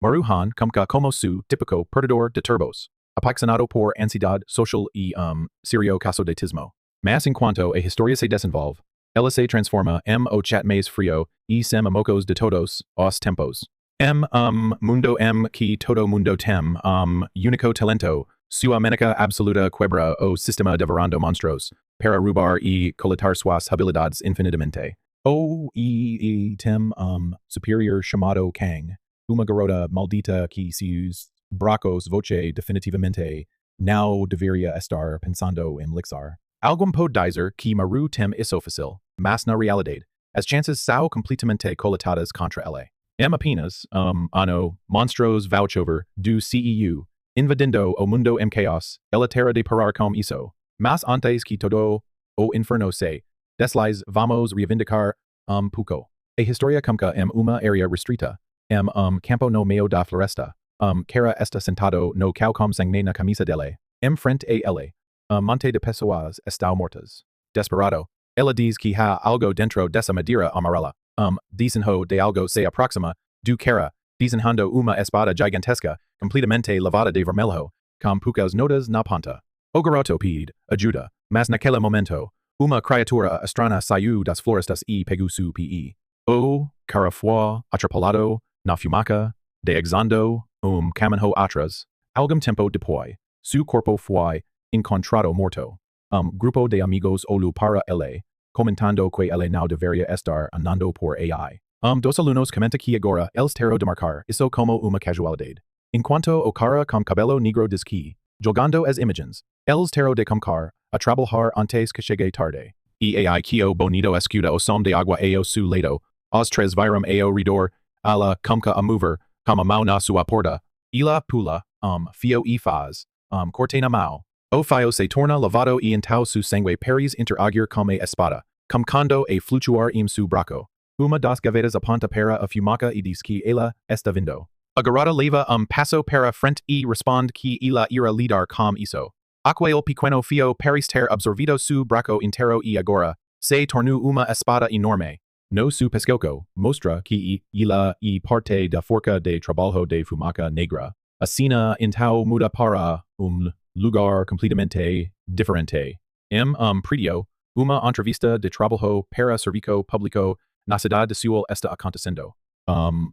Maruhan como como su típico perdedor de turbos. Apaixonado por ansiedad social y serio caso de tismo. Mas en cuanto a historia se desenvolve, ella se transforma o chat mais frio y sem amocos de todos os tempos. Mundo que todo mundo tem, único talento, sua menica absoluta quebra o sistema devorando monstros, para roubar y coletar suas habilidades infinitamente. Tem, superior chamado Kang, uma garota maldita que seus bracos voce definitivamente, now deveria estar pensando em lixar. Algum pode dizer que Maru tem isso fácil, mas na realidade, as chances são completamente coletadas contra ele. Apenas, ano, monstros vouchover, do CEU, invadindo o mundo chaos, ela terra de parar com isso. Mas antes que todo o inferno se deslize, vamos reivindicar, pouco. A historia como uma área restrita, campo no meio da floresta, cara está sentado no cal com sangue na camisa dele, frente a ele, monte de pessoas estão mortas. Desperado, ela diz que há algo dentro dessa madeira amarela, desenho de algo se aproxima, do cara, desenhando uma espada gigantesca, completamente lavada de vermelho, com poucas notas na ponta. O garoto pede ajuda, mas naquele momento, uma criatura estranha saiu das florestas e pegou su pe. O cara foi atrapalhado na fumaca, deixando caminho atrás. Algum tempo depois, su corpo foi encontrado morto. Grupo de amigos olhou para ele, comentando que ele não deveria estar andando por AI. Dos alunos comenta que agora eles terão de marcar isso como uma casualidade. Enquanto o cara com cabelo negro diz que, jogando as imagens, eles terão de começar a trabalhar antes que chegue tarde. E AI que o bonito escuta o som de água ao su lado, os tres viram ao redor, ala comca a mover, com a mão na sua porta, ila pula, fio e faz, corte na mão. O fio se torna lavado e então su sangue paris interagir com a espada, começando a flutuar em su braco. Uma das gavetas aponta para a fumaca e diz que ela está vindo. A garota leva passo para frente e responde que ela irá lidar com isso. Aquele pequeno fio paris ter absorvido su braco inteiro e agora, se tornou uma espada enorme. No su pescoço, mostra que ela é parte da forca de trabalho de fumaca negra. A cena então muda para lugar completamente diferente. Predio, uma entrevista de trabalho para serviço público na cidade de Seul está acontecendo.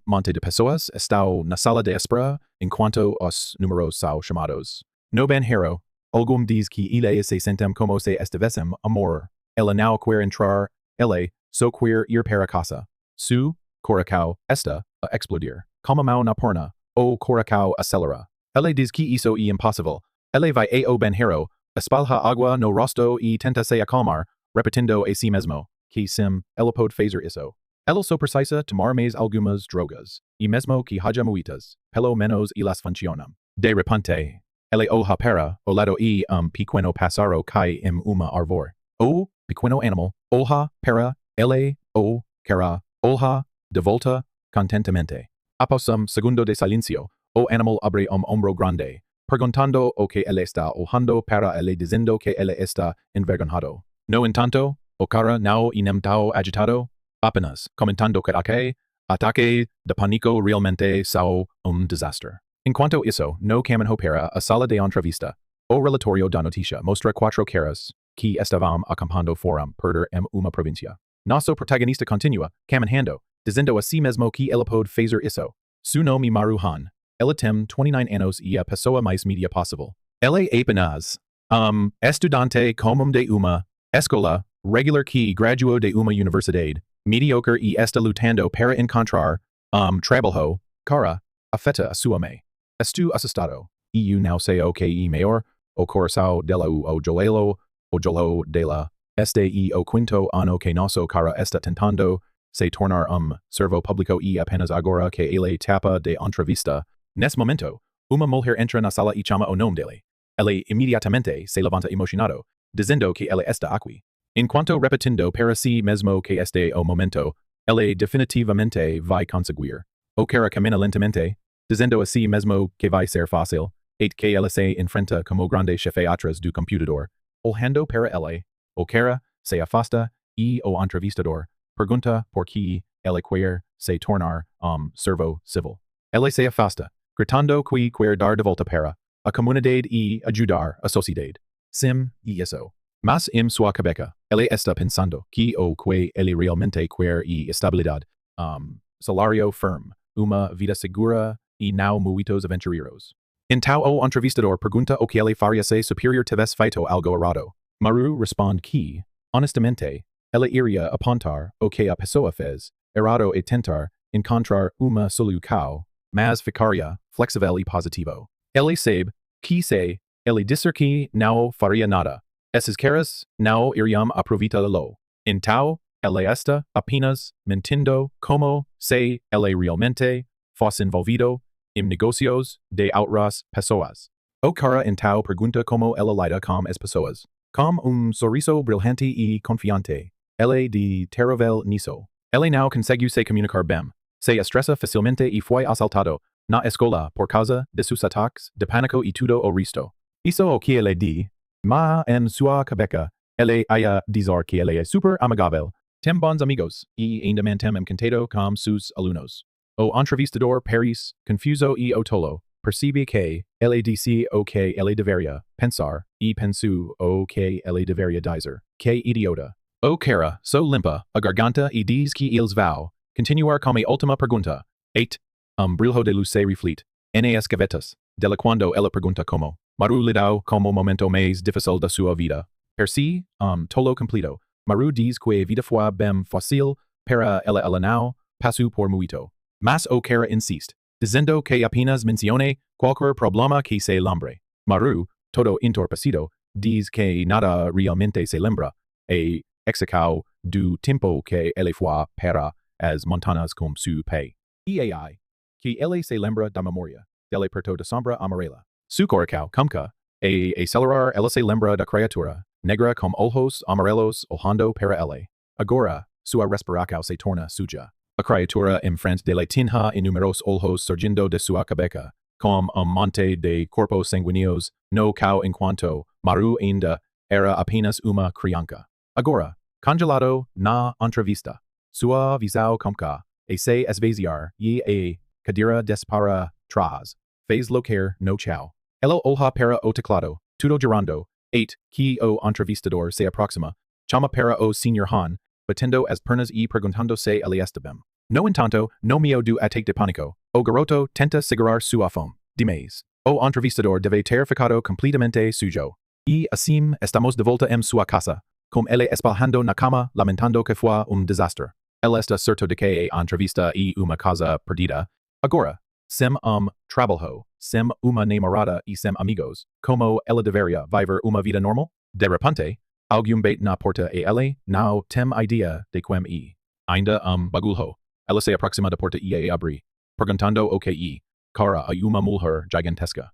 Monte de pessoas estão na sala de espera enquanto os números são chamados. No banheiro, algum diz que eles se sentem como se estivessem a morrer. Ela não quer entrar, ele só quer ir para casa. Su coração está a explodir. Com a mão na perna, o coração acelera. Ele diz que isso é impossível. Ele vai ao banheiro, espalha água no rosto e tenta se acalmar, repetindo a si mesmo, que sim, ela pode fazer isso. Ela só precisa tomar mais algumas drogas, e mesmo que haja muitas, pelo menos elas funcionam. De repente, ele olha para o lado e pequeno pássaro cai em uma árvore. O pequeno animal olha para ele, o cara olha de volta contentamente. Após segundo de silêncio, o animal abre ombro grande, perguntando o que ele está olhando para ele dizendo que ele está envergonhado. No entanto, o cara não está agitado, apenas comentando que ataque de pânico realmente são desastre. Enquanto isso, no caminho para a sala de entrevista, o relatório da notícia mostra quatro caras que estavam acampando fora perder uma província. Nosso protagonista continua caminhando, dizendo a si mesmo que ele pode fazer isso. Su nome Maruhan. Ela tem 29 anos e a pessoa mais mídia possível. Ele é apenas estudante comum de uma escola regular que graduou de uma universidade mediocre e está lutando para encontrar trabalho cara afeta a sua mãe. Estou assustado. E eu não sei o que é maior, o coração dela o jolo dela. Este e o quinto ano que nosso cara está tentando se tornar servo público e apenas agora que ele tapa de entrevista. Nesse momento, uma mulher entra na sala e chama o nome dele. Ele imediatamente se levanta emocionado, dizendo que ele está aqui. Enquanto repetindo para si mesmo que este o momento, ele definitivamente vai conseguir. O cara camina lentamente, dizendo a si mesmo que vai ser fácil, e que ele se enfrenta como grande chefe atrás do computador. Olhando para ele, o cara se afasta e o entrevistador pergunta por que ele quer se tornar servo civil. Ele se afasta, gritando qui quer dar de volta para a comunidade e ajudar a sociedade. Sim, e isso. Mas sua cabeça, ele está pensando que o que ele realmente quer e estabilidade, salário firme, uma vida segura e não muitos aventureiros. Então o entrevistador pergunta o que ele faria se superior tivesse feito algo errado. Maru responde que, honestamente, ele iria apontar o que a pessoa fez, errado e tentar encontrar uma solução, mas ficaria flexível e positivo. Ele sabe que se ele disser que não faria nada, esses caras não iriam aproveitá-lo. Então, ele está apenas mentindo como se ele realmente fosse envolvido em negócios de outras pessoas. O cara então pergunta como ele lida com as pessoas. Com sorriso brilhante e confiante. Ele de terrovel nisso. Ele não consegue se comunicar bem. Se estressa facilmente e foi assaltado na escola por causa de seus ataques de pânico e tudo o resto. Isso o que ele di. Mas sua cabeça, ele ia dizer que ele é super amigável, tem bons amigos, e ainda mantém encantado com seus alunos. O entrevistador Paris, confuso e tolo, percebe que ele disse o que ele deveria pensar, e pensou o que ele deveria dizer. Que idiota. O cara so limpa a garganta e diz que eles vão continuar com a última pergunta. 8. Brilho de luz se reflete. Nas gavetas. Dela quando ela pergunta como. Maru lidou como momento mais difícil da sua vida. Per si, tolo completo. Maru diz que a vida foi bem fácil para ela não passou por muito. Mas o cara insiste, dizendo que apenas mencione qualquer problema que se lembre. Maru, todo entorpecido, diz que nada realmente se lembra, e execau do tempo que ele foi para as montanhas com seu pai. E aí, que ele se lembra da memória, dele perto da sombra amarela. Su coração comca, e acelerar ele se lembra da criatura, negra com olhos amarelos olhando para ele. Agora, sua respiração se torna suja. A criatura em frente dele tinha inúmeros olhos surgindo de sua cabeça, com monte de corpos sanguíneos, no qual enquanto Maru ainda era apenas uma criança. Agora, congelado na entrevista, sua visão comca, e se esvaziar, e a cadeira dispara trás, fez loquer no chão. Ela olha para o teclado, tudo girando, 8, que o entrevistador se aproxima, chama para o Sr. Han, batendo as pernas e perguntando se ele está bem. No entanto, no meio do ataque de pânico, o garoto tenta segurar sua fome. Demais. O entrevistador deve ter ficado completamente sujo. E assim, estamos de volta em sua casa, com ele espalhando na cama, lamentando que foi desastre. Ele está certo de que a entrevista e uma casa perdida. Agora, sem trabalho, sem uma namorada e sem amigos, como ela deveria viver uma vida normal? De repente, alguém bate na porta e ele não tem ideia de quem é. Ainda bagulho. Ela se aproxima da porta e abre, perguntando o que é. Cara a uma mulher gigantesca.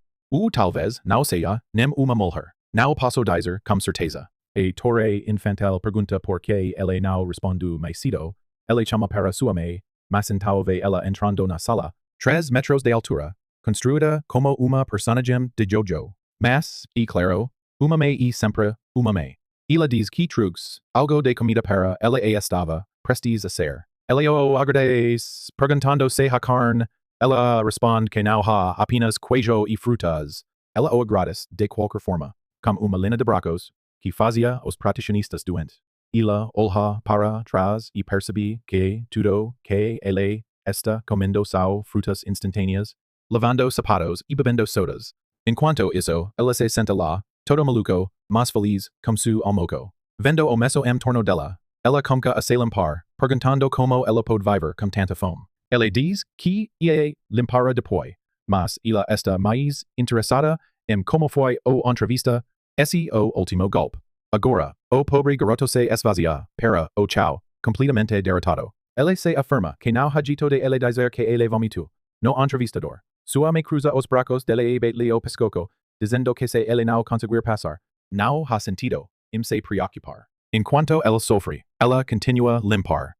Talvez não seja nem uma mulher. Não posso dizer com certeza. A torre infantil pergunta por que ele não respondeu mais cedo. Ele chama para sua mãe, mas então vê ela entrando na sala. 3 metros de altura, construída como uma personagem de Jojo. Mas, e claro, uma mãe e sempre uma mãe. Ela diz que truques, algo de comida para ela e estava prestes a ser. Ele o agradece, perguntando se a carne. Ela responde que não há apenas queijo e frutas. Ela o agradece de qualquer forma, com uma linha de bracos, que fazia os praticionistas doentes. Ela olha para trás e percebe que tudo que ele está comendo são frutas instantâneas, lavando sapatos e bebendo sodas. Enquanto isso, ela se senta lá, todo maluco, mas feliz, com seu almoço. Vendo o meso em torno dela, ela começa a se limpar, perguntando como ela pode viver com tanta fome. Ele diz que ia limpar depois, mas ela está mais interessada em como foi a entrevista, esse o último golpe. Agora, o pobre garoto se esvazia para o chão, completamente derrotado. Ele se afirma que não hajito de ele dizer que ele vomitou. No entrevistador, sua mãe cruza os bracos dele e bate-lhe o pescoço, dizendo que se ele não conseguir passar, não há sentido em se preocupar. Enquanto ela sofre, ela continua limpar.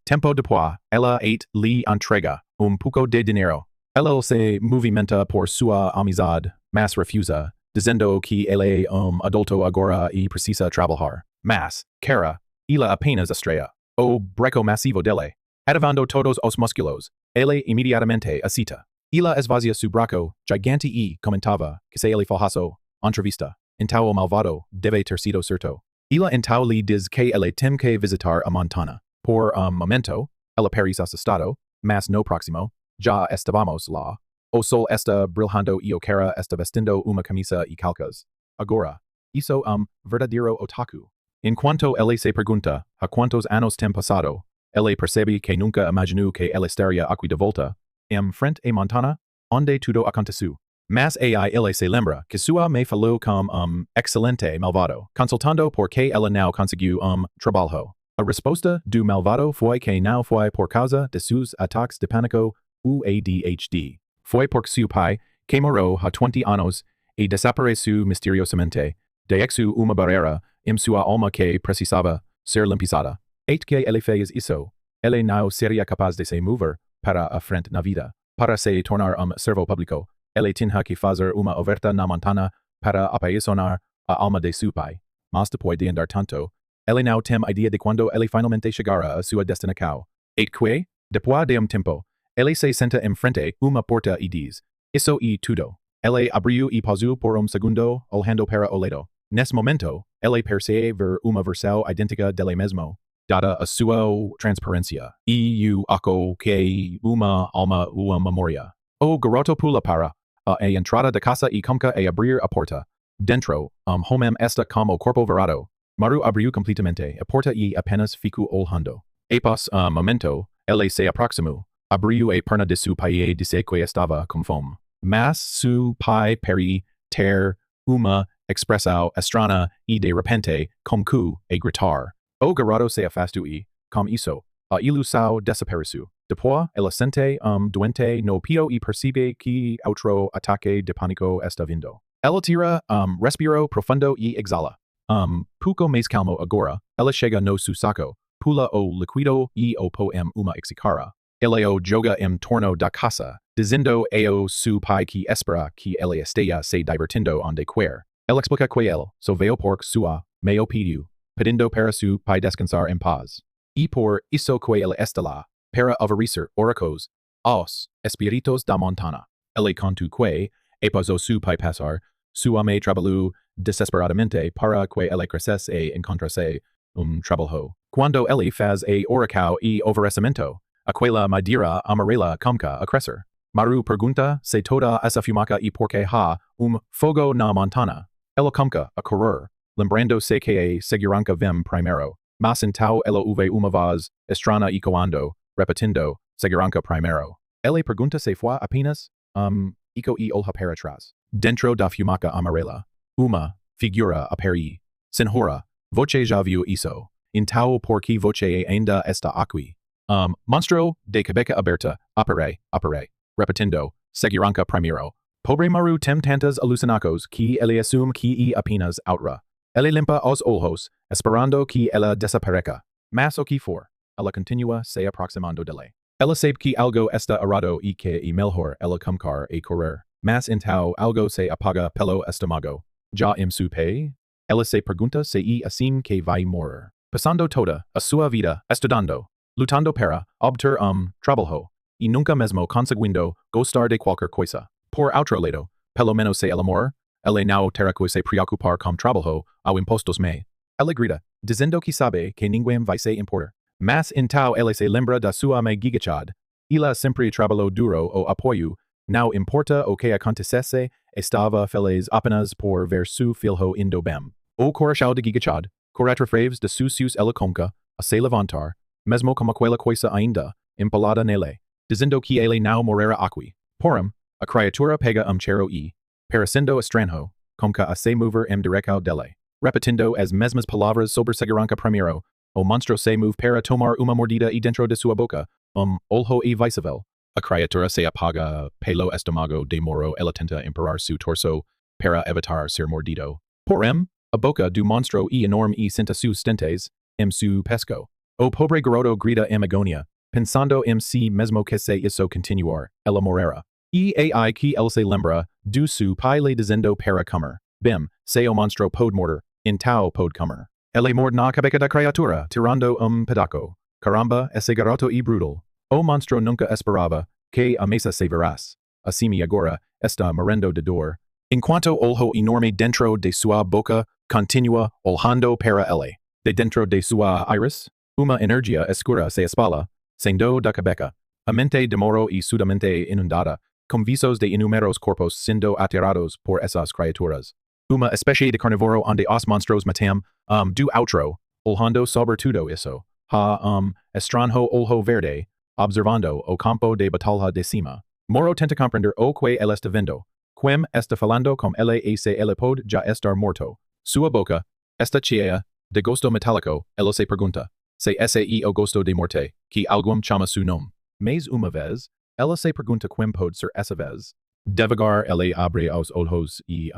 Tempo depois, ela lhe entrega pouco de dinheiro. Ela se movimenta por sua amizade, mas refusa, dizendo que ele é adulto agora e precisa trabalhar. Mas, cara, ela apenas estreia o breco massivo dele, ativando todos os músculos, Ele imediatamente acita. Ila esvazia su braco, gigante e comentava, que se ele falhasso, entrevista. Então o malvado deve ter sido certo. Ila então lhe diz que ele tem que visitar a Montana. Por momento, ela parece assustado, mas no próximo, já estábamos lá. O sol está brilhando e o cara está vestindo uma camisa e calcas. Agora, isso verdadeiro otaku. Enquanto ele se pergunta a quantos anos tem passado, ele percebe que nunca imaginou que ele estaria aqui de volta, frente a Montana, onde tudo aconteceu. Mas AI ele se lembra que sua me falou com excelente malvado, consultando por que ela não conseguiu trabalho. A resposta do malvado foi que não foi por causa de seus ataques de pânico ou ADHD. Foi porque seu pai, que morreu há 20 anos e desapareceu misteriosamente, deixou uma barreira sua alma que precisava ser limpada. Et que ele fez isso, ele não seria capaz de se mover para a frente na vida. Para se tornar servo público, ele tinha que fazer uma oferta na Montana para apaixonar a alma de seu pai. Mas depois de andar tanto, ele não tem ideia de quando ele finalmente chegará a sua destinação. Et que, depois de tempo, ele se senta frente uma porta e diz, isso é tudo. Ele abriu e pausou por segundo, olhando para o lado. Nesse momento, ele percebe ver uma versão idêntica dele mesmo, dada a sua transparência, e o aco que uma alma uma memória. O garoto pula para a entrada da casa e começa a abrir a porta. Dentro, homem está com o corpo virado. Maru abriu completamente a porta e apenas ficou olhando. Após momento, ele se aproximou, abriu a perna de seu pai e disse que estava com fome. Mas seu pai peri ter uma expressão estranha e de repente começou a gritar. O garoto se afastou e, com isso, a ilusão desapareceu. Depois, ele sente doente no pio e percebe que outro ataque de pânico está vindo. Ela tira respiro profundo e exala. Pouco mais calmo agora, ela chega no seu saco, pula o líquido e o põe uma execara. Ele o joga torno da casa, dizendo ao seu pai que espera que ele esteja se divertindo onde quer. Ela explica que ele só veio por sua meio pedindo para seu pai descansar em paz. E por isso que ele está lá, para oferecer oracos aos espíritos da Montana. Ele contou que, após o seu pai passar, sua mãe trabalhou desesperadamente para que ele crescesse e encontrasse trabalho. Quando ele faz a oração e oferecimento, aquela madeira amarela começa a crescer. Maru pergunta se toda essa fumaça e porque há fogo na Montana. Ela começa a correr, lembrando-se que a segurança vem primeiro. Mas então ela ouve uma voz estranha e coando, repetindo, segurança primeiro. Ele pergunta se foi apenas eco e olha para trás. Dentro da fumaça amarela, uma figura apare. Senhora, você já viu isso? Então por que você ainda está aqui? Monstro de cabeça aberta, apare. Repetindo, segurança primeiro. Pobre Maru tem tantas alucinações que ele assume que é apenas outra. Ele limpa os olhos, esperando que ela desapareça. Mas o que for, ela continua se aproximando dele. Ela sabe que algo está errado e que é melhor ela começar a correr. Mas então algo se apaga pelo estômago. Já seu pé? Ela se pergunta se é assim que vai morrer. Passando toda a sua vida estudando, lutando para obter trabalho, e nunca mesmo conseguindo gostar de qualquer coisa. Por outro lado, pelo menos se ela morrer, ele não terá que se preocupar com trabalho ou impostos me. Ela grita, dizendo que sabe que ninguém vai se importar. Mas então ele se lembra da sua mãe gigachad. Ela sempre trabalhou duro o apoio, não importa o que acontecesse, estava feliz apenas por ver seu filho indo bem. O coração de gigachad, corretra fraves de seus ela começa a se levantar, mesmo com aquela coisa ainda empalada nele, dizendo que ele não morrerá aqui. Porém, a criatura pega cheiro e, parecendo estranho, começa a se mover direção dele. Repetindo as mesmas palavras sobre segurança primeiro, o monstro se move para tomar uma mordida e dentro de sua boca, olho e vice-versa. A criatura se apaga pelo estômago de moro, ela tenta empujar seu torso para evitar ser mordido. Porém, a boca do monstro é enorme e senta seus dentes seu pesco. O pobre garoto grita agonia, pensando si mesmo que se isso continuar, ela morrerá. E ai que ele se lembra do seu pai lhe dizendo para comer. Bem, se o monstro pode morder, então pode comer. Ele morde na cabeça da criatura, tirando pedaço. Caramba, esse garoto é brutal. O monstro nunca esperaba, que a mesa se verás. Así mi agora, está morendo de dor. Enquanto olho enorme dentro de sua boca, continua olhando para ele. De dentro de sua iris, uma energia escura se espala, sendo da cabeca. A mente demoro e sudamente inundada, com visos de inúmeros corpos siendo atirados por esas criaturas. Uma especie de carnívoro onde os monstros matam, do outro, olhando sobre tudo isso, estranho olho verde, observando o campo de batalha de cima. Moro tenta comprender o que ele está vendo. Quem está falando com ele e se ele pode já estar morto. Sua boca está cheia de gosto metálico, ele se pergunta. Se esse é o gosto de morte, que algum chama su nome. Mas uma vez, ele se pergunta quem pode ser essa vez. Devagar ele abre os olhos e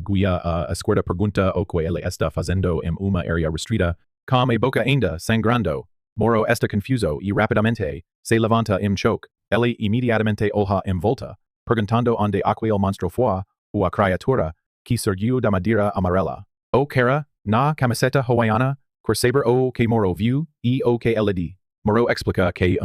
guia a esquerda pergunta o que ele está fazendo em uma área restrita, com a boca ainda sangrando. Moro está confuso e rapidamente se levanta choque. Ele imediatamente olha volta, perguntando onde aquele monstro foi, ou a criatura, que surgiu da madeira amarela. O cara, na camiseta hawaiana, quer saber o que Moro viu, e o que ele di. Moro explica que,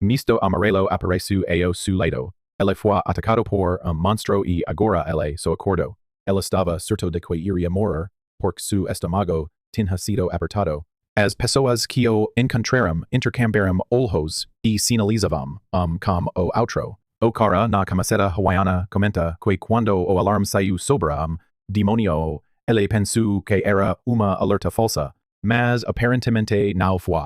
misto amarelo apareceu ao seu lado. Ele foi atacado por monstro e agora ele so acordou. Ele estava certo de que iria morrer, porque su estômago tinha sido apertado. As pessoas que o encontraram intercambiaram olhos e sinalizavam, com o outro. O cara na camiseta hawaiana comenta que quando o alarme saiu sobre demonio, ele pensou que era uma alerta falsa, mas aparentemente não foi.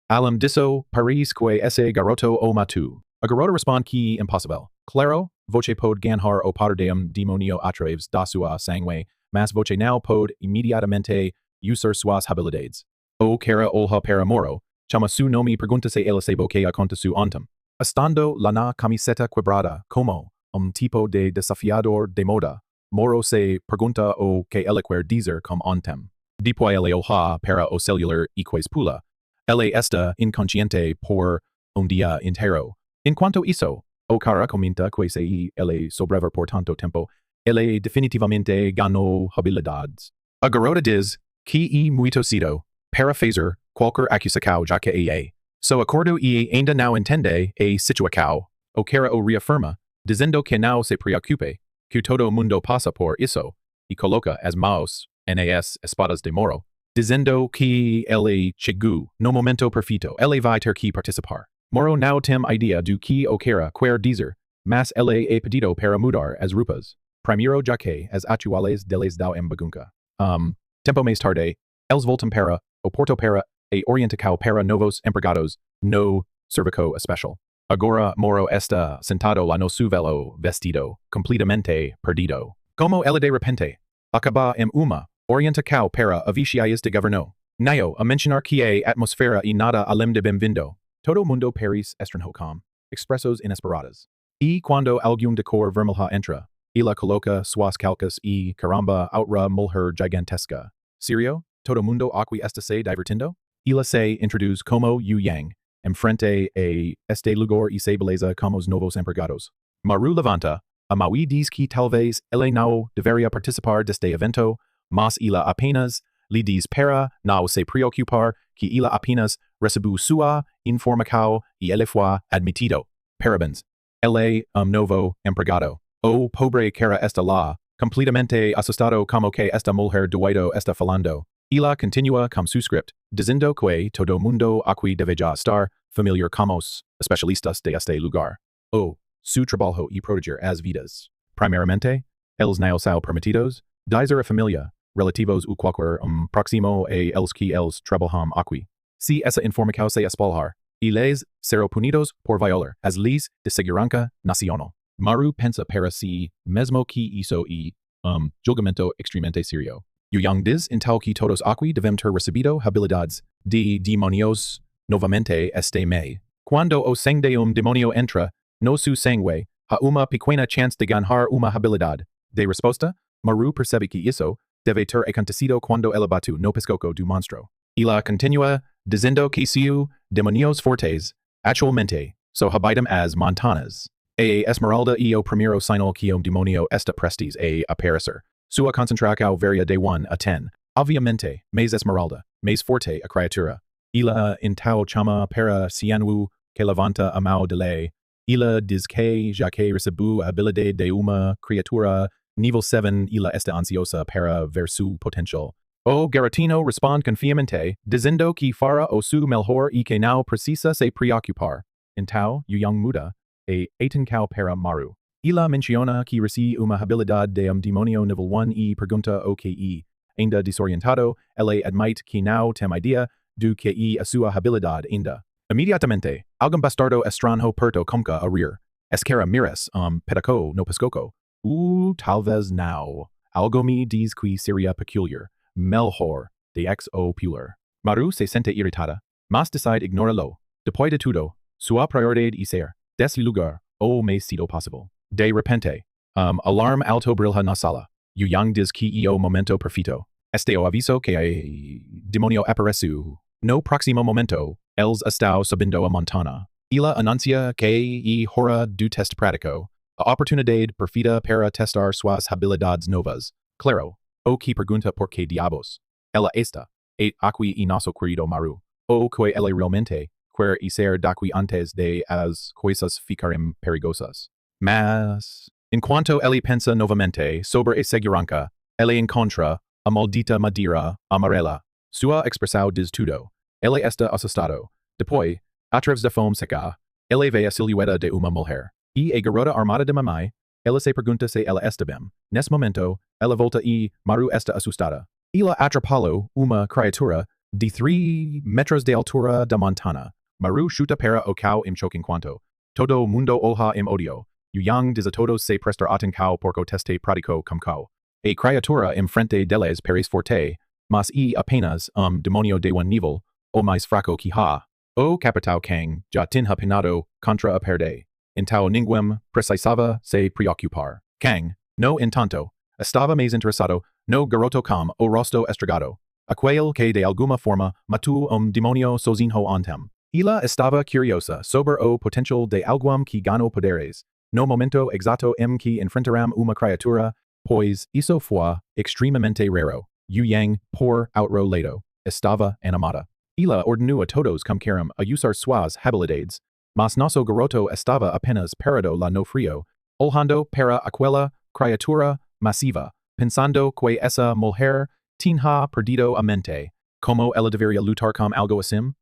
Além disso, parece que esse garoto o matou. A garota responde que impossível. Claro, voce pode ganhar o poder de demonio através da sua sangue, mas voce não pode imediatamente usar suas habilidades. O cara olha para Moro, chama su nome e pergunta se ele sabe o que aconteceu ontem. Estando lá na camiseta quebrada, como tipo de desafiador de moda, Moro se pergunta o que ele quer dizer com ontem. Depois ele olha para o celular e quase pula. Ele está inconsciente por dia inteiro. Enquanto isso, o cara comenta que se ele sobreviver por tanto tempo, ele definitivamente ganhou habilidades. A garota diz que é muito cedo para fazer qualquer acusação já que é. So acordo e ainda não entende a situação. O cara o reafirma, dizendo que não se preocupe, que todo mundo passa por isso, e coloca as mãos nas espadas de Moro, dizendo que ele chegou no momento perfeito, ele vai ter que participar. Moro não tem ideia do que o cara quer dizer, mas ele é pedido para mudar as roupas. Primeiro já que as atuales deles dão bagunça. Tempo mais tarde, eles voltam para o porto para e orientação para novos empregados no serviço especial. Agora Moro está sentado lá no su velo vestido, completamente perdido. Como ele de repente acaba uma orientação para oficiais de governo. Nayo a mencionar que a atmosfera e nada além de bem-vindo. Todo mundo paris estranho com expressos inesperadas. E quando algum de cor vermelha entra, ela coloca suas calcas e caramba outra mulher gigantesca. Serio? Todo mundo aqui está se divertindo? Ela se introduz como Yu Yang, enfrente a este lugar e se beleza como os novos empregados. Maru levanta, a Maui diz que talvez ele não deveria participar deste evento, mas ela apenas lhe diz para não se preocupar que ela apenas recebeu sua informação e ele foi admitido. Parabéns. Ele novo empregado. O pobre cara está lá, completamente assustado como que esta mulher doido está falando. Ela continua com su script, dizendo que todo mundo aqui deve já estar familiar com os especialistas de este lugar. Su trabalho e proteger as vidas. Primeiramente, eles não são permitidos, dizer a família, relativos ou qualquer próximo a eles que eles trabalham aqui. Se essa informação se espalhar, eles serão punidos por violar as leis de segurança nacional. Maru pensa para si mesmo que isso é julgamento extremamente serio. Yu Yang diz então que todos aqui devem ter recebido habilidades de demonios novamente este mês. Quando o sangue de demonio entra no su sangue, há uma pequena chance de ganhar uma habilidade. De resposta, Maru percebe que isso deve ter acontecido quando ela bateu no pescoço do monstro. Ela continua dizendo que seu demonios fortes, atualmente, so habitam as montanas. A Esmeralda e o primeiro sinal que o demonio está prestes a aparecer. Sua concentração varia de 1 a 10. Obviamente, mais Esmeralda, mais forte a criatura. Ela então chama para Cianwu que levanta a mão de lei. Ila diz que já que recebeu a habilidade de uma criatura nível 7 ila está ansiosa para ver su potencial. O Garatino responde confiamente, dizendo que fará o su melhor e que não precisa se preocupar. Então, o young muda e atencao para Maru. Ila menciona que rece uma habilidade de demonio nível 1 e pergunta o que ainda desorientado, ele admite que não tem idea do que a sua habilidade ainda. Imediatamente, algum bastardo estranho perto comca a rir. Esquera miras, petaco no pescoco. Talvez não. Algo me diz que seria peculiar. Melhor, de XO pular. Maru se sente irritada, mas decide ignorá-lo. Depois de tudo, sua prioridade é ser, desse lugar, o mais cedo possível. De repente, alarm alto brilha na sala. O yang diz que o momento perfeito. Este o aviso que demonio apareceu. No próximo momento, eles estão subindo a montana. Ela anuncia que hora do teste prático. A oportunidade perfeita para testar suas habilidades novas. Claro, o que pergunta por que diabos. Ela está, aqui e nosso querido Maru. O que ele realmente quer ser daqui antes de as coisas ficarem perigosas. Mas, enquanto ele pensa novamente sobre a segurança, ele encontra a maldita madeira amarela. Sua expressão diz tudo. Ele está assustado. Depois, através da fome seca, ele vê a silhueta de uma mulher. E a garota armada de mamãe, ela se pergunta se ela está bem. Nesse momento, ela volta e Maru está assustada. Ela atrapalhou uma criatura de 3 metros de altura da montana. Maru chuta para o cão em choque enquanto todo mundo olha em odio. O yang diz a todos se prestar atenção porque teste prático com cão. A criatura em frente deles parece forte, mas apenas demonio de um nível, o mais fraco que há. O capitão Kang já tinha penado contra a perde. Então ninguém precisava se preocupar. Kang, no entanto, estava mais interessado no garoto com o rosto estragado. Aquele que de alguma forma matou demonio sozinho ontem. Ela estava curiosa sobre o potencial de alguém que ganhou poderes. No momento exato em que enfrentaram uma criatura, pois isso foi extremamente raro. O yang, por outro lado, estava animada. Ela ordenou a todos como queiram a usar suas habilidades, mas nosso garoto estava apenas parado lá no frio, olhando para aquela criatura massiva, pensando que essa mulher tinha perdido a mente. Como ela deveria lutar com algo assim?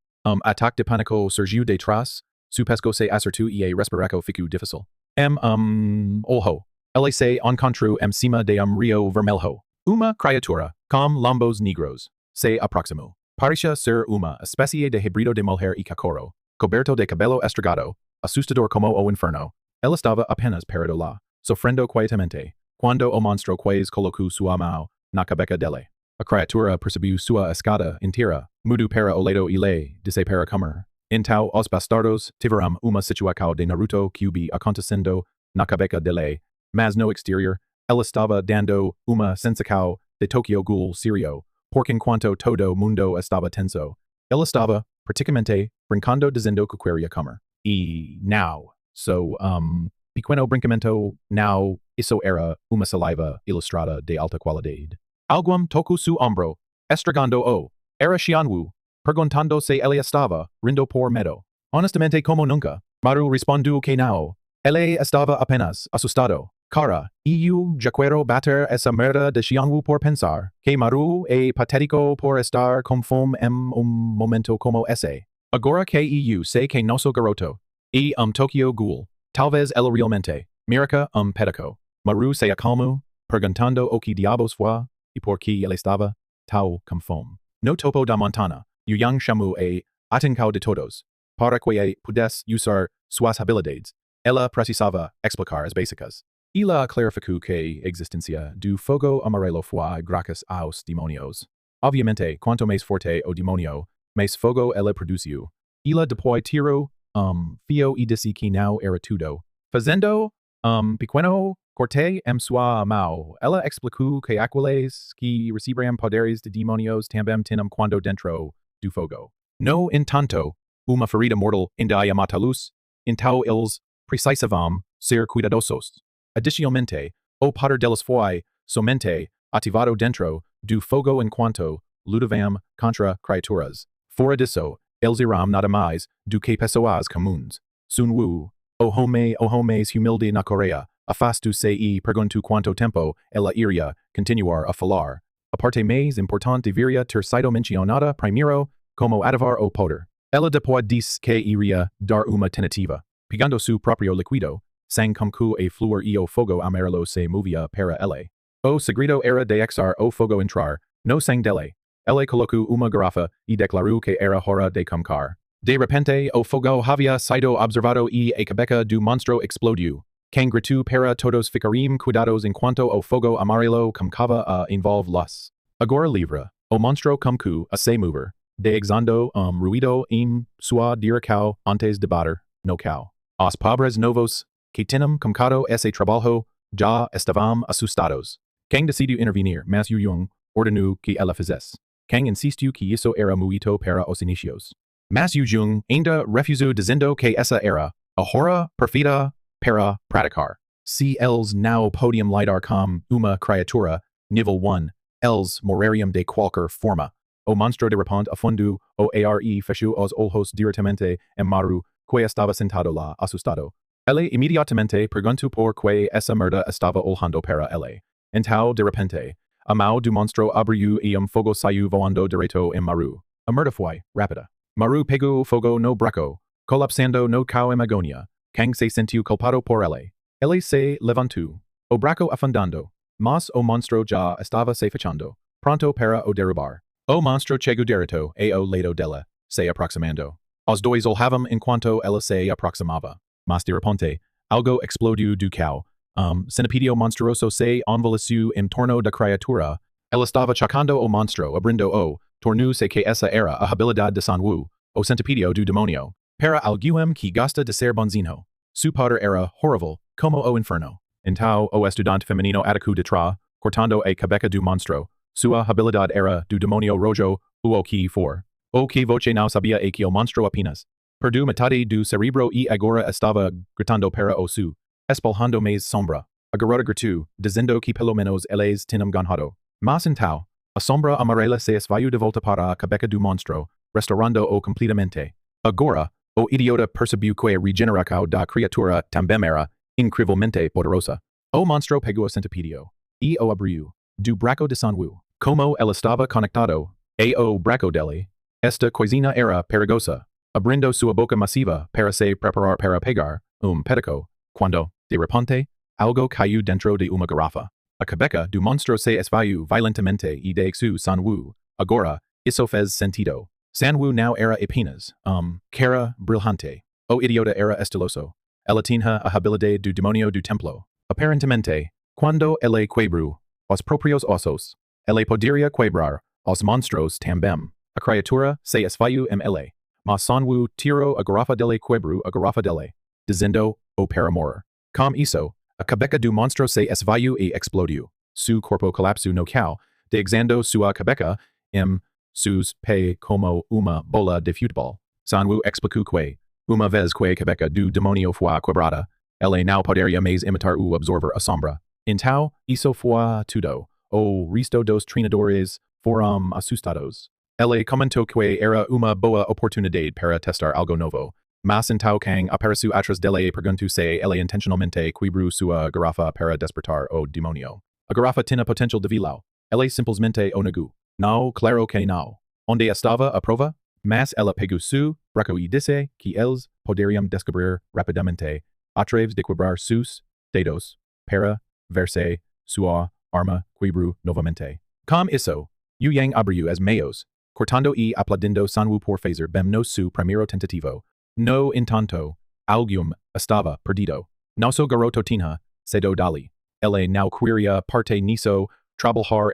Ataque de pânico surgiu de trás, su pesco se acertou e respiraco ficou difícil. Olho. Ele se encontrou em cima de rio vermelho. Uma criatura, com lombos negros, se aproximou. Parecia ser uma espécie de híbrido de mulher e cachorro, coberto de cabelo estragado, assustador como o inferno. Ela estava apenas parado lá, sofrendo quietamente, quando o monstro quase colocou sua mão na cabeça dele. A criatura percebeu sua escada inteira, mudou para o lado e le disse para comer. Então os bastardos tiveram uma situação de Naruto Kyuubi acontecendo na cabeça dele, mas no exterior, ela estava dando uma sensação de Tokyo Ghoul serio, porque enquanto todo mundo estava tenso, ela estava, praticamente, brincando dizendo que queria comer. E now, pequeno brincamento, now, isso era uma saliva ilustrada de alta qualidade. Alguém tocou su ombro, estragando-o. Era Xianwu, perguntando se ele estava rindo por medo. Honestamente como nunca, Maru respondeu que não. Ele estava apenas assustado. Cara, eu já quero bater essa merda de Xianwu por pensar que Maru é patético por estar com fome em momento como esse. Agora que eu sei que nosso garoto e Tokyo Ghoul, talvez ele realmente, miraca pético. Maru se acalmou, perguntando o que diabos foi e por que ele estava tão com fome. No topo da montana, o yang chamou a atenção de todos, para que pudesse usar suas habilidades. Ela precisava explicar as básicas. Ela clarificou que a existência do fogo amarelo foi graças aos demonios. Obviamente, quanto mais forte o demonio, mais fogo ela produziu. Ela depois tirou fio e disse que não era tudo. Fazendo pequeno corte em sua mão, ela explicou que aqueles que receberam poderes de demonios também tinham quando dentro do fogo. No entanto, uma ferida mortal ainda ia matá-los, então eles precisavam ser cuidadosos. Adicionalmente, o poder deles foi somente ativado dentro do fogo enquanto lutavam contra criaturas. Fora disso, eles irão nada mais do que pessoas comuns. Sun Wu, o homes humilde na Coreia, afasto-se e pergunto quanto tempo ela iria continuar a falar. A parte mais importante deveria ter sido mencionada primeiro, como ativar o poder. Ela depois disse que iria dar uma tentativa. Pegando su próprio líquido, sang como que a flor e o fogo amarelo se movia para ele. O segredo era deixar o fogo entrar, no sang dele. Ele colocou uma garrafa e declarou que era hora de começar. De repente, o fogo havia sido observado e a cabeça do monstro explodiu. Quem gritou para todos ficarem cuidados enquanto o fogo amarelo começava a envolver-los. Agora livre, o monstro começou a se mover, deixando ruído em sua direção antes de bater no chão. Os pobres novos que tinham começado esse trabalho já estavam assustados. Quem decidiu intervenir, mas Yu ordenou que ela fizesse. Quem insistiu que isso era muito para os inicios. Mas Yu ainda refusou dizendo que essa era a hora perfeita para praticar. Se eles não podiam lidar com uma criatura nível 1, eles morreriam de qualquer forma. O monstro de repente afundou o ar e fechou os olhos diretamente em Maru, que estava sentado lá, assustado. Ele imediatamente perguntou por que essa merda estava olhando para ele. Então, de repente, a mão do monstro abriu e fogo saiu voando direto em Maru. A merda foi rápida. Maru pegou o fogo no braço, colapsando no chão em agonia. Quem se sentiu culpado por ele. Ele se levantou, o braço afundando, mas o monstro já estava se fechando, pronto para o derrubar. O monstro chegou direto ao lado dela, se aproximando. Os dois olhavam enquanto ela se aproximava. Mas de repente, algo explodiu do chão. Centipede monstruoso se envolveu em torno da criatura. Ela estava chocando o monstro, abrindo o tornou-se que essa era a habilidade de Sun Wu, o centipede do demônio. Para alguém que gosta de ser bonzinho, su poder era horrível, como o inferno. Então, o estudante feminino atacou de trás, cortando a cabeça do monstro. Sua habilidade era do demônio rojo, o que for. O que você não sabia é que o monstro apenas perdeu metade do cerebro e agora estava gritando para o su, espalhando mais sombra. A garota gritou, dizendo que pelo menos eles tinham ganhado. Mas então, a sombra amarela se esvaiu de volta para a cabeça do monstro, restaurando-o completamente. Agora, o idiota percebeu que a regeneração da criatura também era incrivelmente poderosa. O monstro pegou o centipede e o abriu. Do braço de Sun Wu. Como ele estava conectado ao braço dele, esta coisinha era perigosa, abrindo sua boca massiva para se preparar para pegar petaco, quando, de repente, algo caiu dentro de uma garrafa. A cabeça do monstro se esvaiu violentamente e deixou Sun Wu. Agora, isso fez sentido. Sun Wu não era apenas, cara brilhante. O idiota era estiloso. Ela tinha a habilidade do demônio do templo. Aparentemente, quando ele quebrou os próprios ossos, ele poderia quebrar os monstros também. A criatura se esvaiu em ele. Mas Sun Wu tirou a garrafa dele quebrou a garrafa dele, dizendo o para morrer. Com isso, a cabeça do monstro se esvaiu e explodiu. Su corpo colapsou no chão, deixando sua cabeça sus pés como uma bola de futebol. Sun Wu explicou que, uma vez que a cabeça do demônio foi quebrada, ele não poderia mais imitar ou absorver a sombra. Então, isso foi tudo. O resto dos treinadores foram assustados. Ele comentou que era uma boa oportunidade para testar algo novo. Mas então quem apareceu atrás dele e perguntou se ele intencionalmente quebrou sua garrafa para despertar o demônio. A garrafa tinha potencial de vilão. Ele simplesmente o negou. Não, claro que não. Onde estava a prova? Mas ela pegou su braço e disse que eles poderiam descobrir rapidamente, através de quebrar sus dedos, para ver se sua arma quebrou novamente. Com isso, Yu Yang abriu as meios, cortando e aplaudindo Sun Wu por fazer bem no su primeiro tentativo. No entanto, alguém estava perdido. Nosso garoto tinha cedo dali. Ele não queria parte nisso, trabalhar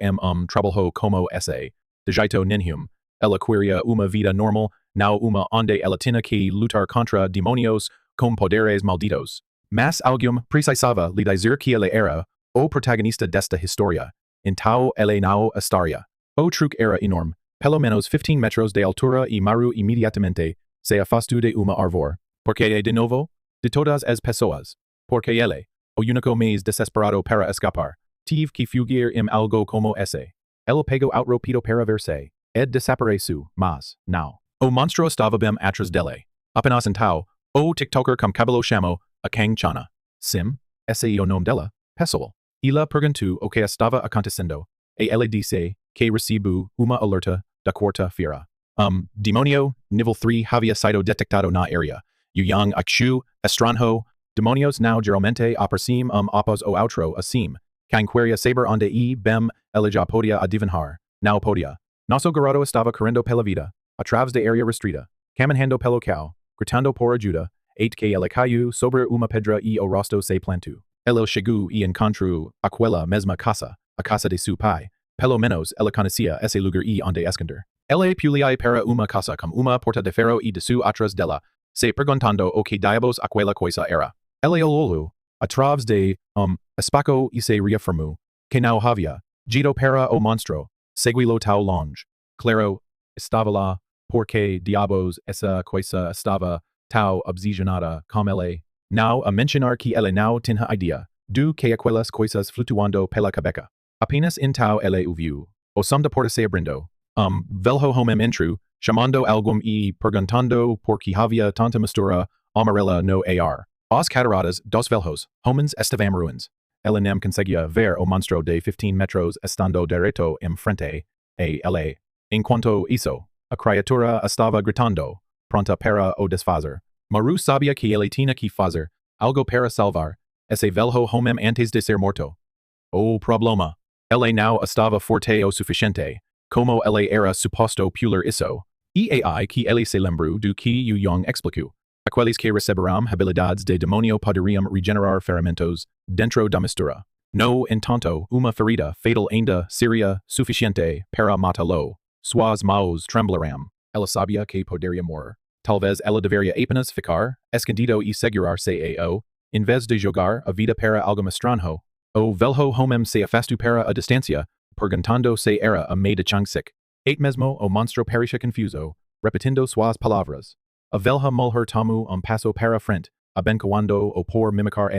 trabalho como esse. De jeito nenhum. Ela queria uma vida normal, não uma onde ela tinha que lutar contra demônios com poderes malditos. Mas alguém precisava lhe dizer que ele era o protagonista desta história. Então ele não estaria. O truque era enorme, pelo menos 15 metros de altura e Maru imediatamente se afastou de uma árvore. Porque de novo? De todas as pessoas. Porque ele, o único mais desesperado para escapar, tive que fugir algo como esse. Ele pegou outro rápido para verse. Desapareceu, mas, não. O monstro estava bem atrás dele. Apenas então, o tiktoker com cabelo chamo a kang chana. Sim, esse é o nome dela, pessoal. Ela perguntou o que estava acontecendo, e ele disse que recebeu uma alerta da quarta-feira. Demonio, nível 3 havia sido detectado na área. O yang achu, estranho, demonios now geralmente aparecem após o outro assim. Quem queria saber onde bem, ele já podia adivinhar. Não podia. Nosso garoto estava correndo pela vida, através da área restrita, caminhando pelo cal, gritando por ajuda, eis que ele caiu sobre uma pedra e o rosto se plantou. Ele chegou e encontrou aquela mesma casa, a casa de seu pai. Pelo menos ele conhecia esse lugar e onde esconder. Ele puliu para uma casa com uma porta de ferro e desceu atrás dela, se perguntando o que diabos aquela coisa era. Ele olhou, através de espaço e se reafirmou, que não havia, dito para o monstro, seguilo tão longe. Claro, estava lá, porque diabos essa coisa estava tão obsessionada com ele. Não a mencionar que ele não tinha ideia do que aquelas coisas flutuando pela cabeça. Apenas então ele o viu. O som da porta se abrindo. Velho homem entrou, chamando algum e perguntando por que havia tanta mistura amarela no ar. Os cataratas dos velhos homens estavam ruins. Ele não conseguia ver o monstro de 15 metros estando direto em frente a ele. Enquanto isso, a criatura estava gritando, pronta para o desfazer. Maru sabia que ele tinha que fazer algo para salvar esse velho homem antes de ser morto. O problema. Ele não estava forte o suficiente, como ele era suposto pular isso. E aí que ele se lembrou do que o Young explicou. Aqueles que receberão habilidades de demônio poderiam regenerar ferimentos dentro da mistura. No entanto, uma ferida fatal ainda seria suficiente para matá-lo. Suas mãos tremblarão. Ela sabia que poderia morrer. Talvez ela deveria apenas ficar escondido e segurar-se em vez de jogar a vida para algo estranho. O velho homem se afastou para a distância, perguntando se era a meio de Changsik. Mesmo o monstro parecia confuso, repetindo suas palavras. A velha mulher tomou passo para frente, abençoando o por mimicar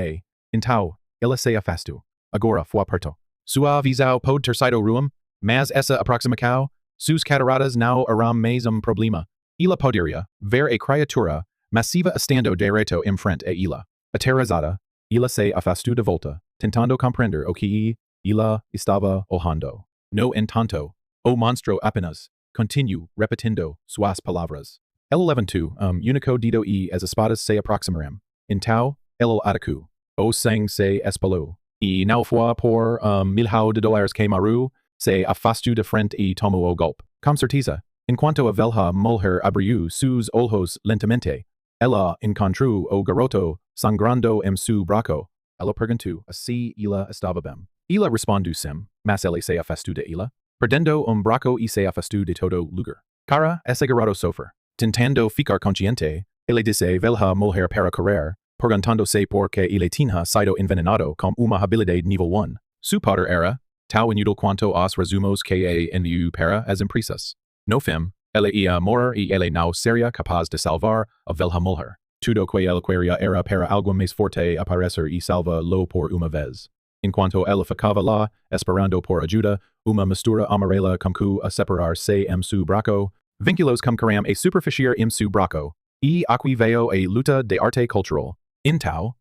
então, ele se afastou. Agora foi perto. Sua visão pode ter sido ruim, mas essa aproximação, suas cataratas não eram mais problema. Ela poderia ver a criatura massiva estando direto em frente a ela. Aterrorizada, ela se afastou de volta, tentando compreender o que ela estava olhando. No entanto, o monstro apenas continuou repetindo suas palavras. Ele levantou único dedo e as espadas se aproximaram. Então, ele atacou. O sangue se espalhou. E não foi por milhão de dólares que Maru se afastou de frente e tomou o golpe. Com certeza, enquanto a velha mulher abriu seus olhos lentamente, ela encontrou o garoto sangrando em seu braço. Ela perguntou se ela estava bem. Ela respondeu sim, mas ele se afastou de ela, perdendo braço e se afastou de todo lugar. Cara, esse garoto sofre. Tentando ficar consciente, ele disse velha mulher para correr, perguntando-se por que ele tinha sido envenenado com uma habilidade nível 1. Su poder era tão inútil quanto os resumos que enviou para as empresas. No fim, ele ia morrer e ele não seria capaz de salvar a velha mulher. Tudo que ele queria era para algo mais forte aparecer e salva-lo por uma vez. Enquanto ele ficava lá, esperando por ajuda, uma mistura amarela começou a separar-se em seu braço, vínculos começaram a superficiar em seu braço, e aqui veio a luta de arte cultural. Então,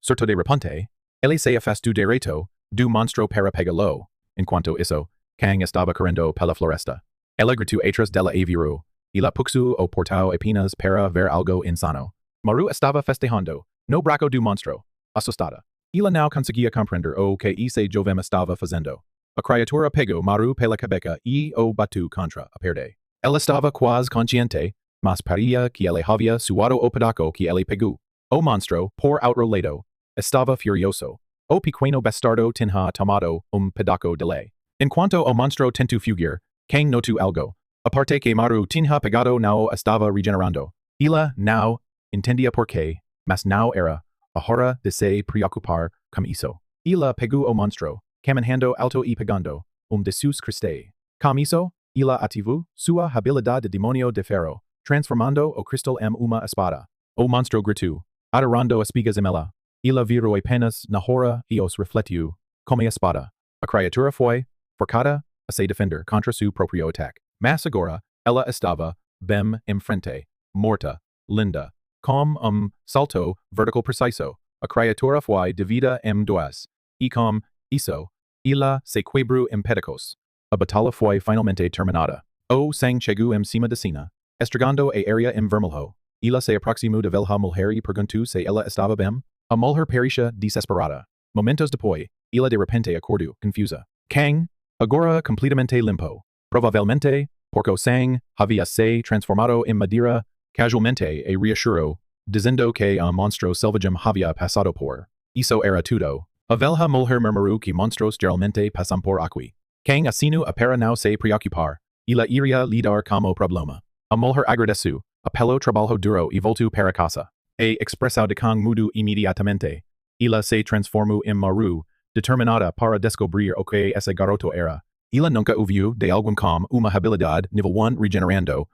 certo de repente, ele se afastou direito do monstro para pegá-lo. Enquanto isso, Kang estava correndo pela floresta. Ele gritou atrás dela e virou. Ela puxou o portal apenas para ver algo insano. Maru estava festejando no braço do monstro, assustada. Ela não conseguia compreender o que esse jovem estava fazendo. A criatura pegou Maru pela cabeça e o bateu contra a parede. Ela estava quase consciente, mas parecia que ele havia suado o pedaço que ele pegou. O monstro, por outro lado, estava furioso. O pequeno bastardo tinha tomado pedaço dele. Enquanto o monstro tentou fugir, Kang notou algo. A parte que Maru tinha pegado não estava regenerando. Ela não entendia por quê, mas não era a hora de se preocupar com isso. Ela pegou o monstro, caminhando alto e pegando de seus cristais. Com isso, ela ativou sua habilidade de demônio de ferro, transformando o cristal em uma espada. O monstro gritou, adorando espigas em ela. Ela virou apenas na hora e os refletiu, como a espada. A criatura foi, forcada, a se defender contra seu próprio ataque. Mas agora, ela estava bem, enfrente, morta, linda, com, salto, vertical preciso, a criatura foi devida duas, e com isso, ela se quebrou pedicos. A batalha foi finalmente terminada. O sang chegou cima de cena, estragando a área vermelho. Ela se aproximou de velha mulher e perguntou se ela estava bem. A mulher perisha desesperada. Momentos depois, ela de repente acordou, confusa. Kang, agora completamente limpo. Provavelmente, porque o sang havia se transformado em madeira, casualmente e reassurou, dizendo que monstro selvagem havia passado por. Isso era tudo. A velha mulher murmurou que monstros geralmente passam por aqui. Kang assinu a para não se preocupar. Ela iria lidar como problema. A mulher agradeceu, apelou trabalho duro e voltou para casa. A expressão de Kang mudou imediatamente. Ela se transformou em maru, determinada para descobrir o que esse garoto era. Ela nunca ouviu de algum com uma habilidade nível 1 regenerando,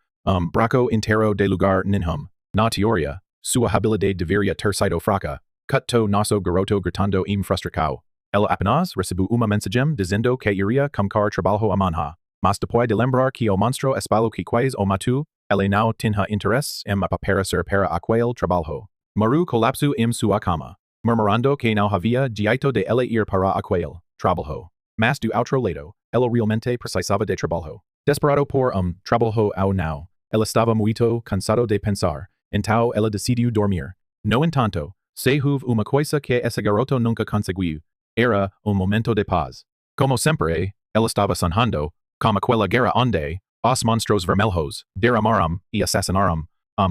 braco inteiro de lugar nenhum. Na teoria, sua habilidade deveria ter sido fraca. Cutto nosso garoto gritando frustrado. Ela apenas recebeu uma mensagem dizendo que iria começar trabalho amanhã. Mas depois de lembrar que o monstro espalhou que quase o matou, ela não tinha interesse em aparecer para aquele trabalho. Maru colapsou em sua cama, murmurando que não havia jeito de ela ir para aquele trabalho. Mas do outro lado, ela realmente precisava de trabalho. Desperado por trabalho ou não, ela estava muito cansado de pensar, então ela decidiu dormir. No entanto, se houve uma coisa que esse garoto nunca conseguiu, era momento de paz. Como sempre, ela estava sonhando, como aquela guerra onde os monstros vermelhos derramaram e assassinaram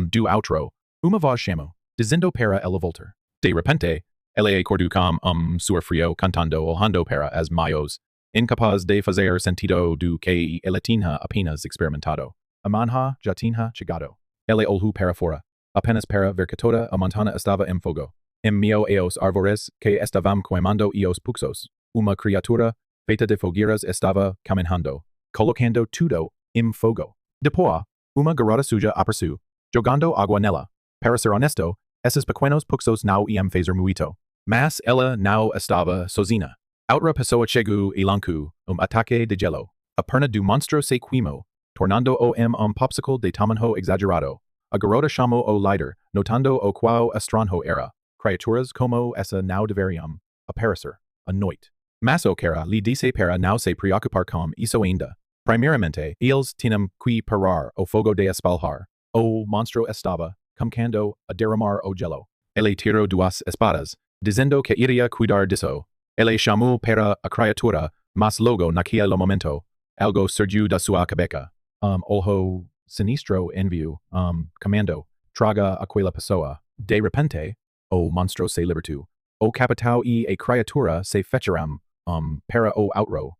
do outro. Uma voz chamou, dizendo para ela voltar. De repente, ela acordou com suor frio cantando olhando para as maios, incapaz de fazer sentido do que ela tinha apenas experimentado. A manhwa já tinha chegado. Ela olhou para fora, apenas para ver que toda a montanha estava em fogo. Em meio a os árvores que estavam queimando e os puxos, uma criatura feita de fogueiras estava caminhando, colocando tudo em fogo. Depois, uma garota suja apareceu, jogando água nela. Para ser honesto, esses pequenos puxos não iam fazer muito. Mas ela não estava sozinha. Outra pessoa chegou e lançou ataque de gelo. A perna do monstro se queimou, tornando-o popsicle de tamanho exagerado. A garota chamou o líder, notando o quão estranho era. Criaturas como essa não deveriam aparecer à noite. Mas o cara lhe disse para não se preocupar com isso ainda. Primeiramente, eles tinham que parar o fogo de espalhar. O monstro estava começando a derramar o gelo. Ele tirou duas espadas, dizendo que iria cuidar disso. Ele chamou para a criatura, mas logo naquele momento, algo surgiu da sua cabeça. Olho sinistro enviou, comando, traga aquela pessoa. De repente, o monstro se libertou. O capitão e a criatura se fecharam, para o outro,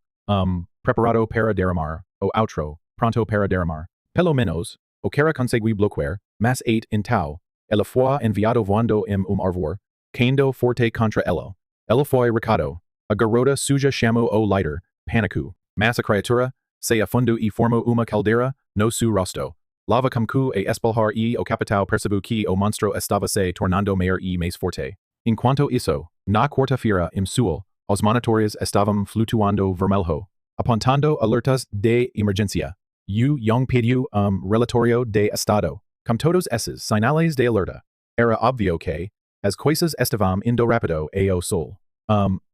preparado para derramar, o outro, pronto para derramar. Pelo menos, o cara conseguiu bloquear, mas então, ela foi enviado voando em árvore, caindo forte contra ela. Ela foi recado. A garota suja chamou o líder, pânico, mas a criatura se afundou e formou uma caldeira no seu rosto. Lava começou a espalhar e o capitão percebeu que o monstro estava se tornando maior e mais forte. Enquanto isso, na quarta-feira em sul, os monitores estavam flutuando vermelho, apontando alertas de emergência. Young pediu relatório de estado. Com todos esses sinais de alerta, era óbvio que as coisas estavam indo rápido ao sol.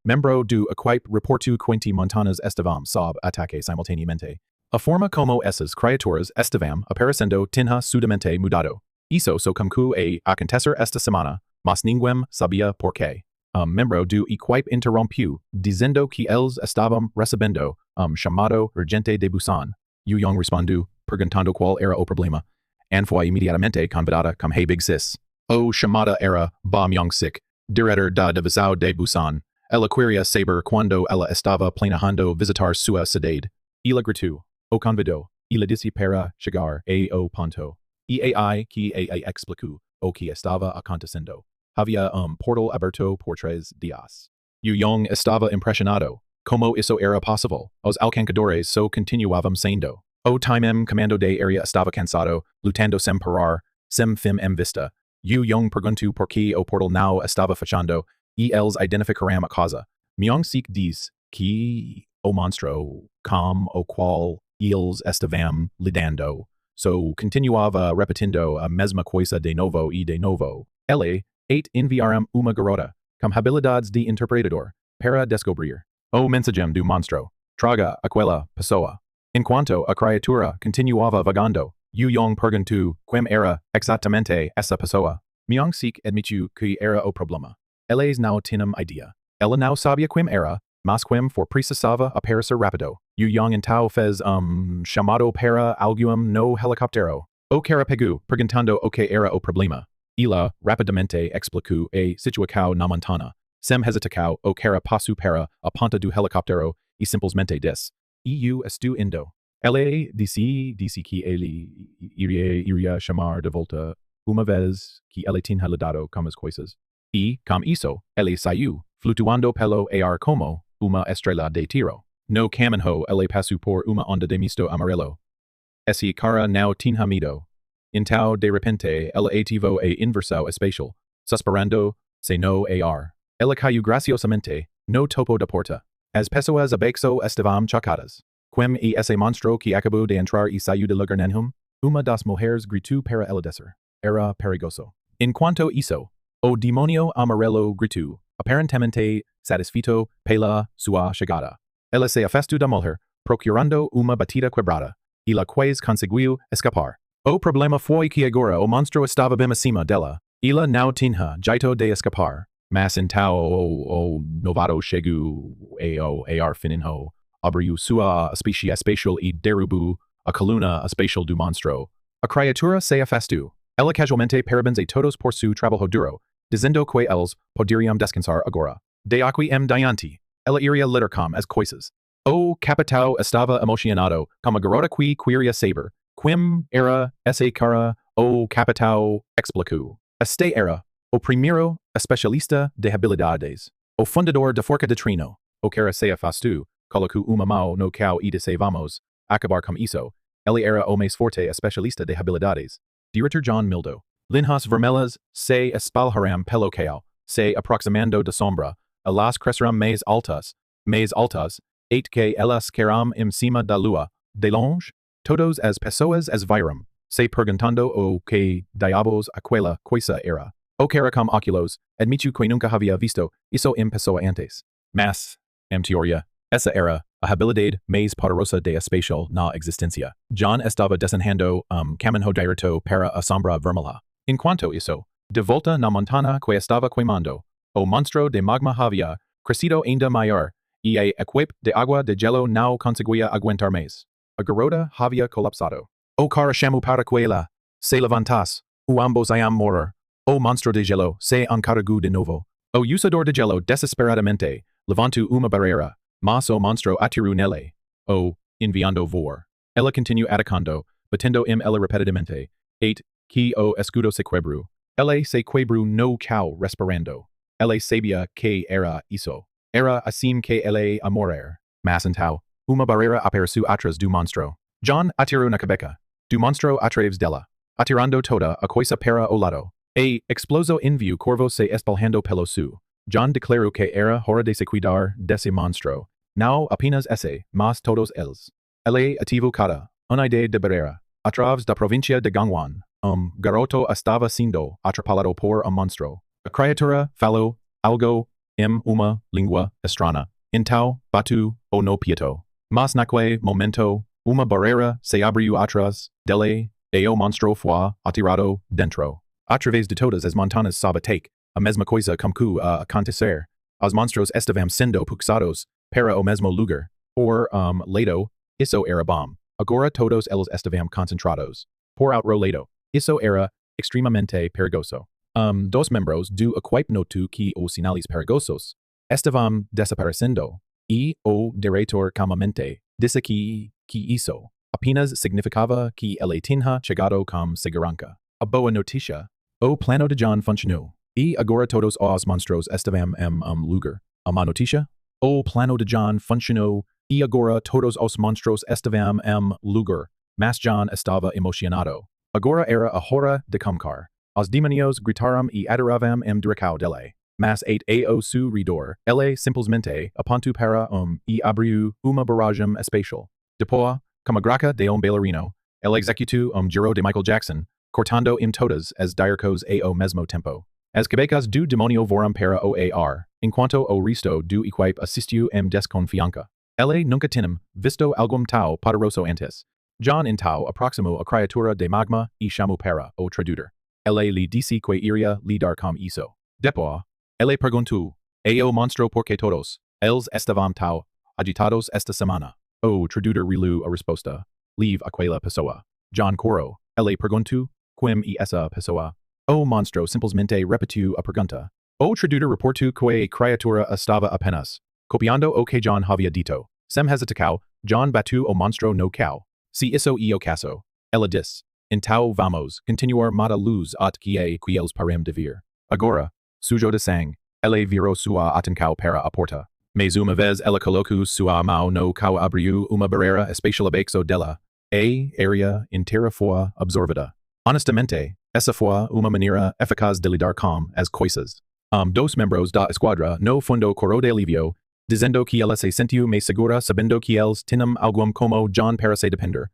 Membro do equipe reportou que montanas estavam sob ataque simultaneamente. A forma como essas criaturas estavam aparecendo tinha sudamente mudado. Isso só começou a acontecer esta semana, mas ninguém sabia por quê. Membro do equipe interrompeu, dizendo que eles estavam recebendo chamado urgente de Busan. Young respondeu, perguntando qual era o problema. E foi imediatamente convidada como Hey Big Sis. O chamada era Ba Myung-sik, diretor da divisão de Busan. Ela queria saber quando ela estava planejando visitar sua cidade. Ela gritou, o convidou, ela disse para chegar ao ponto. E aí que explicou o que estava acontecendo. Havia portal aberto por 3 dias. Young estava impressionado. Como isso era possível? Os alcançadores só continuavam saindo. O time comando de área estava cansado, lutando sem parar, sem fim em vista. Young perguntou por que o portal não estava fechando, e eles identificaram a causa. Myung-sik diz que o monstro com o qual eles estavam lidando so continuava repetindo a mesma coisa de novo e de novo. Ele, 8 enviaram uma garota, com habilidades de interpretador, para descobrir o mensagem do monstro. Traga aquela pessoa. Enquanto a criatura continuava vagando, Yong perguntou quem era exatamente essa pessoa. Myung Sik admitiu que era o problema. Eles não tinham ideia. Ela não sabia quem era, mas quem for precisava aparecer rápido. Yong então fez chamado para alguém no helicóptero. O cara pegou, perguntando o que era o problema. Ela rapidamente explicou a situação na montana. Sem hesitação, o cara passou para a ponta do helicóptero e simplesmente disse: "Eu estou indo." Ele disse que ele iria chamar de volta uma vez que ele tinha lidado com as coisas. E, com isso, ele saiu, flutuando pelo ar como uma estrela de tiro. No caminho, ele passou por uma onda de misto amarelo. Esse cara não tinha medo. Então, de repente, ela ativou a inversão espacial, suspirando, se no ar. Ela caiu graciosamente, no topo da porta. As pessoas abaixo estavam chocadas. Quem e esse monstro que acabou de entrar e saiu de lugar nenhum? Uma das mulheres gritou para ela descer. Era perigoso. Enquanto isso, o demônio amarelo gritou, aparentemente satisfeito pela sua chegada. Ela se afastou da mulher, procurando uma batida quebrada. Ela quase conseguiu escapar. O problema foi que agora o monstro estava bem acima dela. Ela não tinha jeito de escapar. Mas então o novato chegou e o ar fininho abriu sua espécie espacial e derrubou a coluna espacial do monstro. A criatura se afastou. Ela casualmente parabéns a todos por su trabalho duro, dizendo que eles poderiam descansar agora. De aqui em diante, ela iria lidar com as coisas. O capitão estava emocionado com a garota que queria saber quem era esse cara. O capitão explicou. Este era o primeiro especialista de habilidades. O fundador da forca de trino. O cara se afastou, colocou uma mão no cau e disse vamos acabar com isso. Ele era o mais forte especialista de habilidades. Diretor John Mildo. Linhas vermelhas se espalharam pelo cau, se aproximando da sombra. Elas cresceram mais altas, et que elas caíram em cima da lua. De longe, todas as pessoas as viram, se perguntando o que diabos aquela coisa era. O cara com óculos admitiu que nunca havia visto isso em pessoa antes. Mas, em teoria, essa era a habilidade mais poderosa de espacial na existência. John estava desenhando caminho direto para a sombra vermelha. Enquanto isso, de volta na montana que estava queimando, o monstro de magma havia crescido ainda maior, e a equipe de água de gelo não conseguia aguentar mais. A garota havia colapsado. O cara chamou para que ela se levantasse, ou ambos iam morrer. O monstro de gelo se encarregou de novo. O usador de gelo desesperadamente levantou uma barreira, mas o monstro atirou nele. O enviando vor. Ela continuou atacando, batendo em ela repetidamente, et que o escudo se quebrou. Ele se quebrou no chão respirando. Ele sabia que era isso. Era assim que ele a morrer. Mas então, uma barreira apareceu atrás do monstro. John atirou na cabeça do monstro através dela, atirando toda a coisa para o lado. E exploso enviou corvo se espalhando pelo sul. John declarou que era hora de se cuidar desse monstro. Não apenas esse, mas todos eles. Ele ativou cada uma ideia de barreira. Através da província de Gangwon, garoto estava sendo atrapalhado por monstro. A criatura falou algo em uma língua estranha. Então, batu o no pieto. Mas naquele momento, uma barreira se abriu atrás dele e o monstro foi atirado dentro. Através de todas as montanas sabatek, a mesma coisa como a acontecer. Os monstros estavam sendo puxados para o mesmo lugar. Por lado, isso era bom. Agora todos eles estavam concentrados. Por outro lado, isso era extremamente perigoso. Dos membros do equipe notou que os sinais perigosos estavam desaparecendo. E o diretor calmamente disse que isso apenas significava que ele tinha chegado com segurança. A boa notícia, o plano de John funcionou. E agora todos os monstros estavam em lugar. A má notícia, o plano de John funcionou e agora todos os monstros estavam em lugar. Mas John estava emocionado. Agora era a hora de começar. Os demônios gritaram e adoravam em direção dele. Mas et ao seu redor, ele simplesmente apontou para e abriu uma barragem espacial. Depois, como a graca de bailarino, El executu giro de Michael Jackson, cortando todas as diarcos ao mesmo tempo. As quebecas do demonio voram para oar, enquanto o resto do equipe assistiu desconfiança. Ele nunca tinham visto algum tal poderoso antes. John então aproximou a criatura de magma e chamou para o tradutor. Ele lhe disse que iria lidar com isso. Depois, ele perguntou ao monstro porque todos eles estavam tão agitados esta semana. O tradutor releu a resposta. Leave aquela pessoa. John corou. Ele perguntou quem e essa pessoa. O monstro simplesmente repetiu a pergunta. O tradutor reportou que a criatura estava apenas copiando o que John havia dito. Sem hesitação, John bateu o monstro no cal. Se isso é o caso, ela disse. Então vamos continuar mata luz at que eles parem de vir. Agora, sujo de sangue, ele virou sua atenção para a porta. Mas uma vez ela colocou sua mão no cal abriu uma barreira especial abaixo dela. A área inteira foi absorvida. Honestamente, essa foi uma maneira eficaz de lidar com as coisas. Dos membros da esquadra no fundo corou de alívio, dizendo que ela se sentiu mais segura sabendo que eles tinham algum como John para se depender.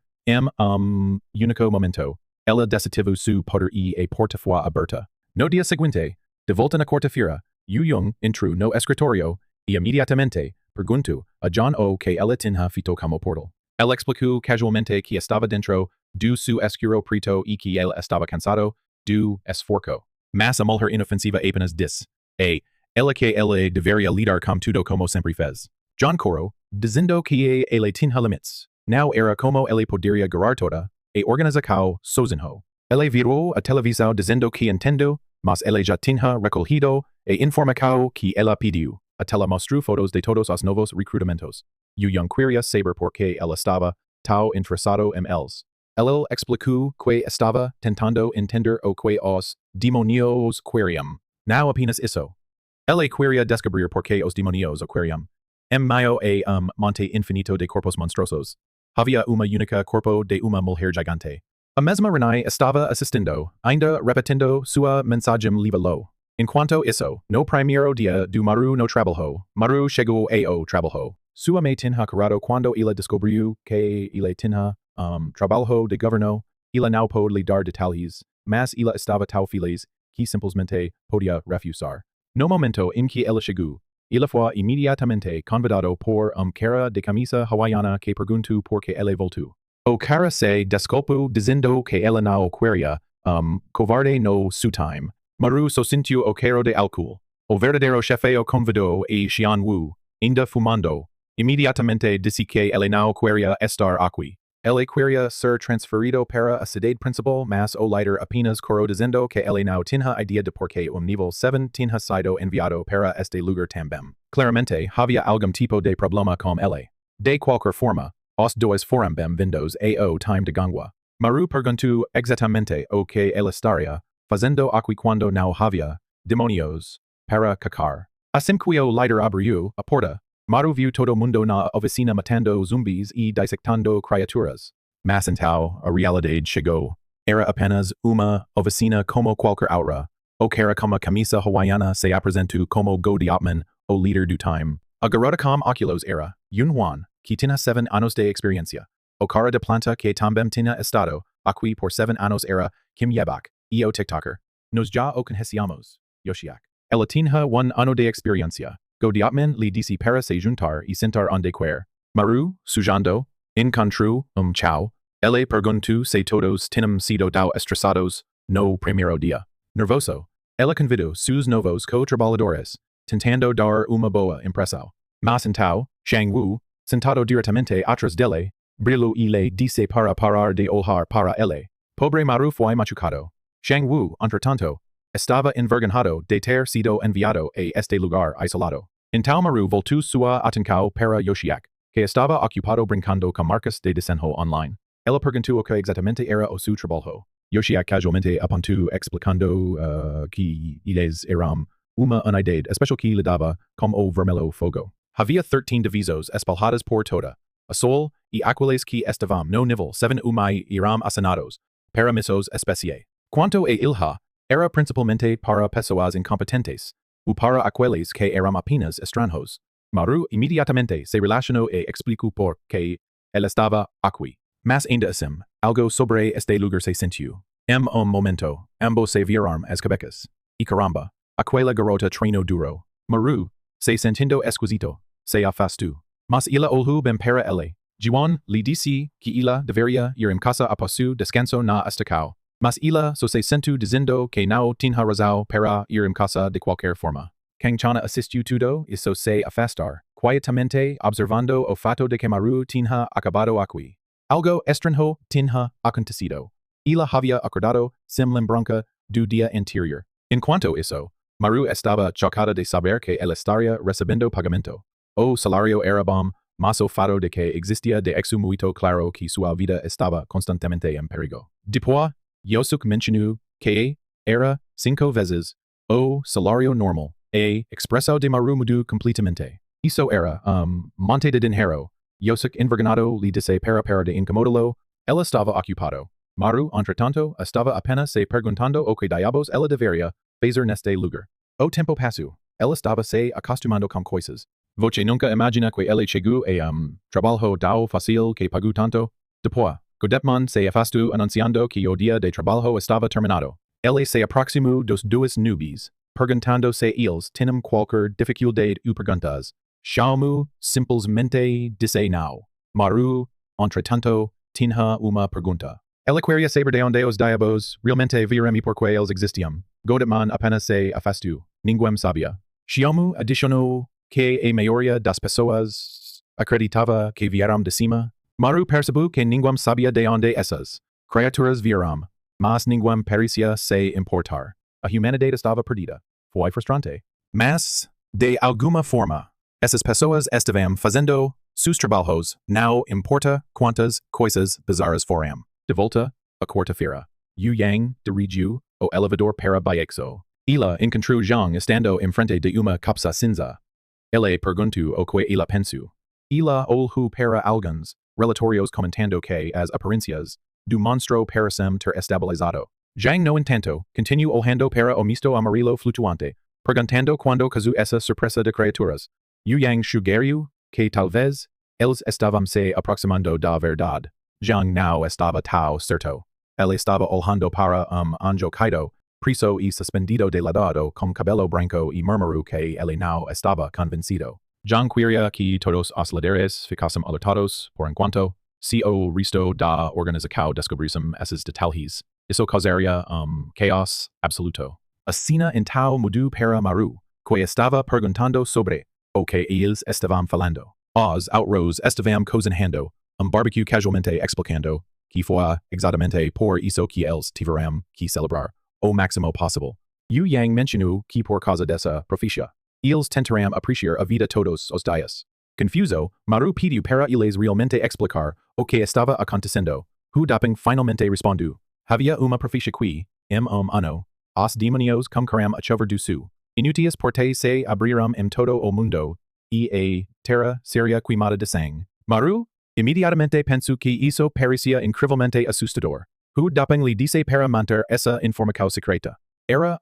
Único momento, ela desativou seu poder e a porta foi aberta. No dia seguinte, de volta na quarta-feira, Yu Young entrou no escritório e imediatamente perguntou a John o que ela tinha feito como portal. Ela explicou casualmente que estava dentro do seu escuro preto e que ele estava cansado do esforço. Mas a mulher inofensiva apenas disse, ela que ele deveria lidar com tudo como sempre fez. John corou, dizendo que ele tinha limites. Não era como ele poderia gerar toda a organização sozinho. Ele virou a televisão dizendo que entendo, mas ele já tinha recolhido a informação que ela pediu. A tela mostrou fotos de todos os novos recrutamentos. Yu Young queria saber por que ela estava tão interessado em eles. Ele explicou que estava tentando entender o que os demonios queriam. Não apenas isso. Ele queria descobrir por que os demonios o queriam. Meio a monte infinito de corpos monstruosos. Havia uma única corpo de uma mulher gigante. A mesma Renai estava assistindo, ainda repetindo sua mensagem livre-lo. Enquanto isso, no primeiro dia do Maru no trabalho, Maru chegou ao trabalho. Sua mãe tinha curado quando ela descobriu que ele tinha trabalho de governo. Ela não pôde lidar detalhes, mas ela estava tão feliz que simplesmente podia refusar. No momento em que ela chegou, ela foi imediatamente convidado por cara de camisa hawaiana que perguntou por que ele voltou. O cara se desculpou dizendo que ela não queria covarde no seu time. Maru só sentiu o cheiro de álcool. O verdadeiro chefe o convidou a Xian Wu, ainda fumando. Imediatamente disse que ele não queria estar aqui. Ele queria ser transferido para a cidade principal, mas o líder apenas corou dizendo que ele não tinha ideia de por que nível 7 tinha sido enviado para este lugar também. Claramente, havia algum tipo de problema com ele. De qualquer forma, os dois foram bem-vindos ao time de Gangwa. Maru perguntou exatamente o que ele estaria fazendo aqui quando não havia demonios para cacar. Assim que o líder abriu a porta, Maru viu todo mundo na oficina matando zumbis e dissectando criaturas. Mas então, a realidade chegou. Era apenas uma oficina como qualquer outra. O cara com a camisa hawaiana se apresentou como Go Diopman, o líder do time. A garota com óculos era Yun Hwan, que tinha 7 anos de experiência. O cara de planta que também tinha estado aqui por 7 anos era Kim Yebak, e o TikToker. Nos já o conhecíamos, Yoshiak. Ela tinha 1 ano de experiência. Go Diopman lhe disse para se juntar e sentar onde quer. Maru, sujando, encontrou chau. Ele perguntou se todos tinham sido tão estressados no primeiro dia. Nervoso, ela convidou seus novos co-trabalhadores, tentando dar uma boa impressão. Mas então, Shang Wu, sentado diretamente atrás dele, brilhou e lhe disse para parar de olhar para ele. Pobre Maru foi machucado. Shang Wu, entretanto, estava envergonhado de ter sido enviado a este lugar isolado. Então Maru voltou sua atenção para Yoshiak, que estava ocupado brincando com marcas de desenho online. Ela perguntou o que exatamente era o seu trabalho. Yoshiak casualmente apontou explicando que eles eram uma unidade especial que lidava com o vermelho fogo. Havia 13 divisos espalhadas por toda a sol e aqueles que estavam no nível 7 eram assinados para missões especiais. Quanto a ilha, era principalmente para pessoas incompetentes, ou para aqueles que eram apenas estranhos. Maru imediatamente se relacionou e explicou por que ele estava aqui. Mas ainda assim, algo sobre este lugar se sentiu. Momento, ambos se vieram as cabecas. E caramba, aquela garota treino duro. Maru, se sentindo esquisito, se afastou. Mas ela olhou bem para ele. Juan lhe disse que ela deveria ir em casa após su descanso na estação. Mas ela só se sentou dizendo que não tinha razão para ir em casa de qualquer forma. Kang Chana assistiu tudo e só se afastar, quietamente observando o fato de que Maru tinha acabado aqui. Algo estranho tinha acontecido. Ela havia acordado sem lembrança do dia anterior. Enquanto isso, Maru estava chocada de saber que ela estaria recebendo pagamento. O salário era bom, mas o fato de que existia de exo muito claro que sua vida estava constantemente em perigo. Depois, Yosuke mencionou que era 5 vezes o salário normal. A expressão de Maru mudou completamente. Isso era, monte de dinheiro. Yosuke envergonado lhe disse para de incomodá-lo. Ela estava ocupado. Maru, entretanto, estava apenas se perguntando o que diabos ela deveria fazer neste lugar. O tempo passou. Ela estava se acostumando com coisas. Você nunca imagina que ele chegou a trabalho tão fácil que pagou tanto. Depois, Godepman se afastou anunciando que o dia de trabalho estava terminado. Ele se aproximou dos dois nubes, perguntando se eles tinham qualquer dificuldade ou perguntas. Xiaomu simplesmente disse não. Maru, entretanto, tinha uma pergunta. Ela queria saber de onde os diabos realmente vieram e por que eles existiam. Godepman apenas se afastou. Ninguém sabia. Xiaomu adicionou que a maioria das pessoas acreditava que vieram de cima. Maru percebeu que ninguém sabia de onde essas criaturas vieram, mas ninguém parecia se importar. A humanidade estava perdida. Foi frustrante. Mas, de alguma forma, essas pessoas estavam fazendo seus trabalhos, não importa quantas coisas bizarras foram. De volta, a quarta-feira. Yu Yang dirigiu o elevador para baixo. Ela encontrou Zhang estando em frente de uma capsa cinza. Ele perguntou o que ela pensou. Ela olhou para alguns relatórios comentando que as aparências do monstro parecem ter estabilizado. Zhang, no entanto, continuou olhando para o misto amarelo flutuante, perguntando quando caiu essa surpresa de criaturas. Yu Yang sugeriu que talvez eles estavam se aproximando da verdade. Zhang não estava tão certo. Ele estava olhando para anjo caído, preso e suspendido de lado com cabelo branco e murmurou que ele não estava convencido. Zhang queria que todos os líderes ficassem alertados, por enquanto, se o resto da organização descobrissem esses detalhes. Isso causaria caos absoluto. A cena então mudou para Maru, que estava perguntando sobre o que eles estavam falando. Os outros estavam cozinhando barbecue casualmente explicando que foi exatamente por isso que eles tiveram que celebrar o máximo possível. Yu Yang mencionou que por causa dessa profecia, eles tentarão apreciar a vida todos os dias. Confuso, Maru pediu para eles realmente explicar o que estava acontecendo. Hu Daping finalmente respondeu. Havia uma profecia que, ano, os demonios começaram a chover do sul. Inúteis porque se abriram em todo o mundo, e a terra seria queimada de sangue. Maru imediatamente pensou que isso parecia incrivelmente assustador. Hu Daping lhe disse para manter essa informação secreta. Era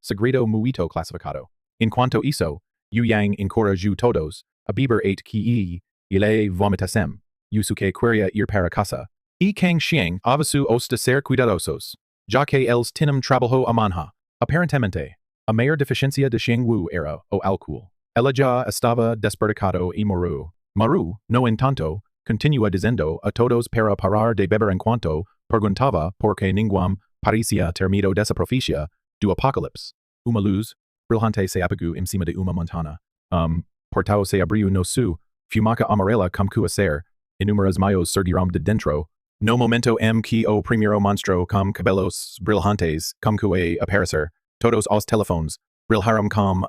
segredo muito classificado. Enquanto isso, Yu Yang encorajou todos a beber que ele vomitassem. Yusuke queria ir para casa. E Kang Xiang avisou os de ser cuidadosos, já que eles tinham trabalho a manhwa. Aparentemente, a maior deficiência de Xiang Wu era o álcool. Ela já estava despertado e morreu. Maru, no entanto, continua dizendo a todos para parar de beber enquanto perguntava por que ninguém parecia ter medo dessa profecia do apocalipse. Uma luz brilhante se apagou em cima de uma montanha. Portal se abriu no sul, fumaça amarela começou a ser, inúmeras maios surgiram de dentro. No momento que o primeiro monstro com cabelos brilhantes começou a aparecer, todos os telefones brilharam com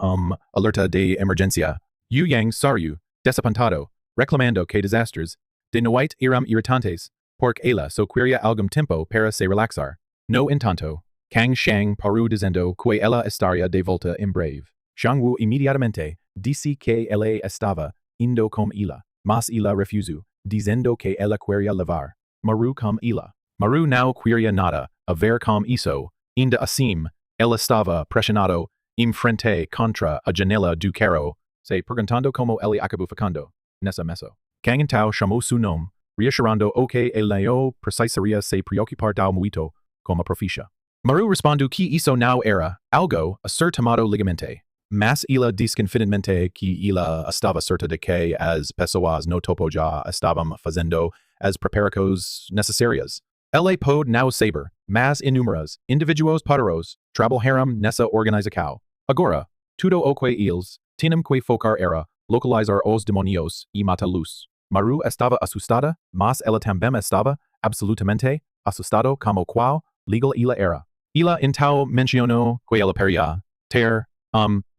alerta de emergência. Yu Yang saiu, desapontado, reclamando que desastres de noite eram irritantes, porque ela só queria algum tempo para se relaxar. No entanto, Kang Xiang parou dizendo que ela estaria de volta em breve. Xiang Wu imediatamente disse que ele estava indo com ela, mas ela refusou, dizendo que ela queria levar Maru com ela. Maru não queria nada a ver com isso, ainda assim, ela estava pressionado em frente contra a janela do carro, se perguntando como ele acabou ficando nessa mesa. Kang então chamou seu nome, reassurando o que el neo precisaria se preocupar dao muito como proficia. Maru respondu que isso não era algo a ser tomado ligamente, mas ela desconfidentemente que ela estava certa de que as pessoas no topo já estavam fazendo as preparações necessárias. Ele pode não saber, mas inúmeras indivíduos poderosos trabalharam nessa organização. Agora, tudo o que eles tinham que focar era localizar os demônios e matá-los. Maru estava assustada, mas ela também estava absolutamente assustado como qual legal ela era. Ela então mencionou que ela queria ter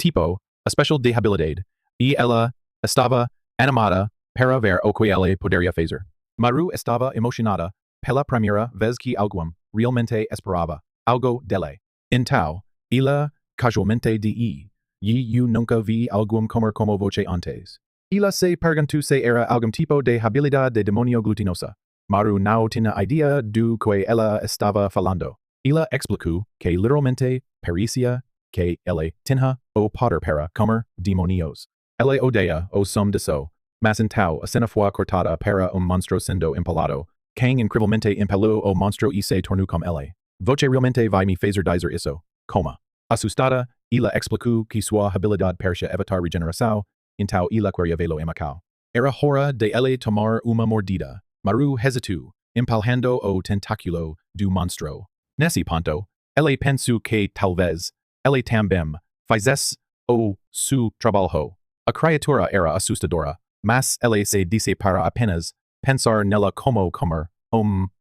tipo especial de habilidade e ela estava animada para ver o que ela poderia fazer. Maru estava emocionada pela primeira vez que alguém realmente esperava algo dele. Então, ela casualmente disse, e eu nunca vi alguém comer como você antes. Ela se perguntou se era algum tipo de habilidade de demônio glutinosa. Maru não tinha ideia do que ela estava falando. Ela explicou que literalmente parecia que ele tinha o poder para comer demônios. Ele odeia o som disso, mas então a cena foi cortada para monstro sendo empalado. Quem incrivelmente empalou o monstro e se tornou com ele. Você realmente vai me fazer dizer isso, coma. Assustada, ela explicou que sua habilidade parecia evitar regeneração, então ela queria vê-lo em Macau. Era hora de ele tomar uma mordida. Maru hesitou, empalhando o tentáculo do monstro. Nesse ponto, ele pensou que talvez ele também fizesse o seu trabalho. A criatura era assustadora, mas ele se disse para apenas pensar nela como comer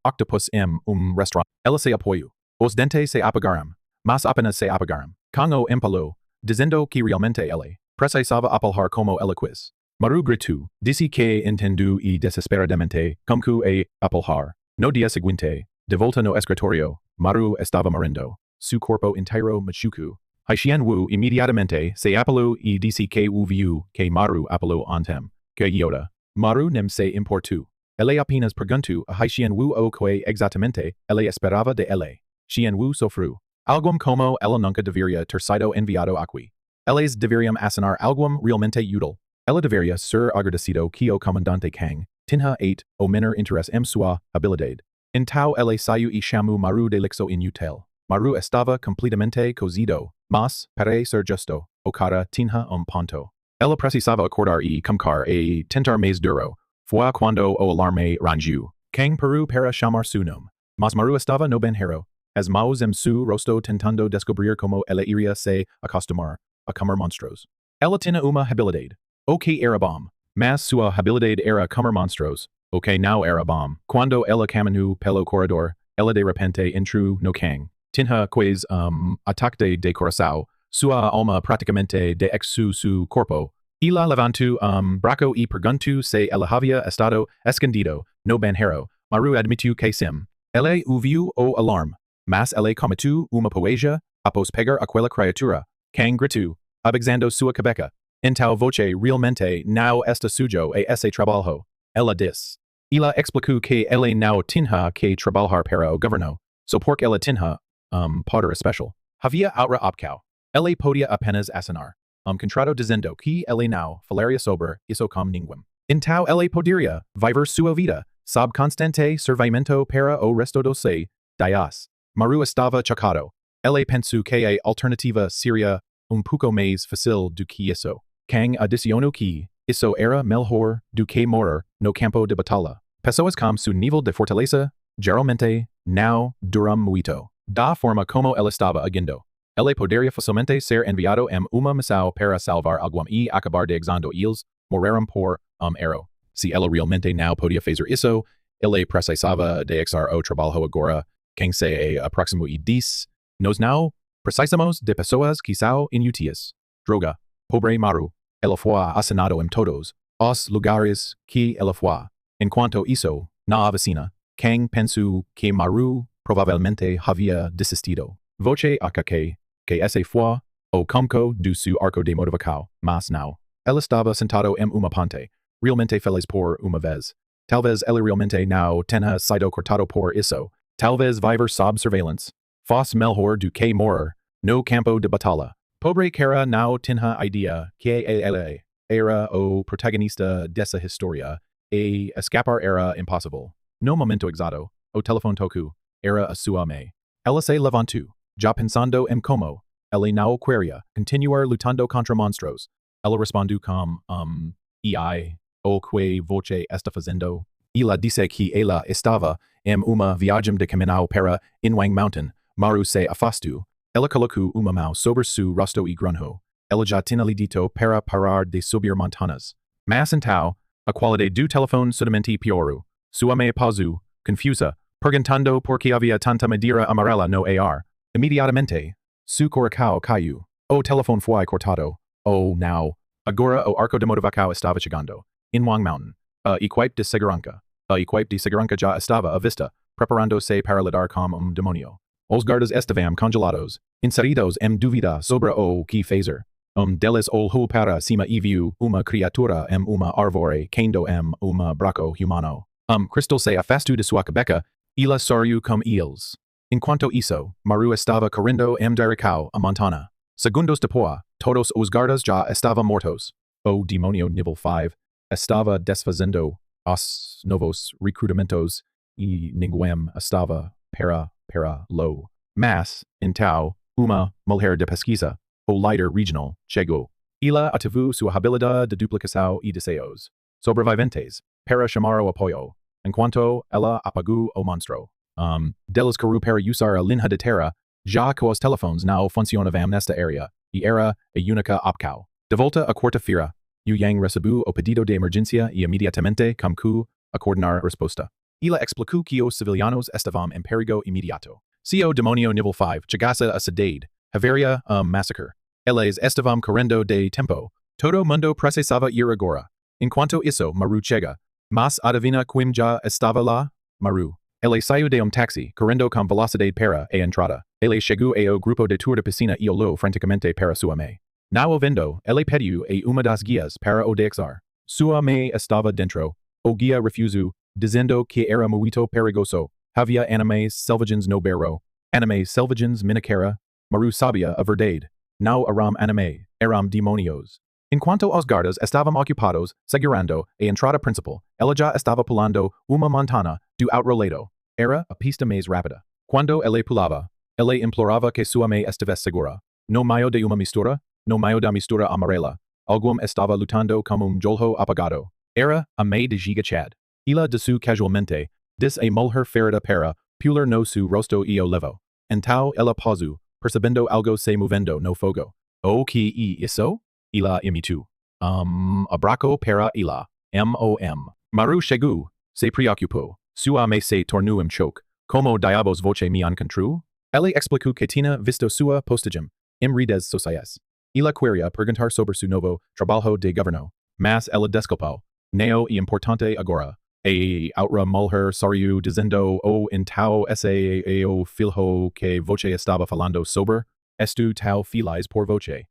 octopus em restaurante. Ela se apoiou. Os dentes se apagaram, mas apenas se apagaram. Kango empalou, dizendo que realmente ele precisava apalhar como ela quis. Maru gritou, disse que entendeu e desesperadamente como que apalhar. No dia seguinte, de volta no escritório, Maru estava morrendo. Su corpo inteiro machucou. Haitian Wu imediatamente se apelou e disse que o viu que Maru apelou ontem. Que idiota. Maru nem se importou. Ele apenas perguntou a Haitian Wu o que exatamente ele esperava de ele. Xian Wu sofreu. Algum como ela nunca deveria ter sido enviado aqui. Eles deveriam assinar algum realmente útil. Ela deveria ser agradecido que o comandante Kang tinha o menor interesse em sua habilidade. Então ele saiu e chamou Maru de lixo inútil. Maru estava completamente cozido, mas, para ser justo, o cara tinha ponto. Ela precisava acordar e começar a tentar mais duro. Foi quando o alarme rangiu. Kang parou para chamar su nome. Mas Maru estava no banheiro. As mãos em su rosto tentando descobrir como ela iria se acostumar a comer monstros. Ela tinha uma habilidade. O que era bom. Mas sua habilidade era comer monstros. O que não era bom. Quando ela caminhou pelo corredor, ela de repente entrou no Kang. Tinha quase ataque de coração. Sua alma praticamente de su corpo. Ela levantou braço e perguntou se ela havia estado escondido no banheiro. Maru admitiu que sim. Ele ouviu o alarme. Mas ele cometeu uma poesia após pegar aquela criatura. Kang gritou, abexando sua cabeça. Então você realmente não está sujo a esse trabalho. Ela disse. Ela explicou que ele não tinha que trabalhar para o governo. So porque ela tinha poder especial. Havia outra opção. Ele podia apenas assinar. Contrato dizendo que ele não falaria sobre isso com ninguém. Então ele poderia viver sua vida, sob constante surveimento para o resto dos dias. Maru estava chocado. Ele pensou que a alternativa seria pouco mais fácil do que isso. Kang adicionou que isso era melhor do que morrer no campo de batalha. Pessoas com su nível de fortaleza geralmente não duram muito. Da forma como ele estava agindo. Ele poderia facilmente ser enviado em uma missão para salvar alguém e acabar de exando eles morreram por erro. Se ela realmente não podia fazer isso, ele precisava deixar o trabalho agora. Quem se aproximou e disse, nós não precisamos de pessoas que são inúteis. Droga, pobre Maru, ela foi assinado em todos os lugares que ela foi. Enquanto isso, na oficina, Kang pensou que Maru provavelmente havia desistido. Voce que esse foi o começo do seu arco de motivação, mas não. Ela estava sentado em uma ponte, realmente feliz por uma vez. Talvez ele realmente não tenha sido cortado por isso. Talvez viver sob surveillance. Fosse melhor do que morrer no campo de batalha. Pobre cara não tinha ideia que ele era o protagonista dessa história a escapar era impossible. No momento exato, o telefone toku, era a sua me. Ela se levantou, já pensando em como, ela não queria, continuar lutando contra monstros. Ela respondeu com, o que voce está fazendo? Ela disse que ela estava em uma viagem de caminhão para Inwang Mountain, Maru se afastou. Ela colocou uma mão sobre seu rosto e grunhou. Ela já tinha lhe dito para parar de subir montanhas. Mas então, a qualidade do telefone somente piorou. Sua mãe pausou, confusa, perguntando por que havia tanta madeira amarela no ar. Imediatamente, seu coração caiu. O telefone foi cortado. Oh, não. Agora o arco de motivação estava chegando. Inwang Mountain. A equipe de segurança. A equipe de segurança já estava à vista, preparando-se para lidar com demônio. Os guardas estavam congelados, inseridos em dúvida sobre o que fazer. Deles olhou para cima e viu uma criatura em uma árvore caindo em buraco humano. Crystal se afastou de sua cabeça, ela sorriu com eles. Enquanto isso, Maru estava correndo em direção à montanha. Segundos depois, todos os guardas já estavam mortos. O demônio nível 5 estava desfazendo os novos recrutamentos e ninguém estava para lo. Mas, então, uma mulher de pesquisa, o líder regional, chegou. Ela ativou sua habilidade de duplicação e desejos. Sobreviventes, para chamar o apoio, enquanto ela apagou o monstro. Deles correu para usar a linha de terra, já que os telefones não funcionavam nesta área, e era a única opção. De volta a quarta-feira, Yu Yang recebeu o pedido de emergência e imediatamente começou a coordenar a resposta. Ela explicou que os civilianos estavam em perigo imediato. Se o demônio nível 5 chegasse a cidade, haveria massacre. Eles estavam correndo de tempo. Todo mundo precisava ir agora. Enquanto isso, Maru chega. Mas adivina quem já estava lá? Maru. Ele saiu de táxi, correndo com velocidade para a entrada. Ele chegou ao grupo de tour de piscina e olhou franticamente para sua mãe. Não ouvindo, ele pediu a uma das guias para o deixar. Sua mãe estava dentro. O guia refusou, dizendo que era muito perigoso. Havia animais selvagens no berro. Animais selvagens minacera. Maru sabia a verdade. Não eram anime, eram demônios. Enquanto os guardas estavam ocupados, segurando a entrada principal, ela já estava pulando uma montanha do outro lado. Era a pista mais rápida. Quando ele pulava, ele implorava que sua mãe estivesse segura. No meio de uma mistura, no meio da mistura amarela, alguém estava lutando como jolho apagado. Era a mãe de Giga Chad. Ela desceu casualmente, dis a mulher ferida para pular no seu rosto e o levo. Então ela pausou, percebendo algo se movendo no fogo. O que é isso? Ela imitou. Abraço para ela. Maru chegou, se preocupou. Sua mãe se tornou choque. Como diabos voce me encontrou? Ele explicou que tinha visto sua postagem em redes sociais. Ela queria perguntar sobre seu novo trabalho de governo, mas ela desculpou. Neo e importante agora. A outra mulher sorriu dizendo então esse é o filho que voce estava falando sobre? Estou tão feliz por voce.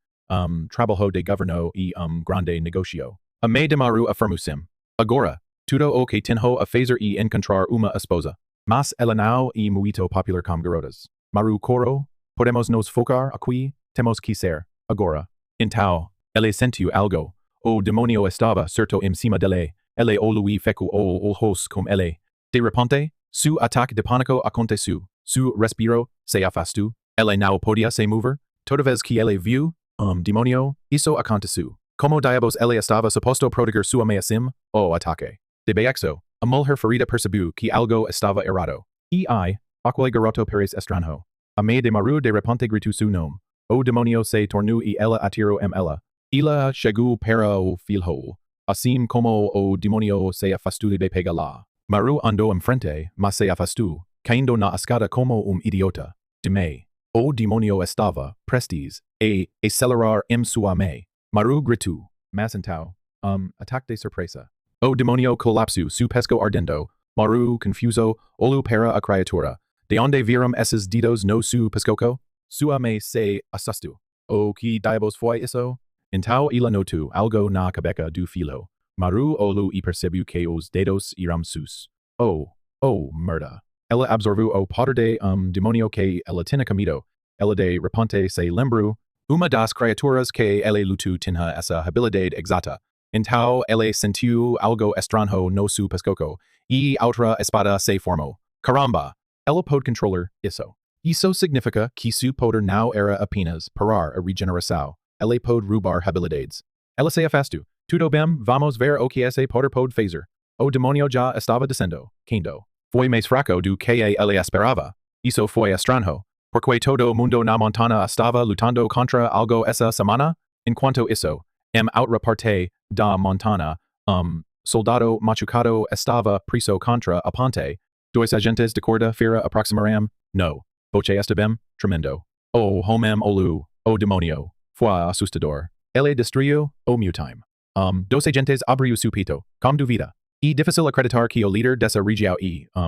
Trabalho de governo e grande negócio. A mãe de Maru afirmou sim. Agora, tudo o que tenho a fazer e encontrar uma esposa. Mas ela não é muito popular com garotas. Maru coro, podemos nos focar aqui, temos que ser, agora. Então, ele sentiu algo. O demônio estava certo em cima dele. Ele olhou feco o olhos com ele. De repente, seu ataque de pânico aconteceu. Seu respiro se afastou. Ele não podia se mover. Toda vez que ele viu, demônio, isso aconteceu. Como diabos ele estava suposto proteger sua mãe assim? O ataque. De baixo, a mulher ferida percebeu que algo estava errado. Aquele garoto parece estranho. A mãe de Maru de repente gritou seu nome. O demônio se tornou e ela atirou em ela. Ela chegou para o filho. Assim como o demônio se afastou de pegá-la. Maru andou em frente, mas se afastou, caindo na escada como idiota. Dime. O demônio estava prestes a acelerar em sua mãe. Maru gritou. Mas então, ataque de surpresa. O demônio colapsou seu pesco ardendo. Maru, confuso, olhou para a criatura. De onde viram esses dedos no seu pescoço? Sua mãe se assustou. O que diabos foi isso? Então ela notou algo na cabeça do filho. Maru olhou e percebeu que os dedos eram seus. Merda. Ela absorveu o poder de demônio que ela tinha comido. Ela de repente se lembrou. Uma das criaturas que ele lutou tinha essa habilidade exata. Entao ele sentiu algo estranho no su pescoco, e outra espada se formou. Caramba! Ele pode controller isso. Isso significa que su poder não era apenas parar a regeneração. Ele pode roubar habilidades. Ele se afastu. Tudo bem, vamos ver o que esse poder pode fazer. O demônio já estava descendo, quando foi mais fraco do que ele esperava. Isso foi estranho, porque todo mundo na montana estava lutando contra algo essa semana. Enquanto isso, outra parte da montana, soldado machucado estava preso contra a ponte. Dois agentes de corda feira aproximaram. No. Boche está bem, tremendo. O homem olu, o demônio. Foi assustador. Ele destruiu o meu time. Dos agentes abriu su pito, com dúvida. E difícil acreditar que o líder dessa região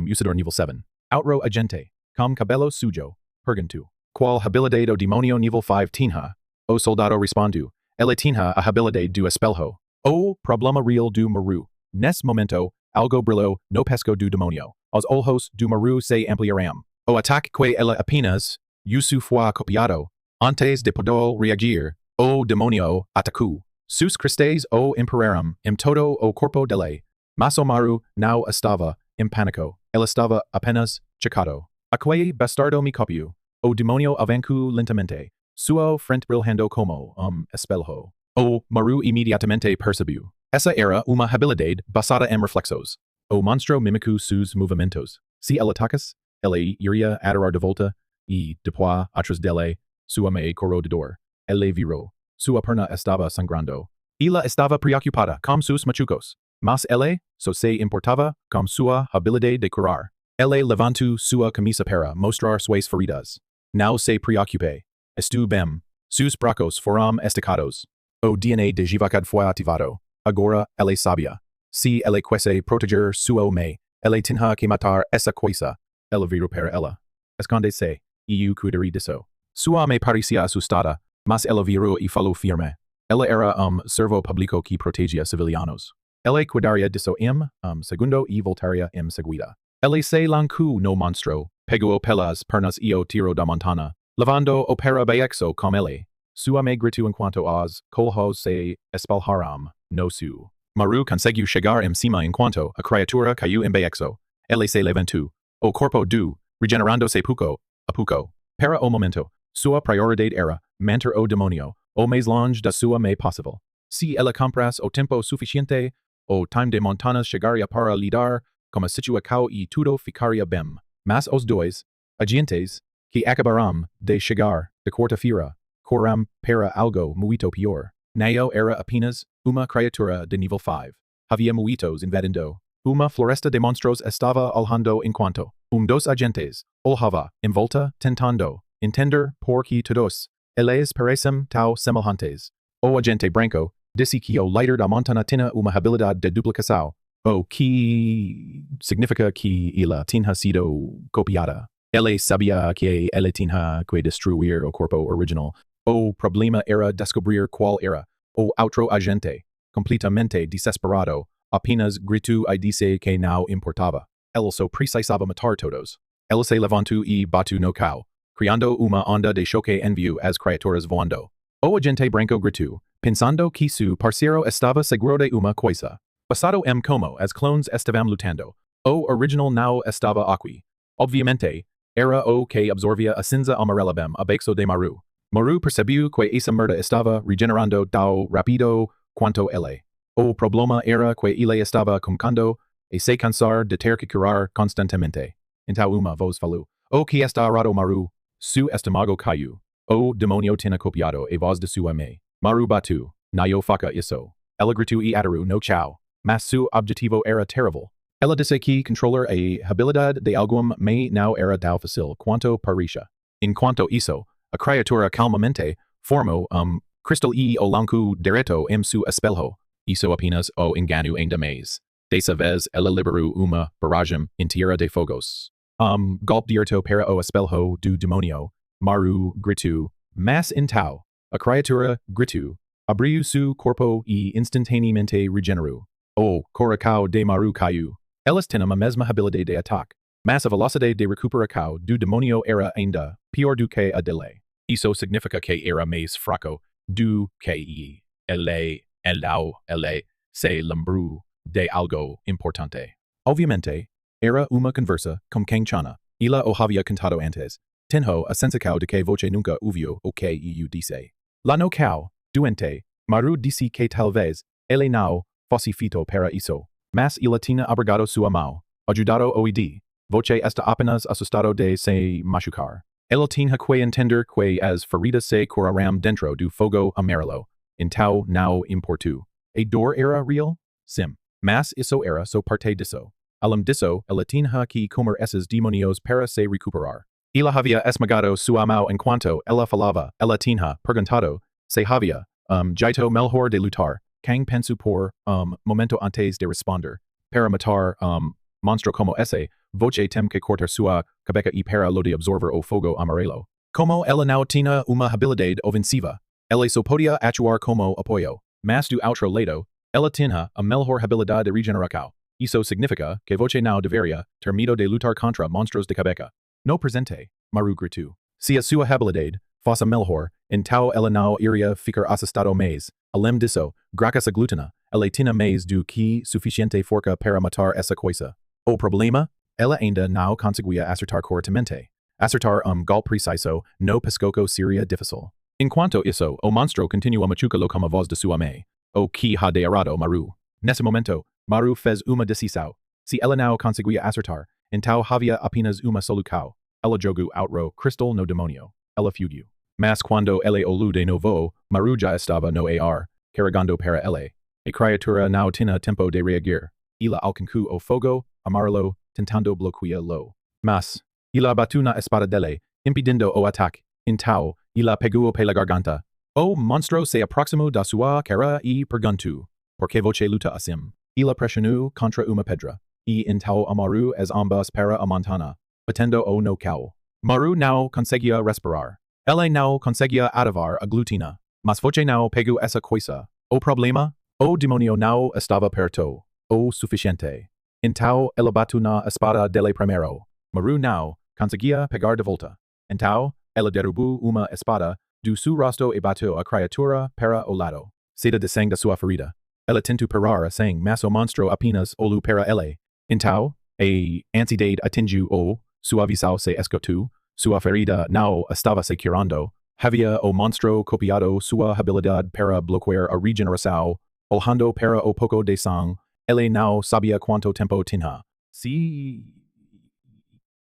usador nível 7. Outro agente, com cabelo sujo, perguntou. Qual habilidade o demônio nível 5 tinha? O soldado respondeu. Ele tinha a habilidade do espelho. O problema real do Maru. Nesse momento, algo brilhou no pesco do demônio. Os olhos do Maru se ampliaram. O ataque que ele apenas usu foi copiado. Antes de poder reagir, o demônio atacou. Sus cristes o imperaram todo o corpo dele. Mas o Maru não estava em pânico. Ele estava apenas chocado. Aquele bastardo me copiou. O demônio avançou lentamente. Sua frente brilhando como espelho. O Maru imediatamente percebeu. Essa era uma habilidade basada em reflexos. O monstro mimicou sus movimentos. Se ele atacas, ele iria adorar de volta, e depois atrás dele, sua mãe corredor. Ele virou. Sua perna estava sangrando. Ela estava preocupada com sus machucos. Mas ele só se importava com sua habilidade de curar. Ele levantou sua camisa para mostrar suas feridas. Não se preocupe. Estou bem. Sus bracos foram esticados. O DNA de Jivakad foi ativado. Agora ele sabia. Se ele quise proteger sua mãe, ele tinha que matar essa coisa. Ele virou para ela. Esconde-se, e eu cuidarei disso. Sua mãe parecia assustada, mas ela virou e falou firme. Ela era servo público que protegia civilianos. Ele cuidaria disso segundo e voltaria seguida. Ele se lancou no monstro, pegou pelas pernas e o tirou da montana, levando o para baixo com ele. Sua mãe gritou enquanto os colhos se espalharam no su. Maru conseguiu chegar cima enquanto a criatura caiu baixo. Ele se levantou. O corpo do, regenerando-se pouco a pouco. Para o momento, sua prioridade era manter o demônio o mais longe da sua mãe possível. Se ela comprasse o tempo suficiente, o time de montanas chegaria para lidar com a situação e tudo ficaria bem. Mas os dois agentes, que acabaram de chegar de quarta-feira, corram para algo muito pior. Nao era apenas uma criatura de nível 5. Havia muitos invadindo. Uma floresta de monstros estava alhando enquanto dos agentes olhava em volta tentando entender por que todos eles parecem tão semelhantes. O agente branco disse que o líder da montana tinha uma habilidade de duplicação, o que significa que ela tinha sido copiada. Ele sabia que ele tinha que destruir o corpo original. O problema era descobrir qual era. O outro agente, completamente desesperado, apenas gritou e disse que não importava. Ele só precisava matar todos. Ele se levantou e bateu no chão, criando uma onda de choque en viu as criaturas voando. O agente branco gritou, pensando que su parceiro estava seguro de uma coisa. Passado como as clones estavam lutando. O original não estava aqui. Obviamente, era o que absorvia a cinza amarela bem abaixo de Maru. Maru percebeu que essa merda estava regenerando tão rápido quanto ele. O problema era que ele estava começando a se cansar de ter que curar constantemente. Então uma voz falou, o que está errado Maru? Su estômago caiu. O demônio tinha copiado a voz de sua mãe. Maru bateu. Não faca isso. Ela gritou e adorou no chão. Mas su objetivo era terrível. Ela disse que controlar a habilidade de algum mãe não era tão fácil quanto parecia. Enquanto isso, a criatura calmamente formou cristal e o lançou direto em su espelho. Isso apenas o engano ainda mais. Dessa vez, ela liberou uma barragem inteira de fogos. Golpe direto para o espelho do demônio. Maru gritou, mas então, a criatura gritou, abriu su corpo e instantaneamente regenerou. O coração de Maru caiu. Elas tinham a mesma habilidade de ataque, mas a velocidade de recuperação do demônio era ainda pior do que a dele. Isso significa que era mais fraco do que ele. se lembro de algo importante. Obviamente, era uma conversa com quem chana. Ela o havia cantado antes. Tenho a sensação de que você nunca ouviu o que eu disse. Lá no cal, doente, Maru disse que talvez ele não fosse feito para isso. Mas ela tinha abrigado sua mão, ajudado oid. Você está apenas assustado de se machucar. Ela tinha que entender que as feridas se curaram dentro do fogo amarelo. Então não importou. A dor era real? Sim. Mas isso era só parte disso. Além disso, ela tinha que comer esses demonios para se recuperar. Ela havia esmagado sua mão enquanto ela falava. Ela tinha perguntado se havia jeito melhor de lutar. Quem penso por momento antes de responder. Para matar monstro como esse, você tem que cortar sua cabeça e para lo de absorver o fogo amarelo. Como ela não tinha uma habilidade ofensiva, ela só podia atuar como apoio. Mas do outro lado, ela tinha a melhor habilidade de regeneração. Isso significa que você não deveria ter medo de lutar contra monstros de cabeça. No presente, Maru gritou. Se a sua habilidade fosse melhor, então ela não iria ficar assustado mais. Além disso, graças a glutena, ela tinha mais do que suficiente força para matar essa coisa. O problema? Ela ainda não conseguia acertar corretamente. Acertar golpe preciso no pescoço seria difícil. Enquanto isso, o monstro continua machucá-lo com a voz de sua mãe. O que ha de errado, Maru? Nesse momento, Maru fez uma decisão. Se ela não conseguia acertar, então havia apenas uma solução. Ela jogou outro cristal no demônio. Ela fugiu. Mas quando ele olhou de novo, Maru já estava no ar, carregando para ele. A criatura não tinha tempo de reagir. Ela alcançou o fogo amarelo, tentando bloqueá-lo. Mas, ela bateu na espada dele, impedindo o ataque. Então, ela pegou pela garganta. O monstro se aproximou da sua cara e perguntou: por que você luta assim? Ela pressionou contra uma pedra. E então Maru as ambas para a montana, batendo o no cal. Maru não conseguia respirar. Ela não conseguia ativar a glutena. Mas você não pegou essa coisa. O problema? O demônio não estava perto o suficiente. Então ela bateu na espada dele primeiro. Maru não conseguia pegar de volta. Então, ela derrubou uma espada do seu rosto e bateu a criatura para o lado. Seda de sangue da sua ferida. Ela tentou parar a sangue, mas o monstro apenas olhou para ele. Então, a ansiedade atingiu o suavizal se escutou. Sua ferida não estava se curando. Havia o monstro copiado sua habilidade para bloquear a regeneração, olhando para o pouco de sangue. Ele não sabia quanto tempo tinha. Se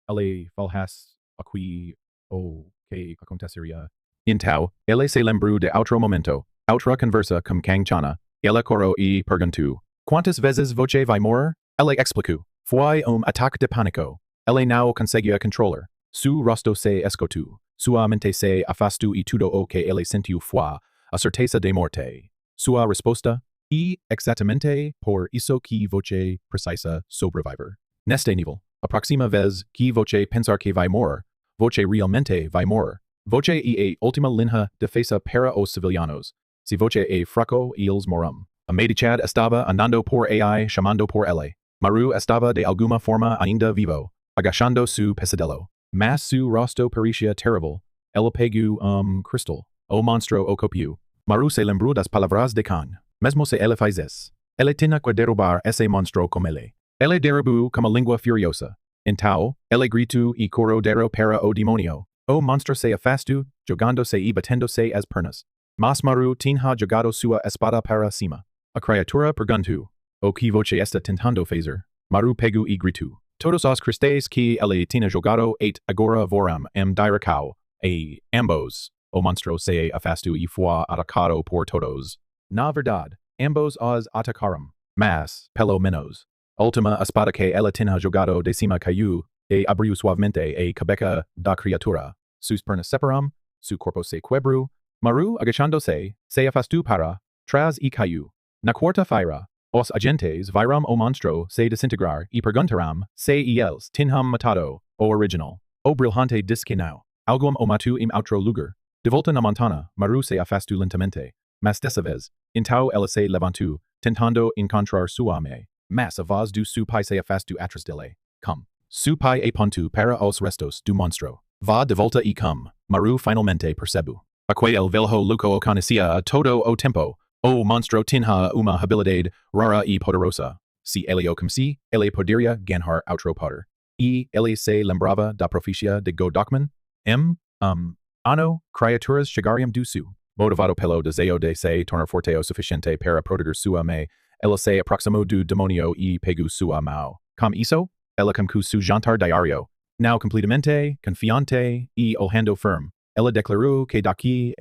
ele falasse aqui o que aconteceria. Então, ele se lembrou de outro momento. Outra conversa com Kang Chana. Ela correu e perguntou: quantas vezes você vai morrer? Ele explicou. Foi ataque de pânico. Ele não conseguia controlar. Seu rosto se escutou. Sua mente se afastou e tudo o que ele sentiu foi a certeza de morte. Sua resposta? E exatamente por isso que você precisa sobreviver. Neste nível, a próxima vez que você pensar que vai morrer, você realmente vai morrer. Você é a última linha de defesa para os civilianos. Se você é fraco, eles moram. A Medichad estava andando por AI chamando por ele. Maru estava de alguma forma ainda vivo, agachando su pesadelo. Mas su rosto parecia terrível. Ela pegou cristal. O monstro o copiou. Maru se lembrou das palavras de Khan. Mesmo se ele faz isso, ele tinha que derrubar esse monstro com ele. Ele derrubou com a língua furiosa. Então, ele gritou e correu para o demônio. O monstro se afastou, jogando-se e batendo-se as pernas. Mas Maru tinha jogado sua espada para cima. A criatura perguntou: o que você está tentando fazer? Maru pegou e gritou: todos os cristais que ele tinha jogado agora voram direcão a ambos. O monstro se afastou e foi atacado por todos. Na verdade, ambos os atacaram, mas, pelo menos, a última espada que ela tinha jogado de cima caiu e abriu suavemente a cabeça da criatura. Sus pernas separaram, su corpo se quebrou. Maru, agachando-se, se afastou para trás e caiu. Na quarta-feira, os agentes viram o monstro se desintegrar e perguntaram se eles tinham matado o original. O brilhante disse que não. Algum o matou em outro lugar. De volta na montana, Maru se afastou lentamente. Mas dessa vez, então ela se levantou, tentando encontrar sua mãe. Mas a voz do seu pai se afastou atrás dele. Come. Seu pai apontou para os restos do monstro. Vá de volta e come. Maru finalmente percebeu. Aquele velho louco o conhecia a todo o tempo. O monstro tinha uma habilidade rara e poderosa. Si ele o como ele poderia ganhar outro poder. E ele se lembrava da profecia de Godokman. Ano, criaturas chegariam do sul. Motivado pelo desejo de se tornar forte o suficiente para proteger sua mãe, ele se aproximou do demonio e pegou sua mão. Com isso, ela com su jantar diario. Now completamente confiante e olhando firme. Ela declarou que daqui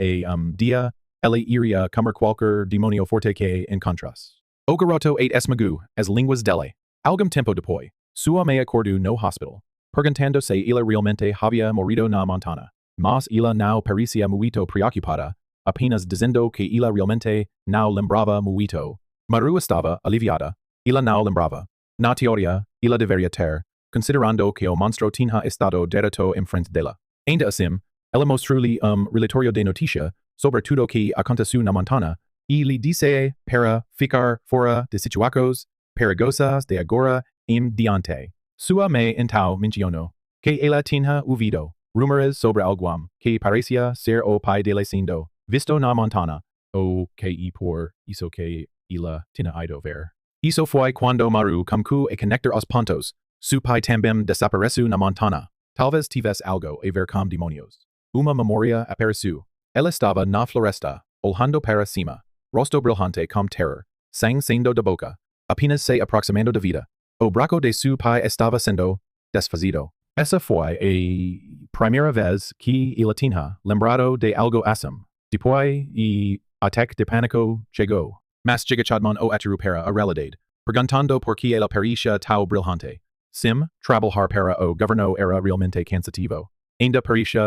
dia, ela iria comer qualquer demonio forte que encontras. O garoto ate esmagu, as línguas dele. Algum tempo depois, sua mãe acordou no hospital, perguntando se ela realmente havia morrido na montana. Mas ela não parecia muito preocupada, apenas dizendo que ela realmente não lembrava muito. Maru estava aliviada. Ela não lembrava. Na teoria, ela deveria ter, considerando que o monstro tinha estado direto em frente dela. Ainda assim, ela mostrou-lhe relatório de notícia sobre tudo que aconteceu na montana e lhe disse para ficar fora de situações perigosas de agora em diante. Sua mãe então mencionou que ela tinha ouvido rumores sobre alguém que parecia ser o pai dele sendo visto na montana, o que e por isso que ela tinha ido ver. Isso foi quando Maru começou a conectar os pontos. Su pai também desapareceu na montana. Talvez tivesse algo a ver com demonios. Uma memória apareceu. Ela estava na floresta, olhando para cima, rosto brilhante com terror, sangue saindo da boca, apenas se aproximando da vida. O braço de su pai estava sendo desfazido. Essa foi a primeira vez que ela tinha lembrado de algo assim. Depois, e ataque de pânico chegou. Mas Gigachadmon o atiru para a realidade, perguntando por que ela parecia tão brilhante. Sim, trabalhar para o governo era realmente cansativo. Ainda parecia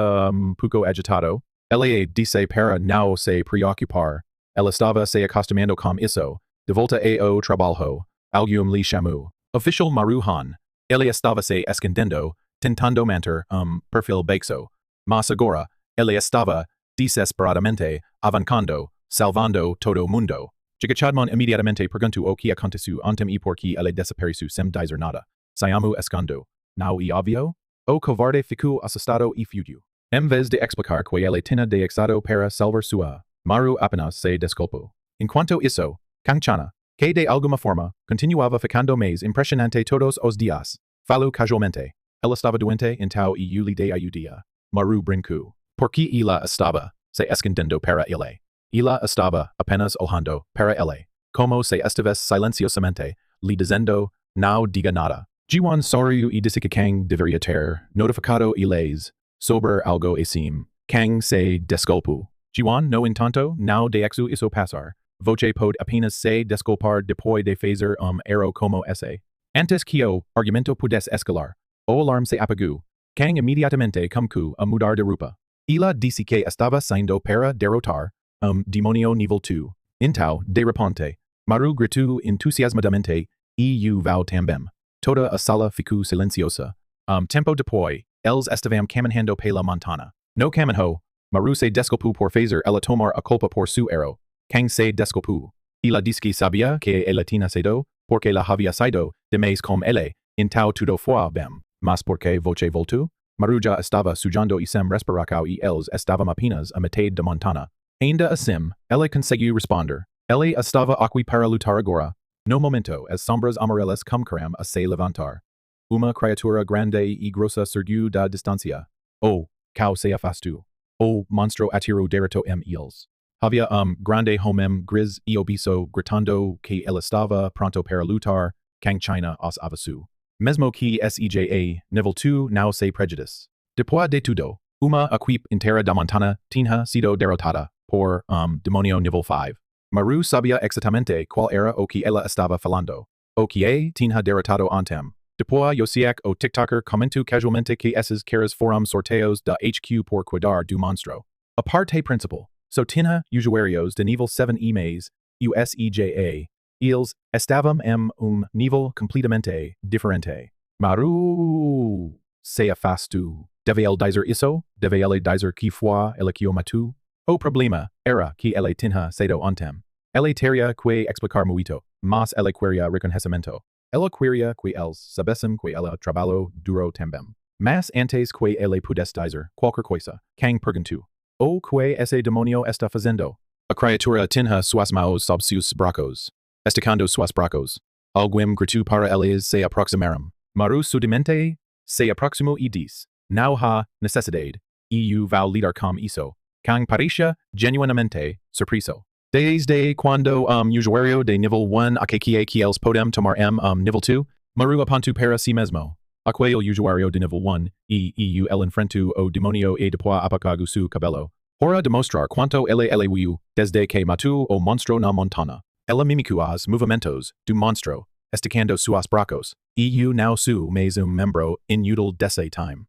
pouco agitado. Ela disse para não se preocupar. Ela estava se acostumando com isso. De volta ao trabalho, alguém lhe chamou. Official Maruhan. Ele estava se escondendo, tentando manter perfil baixo. Mas agora, ele estava desesperadamente avançando, salvando todo mundo. Gigachadmon imediatamente perguntou o que aconteceu ontem e por que ele desapareceu sem dizer nada. Sayamu escondo. Não e óbvio? O covarde ficou assustado e fugiu. Em vez de explicar que ele tinha deixado para salvar sua, Maru apenas se desculpou. Enquanto isso, Kangchana, que de alguma forma, continuava ficando mais impressionante todos os dias, falou casualmente. Ela estava doente então e lhe dei ayuda. Maru brincou. Porque ela estava se escondendo para ele. Ela estava apenas olhando para ele, como se estivesse silenciosamente, lhe dizendo, não diga nada. Jiwan sorriu e disse que Kang deveria ter notificado eles sobre algo assim. Kang se desculpou. Jiwan, no entanto, não deixou isso passar. Voce pode apenas se desculpar depois de fazer erro como esse. Antes que o argumento pudesse escalar, o alarme se apagou. Kang imediatamente começou a mudar de roupa. Ela disse que estava saindo para derrotar demonio nível 2. Então, de repente, Maru gritou entusiasmadamente e o vau também. Toda a sala ficou silenciosa. Tempo depois, eles estavam caminhando pela montana. No caminho, Maru se desculpou por fazer ela tomar a culpa por su erro. Kang se desculpou. Ela disse que sabia que ela tinha sido, porque ela havia saído demais com ele, então tudo foi bem. Mas porque voce voltou? Maru já estava sujando e sem respiração e eles estavam apenas a metade da montana. Ainda assim, ela conseguiu responder. Ela estava aqui para lutar agora. No momento, as sombras amarelas começaram a se levantar. Uma criatura grande e grossa surgiu da distância. O cow se afastou. O monstro atirou direto em eles. Havia grande homem gris e obeso gritando que ele estava pronto para lutar. Kang China os avassou. Mesmo que SEJA, nível 2 não se prejudice. Depois de tudo, uma equipe inteira da montana tinha sido derrotada por demonio nível 5. Maru sabia exatamente qual era o que ela estava falando. O que tinha derrotado ontem. Depois Yosiak o TikToker comentou casualmente que esses caras foram sorteios da HQ por cuidar do monstro. A parte principal, só tinha usuários de nível 7 e mais, USEJA. Eles estavam em nível completamente diferente. Maru se afastou. Deve ele dizer isso? Deve ele dizer que foi ele que o matou? O problema era que ele tinha sido ontem. Ele teria que explicar muito, mas ele queria reconhecimento. Ele queria que eles sabessem que ele trabalhou duro também. Mas antes que ele pudesse dizer qualquer coisa, Kang perguntou: o que esse demonio está fazendo? A criatura tinha suas maos sob seus bracos. Estacando suas bracos. Alguim gritu para eles se aproximaram. Maru sudimente se aproximo e diz. Não há necessidade. Eu vou lidar com isso. Kang parecia genuinamente surpreso. Desde quando usuário de nível 1 que eles podem tomar nível 2, Maru apontou para si mesmo. Aquele usuário de nível 1 e el enfrento o demonio e depois apagou su cabelo. Hora de mostrar quanto ele viu desde que matou o monstro na montana. Ela mimicou os movimentos do monstro, esticando suas bracos. Eu não sou mais membro inútil desse time.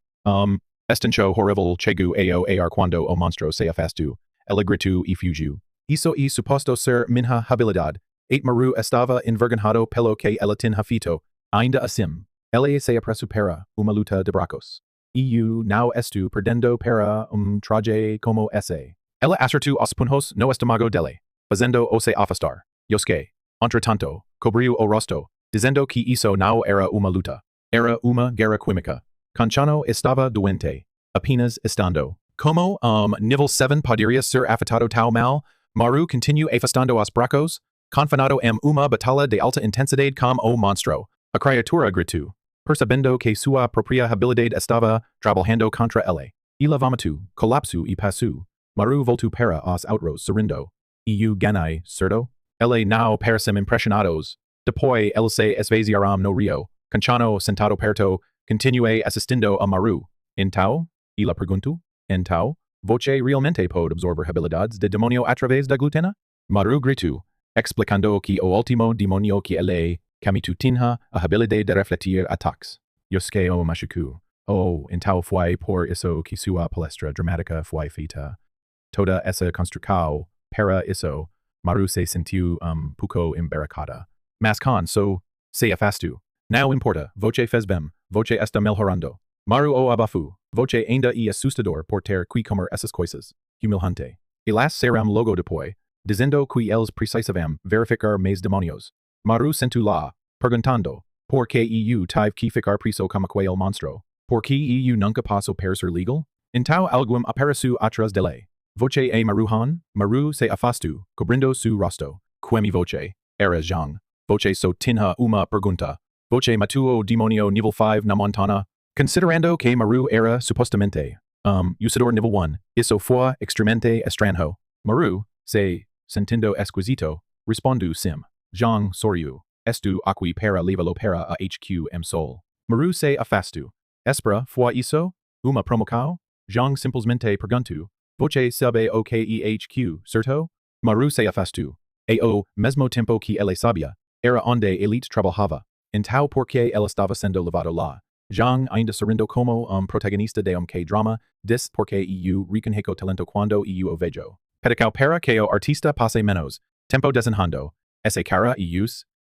Estencho horrível chegou a ar quando o monstro se afastou. Ela gritou e fugiu. Isso e suposto ser minha habilidade. Maru estava envergonhado pelo que ela tinha feito. Ainda assim, ele se apressou para uma luta de bracos. Eu não estou perdendo para traje como esse. Ela acertou os punhos no estômago dele, fazendo-o se afastar. Yosuke, entretanto, cobriu o rosto, dizendo que isso não era uma luta. Era uma guerra química. Kanchano estava doente, apenas estando. Como nível 7 poderia ser afetado tal mal, Maru continuou afastando os bracos, confinado em uma batalha de alta intensidade com o monstro. A criatura gritou, percebendo que sua própria habilidade estava trabalhando contra ele. Ela vomitou, colapsou e passou. Maru voltou para os outros sorrindo. Eu ganhei, certo? Ele não parecem impressionados. Depois eles se esvaziaram no rio. Kanchano, sentado perto, continuou assistindo a Maru. Então? Ela perguntou. Então? Você realmente pode absorver habilidades de demônio através da glutena? Maru gritou, explicando que o último demônio que ele Kamitu tinha a habilidade de refletir ataques. Yosuke o machucou. Então foi por isso que sua palestra dramática foi feita. Toda essa construção, para isso, Maru se sentiu pouco embarcada. Mas se afastou. Não importa, você fez bem, você está melhorando. Maru o abafou, você ainda é assustador por ter que comer essas coisas. Humilhante. Elas serão logo depois, dizendo que eles precisavam verificar mais demônios. Maru sentou lá, perguntando, por que eu tive que ficar preso como aquele monstro? Por que eu nunca posso parecer legal? Então algum apareceu atrás dele. Você é Maruhan? Maru se afastou, cobrindo su rosto. Quemi você? Era Zhang. Você só tinha uma pergunta. Você matou o demônio nível 5 na montana? Considerando que Maru era supostamente usador nível 1, isso foi extremamente estranho. Maru, se sentindo esquisito, respondeu sim. Zhang sorriu. Estu aqui para levá-lo para a HQ Sol. Maru se afastou. Espera, foi isso? Uma promoção? Zhang simplesmente perguntou. Você sabe o que é HQ, certo? Maru se afastou. E ao mesmo tempo que ele sabia, era onde ele trabalhava. Então por que ele estava sendo levado lá? Zhang ainda sorrindo como protagonista de K-drama, diz porque eu reconheço talento quando eu o vejo. Pedicao para que o artista passe menos tempo desenhando esse cara e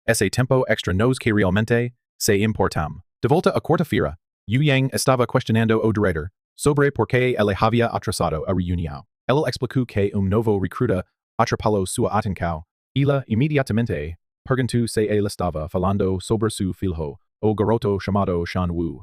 esse tempo extra nos que realmente se importam. De volta a quarta-feira, Yu Yang estava questionando o diretor sobre por que ele havia atrasado a reunião. Ele explicou que novo recruta atrapalhou sua atenção. Ela imediatamente perguntou se ele estava falando sobre su filho, o garoto chamado Shan Wu.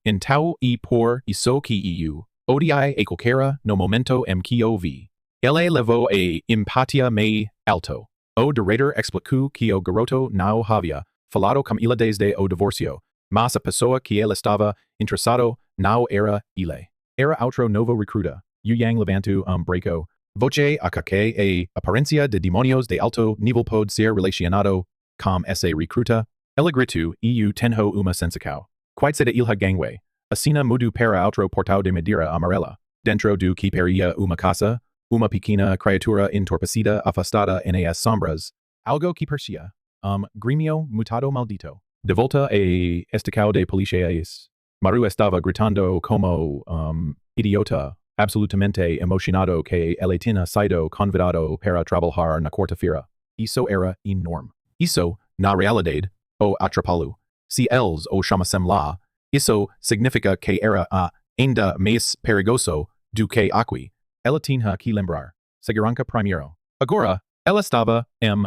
Então por isso que eu odiei a qualquer no momento em que o vi. Ele levou a empatia me alto. O diretor explicou que o garoto não havia falado com ele desde o divórcio, mas a pessoa que ele estava interessado não era ele. Era outro novo recruta. Yu Yang levantou breco. Você acha que a aparência de demônios de alto nível pode ser relacionado com esse recruta? Ele gritou e eu tenho uma sensação. Quite da ilha gangway. A cena mudou para outro portal de madeira amarela. Dentro do que parecia uma casa, uma pequena criatura entorpecida afastada nas sombras. Algo que parecia gremio mutado maldito. De volta a esticao de policiais. Maru estava gritando como idiota, absolutamente emocionado que ele tinha sido convidado para trabalhar na quarta-feira. Isso era enorme. Isso, na realidade, o atrapalhou. Se eles o chamassem lá, isso significa que era ainda mais perigoso do que aqui. Ela tinha que lembrar. Segurança primeiro. Agora, ela estava em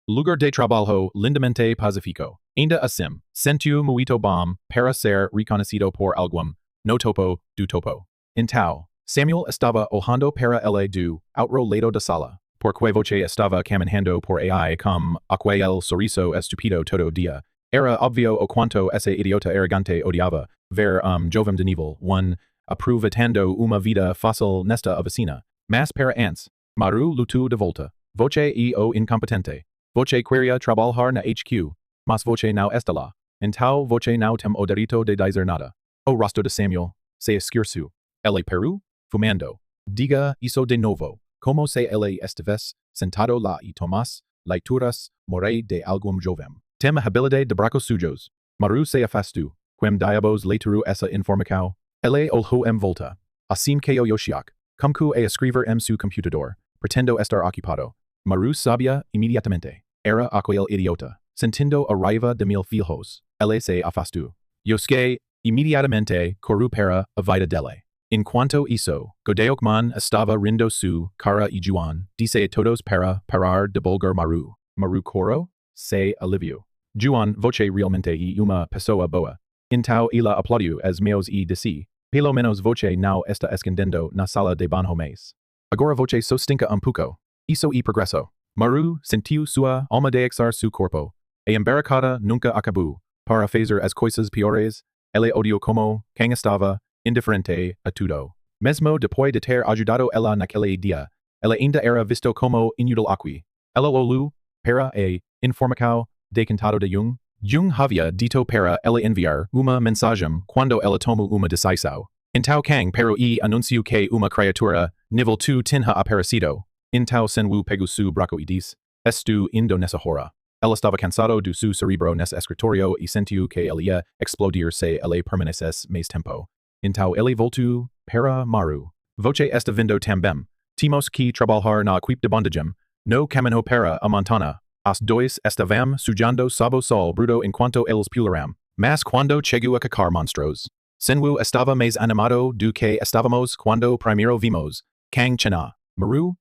lugar de trabalho lindamente pacífico. Ainda assim, sentiu muito bom para ser reconhecido por algum no topo do topo. Então, Samuel estava olhando para ele do outro lado da sala. porque voce estava caminhando por AI com aquel sorriso estúpido todo dia. Era obvio o quanto esse idiota arrogante odiava ver jovem de nível 1 aproveitando uma vida fácil nesta oficina. Mas para antes, Maru lutou de volta. Voce e o incompetente. Voce queria trabalhar na HQ, mas voce não está lá. Então voce não tem o direito de dizer nada. O rosto de Samuel se esquirçou. Ele Peru, fumando. Diga isso de novo. Como se ele estivesse sentado lá e Tomás, leituras, morei de algum jovem. Tem habilidade de bracos sujos. Maru se afastou. Quem diabos leituru essa informação? Ele olhou em volta. Assim que o Yoshiak. Como a escrever em su computador. Pretendo estar ocupado. Maru sabia imediatamente. Era aquel idiota. Sentindo a raiva de mil filhos. Ele se afastou. Yosuke imediatamente correu para a vida dele. Enquanto isso, Godeokman estava rindo su cara e Juan disse a todos para parar de bolgar Maru. Maru coro? Se aliviou. Juan voce realmente e uma pessoa boa. Então ela aplaudiu as meus e disse, pelo menos voce não está escondendo na sala de banhomes. Agora voce sostinca pouco. Isso e progresso. Maru sentiu sua alma deixar su corpo. A embarcada nunca acabou. Para fazer as coisas piores, ele odiou como quem estava indiferente a tudo. Mesmo depois de ter ajudado ela naquele dia, ela ainda era visto como inútil aqui. Ela olhou para a informação decantado de Jung. Jung havia dito para ela enviar uma mensagem quando ela tomou uma decisão. Então Kang pero e anuncio que uma criatura nível 2 tinha aparecido. Então Senwu pegou su braco e disse, estou indo nessa hora. Ela estava cansado do su cerebro nesse escritório e sentiu que ele ia explodir se ele permanecesse mais tempo. Então ele voltou para Maru. Voce está vindo também. Temos que trabalhar na equipe de bondagem. No caminho para a montana. As dois estavam sujando sabo sol bruto enquanto eles pularam. Mas quando chegou a cacar monstros. Senwu estava mais animado do que estávamos quando primeiro vimos. Kang China. Maru,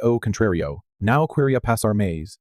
ao contrario, não queria passar mais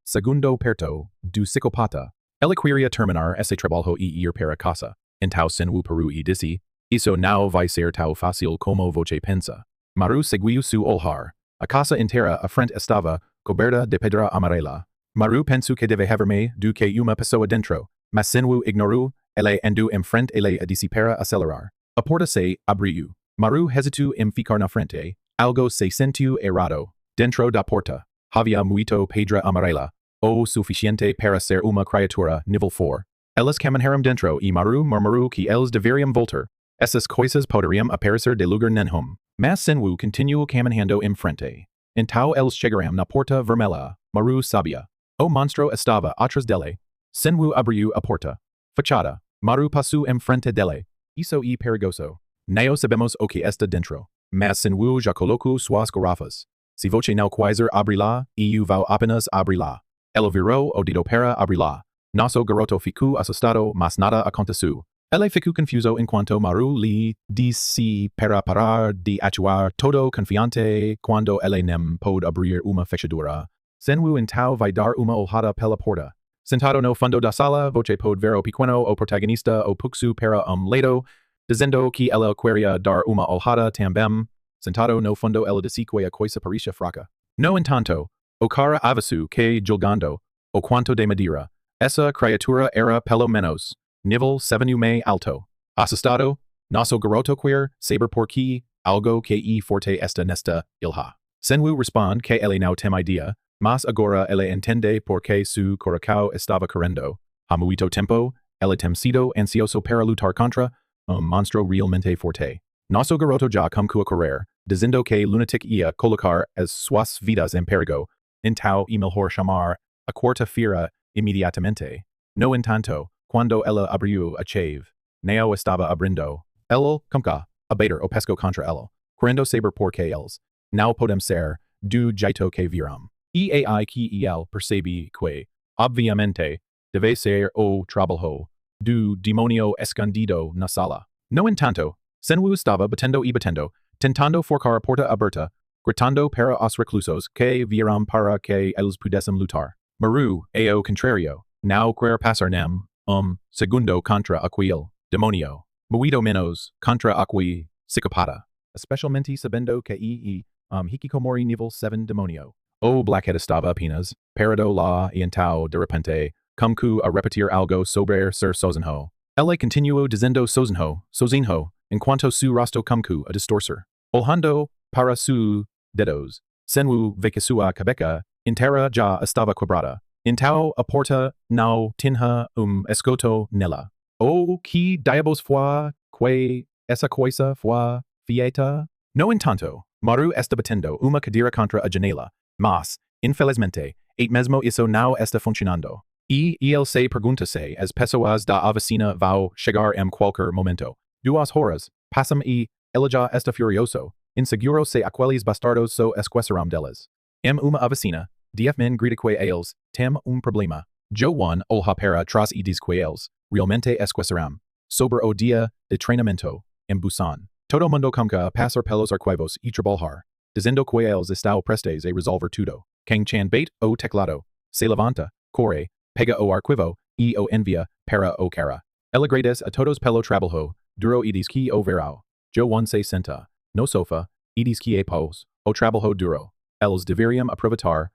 segundo perto do psicopata. Ela queria terminar esse trabalho e ir para casa. Então Senwu Peru e disse, isso não vai ser tão fácil como voce pensa. Maru seguiu su olhar. A casa inteira à frente estava coberta de pedra amarela. Maru pensou que deve haver mais do que uma pessoa dentro, mas Senwu ignorou. Ele andou em frente ele a disse para acelerar. A porta se abriu. Maru hesitou em ficar na frente. Algo se sentiu errado. Dentro da porta, havia muito pedra amarela, o suficiente para ser uma criatura nível 4. Elas caminharam dentro e Maru murmurou que eles deveriam voltar. Essas coisas poderiam aparecer de lugar nenhum. Mas Senwu continuou caminhando em frente. Então eles chegaram na porta vermelha. Maru sabia. O monstro estava atrás dele. Senwu abriu a porta. Fachada. Maru passou em frente dele. Isso é perigoso. Não sabemos o que está dentro. Mas Senwu já colocou suas garrafas. Se voce não quiser abri-la, eu vou apenas abri-la. Ele virou o dedo para abri-la. Nosso garoto ficou assustado, mas nada aconteceu. Ele ficou confuso enquanto Maru lhe disse para parar de atuar todo confiante quando ele nem pôde abrir uma fechadura. Senwu então vai dar uma olhada pela porta. Sentado no fundo da sala, voce pôde ver o pequeno o protagonista o puxu para lado, dizendo que ela queria dar uma olhada também. Sentado no fundo ela disse que a coisa parecia fraca. No entanto, o cara avisou que julgando o quanto de madeira, essa criatura era pelo menos nível 7 mais alto. Assustado, nosso garoto queer saber por que algo que e forte está nesta ilha. Senwu responde que ele não tem idea, mas agora ele entende por que su coração estava correndo. Há muito tempo, ele tem sido ansioso para lutar contra monstro realmente forte. Nosso garoto já começou a correr, dizendo que lunatic ia colocar as suas vidas em perigo. Então e melhor chamar a quarta-feira imediatamente. No entanto, quando ela abriu a chave, não estava abrindo. Ele, como a bater o pesco contra ele, querendo saber por que eles não podem ser do jeito que viram. E aí que ele percebe que, obviamente, deve ser o trabalho do demonio escondido na sala. No entanto, Senwu estava batendo e batendo, tentando forcar a porta aberta, gritando para os reclusos que vieram para que eles pudessem lutar. Maru, ao contrario, não quer passar nem segundo contra aquele demonio, muito menos contra aquele psicopata, especialmente sabendo que Hikikomori nivel 7 demonio. O blackhead estava apenas, parado la e então de repente, como a repetir algo sobre ser sozinho. Ele continuo dizendo sozinho, enquanto su rosto como a distorcer. Olhando para su dedos, senwu ve que sua cabeça inteira já estava quebrada. Então a porta não tinha esgoto nela. O que diabos foi que essa coisa foi feita? No entanto, Maru está batendo uma cadeira contra a janela, mas, infelizmente, mesmo isso não está funcionando. E ele se pergunta se as pessoas da oficina vão chegar em qualquer momento. 2 horas passam e ele já está furioso, inseguro se aqueles bastardos so esquecerão deles. Uma oficina, men grita que eles têm problema. Joan olha para trás e diz que eles realmente esquecerão. Sobre o dia de treinamento, Busan. Todo mundo começa a passar pelos arquivos e trabalhar, dizendo que eles estão prestes a resolver tudo. Kang Chan bate o teclado, se levanta, corre, pega o arquivo e o envia para o cara. Ele agradece a todos pelo trabalho, duro e diz que o verão. Joan se senta no sofá e diz que após o trabalho duro, eles deveriam aproveitar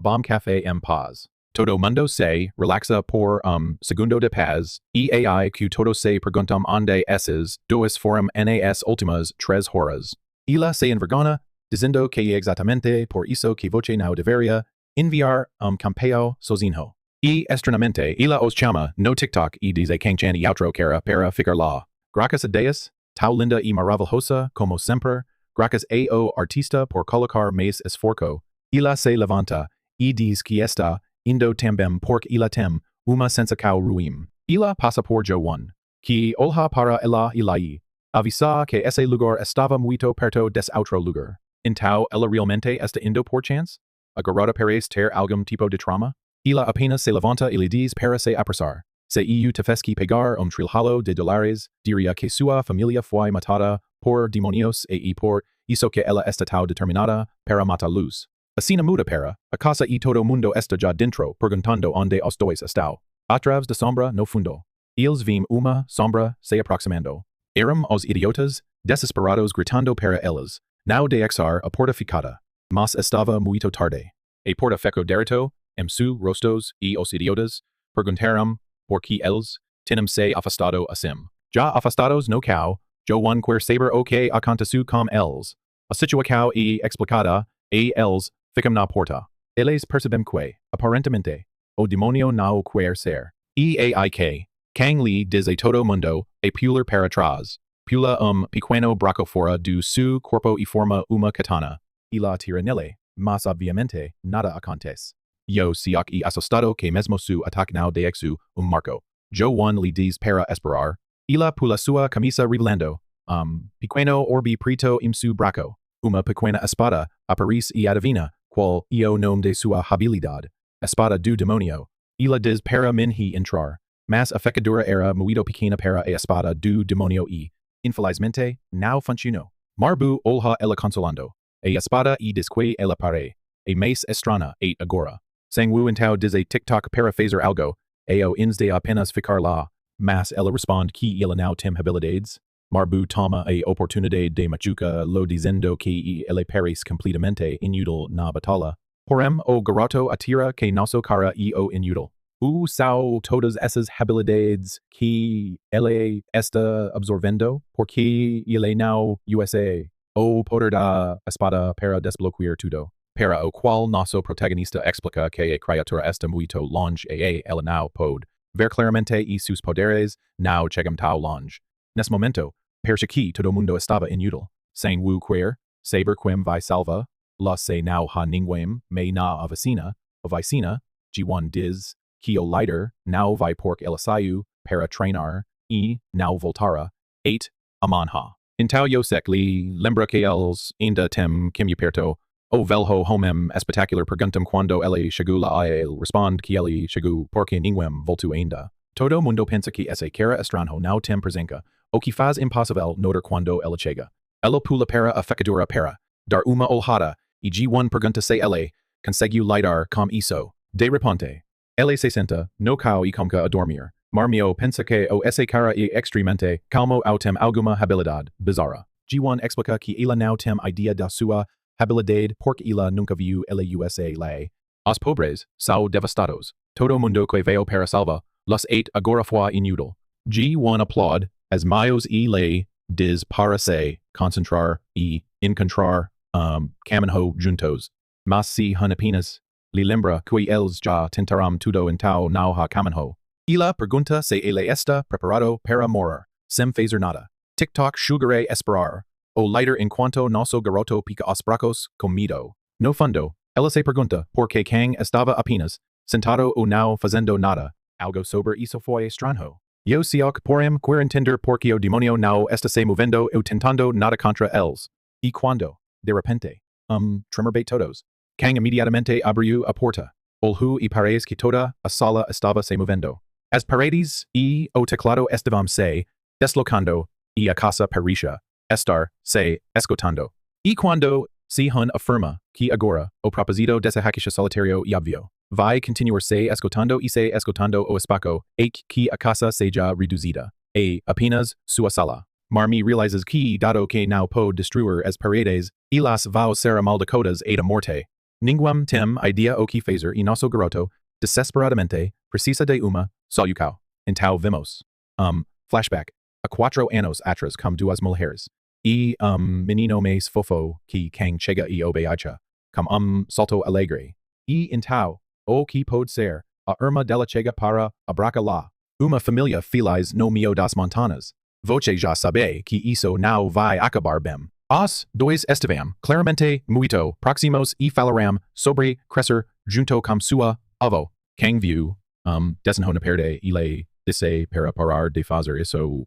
bom café em paz. Todo mundo se relaxa por segundo de paz, e ai que todos se perguntam onde esses 2 foram nas últimas 3 horas. Ela se envergona, dizendo que exatamente por isso que você não deveria enviar campeão sozinho. E estranhamente, ela os chama no TikTok e diz a Kang Chan e outro cara para ficar lá. Graças a Deus, tão linda e maravilhosa como sempre, graças ao artista por colocar mais esforço. Ela se levanta e diz que está indo também porque ela tem uma sensação ruim. Ela passa por Joan, que olha para ela e lai, avisa que esse lugar estava muito perto desse outro lugar. Então ela realmente está indo por chance? Agora parece ter algum tipo de trauma? Ela apenas se levanta e lhe diz para se apressar. Se eu tivesse que pegar trilhão de dólares, diria que sua família foi matada por demonios e por isso que ela está tão determinada para matá-los. A cena muda para a casa e todo mundo está já dentro perguntando onde os dois estão. Atrás da sombra no fundo. Eles vêm uma sombra se aproximando. Eram os idiotas, desesperados gritando para eles. Não deixar a porta ficada. Mas estava muito tarde. A porta ficou direto su rostos e os idiotas perguntaram por que eles tinham se afastado assim. Já afastados no cal, Joan quer saber o que aconteceu com eles. A situação é explicada e eles ficam na porta. Eles percebem que, aparentemente, o demônio não quer ser. E aik, Kang Lee diz a todo mundo a pular para trás. Pula pequeno braço fora do seu corpo e forma uma katana. E la tira nele, mas obviamente nada acontece. Yo siak e assustado que mesmo su ataque não deixou marco. Joan lhe diz para esperar. Ela pula sua camisa revelando pequeno orbe preto em su braço. Uma pequena espada aparece e adivina qual é o nome de sua habilidade. Espada do demônio. Ela diz para Minhee entrar. Mas a fechadura era muito pequena para a espada do demônio e, infelizmente, não funcionou. Marbu olha ela consolando. A espada e diz que ela pare. A mais estranha e agora. Sangwoo então diz a TikTok para fazer algo. Ao ins de apenas ficar lá. Mas ela responde que ela não tem habilidades. Marbu toma a oportunidade de machuca lo dizendo que ele parece completamente inútil na batalha. Porém, o garoto atira que nosso cara e o inútil. São todas essas habilidades que ele está absorvendo porque ele não usa o poder da espada para desbloquear tudo. Para o qual nosso protagonista explica que a criatura está muito longe e ela não pode ver claramente e seus poderes não chegam tão longe. Nesse momento, parece que todo mundo estava inútil. Sangwoo quer saber quem vai salvar, lá se não há ninguém, me na oficina, Jiwon diz que o líder não vai porque ele saiu para treinar e não voltará. 8. Amanhã. Então eu sei que lembra que eles ainda têm Kim perto. O velho homem espetacular perguntam quando ele chegou lá e ele responde que ele chegou porque ninguém voltou ainda. Todo mundo pensa que esse cara estranho não tem presença, o que faz impossível notar quando ele chega. Ele pula para a fechadura para dar uma olhada e G1 pergunta se ele conseguiu lidar com isso. De repente, ele se senta no cão e começa a dormir. Marmio pensa que o esse cara é extremamente calmo ou tem alguma habilidade bizarra. G1 explica que ele não tem ideia da sua habilidade porque ela nunca viu ele USA lei. Os pobres são devastados. Todo mundo que veio para salva, los eight agora foi inútil. G1 applaud, as maios e lei, diz para se, concentrar e encontrar, caminho juntos. Mas se hun apenas, lhe lembra que eles já tentaram tudo então não há caminho. Ela pergunta se ele está preparado para morar, sem fazer nada. TikTok sugaré esperar. O lighter enquanto nosso garoto pica os bracos com medo. No fundo, ela se pergunta por que Kang estava apenas sentado ou não fazendo nada. Algo sobre isso foi estranho. Eu sei que porém quer entender por que o demonio não está se movendo ou tentando nada contra eles. E quando, de repente, tremor bait todos. Kang imediatamente abriu a porta. Olhu e parece que toda a sala estava se movendo. As paredes e o teclado estavam se deslocando e a casa parecia estar se escotando. E quando se hun afirma que agora o propósito dessa raquicha solitário e óbvio vai continuar se escotando e se escotando o espaço e que a casa seja reduzida e apenas sua sala. Marmi realizes que dado que não pode destruir as paredes e las vão ser amaldiçoadas e da morte. Ninguém tem idea o que fazer e nosso garoto desesperadamente precisa de uma solução. Então vimos. Flashback. A 4 anos atrás com duas mulheres. E menino mais fofo que Kang chega e obeiacha. Com salto alegre. E então, o que pode ser, a irmã dela chega para abraca lá. Uma família feliz no meio das montanhas. Você já sabe que isso não vai acabar bem. Os dois estavam claramente muito próximos e falaram sobre crescer junto com sua avó. Kang viu, desenhou na perde ele disse para parar de fazer isso,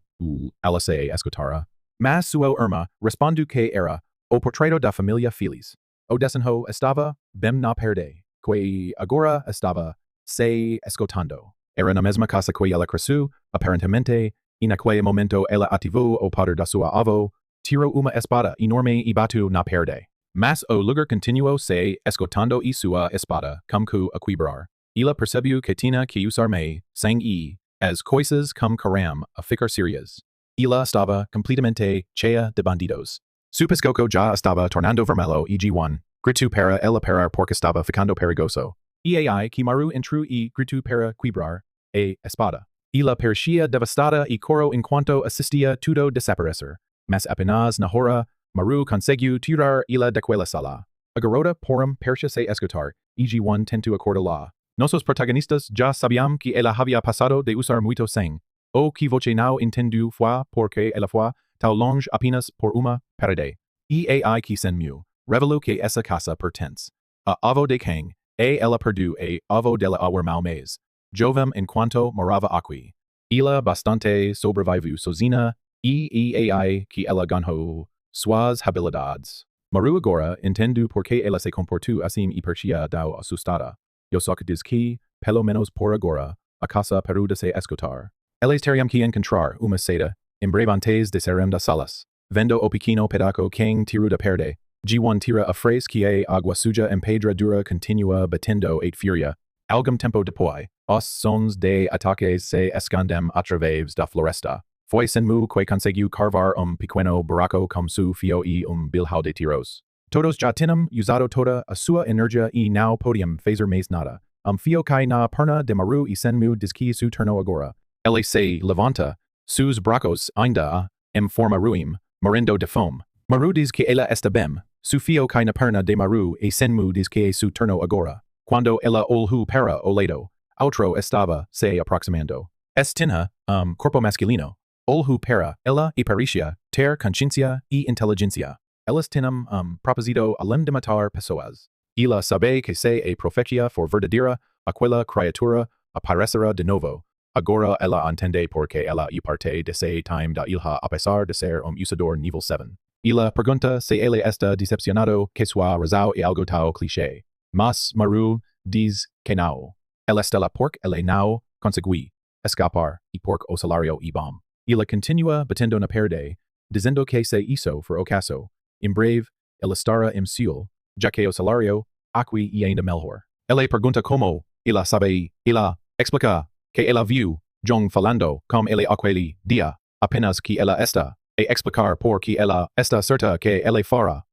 ela se escutara. Mas sua irmã respondeu que era o portreito da família feliz. O desenho estava bem na perde, que agora estava se escutando. Era na mesma casa que ela cresceu, aparentemente, e naquele momento ela ativou o poder da sua avó, tirou uma espada enorme e bateu na perde. Mas o lugar continuou se escutando e sua espada como a quebrar. Ela percebeu que tinha que usar mais sangue, as coisas como caram a ficar sérias. Ela estava completamente cheia de bandidos. Su pescoço já estava tornando vermelho e G1 gritou para ela parar porque estava ficando perigoso. E ai que Maru entrou e gritou para quebrar a espada. Ela parecia devastada e correu enquanto assistia tudo desaparecer. Mas apenas na hora, Maru conseguiu tirar ela daquela sala. A garota porém parecia se escutar, e G1 tentou acordá-la. Nossos protagonistas já sabiam que ela havia passado de usar muito sangue. O que você não entendeu foi porque ela foi tão longe apenas por uma parede. E ai que sentiu, revelou que essa casa pertence a avó de Kang, e ela perdeu a avó dela ao irmão mais. Jovem enquanto morava aqui. Ela bastante sobreviveu sozinha, e ai que ela ganhou suas habilidades. Maru agora entendeu porque ela se comportou assim e parecia tão assustada. Eu só que diz que, pelo menos por agora, a casa parou de se escutar. Eles teriam que encontrar uma saída, em breve antes de saírem das salas. Vendo o pequeno pedaço Kang tirou da perde, G1 tira a frase que a água suja em pedra dura continua batendo et fúria. Algum tempo depois, os sons de ataques se escondem através da floresta. Foi Senmu que conseguiu carvar pequeno buraco com su fio e bilhão de tiros. Todos já tinham usado toda a sua energia e não podiam fazer mais nada. Fio cai na perna de Maru e Senmu diz que su turno agora. Ele se levanta, sus bracos ainda em forma ruim, morrendo de fome. Maru diz que ela está bem. Su fio cai na perna de Maru e Senmu diz que é su turno agora. Quando ela olhou para o lado, outro estava se aproximando. Tinha corpo masculino. Olhou para ela e parecia ter consciência e inteligência. Elas tinham propósito além de matar pessoas. Ela sabe que se a profecia for verdadeira, aquela criatura aparecerá de novo. Agora ela entende porque ela e parte de se time da ilha apesar de ser usador nível 7. Ela pergunta se ele está decepcionado que sua razão é algo tão clichê. Mas Maru diz que não. Ela está lá porque ele não conseguiu escapar e porque o salário é bom. Ela continua batendo na parede, dizendo que se isso for o caso, em breve, ela estará em Seul, já que o salário aqui e ainda melhor. Ela pergunta como ela sabe, ela explica que ela viu Jong falando com ele aquele dia, apenas que ela está a explicar por que ela está certa que ele fará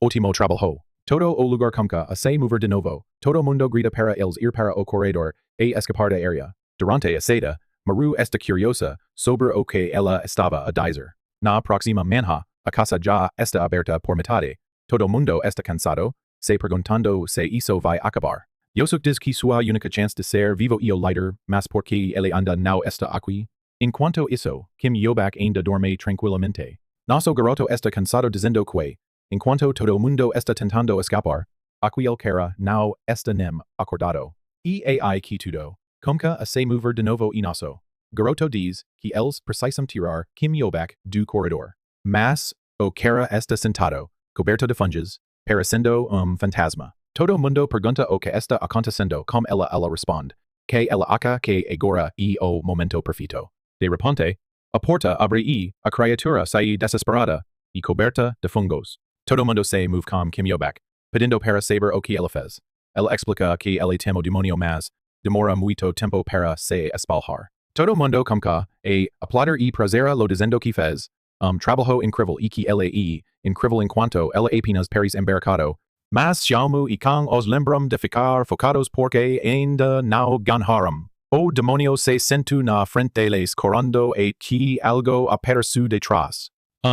ótimo trabalho. Todo o lugar comca a se mover de novo, todo mundo grita para eles ir para o corredor, e escapar da área. Durante a seda, Maru esta curiosa, sobre o que ela estava a dizer. Na próxima manhã, a casa já está aberta por metade. Todo mundo está cansado, se perguntando se isso vai acabar. Yosuk diz que sua única chance de ser vivo e o lighter, mas porque ele anda não está aqui. Enquanto isso, Kim Yobak ainda dorme tranquilamente. Nosso garoto está cansado dizendo que, enquanto todo mundo está tentando escapar, aquele cara não está nem acordado. E ai que tudo, comca a se mover de novo e nosso garoto diz que eles precisam tirar Kim Yobak do corredor. Mas, o cara está sentado, coberto de funges, parecendo fantasma. Todo mundo pergunta o que está acontecendo como ela responde, que ela acha que agora é o momento perfeito. De repente, a porta abre e a criatura sai desesperada e coberta de fungos. Todo mundo se move com Kim Yobak, pedindo para saber o que ela fez. Ela explica que ela tem o demônio mas demora muito tempo para se espalhar. Todo mundo comca a aplaudir e prazer lo dizendo que fez trabalho incrível e que ela é incrível enquanto ela apenas paris embarcado. Mas Xiaomu e Kang os lembram de ficar focados porque ainda não ganharam. O demônio se sentou na frente deles correndo e que algo apareceu detrás.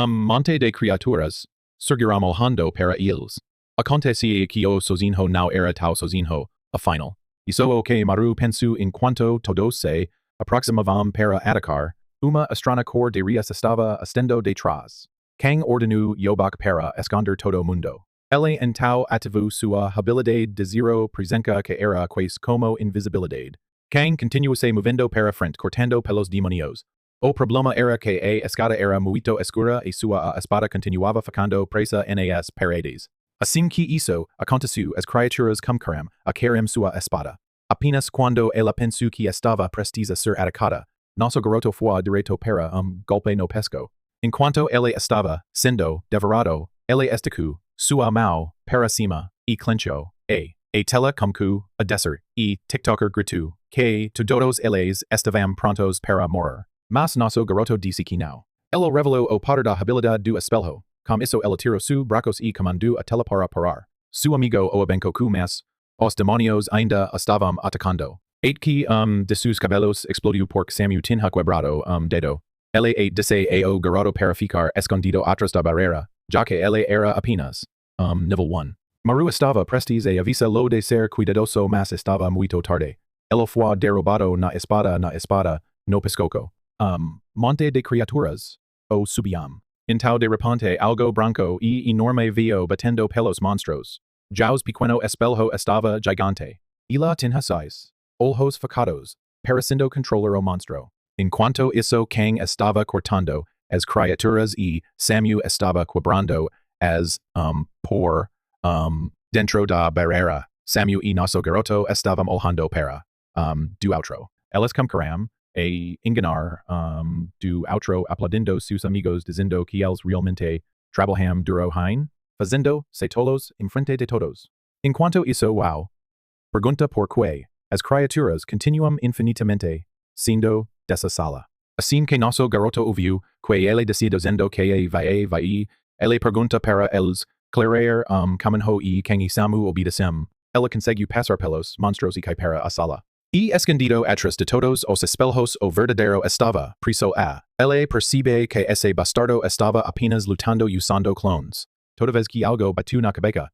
Monte de criaturas surgiram olhando para eles. Acontecia que o sozinho não era tão sozinho, afinal. Isso o que Maru pensou enquanto todos se aproximavam para atacar. Uma estranha cor de rias estava estendo detrás. Kang ordenou Yobak para esconder todo mundo. Ele então ativou sua habilidade de zero presença que era quase como invisibilidade. Kang continuou se movendo para frente cortando pelos demonios. O problema era que a escada era muito escura e sua espada continuava ficando presa nas paredes. Assim que isso aconteceu, as criaturas começaram a cair sua espada. Apenas quando ela pensou que estava prestes a ser atacada, nosso garoto foi direto para golpe no pesco. Enquanto ele estava sendo devorado, ele esticou sua mão para cima e clenchou a tela comcu a descer e TikToker gritou que todos eles estavam prontos para morrer. Mas nosso garoto disse que não. Ele revelou o poder da habilidade do espelho. Com isso ele tirou su bracos e comandou a tela para parar. Su amigo o abencocu mas os demonios ainda estavam atacando. Ate que de sus cabelos explodiu porque Samu tinha quebrado dedo. Ele disse ao garoto para ficar escondido atrás da barreira, já que ele era apenas nível 1. Maru estava prestes a avisar lo de ser cuidadoso mas estava muito tarde. Ele foi derrubado na espada, no pescoço. Monte de criaturas, o subiam. Então de repente algo branco e enorme vio batendo pelos monstros. Jaus pequeno espelho estava gigante. Ela tinha seis olhos focados, parecendo controlar o monstro. Enquanto isso Kang estava cortando as criaturas e Samu estava quebrando as por dentro da barreira. Samu e nosso garoto estavam olhando para do outro. Eles começaram a enganar do outro aplaudindo seus amigos dizendo que eles realmente trabalham duro fazendo se tolos em frente de todos. Enquanto isso, wow. Pergunta por quê as criaturas continuam infinitamente sendo dessa sala. Assim que nosso garoto ouviu que ele decide dizendo que vai, ele pergunta para eles clarear Kamenho e Kang e Samu obedecem. Ele conseguiu passar pelos monstros e cair para a sala. E escondido atrás de todos os espelhos o verdadeiro estava preso a. Ele percebe que esse bastardo estava apenas lutando usando clones. Toda vez que algo bateu na cabeça,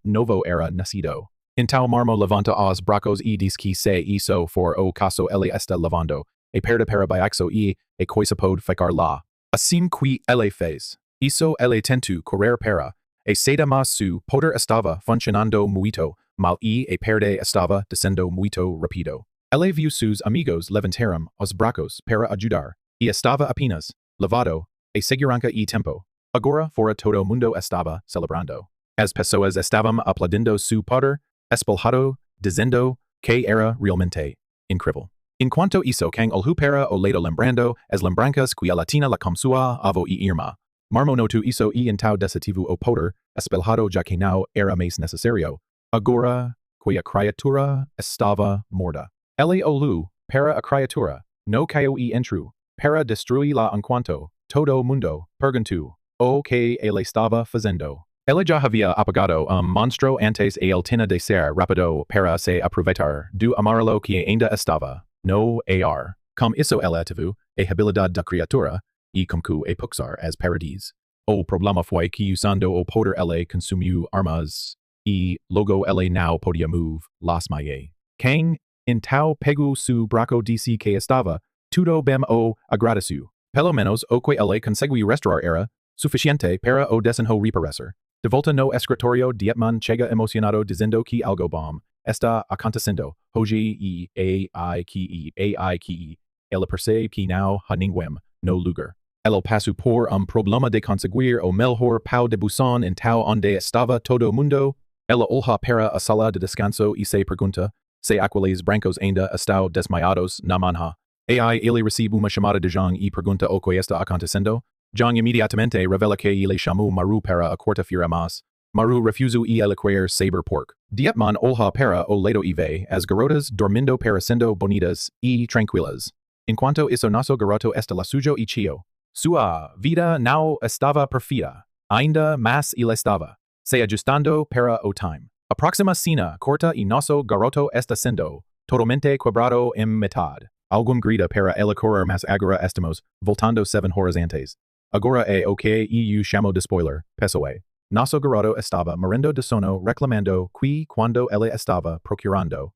novo era nascido. Então Marmo levanta os bracos e diz que se isso for o caso ele está levando a perda para baixo e a coisa pode ficar lá. Assim que ele fez. Isso ele tentou correr para a seda mas su poder estava funcionando muito mal e a perda estava descendo muito rápido. Ele viu seus amigos levantaram os bracos para ajudar e estava apenas levado a segurança e tempo. Agora fora todo mundo estava celebrando. As pessoas estavam aplaudindo su poder espelhado dizendo que era realmente incrível. Enquanto isso Kang olhou para o lado lembrando as lembranças que ela tinha com sua avó e irmã. Marmo notou isso e então decidiu o poder espelhado já que não era mais necessário. Agora que a criatura estava morta. Ele olhou para a criatura, no caiu e entrou para destruí-la enquanto todo mundo perguntou o que ele estava fazendo. Ella ya había apagado monstro antes el tina de ser rápido para se aprovechar du amarlo que ainda estaba, no ar. Como isso ela teve a habilidade da criatura, e como que a puxar as paradis. O problema foi que usando o poder ela consumiu armas, e logo ela não podia move las maie. Kang, então pegou su braco disse que estava, tudo bem o agradeceu. Pelo menos o que ela conseguiu restaurar era suficiente para o desenho reparecer. De volta no escritorio Dietman chega emocionado dizendo que algo bom está acontecendo. Hoje AI que ela percebe que não há ninguém no lugar. Ela passou por problema de conseguir o melhor pau de bução então onde estava todo mundo. Ela olha para a sala de descanso e se pergunta se aqueles brancos ainda estão desmaiados na manhã. AI ele recebe uma chamada de Zhang e pergunta o que está acontecendo. Zhang imediatamente revela que ele chamou Maru para a quarta-feira mas Maru refusou e ele quer saber pork. Dietman olha para o lado e vê as garotas dormindo para sendo bonitas e tranquilas. Enquanto isso nosso garoto está lá sujo e chio. Sua vida não estava perfeita. Ainda mas ele estava se ajustando para o time. A próxima cena corta e nosso garoto está sendo totalmente quebrado em metade. Algum grita para ele correr mas agora estamos voltando 7 horas antes. Agora é o que eu chamo de spoiler, pessoal. Nosso garoto estava morrendo de sono reclamando que quando ele estava procurando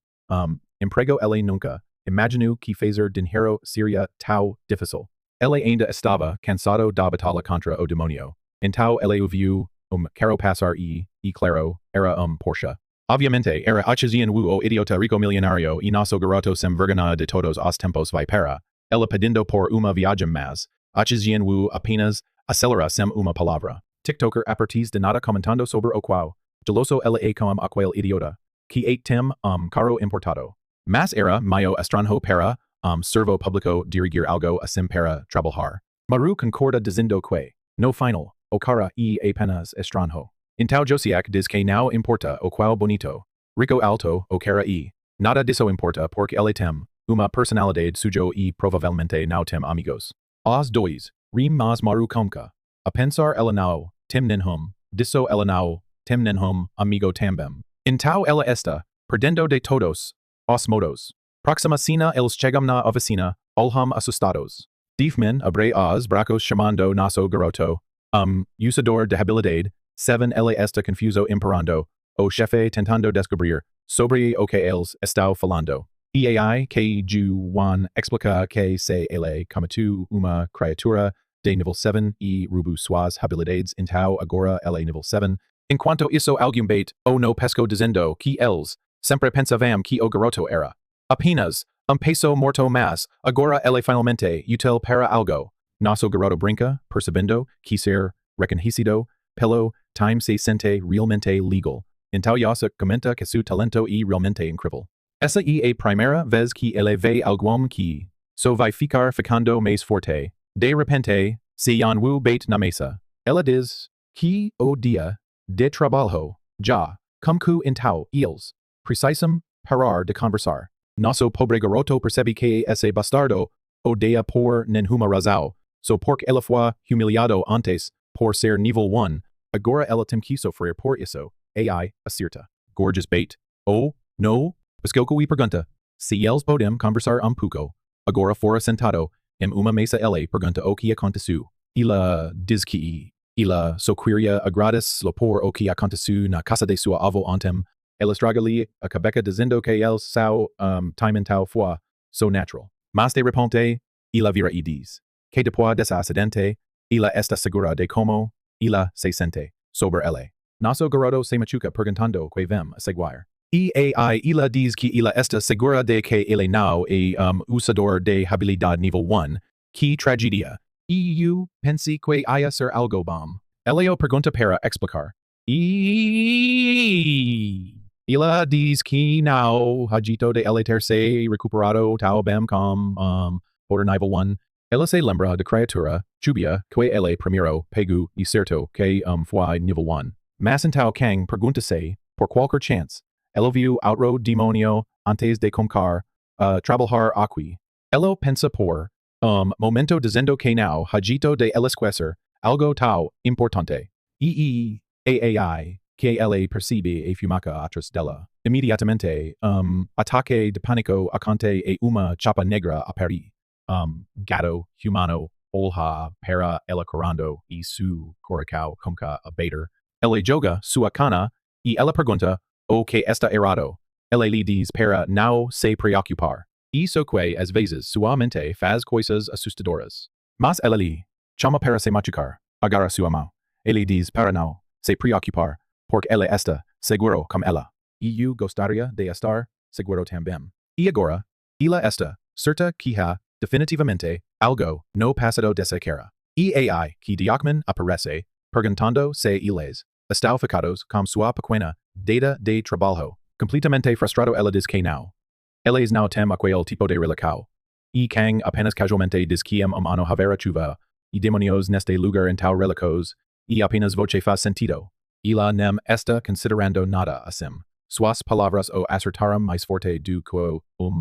emprego ele nunca imaginou que fazer dinheiro seria tão difícil. Ele ainda estava cansado da batalha contra o demônio. Então ele ouviu carro passar e claro, era Porsche. Obviamente, era o idiota rico milionário e nosso garoto sem vergonha de todos os tempos vai para. Ela pedindo por uma viagem mas apenas acelera sem uma palavra. TikToker apertis de nada comentando sobre o qual. Geloso ela é como aquel idiota. Que tem carro importado. Mas era meio estranho para servo público dirigir algo assim para trabalhar. Maru concorda dizendo que, no final, o cara e apenas estranho. Então Josiak diz que não importa o qual bonito, rico alto o cara e, nada disso importa porque ele tem uma personalidade sujo e provavelmente não tem amigos. Os dois, rim mas Maru comka. A pensar ela não, tem nenhum, disso ela não, tem nenhum, amigo também. Então ela está, perdendo de todos, os modos. Próxima cena eles chegam na oficina, olham assustados. Diefman abre os bracos chamando nosso garoto, usador de habilidade, 7 ela está confuso imperando, o chefe tentando descobrir, sobre o que eles estão falando. EAI que Juan explica que se ele cometu uma criatura de nível 7 e rubu suas habilidades então agora ela é nível 7. Enquanto isso algum bait ou no pesco dizendo que eles sempre pensavam que o garoto era apenas peso morto mas agora ele finalmente útil para algo. Nosso garoto brinca, percebendo que ser reconhecido pelo time se sente realmente legal. Então Yasa comenta que su talento é realmente incrível. Essa é a primeira vez que ele vê algum que só vai ficar ficando mais forte. De repente, se Yanwu bait na mesa. Ela diz que o dia de trabalho já como então eles precisam parar de conversar. Nosso pobre garoto percebe que esse bastardo odeia por nenhuma razão. So porque ele foi humilhado antes por ser nível 1, agora ela tem que sofrer por isso. AI acerta. Gorgeous bait. Oh, no. Pescoco e pergunta. Se eles podem conversar pouco. Agora fora sentado, em uma mesa ele pergunta o que aconteceu. Ela diz que ela só queria agradecer por o que aconteceu na casa de sua avó ontem. Ela estraga-lhe a cabeça dizendo que eles são time então foi so natural. Mas de repente, ela vira e diz que depois desse acidente, ela está segura de como ela se sente sobre ele. Nosso garoto se machuca perguntando que vem a seguir. EAI ela diz que ela está segura de que ele não é usador de habilidade nível 1. Que tragédia. Eu pense que ia ser algo bom. Ela pergunta para explicar. Ela diz que não hajito de ele ter se recuperado tal bem como por nível 1. Ela se lembra da criatura, Chubia, que ele primeiro pegou e certo que foi nível 1. Mas então Kang pergunta-se, por qualquer chance, ela viu outro demônio antes de começar a trabalhar aqui. Ela pensa por momento dizendo que não hajito de ele esquecer algo tão importante. AAI, que ele percibe e fumaca atrás dela. Imediatamente, ataque de pânico acante e uma chapa negra apari. Gato, humano, olha, para ela corando e su coracao comca abater. Ele joga sua cana e ela pergunta o que está errado. Ele lhe diz para não se preocupar. Isso que às vezes sua mente faz coisas assustadoras. Mas ela lhe chama para se machucar. Agarra sua mão. Ele diz para não se preocupar, porque ele está seguro com ela. E eu gostaria de estar seguro também. E agora, ela está certa que há definitivamente algo no passado dessa cara. E AI que diacman aparece perguntando se eles estão ficados com sua pequena data de trabalho. Completamente frustrado ela diz que não. Eles não tem aquele tipo de relacao. E Kang apenas casualmente diz que ano haverá chuva, e demonios neste lugar em tal relacos, e apenas voce faz sentido. Ela nem está considerando nada assim. Suas palavras o acertaram mais forte do que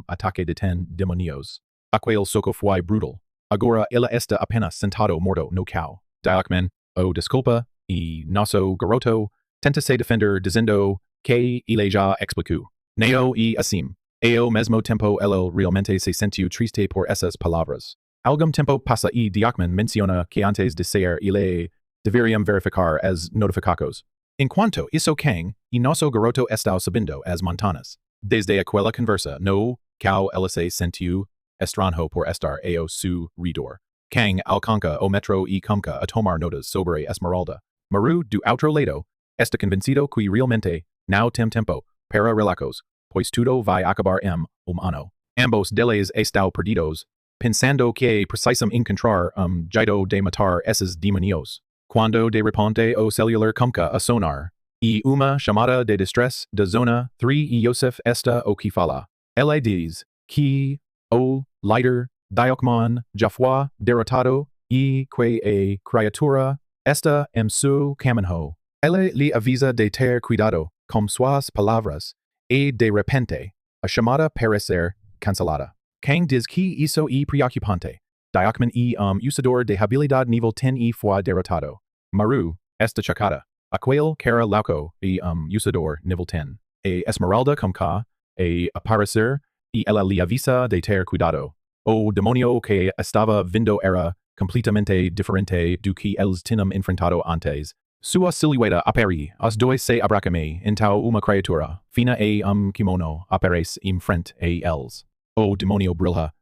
ataque de ten demonios. Aquele soco foi brutal. Agora ela está apenas sentado morto no chão. Diacman, desculpa, e nosso garoto tenta se defender dizendo que ele já explicou. Neo e assim. Ao mesmo tempo ele realmente se sentiu triste por essas palavras. Algum tempo passa e Diacman menciona que antes de sair ele deveriam verificar as notificações. Enquanto isso Kang e nosso garoto está subindo as montanas. Desde aquela conversa no qual ele se sentiu estranho por estar ao seu redor. Kang alcança o metro e começa a tomar notas sobre Esmeralda. Maru do outro lado está convencido que realmente não tem tempo para relacos, pois tudo vai acabar em ano. Ambos deles estão perdidos, pensando que precisam encontrar jeito de matar esses demonios. Quando de repente o celular começa a sonar, e uma chamada de distress da zona 3 e Yosef está o que fala. Ele diz que o líder Diacman já foi derrotado e que a criatura está em seu caminho. Ele lhe avisa de ter cuidado com suas palavras, e de repente, a chamada parece ser cancelada. Kang diz que isso é preocupante. Diacman e usador de habilidade nível 10 e foi derrotado. Maru está chocada. Aquele cara louco e usador nível 10. E Esmeralda começa a aparecer e ela lhe avisa de ter cuidado. O demônio que estava vindo era completamente diferente do que eles tinham enfrentado antes. Sua silhueta apare, os dois se abracam, então uma criatura, fina e kimono, aparece em frente a eles. O demônio brilha,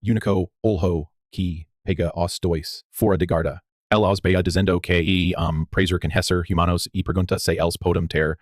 único olho que pega os dois fora de guarda. Ele os beia dizendo que prazer conhecer humanos e pergunta se eles podem ter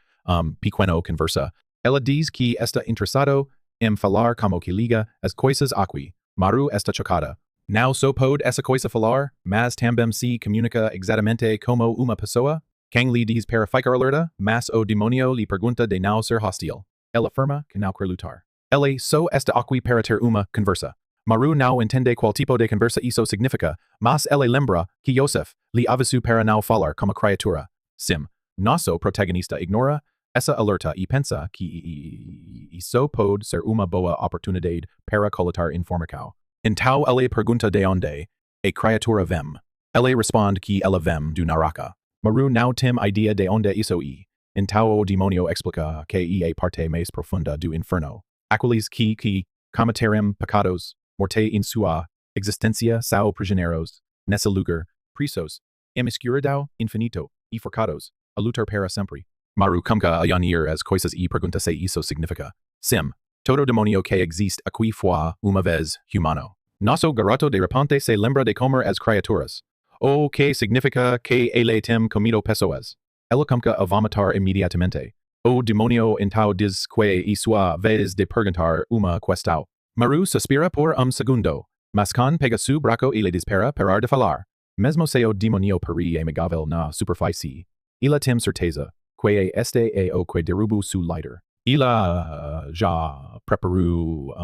pequeno conversa. Ela diz que está interessado em falar como que liga as coisas aqui. Maru está chocada. Não só pode essa coisa falar, mas também se comunica exatamente como uma pessoa? Kang lhe diz para ficar alerta, mas o demônio lhe pergunta de não ser hostil. Ela afirma que não quer lutar. Ele só está aqui para ter uma conversa. Maru não entende qual tipo de conversa isso significa, mas ele lembra que Yosef lhe avisou para não falar como criatura. Sim, nosso protagonista ignora essa alerta e pensa que isso pode ser uma boa oportunidade para coletar informação. Então ele pergunta de onde a criatura vem. Ele responde que ela vem do Naraka. Maru não tem ideia de onde isso é. Então o demônio explica que é parte mais profunda do inferno. Aqueles que cometeram pecados morte em sua existência são prisioneiros nesse lugar, presos, em escuridão infinito e forcados a lutar para sempre. Maru começa a unir as coisas e pergunta se isso significa. Sim, todo demônio que existe aqui foi uma vez humano. Nosso garoto de repente se lembra de comer as criaturas. O que significa que ele tem comido pessoas. Ela começa a vomitar imediatamente. O demônio então diz que é sua vez de perguntar uma questão. Maru suspira por segundo, mas con pega su braco e le dispara parar de falar. Mesmo se o demônio pari amigável na superfície, ela tem certeza que este é o que derrubo su líder. Ela já preparou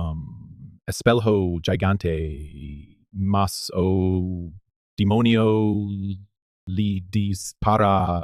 espelho gigante, mas o demônio lhe diz para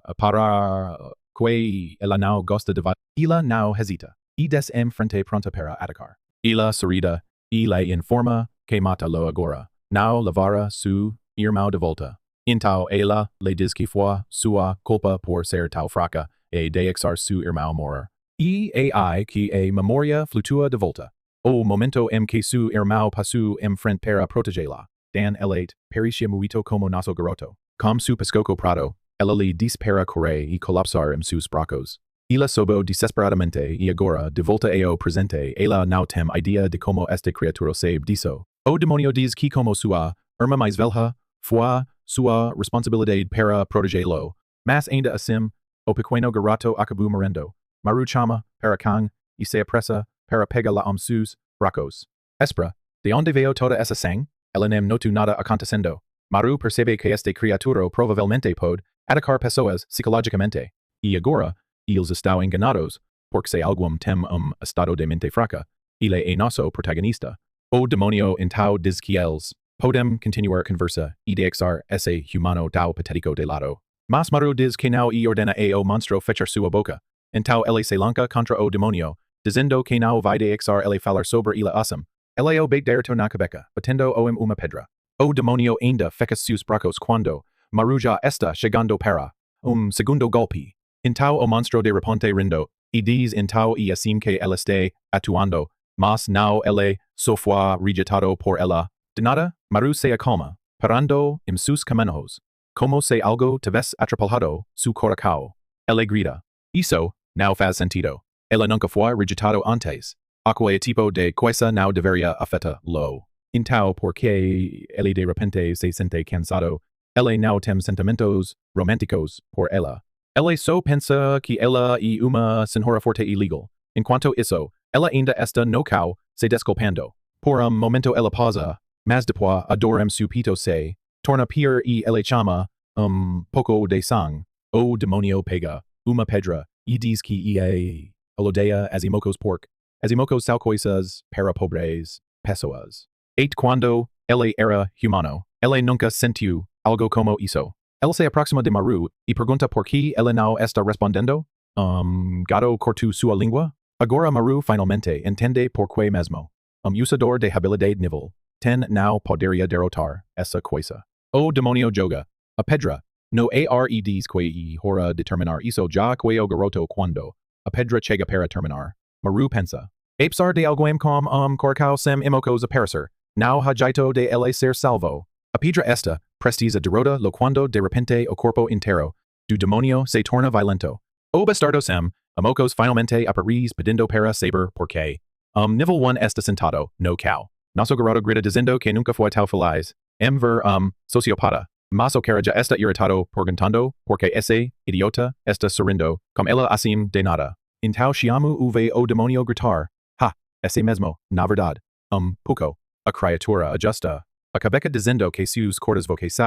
que ela não gosta de ela não hesita e des em frente pronta para atacar. Ela sorrida e lhe informa que mata-lo agora. Não levará su irmão de volta. Intao ela, le diz que foi sua culpa por ser tal fraca, e deixar su irmão morir. E ai que a memória flutua de volta. O momento em que su irmão passou em frente para protegê-la. Dan elate, pericia muito como nosso garoto. Com su pescoço prado, ela lhe diz para correr e colapsar em seus bracos. Ela soube desesperadamente e agora, de volta ao presente, ela não tem ideia de como esta criatura sabe disso. O demônio diz que como sua irmã mais velha, foi sua responsabilidade para protegê-lo. Mas ainda assim, o pequeno garoto acabou morrendo. Maru chama para Kang e se apressa para pegar-la seus bracos. Espera, de onde veio toda essa sangue? Ela nem notou nada acontecendo. Maru percebe que esta criatura provavelmente pode atacar pessoas psicologicamente. E agora, eles estão enganados, porque se algum tem estado de mente fraca, ele é nosso protagonista. O demônio então diz que eles podem continuar conversa e deixar esse humano tão patético de lado. Mas Maru diz que não e ordena ao monstro fechar sua boca. Então ele se lança contra o demônio, dizendo que não vai deixar ele falar sobre ele assim. Ele o bate na cabeça, batendo uma pedra. O demônio ainda fecha seus bracos quando Maru já está chegando para segundo golpe. Então o monstro de repente rindo, e diz então e assim que ela está atuando, mas não ele só foi rejeitado por ela. De nada, Maru se acalma, parando em seus caminhos, como se algo tivesse atrapalhado su coração. Ele grita. Isso não faz sentido. Ela nunca foi rejeitado antes. Aquele tipo de coisa não deveria afetar-lo. Então, porque ele de repente se sente cansado, ele não tem sentimentos românticos por ela. Ele só pensa que ela é uma senhora forte e legal. Enquanto isso, ela ainda está no carro, se desculpando. Por momento ela pausa, mas depois a dor em su peito se torna pior e ele chama pouco de sangue. O demônio pega uma pedra e diz que odeia as emocos porque as emocos são coisas para pobres pessoas. E quando ele era humano, ele nunca sentiu algo como isso. Ele se aproxima de Maru e pergunta por que ele não está respondendo. Gato cortou sua língua? Agora Maru finalmente entende por que mesmo. Usador de habilidade nível 10 não poderia derrotar essa coisa. O demônio joga a pedra. No areds que hora determinar isso já que o garoto quando a pedra chega para terminar. Maru pensa. Apesar de alguém com coração sem emocos aparecer, não há jeito de ele ser salvo. A pedra esta prestes a derrota lo quando de repente o corpo inteiro do demônio se torna violento. O bastardo sem emocos finalmente aparece pedindo para saber porque. Nível 1 está sentado, no cal. Nosso garoto grita dizendo que nunca foi tal feliz. Ver sociopata. Mas o cara já está irritado perguntando porque esse idiota está sorrindo, como ela assim de nada. Então chamo o demônio gritar. Ha, esse mesmo, na verdade. Pouco. A criatura ajusta a cabeça dizendo que seus cordas vocais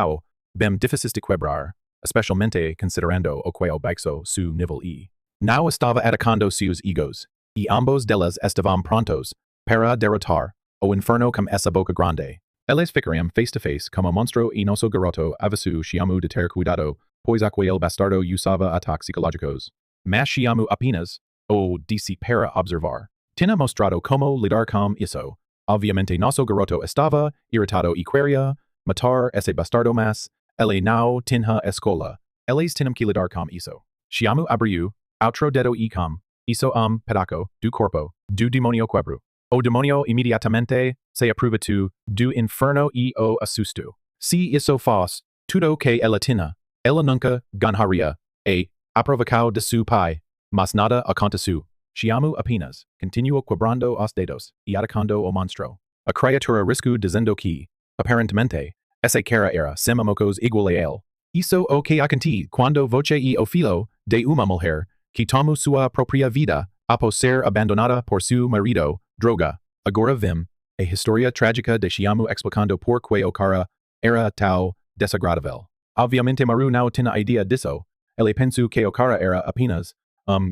bem difíceis de quebrar, especialmente considerando o que o baixo su nível e. Não estava atacando seus egos, e ambos deles estavam prontos para derrotar o inferno com essa boca grande. Eles ficariam face to face como monstro e nosso garoto avisu chamo de ter cuidado, pois aquele bastardo usava ataques psicológicos. Mas chamo apenas o disse para observar. Tinha mostrado como lidar com isso. Obviamente nosso garoto estava irritado e queria matar esse bastardo mas ele não tinha escola. Eles tinham que lidar com isso. Chamo abriu outro dedo e com isso pedaço do corpo do demônio quebru. O demônio imediatamente se aproveitou do inferno e o assustou. Se isso faz tudo que ela tinha, ela nunca ganharia e aprovocou de su pai, mas nada aconteceu. Chamo apenas, continuo quebrando os dedos e atacando o monstro. A criatura riscou dizendo que, aparentemente, essa cara era sem emocos igual a ele. Isso o que acontece quando você e o filho de uma mulher que tomou sua própria vida após ser abandonada por seu marido, droga. Agora vim, a história trágica de Chamo explicando por que o cara era tão desagradável. Obviamente Maru não tinha ideia disso. Ele pensou que o cara era apenas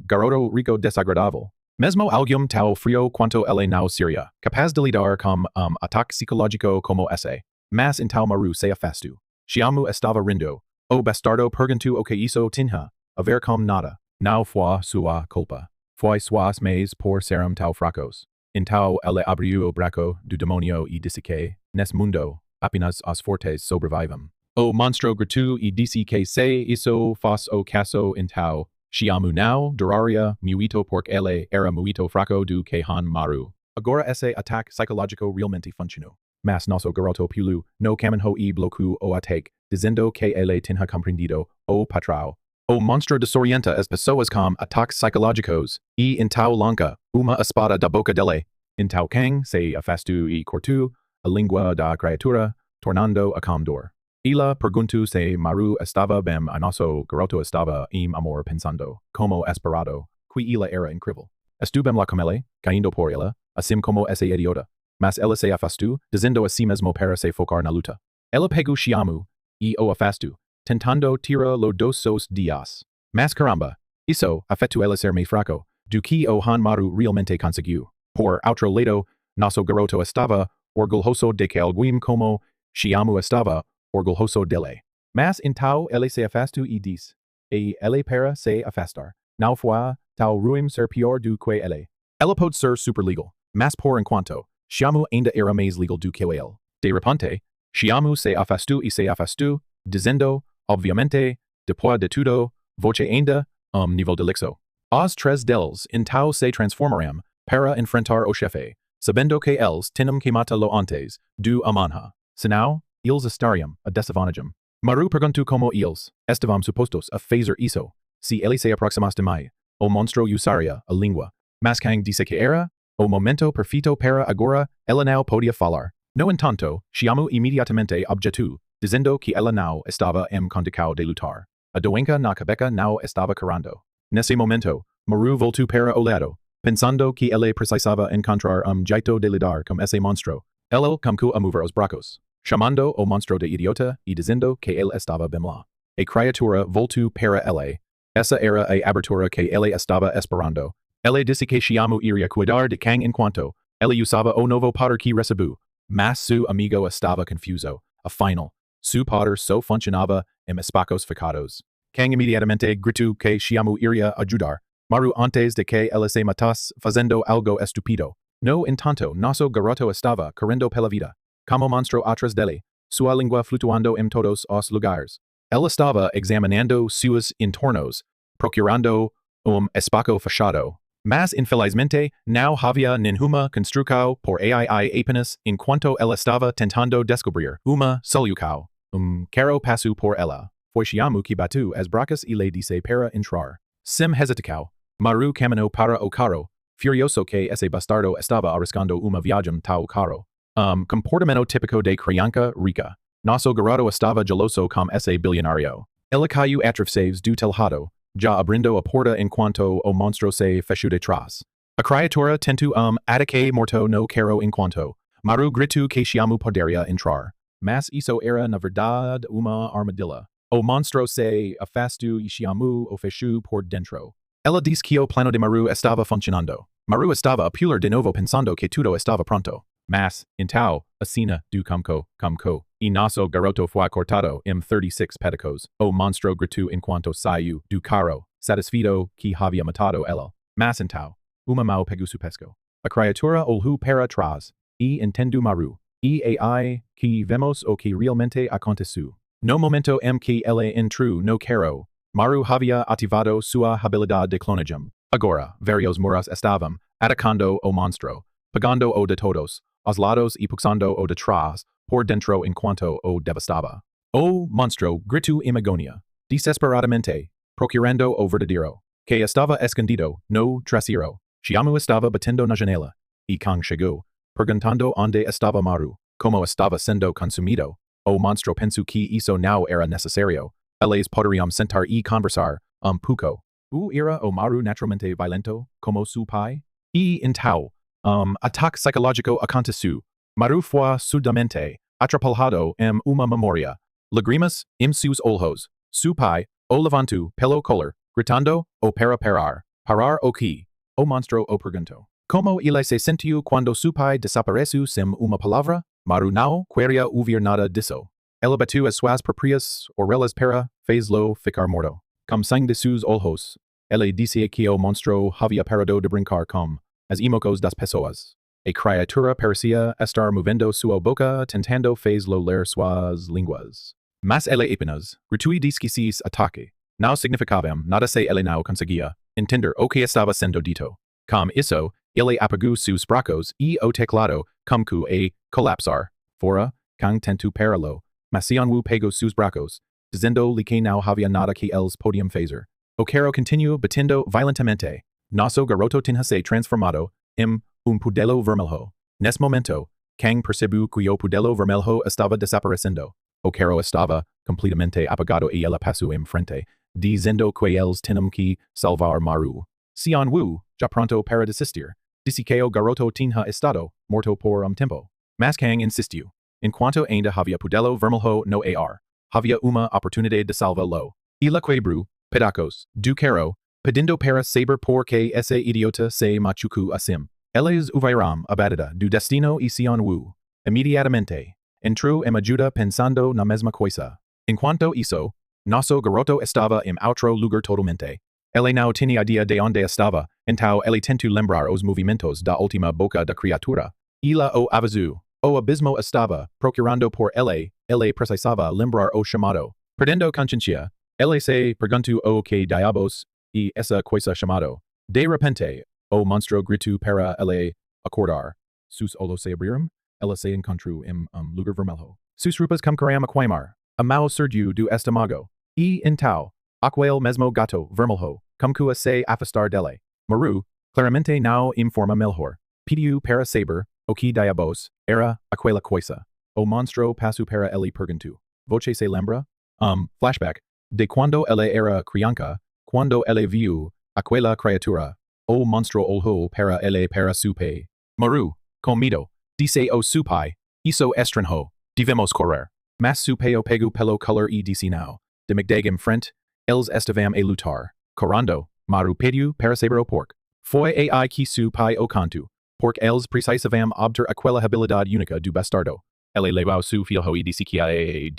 garoto rico desagradável. Mesmo alguém tão frio quanto ele não seria capaz de lidar com ataque psicológico como esse. Mas então Maru se afastou. Chamo estava rindo. O bastardo perguntou o que isso tinha a ver com nada. Não foi sua culpa. Foi suas mães por serem tão fracos. Então ele abriu o braço do demônio e disse que, nesse mundo, apenas os fortes sobrevivem. O monstro gratu e dck se iso fos o caso intao, Xiamu now, duraria, muito pork ele, era muito fraco do que han maru. Agora esse attack psychologico realmente funcionou. Mas nosso garoto pulu, no caminho e bloco o ataque, dizendo que ele tinha compreendido, o patrão. O monstro desorienta as pessoas com ataques psicológicos, e então lança uma espada da boca dele. Então Kang se afastu e cortu, a língua da criatura, tornando a comdor. Ela perguntou se Maru estava bem e nosso garoto estava em amor pensando, como esperado, que ela era incrível. Estuvem lá com ele, caindo por ela, assim como esse idiota. Mas ela se afastou, dizendo a si mesmo para se focar na luta. Ela pegou Xiamu, e o afastou, tentando tirar lo dos seus dias. Mas caramba, isso afetou ela ser mais fraco, do que o Han Maru realmente conseguiu. Por outro lado, nosso garoto estava orgulhoso de que alguém como Xiamu estava orgulhoso dele. Mas então ele se afastou e disse, e ele para se afastar, não foi tal ruim ser pior do que ele. Ela pode ser super legal, mas por enquanto, Xiamu ainda era mais legal do que ele. De repente, Xiamu se afastou, dizendo, obviamente, depois de tudo, voce ainda, nível de lixo. Os três deles então se transformaram para enfrentar o chefe, sabendo que eles tinham que matá-lo antes do amanhã. Senão, eles estariam a desavanagem. Maru perguntou como eles estavam supostos a fazer isso, se ele se aproximasse demais. O monstro usaria a língua. Mas Kang disse que era o momento perfeito para agora, ela não podia falar. No entanto, Xiamu imediatamente objetou, dizendo que ela não estava condição de lutar. A doença na cabeça não estava curando. Nesse momento, Maru voltou para o lado, pensando que ele precisava encontrar jeito de lidar com esse monstro. Ele começou a mover os braços, chamando o monstro de idiota e dizendo que ele estava bem lá. A criatura voltou para ele. Essa era a abertura que ele estava esperando. Ele disse que Xiamu iria cuidar de Kang enquanto ele usava o novo poder que recebeu. Mas seu amigo estava confuso. Afinal, seu poder só funcionava em espaços fechados. Kang imediatamente gritou que Xiamu iria ajudar Maru antes de que ele se matasse fazendo algo estúpido. No entanto, nosso garoto estava correndo pela vida, como monstro atrás dele, sua língua flutuando em todos os lugares. Ele estava examinando seus entornos, procurando espaço fechado. Mas infelizmente, não havia nenhuma construção por AI apenas enquanto ele estava tentando descobrir uma solução. Quero passo por ela. Foi Xiamu que bateu as bracas e lhe disse para entrar. Sem hesitação, Maru caminhou para o carro, furioso que esse bastardo estava arriscando uma viagem tal carro. Comportamento típico de criança rica. Nosso garoto estava geloso com esse bilionário. Ele caiu através do telhado, já abrindo a porta enquanto o monstro se fechou de trás. A criatura tentou ataque morto no carro enquanto Maru gritou que Xiamu poderia entrar. Mas isso era na verdade uma armadilha. O monstro se afastou e Xiamu o fechou por dentro. Ela disse que o plano de Maru estava funcionando. Maru estava a pular de novo pensando que tudo estava pronto. Mas, então, a cena do camco, e nosso garoto foi cortado em 36 pedacos. O monstro gritou enquanto saiu do carro, satisfeito que havia matado ela. Mas então, uma mão pegou seu pesco. A criatura olhou para trás, e entendeu Maru. E aí que vemos o que realmente aconteceu. No momento em que ele entrou no carro, Maru havia ativado sua habilidade de clonagem. Agora, vários muros estavam atacando o monstro, pegando-o de todos os lados e puxando-o de trás por dentro enquanto o devastava. O monstro gritou em agonia, desesperadamente, procurando o verdadeiro, que estava escondido no trasero. Xiamu estava batendo na janela, e Kang chegou, perguntando onde estava Maru, como estava sendo consumido. O monstro pensou que isso não era necessário. Eles poderiam sentar e conversar pouco. Era o Maru naturalmente violento, como seu pai? E então, ataque psicológico aconteceu. Maru foi sudamente atrapalhado em uma memória. Lágrimas em seus olhos. Seu pai o levantou pelo collar, gritando o para parar. Parar o que? O monstro o perguntou. Como ele se sentiu quando seu pai desapareceu sem uma palavra? Maru não queria ouvir nada disso. Ela bateu as suas próprias orelhas para fez-lo ficar morto. Com sangue de seus olhos, ele disse que o monstro havia parado de brincar com as emocos das pessoas. A criatura parecia estar movendo sua boca tentando fez-lo ler suas línguas. Mas ele apenas, gratuit disquisis ataque. Não significavam nada se ele não conseguia entender o que estava sendo dito. Com isso, ele apagou seus bracos e o teclado, como que a colapsar. Fora, com tento paralo, mas Sionwu pegou seus bracos, dizendo-lhe que não havia nada que eles podiam fazer. O caro continuou batendo violentamente. Nosso garoto tinha se transformado em pudelo vermelho. Nesse momento, Kang percebeu que o pudelo vermelho estava desaparecendo. O caro estava completamente apagado e ela passou em frente, dizendo que eles tinham que salvar Maru. Sionwu, já pronto para desistir, disse que o garoto tinha estado morto por tempo. Mas Kang insistiu. Enquanto ainda havia pudelo vermelho no ar, havia uma oportunidade de salvá-lo. Ela quebrou pedacos do caro, pedindo para saber por que esse idiota se machucou assim. Eles houveram abatida do destino e Sionwu, imediatamente, entrou em ajuda pensando na mesma coisa. Enquanto isso, nosso garoto estava em outro lugar totalmente. Ele não tinha ideia de onde estava, então ele tentou lembrar os movimentos da última boca da criatura. Ela o avisou. O abismo estava procurando por ele precisava lembrar o chamado. Perdendo consciência, ele se perguntou o que diabos e essa coisa chamado. De repente, o monstro gritou para ele acordar. Sus olhos se abriram, ela se encontrou em lugar vermelho. Sus roupas começaram a queimar. A mal surgiu do estômago. E então, aquele mesmo gato vermelho começou a se afastar dele. Maru, claramente não em forma melhor, pediu para saber o que diabos era aquela coisa. O monstro passou para ele perguntou. Você se lembra? Flashback. De quando ele era criança, quando ele viu aquela criatura, o monstro olhou para ele para su pai. Maru, com medo, disse o su pai, isso estranho, devemos correr. Mas su pai o pegou pelo collar e disse não. De migdag em frente, eles estavam a lutar. Correndo, Maru pediu para saber o porquê. Foi ai que su pai o contou. Porque eles precisavam obter aquela habilidade única do bastardo. Ele levou seu filho e disse que ele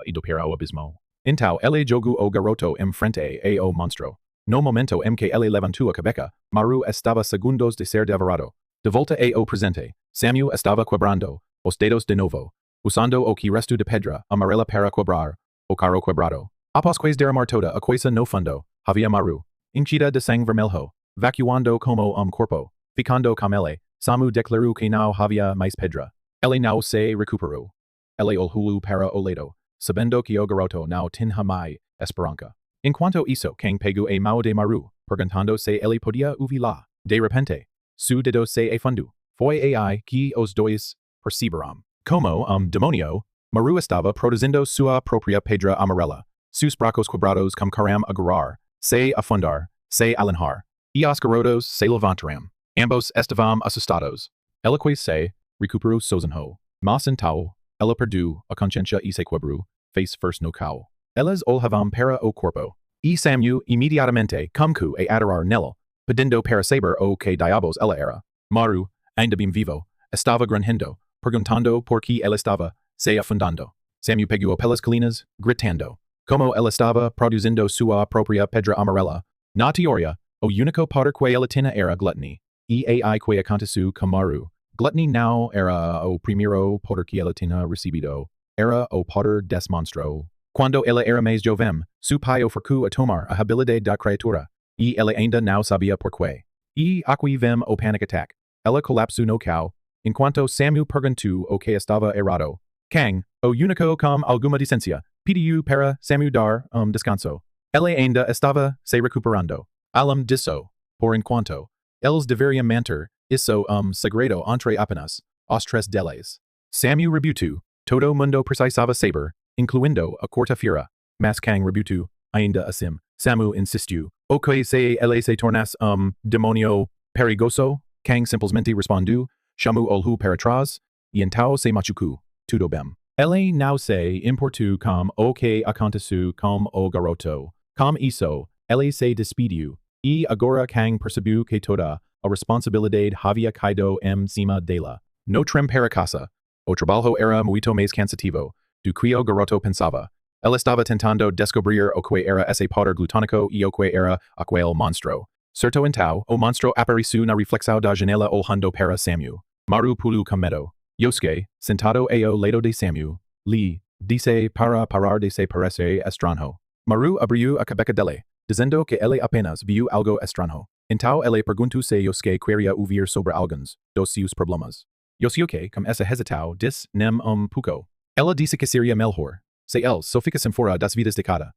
ido para o abismo. Então ele jogou o garoto em frente a o monstro. No momento em que ele levantou a cabeça, Maru estava segundos de ser devorado. De volta a o presente, Samuel estava quebrando os dedos de novo, usando o que resto de pedra amarela para quebrar o caro quebrado. Após derramar toda a coisa no fundo, havia Maru, enchida de sangue vermelho, vacuando como corpo, ficando com ele. Samu declarou que não havia mais pedra. Ele não se recuperou. Ele olhou para o lado, sabendo que o garoto não tinha mais esperança. Enquanto isso, Kang pegou a mão de Maru, perguntando se ele podia ouvi-la. De repente, su dedo se afundou. Foi aí que os dois perceberam. Como demonio, Maru estava produzindo sua própria pedra amarela. Sus bracos quebrados começaram a girar, se afundar, se alinhar. E os garotos se levantaram. Ambos estavam assustados. Ela se recuperou sozinho. Mas então, ela perdeu a consciência e se quebrou, face first no cal. Elas olhavam para o corpo. E Samuel imediatamente começou a adorar nele, pedindo para saber o que diabos ela era. Maru, ainda bem vivo, estava grunhindo, perguntando por que ela estava se afundando. Samuel pegou pelas colinas, gritando. Como ela estava produzindo sua própria pedra amarela. Na teoria, o único poder que ela tinha era gluttony. E ai que aconteceu com Maru. Gluttony não era o primeiro poder que ela tinha recebido. Era o poder des monstro. Quando ela era mais jovem, su pai ofereceu a tomar a habilidade da criatura. E ela ainda não sabia porquê. E aqui vem o panic attack. Ela colapsou no cal, enquanto Samuel perguntou o que estava errado. Kang, o único com alguma decência, pediu para Samuel dar descanso. Ele ainda estava se recuperando. Além disso, por enquanto, eles deveriam manter isso segredo entre apenas os três deles. Samuel rebutou, todo mundo precisava saber, incluindo a quarta-feira. Mas Kang rebutou, ainda assim. Samuel insistiu. O que se ele se tornasse demonio perigoso? Kang simplesmente respondeu, chamou olhou para trás, e então se machucou. Tudo bem. Ele não se importou com o que aconteceu com o garoto. Com isso, ele se despediu. E agora Kang percebeu que toda a responsabilidade havia caído em cima dela. No trem para casa. O trabalho era muito mais cansativo do que o garoto pensava. Ela estava tentando descobrir o que era esse poder glutônico e o que era aquele monstro. Certo então, o monstro apareceu na reflexão da janela olhando para Samuel. Maru pulou com medo. Yosuke, sentado ao lado de Samu, li, dice para parar de se parece estranho. Maru abriu a cabeça dele, dizendo que ele apenas viu algo estranho. Então ele perguntou se Yosuke queria ouvir sobre alguns dos seus problemas. Yosuke, com essa hesitao, disse nem pouco. Ela disse que seria melhor se eles só ficassem fora das vidas de cada.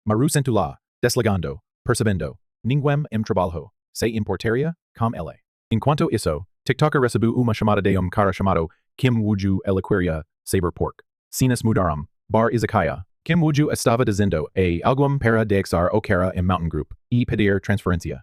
Maru sentou lá, desligando, percebendo, ninguém trabalho, se importaria, com ele. Enquanto isso, TikToker recebeu uma chamada de cara chamado Kim Wooju ele queria saber pork. Cenas mudaram, bar izakaya. Kim Wooju estava dizendo algum para deixar o cara em Mountain Group e pedir transferência.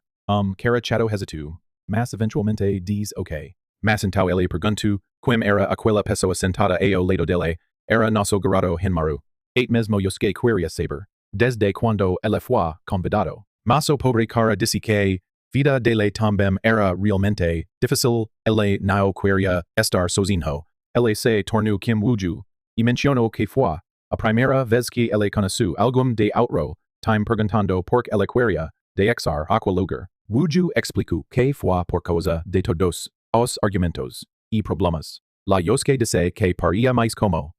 Cara chato hesitou, mas eventualmente diz ok. Mas então ele perguntou, quem era aquela pessoa sentada ao lado dele, era nosso garoto Hinmaru. Mesmo Yosuke queria saber, desde quando ele foi convidado. Mas o pobre cara disse que, vida dele também era realmente difícil, ele não queria estar sozinho. Ele se tornou Kim Wooju, e mencionou que foi a primeira vez que ele conheceu algum de outro, time perguntando por que ele queria deixar aquele lugar. Wooju explicou que foi por causa de todos os argumentos e problemas. La Yosuke disse que paria mais como,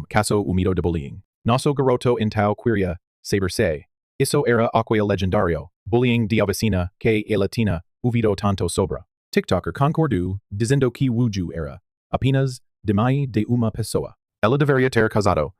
caso humido de bullying. Nosso garoto então queria saber se isso era aquele legendario bullying de oficina que ele tinha ouvido tanto sobre. TikToker concordou, dizendo que Wooju era apenas demais de uma pessoa. Ela deveria ter casado,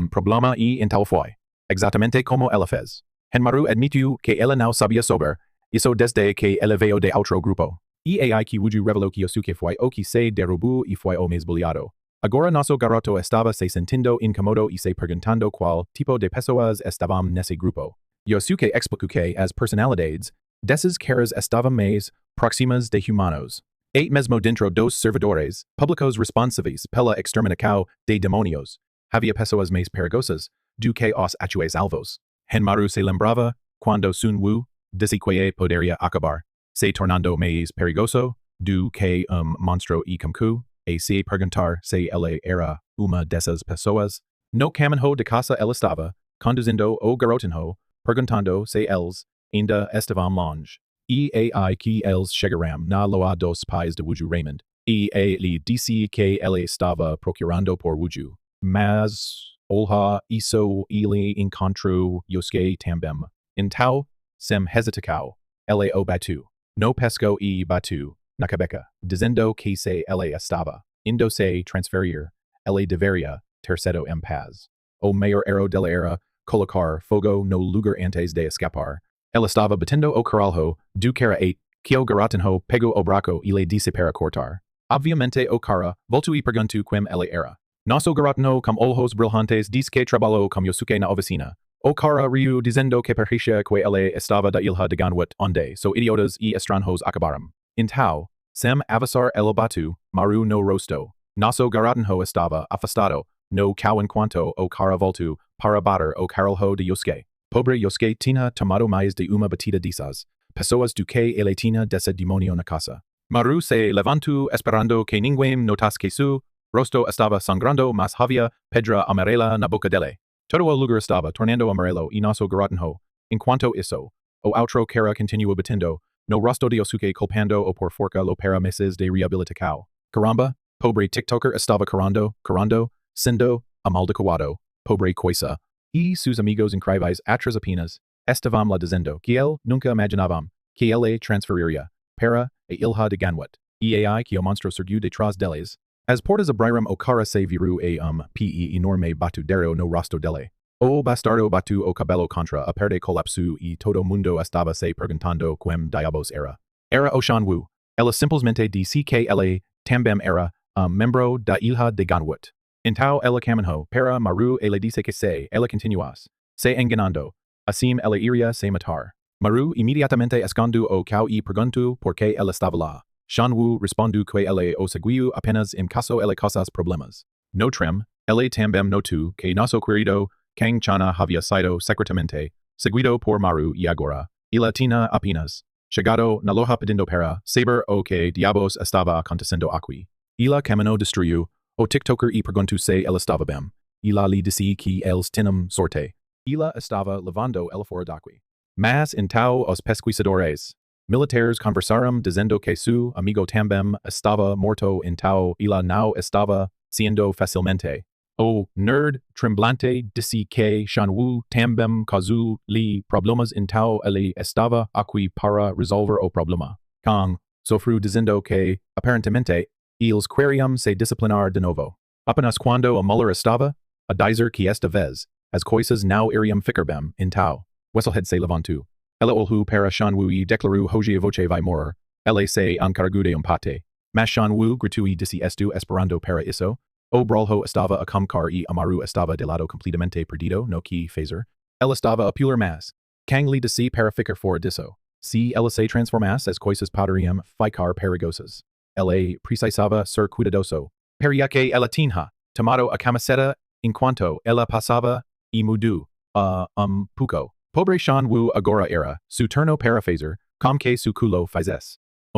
problema e então foi exatamente como ela fez. Hinmaru admitiu que ela não sabia sobre isso desde que ele veio de outro grupo. E aí que Wooju revelou que Yosuke foi o que se derrubou e foi o mais bulliado. Agora nosso garoto estava se sentindo incômodo e se perguntando qual tipo de pessoas estavam nesse grupo. Yosuke explicou que as personalidades desses caras estavam mais próximas de humanos. E mesmo dentro dos servidores públicos responsáveis pela exterminação de demônios, havia pessoas mais perigosas do que os atuais alvos. Hinmaru se lembrava, quando Sun Woo disse que poderia acabar se tornando mais perigoso do que monstro e Kumku, e se perguntar se ele era uma dessas pessoas. No caminho de casa ele estava, conduzindo o garotinho, perguntando se eles ainda estavam longe. E aí que eles chegaram na loa dos pais de Wooju Raymond, e ele disse que ele estava procurando por Wooju. Mas, olha isso ele encontrou Yosuke também. Então, sem hesitação, ele o bateu. No pesco e bateu na cabeça, dizendo que se ele estava indo se transferir, ele deveria ter sido em paz. O maior erro dele era colocar fogo no lugar antes de escapar. Ele estava batendo o caralho do cara que o garotinho pegou o braço e le disse para cortar. Obviamente o cara voltou e perguntou quem ele era. Nosso garotinho com olhos brilhantes diz que trabalhou com Yosuke na oficina. O cara riu dizendo que parecia que ele estava da ilha de Ganwat onde so idiotas e estranhos acabaram. Então, sem avisar ele bateu, Maru no rosto. Nosso garotinho estava afastado, no cao enquanto o cara voltou para bater o caralho de Yosuke. Pobre Yosuke tinha tomado mais de uma batida dessas pessoas do que ele tinha desse demonio na casa. Maru se levantou esperando que ninguém notasse que su rosto estava sangrando mas havia pedra amarela na boca dele. Todo o lugar estava tornando amarelo e nosso garotinho. Enquanto isso, o outro cara continuou batendo no rosto de Yosuke culpando o por forca lo para meses de reabilitação. Caramba, pobre TikToker estava curando, sendo amaldiçoado, pobre coisa. E seus amigos incríveis atrás apenas estavam lá dizendo que ele nunca imaginavam que ele transferiria para a ilha de Ganwat. E aí que o monstro surgiu detrás deles. As portas abriram o cara se virou a pe enorme batudero no rosto dele. O bastardo bateu o cabelo contra a perde colapsou e todo mundo estava se perguntando quem diabos era. Era o Shan Wu. Ela simplesmente disse que ele também era membro da ilha de Ganwat. Então ela caminhou para Maru e le disse que se ela continuasse se enganando, assim ela iria se matar. Maru imediatamente escondeu o cao e perguntou por que ela estava lá. Shan Wu respondeu que ele o seguiu apenas em caso ele causasse problemas. No trem, ele também notou que nosso querido Kang Chana havia sido secretamente seguido por Maru e agora, ele tinha apenas chegado na loja pedindo para saber o que diabos estava acontecendo aqui. Ele caminhou destruiu o TikToker e perguntou se ele estava bem. Ele lhe disse que eles tinham sorte. Ele estava levando ele fora daqui. Mas então os pesquisadores Militares conversarum dizendo que su amigo também estava morto então ela não estava siendo facilmente. O nerd tremblante disse que Shanwu também causou lhe problemas então ele estava aqui para resolver o problema. Kang sofreu dizendo que, aparentemente, eles queriam se disciplinar de novo. Apenas quando a Muller estava a dizer que esta vez as coisas não iriam ficar bem, então, Wesselhead se levantou. Ela olhou para Shanwu e declarou hoje a voce vai morrer. Ela se encarregou de empate. Mas Shanwu gritou e disse esto esperando para isso. O Brolho estava a comunicar e Amaru estava de lado completamente perdido no que fazer. Ela estava a pular mais. Kang lhe disse para ficar fora disso. Se ela se transformasse as coisas poderiam ficar perigosas. Ela precisava ser cuidadoso. Para que ela tinha tomado a camiseta enquanto ela passava e mudou a pouco. Pobre Shanwu agora era su turno para fazer como que su culo fazes.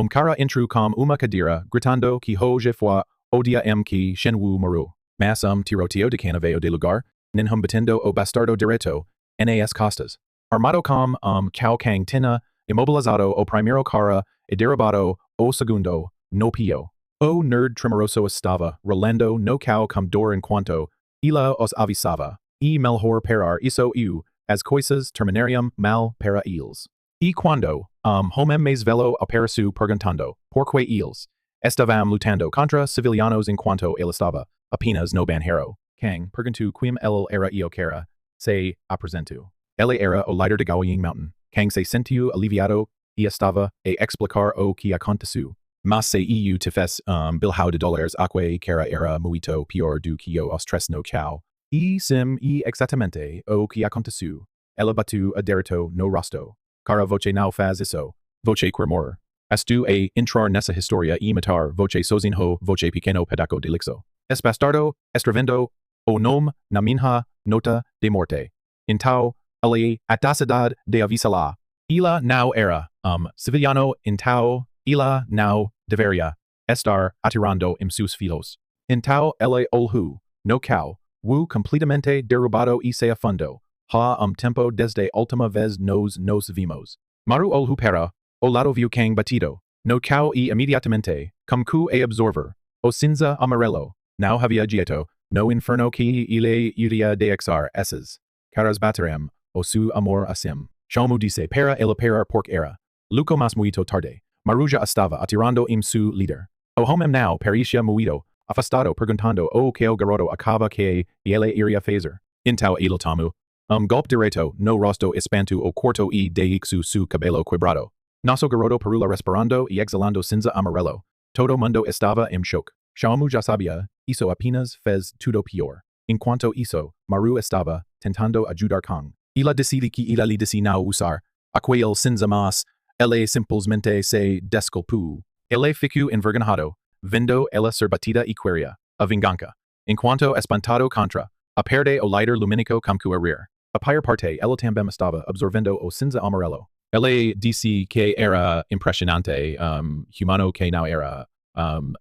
Cara entrou com uma cadeira gritando que hoje foi o dia em que Shanwu morreu. Mas tiroteo de canaveo de lugar, ninhum batendo o bastardo direto, nas costas. Armado com Cao Kang tinha imobilizado o primeiro cara e derrubado o segundo, no pio. O nerd tremoroso estava rolando no cao com dor enquanto ela os avisava. E melhor parar isso as coisas terminariam mal para eles. E quando, homem mais velo apareceu perguntando, porque eles estavam lutando contra civilianos enquanto ele estava apenas no banheiro. Kang perguntou quem ele era e o que era, se apresentou. Ele era o líder de Gaoying Mountain. Kang se sentiu aliviado e estava a explicar o que aconteceu. Mas se te fez bilhão de dólares aqui cara era muito pior do que os tres no chao. E sim exatamente o que aconteceu. Ela bateu a direto no rosto. Cara voce não faz isso. Voce quermor. Estu a entrar nessa história e matar voce sozinho voce pequeno pedaco de lixo. Es bastardo, escrevendo o nome na minha nota de morte. Então, ele atacidade de avisá-la. Ela não era civiliano então ela não deveria estar atirando em seus filhos. Então ele olhou no cao, completamente derrubado e se afundou. Ha tempo desde última vez nos vimos. Maru olhou para o lado viu Kang batido. No cao e imediatamente, como que a absorver. O cinza amarelo. Não havia jeito, no inferno que ele iria deixar esses caras baterem o su amor assim. Shalmu disse para ele parar porque era. Luco mas muito tarde. Maru já estava atirando em su líder. O homem não parecia muito afastado perguntando o que o garoto acaba que ele iria fazer. Então ele tomou golpe direto no rosto espanto o corto e deixou su cabelo quebrado. Nosso garoto perula respirando e exhalando cinza amarelo. Todo mundo estava em choque. Shalmu já sabia, isso apenas fez tudo pior. Enquanto isso, Maru estava tentando ajudar Kang. Ela decide que ela lhe disse não usar aquele cinza mas ele simplesmente se desculpou. Ele ficou envergonhado, vendo ela ser batida e queria a vingança. Enquanto espantado contra a perde o líder lumínico como que a rir. A pior parte, ela também estava absorvendo o cinza amarelo. Ele disse que era impressionante, humano que não era,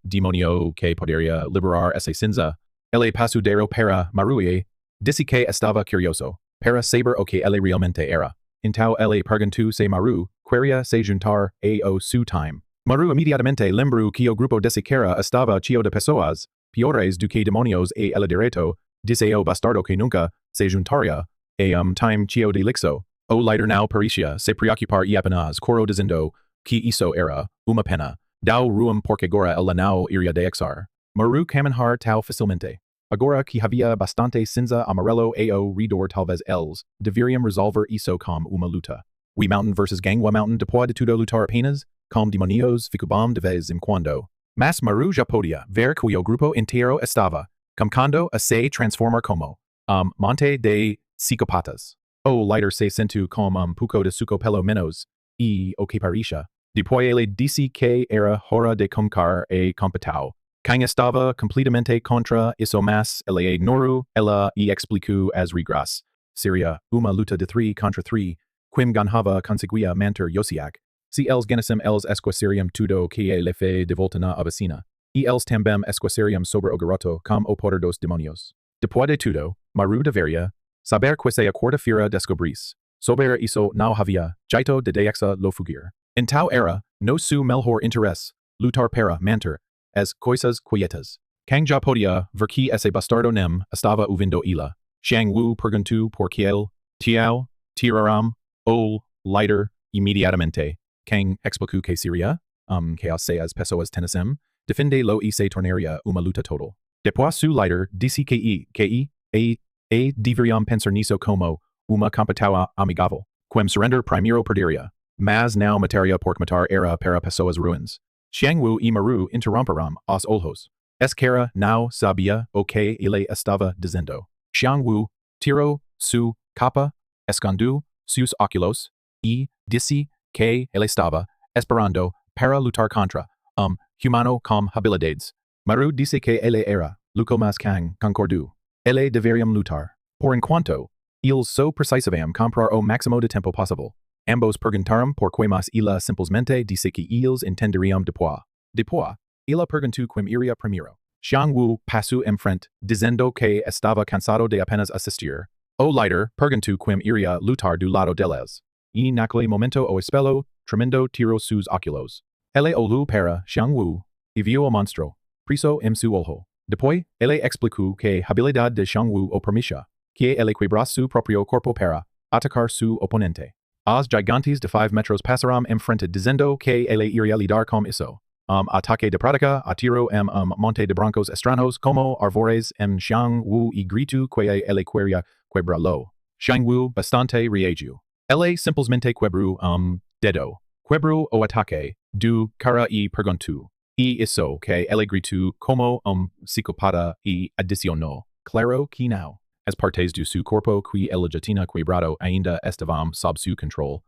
demonio que poderia liberar esse cinza. Ele passou dero para Maru e disse que estava curioso para saber o que ele realmente era. Então ele perguntou se Maru queria se juntar a o seu time. Maru imediatamente lembrou que o grupo desse cara estava cheio de pessoas piores do que demonios e ele direto disse o bastardo que nunca se juntaria a time cheio de lixo. O líder não parecia se preocupar e apenas coro dizendo que isso era uma pena. Dao ruim porque agora ele não iria deixar. Maru caminhar tal facilmente. Agora que havia bastante cinza amarelo ao redor talvez eles deveriam resolver isso com uma luta. We Mountain versus Gangwa Mountain depois de tudo lutar apenas, com demonios fico bom de vez em quando. Mas Maru já podia ver que o grupo inteiro estava começando a se transformar como monte de psicopatas. O líder se sentiu com pouco de suco pelo menos, e o que parecia. Depois ele disse que era hora de começar a competao. Kang estava completamente contra isso mas ele ignorou ela e explicou as regras. Seria uma luta de 3 contra 3, quem ganhava conseguia manter Yosiak. Se eles ganhassem eles esqueceriam tudo que ele fez de volta na oficina. E eles também esqueceriam sobre o garoto como o poder dos demonios. Depois de tudo, Maru deveria saber que se a quarta-feira descobrisse. Sobre isso não havia jeito de deixar lo fugir. En tal era, no su melhor interesse, lutar para manter as coisas quietas. Kang já podia ver que esse bastardo nem estava ouvindo ela. Xiang Wu perguntou por que Tiao, tiraram, o lighter imediatamente. Kang explicou que seria, que as pessoas tennessem, defende lo e se tornaria uma luta total. Depois su lighter disse que deveriam pensar nisso como uma competição amigável. Quem surrender primeiro perderia. Mas não mataria porque matar era para pessoas ruins. Xiang Wu e Maru interromperam os olhos. Esquerra não sabia o que ele estava dizendo. Xiang Wu tirou su capa, escondeu seus óculos e disse que ele estava esperando para lutar contra humano com habilidades. Maru disse que ele era louco mas Kang concordou. Ele deveriam lutar. Por enquanto, eles só precisavam comprar o máximo de tempo possível. Ambos perguntaram por que mas ela simplesmente disse que eles entenderiam depois. Depois, ela perguntou quem iria primeiro. Xiang Wu passou em frente, dizendo que estava cansado de apenas assistir. O líder perguntou quem iria lutar do lado deles. E naquele momento o espelho tremendo tirou seus óculos. Ele olhou para Xiang Wu e viu o monstro, preso em seu olho. Depois, ele explicou que a habilidade de Xiang Wu o permitia, que ele quebra seu próprio corpo para atacar seu oponente. Os gigantes de 5 metros passaram em frente dizendo que ele iria lidar com isso. Ataque de prática, atiro monte de brancos estranhos como árvores em Xiang Wu e grito que ele queria quebrar-lo. Xiang Wu bastante reagiu. Ele simplesmente quebrou dedo. Quebrou o ataque do cara e perguntou. E isso que ele gritou como psicopata e adicionou. Claro que não. As partes do seu corpo que ele já tinha quebrado ainda estavam sob seu controle.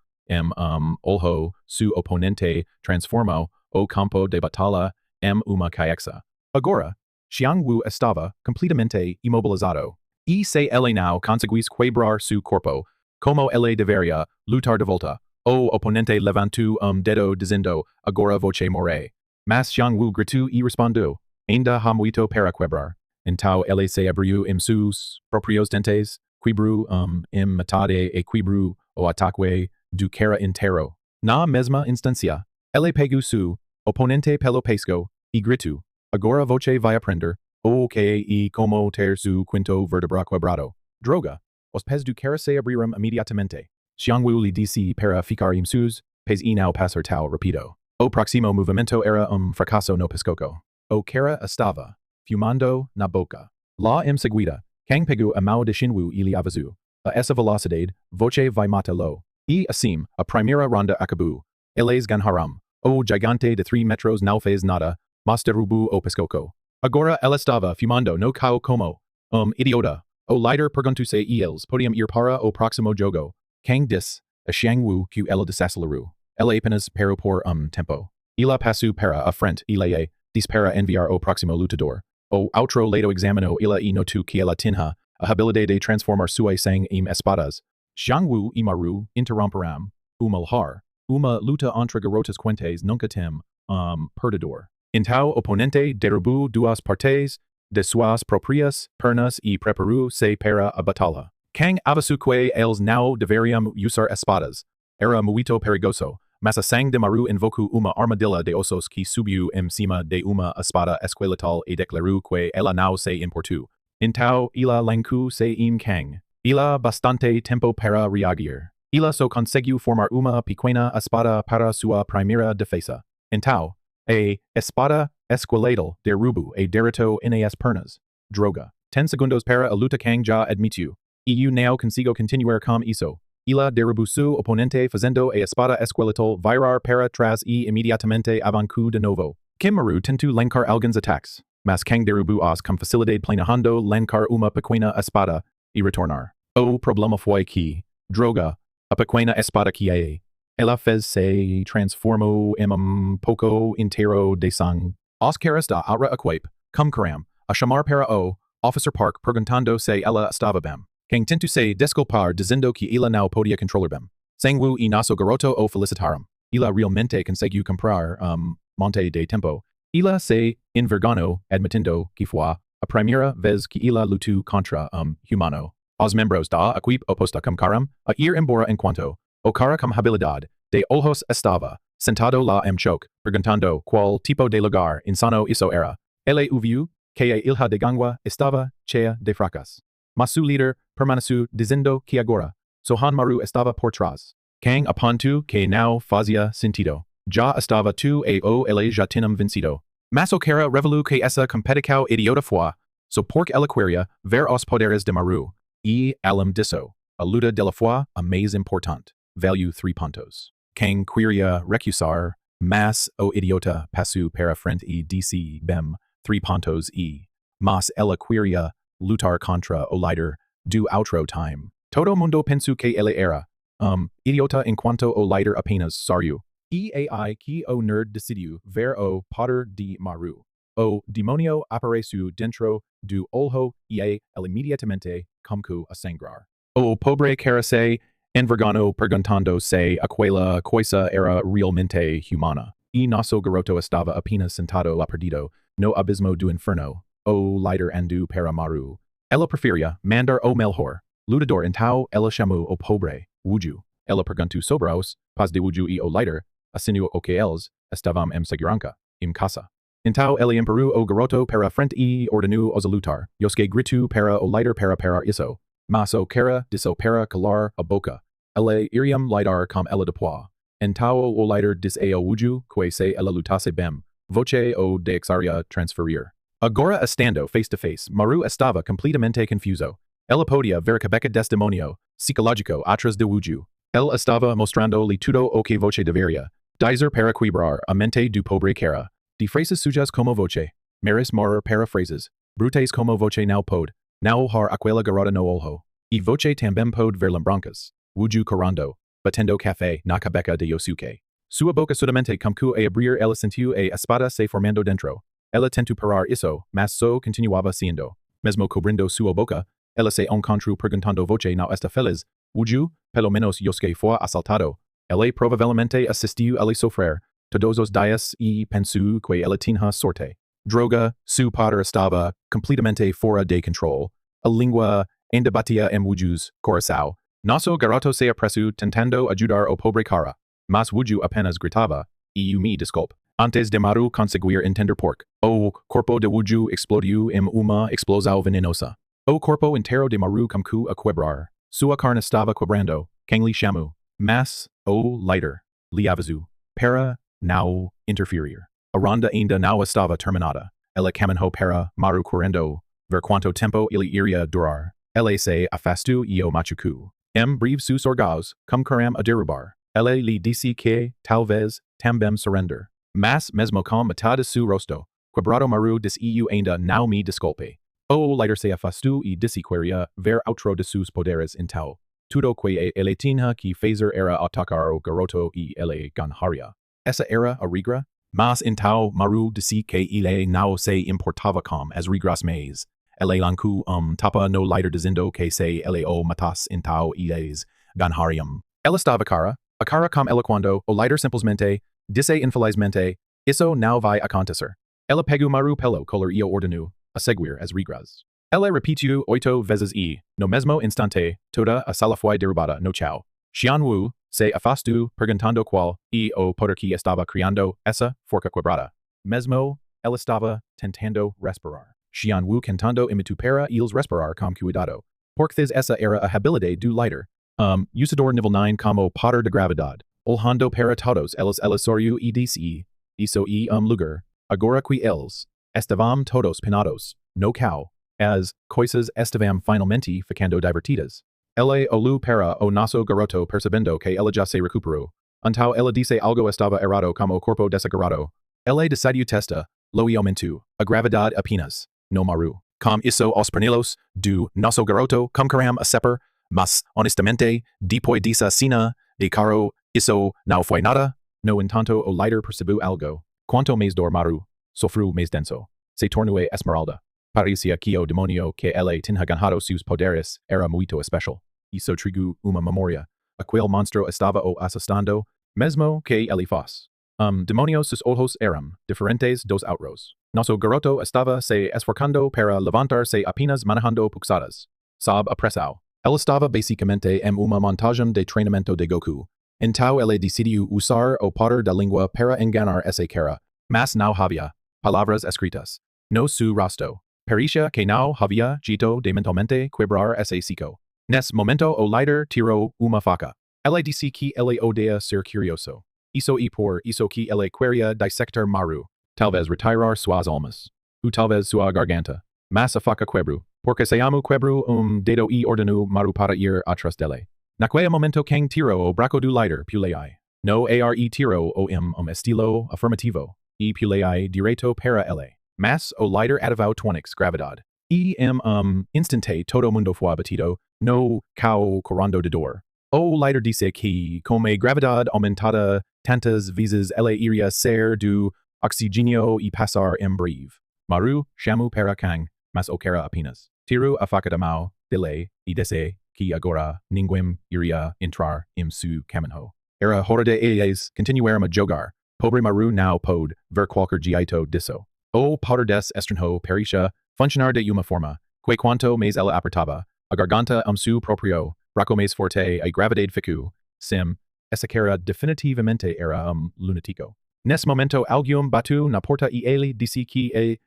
Olho, seu oponente transformou o campo de batalha em uma caixa. Agora, Xiang Wu estava completamente imobilizado. E se ele não conseguisse quebrar seu corpo, como ele deveria lutar de volta, o oponente levantou dedo dizendo, agora voce morre. Mas Xiang Wu gritou e respondeu, ainda há muito para quebrar. Então ele se abriu em seus próprios dentes, quebrou em metade e quebrou o ataque do cara inteiro. Na mesma instância, ele pegou seu oponente pelo pescoço e gritou, agora você vai aprender o que e como ter seu quinto vertebra quebrado. Droga! Os pés do cara se abriram imediatamente. Xiang Wu lhe disse para ficar em seus pés e não passar tão rápido. O próximo movimento era fracasso no pescoço. O cara estava fumando na boca. Lá em seguida, Kang pegou a mão de Shinwu e lhe avisou. A essa velocidade, você vai matá-lo. E assim, a primeira ronda acabou. Eles ganharam. O gigante de 3 metros não fez nada, mas derrubou o pescoço. Agora ela estava fumando no carro como idiota. O líder perguntou se eles podiam ir para o próximo jogo. Kang disse a Xiang Wu que ela desacelerou. Ela apenas parou por tempo. Ela passou para a frente e lhe disse para enviar o próximo lutador. O outro lado examinou ela e notou que ela tinha a habilidade de transformar sua sangue em espadas. Xiang Wu e Maru interromperam. Uma luta entre garotas quentes nunca tem perdedor. Então o oponente derrubou duas partes de suas próprias pernas e preparou-se para a batalha. Kang avisou que eles não deveriam usar espadas. Era muito perigoso, mas a sangue de Maru invocou uma armadilha de ossos que subiu em cima de uma espada esqueletal e declarou que ela não se importou. Então ela lancou-se em Kang. Ela bastante tempo para reagir. Ela só conseguiu formar uma pequena espada para sua primeira defesa. Então, a espada esqueletal derrubou e derrotou as pernas. Droga. 10 segundos para a luta. Kang já admitiu. E eu não consigo continuar com isso. Ela derrubou seu oponente fazendo a espada esqueletal virar para trás e imediatamente avancou de novo. Maru tentou lançar alguns ataques, mas Kang derrubou-os com facilidade planejando lançar uma pequena espada e retornar. O problema foi que, droga, a pequena espada que ela fez se transformou em pouco inteiro de sangue. Os caras da outra equipe começaram a chamar para o Officer Park perguntando se ela estava bem. Kang tentou se desculpar dizendo que ela não podia controlar bem. Sang Wu e nosso garoto o felicitaram. Ela realmente conseguiu comprar monte de tempo. Ela se envergonhou admitindo que foi a primeira vez que ela lutou contra humano. Os membros da equipe oposta começaram a ir embora enquanto o cara com habilidade de ojos estava sentado la choke, preguntando qual tipo de lugar insano eso era. Ele uviu que a ilha de Gangwa estava cheia de fracas. Mas su líder permaneceu dizendo que agora, Sohan Maru estava por trás. Kang apontu que não fazia sentido. Já estava tu e o ele já tinham vencido. Mas o cara revelu que essa competição idiota foi, so porque ela queria ver os poderes de Maru, e além disso, a luta dela foi a mais importante. Value 3 pontos. Kang queria recusar, mas o idiota passou para frente e disse bem 3 pontos e, mas ela queria lutar contra o líder do outro time. Todo mundo pensou que ele era, idiota enquanto o líder apenas saiu. E ai que o nerd decidiu ver o poder de Maru. O demonio apareceu dentro do olho e ele imediatamente começou a sangrar. O pobre cara se envergonhou perguntando se aquela coisa era realmente humana. E nosso garoto estava apenas sentado lá perdido, no abismo do inferno. O líder andou para Maru. Ela preferia mandar o melhor lutador então ela chamou o pobre Wuju. Ela perguntou sobre os paz de Wuju e o líder, assinou o que eles estavam em segurança, em casa. Então ele imperou o garoto para frente e ordenou os a lutar. Yosuke gritou para o líder para isso. Mas o cara disse para calar a boca. Ele iriam lidar com ela depois. Então o líder disse ao Wuju que se ela lutasse bem, voce o deixaria transferir. Agora estando face to face, Maru estava completamente confuso. Ela podia ver cabeça des demonio, psicológico atrás de Wuju. Ele estava mostrando-lhe tudo o que voce deveria. Dizer para quebrar a mente do pobre cara. De frases sujas como voce. Meres morar para frases. Brutes como voce não pode. Não har aquela garota no olho. E voce também pode ver lembranças. Wuju corando. Batendo café na cabeça de Yosuke. Sua boca sudamente começou a abrir ela sentiu a espada se formando dentro. Ela tentou parar isso, mas só continuava sendo. Mesmo cobrindo sua boca, ela se encontrou perguntando voce não está feliz. Wuju, pelo menos Yosuke foi assaltado. Ele provavelmente assistiu a sofrer todos os dias e pensou que ela tinha sorte. Droga, seu poder estava completamente fora de controle. A língua ainda batia em Wuju's coração. Nosso garoto se apressou tentando ajudar o pobre cara. Mas Wuju apenas gritava, e me desculpe. Antes de Maru conseguir entender porquê, o corpo de Wuju explodiu em uma explosão venenosa. O corpo inteiro de Maru começou a quebrar. Sua carne estava quebrando. Kang lhe chamou. Mas o líder lhe avisou para não interferir. A ronda ainda não estava terminada. Ela caminhou para Maru correndo, ver quanto tempo ele iria durar. Ele se afastou e o machucou. Breve seus órgãos começaram a derrubar. Ele lhe disse que, talvez, também surrender. Mas mesmo com metade de seu rosto, quebrado Maru disse ainda não me desculpe. O líder se afastou e disse queria ver outro de seus poderes então. Tudo que ele tinha que fazer era atacar o garoto e ele ganharia. Essa era a regra? Mas então Maru disse que ele não se importava com as regras mais. Ele lançou tapa no líder dizendo que se ele o matasse então eles ganhariam. Ela estava a cara com ela quando o líder simplesmente disse infelizmente, isso não vai acontecer. Ela pegou Maru pelo collar e o ordenou a seguir as regras. Ela repetiu 8 vezes e, no mesmo instante, toda a sala foi derrubada no chão. Xianwu se afastou perguntando qual e o poder que estava criando essa forca quebrada. Mesmo, ela estava tentando respirar. Xianwu tentando imitar para eles respirar com cuidado. Porque essa era a habilidade do líder. Usador nível 9 como poder de gravidade. Olhando para todos eles sorriu e disse, isso lugar. Agora que eles estavam todos pinados, no cal, as coisas estavam finalmente ficando divertidas. Ele olhou para o nosso garoto percebendo que ela já se recuperou. Então ela disse algo estava errado como o corpo desse garoto. Ele decidiu testa, lo aumentou, a gravidade apenas, no Maru. Com isso os pernilos do nosso garoto começaram a separar, mas honestamente, depois dessa cena, de caro, isso não foi nada. No entanto o líder percebeu algo. Quanto mais dor Maru sofreu mais denso. Se tornou esmeralda. Parecia que o demonio que ele tinha ganhado seus poderes era muito especial. Isso trigou uma memória. Aquele monstro estava o assustando, mesmo que ele fosse. Demonios sus ojos eram diferentes dos outros. Nosso garoto estava se esforçando para levantar-se apenas manejando puxadas. Sabe apressado. Ele estava basicamente em uma montagem de treinamento de Goku. Então ele decidiu usar o poder da língua para enganar essa cara, mas não havia palavras escritas no seu rosto. Parecia que não havia jeito de mentalmente quebrar esse ciclo. Nesse momento o líder tirou uma faca. Ele disse que ele odeia ser curioso. Isso e por isso que ele queria dissectar Maru. Talvez retirar suas almas. Ou talvez sua garganta. Mas a faca quebrou. Porque se amo quebrou dedo e ordenou Maru para ir atrás dele. Naquele momento quem tirou o braço do líder pulei. No are tirou o estilo afirmativo. E pulei direito para ele. Mas o líder ativou tonics gravidade. E instante todo mundo foi abatido, no cau corando de dor. O líder disse que, como gravidade aumentada tantas vezes ele iria ser do oxigênio e passar breve. Maru chamou para Kang, mas o cara apenas. Tirou a faca da mão dele e disse que agora ninguém iria entrar su caminho. Era hora de eles continuaram a jogar. Pobre Maru não pôde ver qualquer jeito disso. O poder des estranho parecia funcionar de uma forma, que quanto mais ela apertava, a garganta seu próprio, braço mais forte a gravidade ficou, essa cara definitivamente era lunático. Nesse momento alguém bateu na porta e ele disse que ele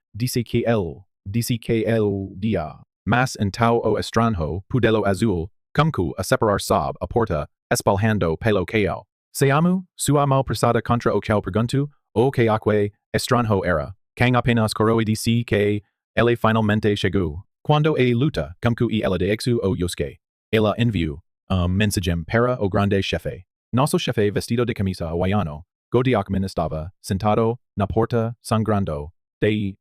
dia. Mas então o estranho, pudelo azul, começou a separar sob a porta, espalhando pelo céu. Se amo, sua mão pressada contra o céu perguntou, o que aquele estranho era. Kang apenas coroa disse que ele finalmente chegou. Quando ele luta, começou e ela deixou o Yosuke. Ela enviou mensagem para o grande chefe. Nosso chefe vestido de camisa hawaiano, Godiakman estava sentado na porta sangrando de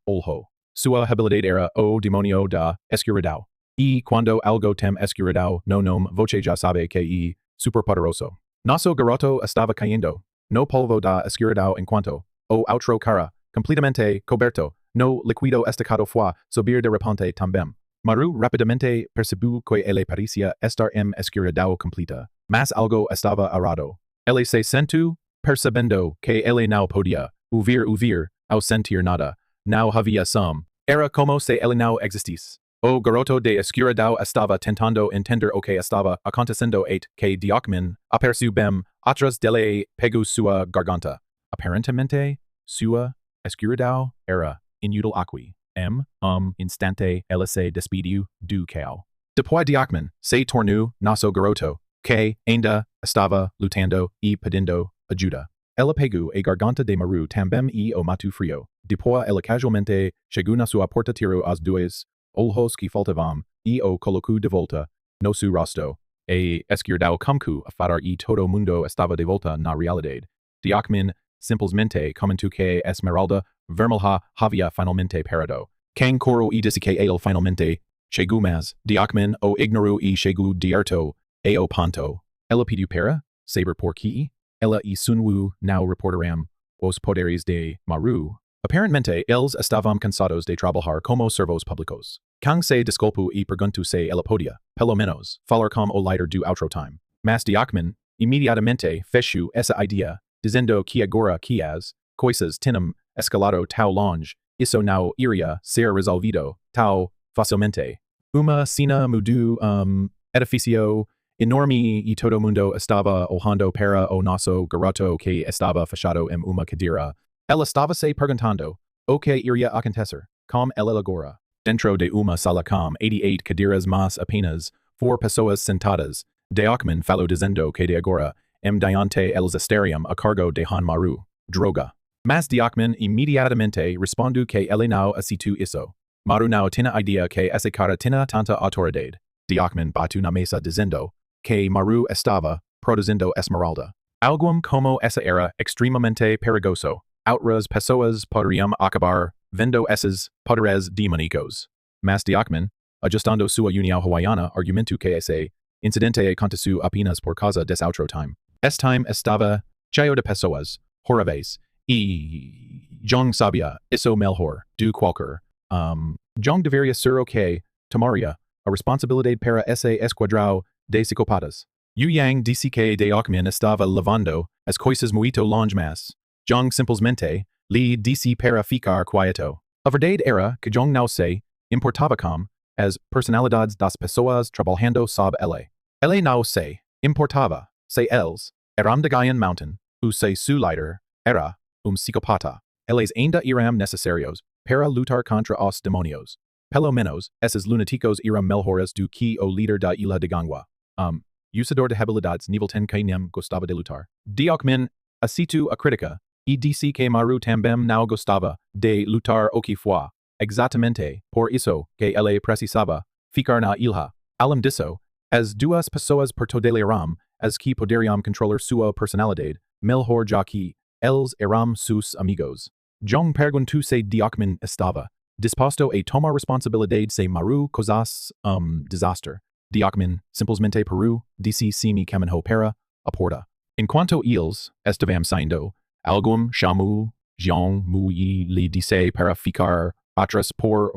olho. Sua habilidade era o demonio da escuridão. E quando algo tem escuridão no nome você já sabe que é superpoderoso. Nosso garoto estava caindo no polvo da escuridão enquanto o outro cara, completamente coberto, no líquido estacado foi subir de repente também. Maru rapidamente percebeu que ele parecia estar escuridão completa, mas algo estava errado. Ele se sentiu, percebendo que ele não podia ouvir ou sentir nada. Não havia som. Era como se ele não existisse. O garoto de escuridão estava tentando entender o que estava acontecendo et que Diokman apareceu bem atrás dele pegou sua garganta. Aparentemente, sua escuridão era inútil aqui. Instante ele se despediu do céu. Depois Diokman se tornou nosso garoto, que ainda estava lutando e pedindo ajuda. Ela pegou a garganta de Maru também e o matou frio. Depois ela casualmente chegou na sua porta tirou as duas olhos que faltavam e o colocou de volta no seu rosto. E escuridão começou a falar e todo mundo estava de volta na realidade. Diokman simplesmente comentou que Esmeralda Vermelha havia finalmente parado. Kang coro e disse que ele finalmente chegou mas Diokman o ignorou e chegou direto a o ponto. Ela pediu para saber por que ela e Sunwoo não reportaram os poderes de Maru. Aparentemente, eles estavam cansados de trabalhar como servos públicos. Kang se desculpou e perguntou se ela podia, pelo menos, falar com o líder do outro time. Mas Diokman imediatamente fechou essa ideia, dizendo que agora que as coisas tinham escalado tão longe, isso não iria ser resolvido tão facilmente. Uma cena mudou edifício enorme e todo mundo estava olhando para o nosso garoto que estava fechado em uma cadeira. Ela estava se perguntando o que iria acontecer com ele agora. Dentro de uma sala com 88 cadeiras mas apenas 4 pessoas sentadas, Diokman falou dizendo que de agora diante eles estariam a cargo de Han Maru, droga. Mas Diokman imediatamente respondeu que ele não aceitou isso. Maru não tinha ideia que esse cara tinha tanta autoridade. Diokman bateu na mesa dizendo que Maru estava produzindo Esmeralda. Algo como essa era extremamente perigoso. Outras pessoas poderiam acabar vendo esses poderes demoníacos. Mas Diokman, ajustando sua união hawaiana, argumentou que esse incidente aconteceu apenas por causa desse outro time. Esse time estava cheio de pessoas, horríveis, e Jong sabia isso melhor do qualquer. Jong deveria ser o que tomaria a responsabilidade para esse esquadrão de psicopatas. Yu Yang disse que Diokman estava levando as coisas muito longe mas Jong simplesmente lhe disse para ficar quieto. A verdade era que Jong não se importava com as personalidades das pessoas trabalhando sob ele. Ele não se importava se els, eram mountain, se su lighter, era, psicopata. Eles ainda iram necesarios, para lutar contra os demonios. Pelo menos, esses lunaticos iram melhoras do que o líder da ilha de Gangwa. Usador de habilidades nível 10 que nem gostava de lutar. Diokmin, assisto a crítica, e disse que Maru também não gostava de lutar o que foi. Exatamente, por isso, que ele precisava ficar na ilha. Além disso, as duas pessoas pertodelariam, as que poderiam controlar sua personalidade, melhor já que eles eram seus amigos. Jong perguntou se Diokmin estava disposto a tomar responsabilidade se Maru causasse desastre. Diokmin, simplesmente Peru, disse simi caminho para a porta. Enquanto eles estavam saindo, algum chamou Jean Mui lhe disse para ficar atrás por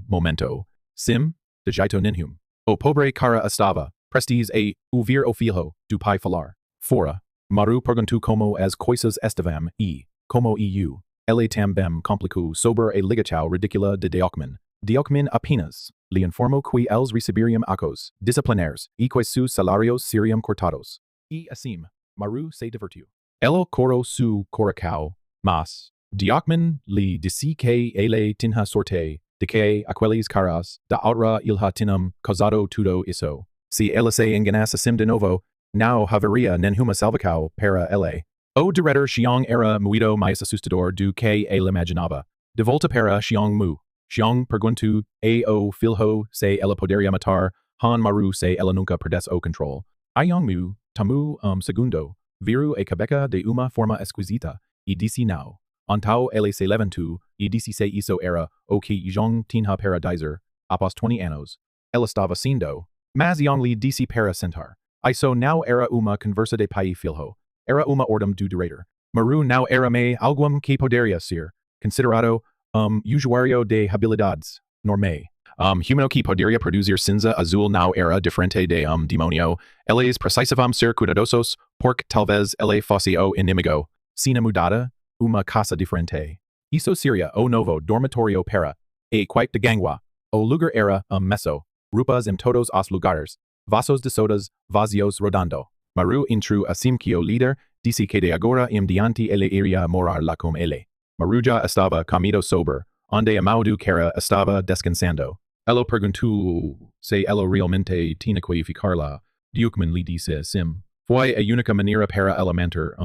momento. Sim, de jeito nenhum. O pobre cara estava prestes a ouvir o filho do pai falar. Fora, Maru perguntou como as coisas estavam e, como ele também complicou sobre a ligação ridícula de Diokmin. Diokmin apenas lhe informou que eles receberiam acos disciplinares e que seus salários seriam cortados. E assim, Maru se divertiu. Ela corou su coração, mas Diokmin lhe disse que ele tinha sorte de que aqueles caras da outra ilha tinham causado tudo isso. Se ele se enganasse assim de novo, não haveria nenhuma salvação para ele. O diretor Xiong era muito mais assustador do que ele imaginava. De volta para Xiong Mu. Xiong perguntou o filho se ela poderia matar Han Maru se ela nunca perdesse o controle. Ayong Mu tamu segundo, viru a cabeça de uma forma esquisita, e disse não. Então ele se levantou, e disse se isso era o que Xiong tinha para dizer, após 20 anos. Ela estava sendo, mas Xiong lhe disse para sentar. Isso não era uma conversa de pai e filho. Era uma ordem do diretor. Maru não era me algum que poderia ser considerado usuário de habilidades, norme. Humano que poderia produzir cinza azul não era diferente de demonio. Eles precisavam ser cuidadosos, porque talvez ele fosse o inimigo. Sina mudada, uma casa diferente. Isso seria o novo dormitorio para a quite de Gangwa. O lugar era meso, rupas em todos os lugares, vasos de sodas vazios rodando. Maru entrou assim que o líder disse que de agora em diante ele iria morar lá com ele. Maru já estava comido sobre, onde a Maudu cara estava descansando. Ela perguntou se ela realmente tinha que ficar lá. Diokmin lhe disse sim. Foi a única maneira para ela manter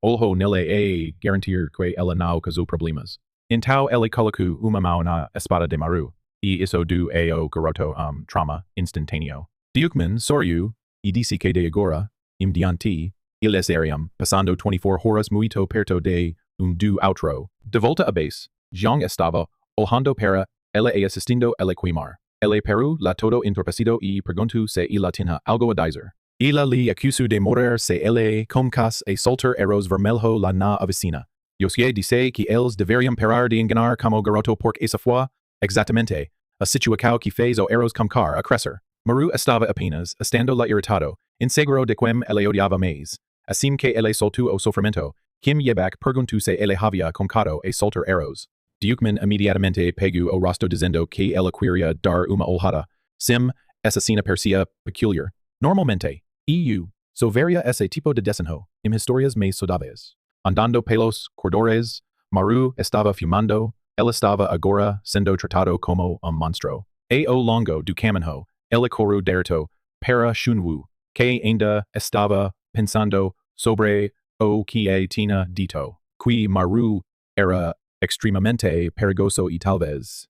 olho nele e garantir que ela não causou problemas. Então ele colocou uma mão na espada de Maru, e isso deu ao garoto trauma instantâneo. Diokmin sorriu e disse que de agora em diante, eles iriam passando 24 horas muito perto de do outro. De volta a base, Jiang estava olhando para ele e assistindo ele queimar. Ele parou lá todo entorpecido e perguntou se ela tinha algo a dizer. Ela lhe acusou de morrer se ele comcas e soltar arroz vermelho lá na oficina. Yosie disse que eles deveriam parar de enganar como garoto porque essa foi, exatamente, a situação que fez o arroz começar a crescer. Maru estava apenas estando lá irritado, inseguro de quem ele odiava mais. Assim que ele soltou o sofrimento, Kim Yebak perguntou se ele havia comcado e soltar arroz. Diokmin imediatamente pegou o rosto dizendo que ela queria dar uma olhada. Sim, essa cena parecia peculiar. Normalmente, só veria esse tipo de desenho em histórias mais saudáveis. Andando pelos corredores, Maru estava fumando, ela estava agora sendo tratado como monstro. E ao longo do caminho, ele correu direto para Shunwu, que ainda estava pensando sobre o que tinha dito. Que Maru era extremamente perigoso e talvez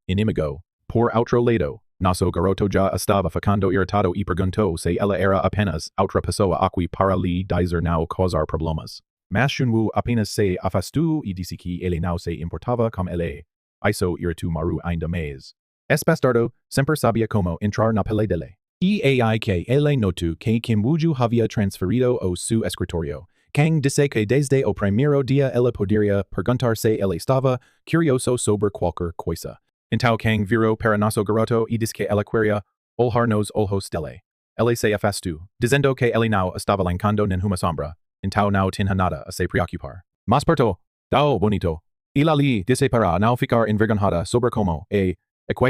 inimigo. Por outro lado, nosso garoto já estava ficando irritado e perguntou se ela era apenas outra pessoa a que para lhe dizer não causar problemas. Mas Shunwu apenas se afastou e disse que ele não se importava com ele. Isso irritou Maru ainda mais. Espastardo sempre sabia como entrar na pele dele. E aí que ele notou que Kim Wooju havia transferido o seu escritório. Kang disse que desde o primeiro dia ele poderia perguntar se ele estava curioso sobre qualquer coisa. Então Kang virou para nosso garoto e disse que ele queria olhar nos olhos dele. Ele se afastou, dizendo que ele não estava lancando nenhuma sombra. Então não tinha nada a se preocupar. Mas perto, tão bonito. E ali disse para não ficar envergonhada sobre como que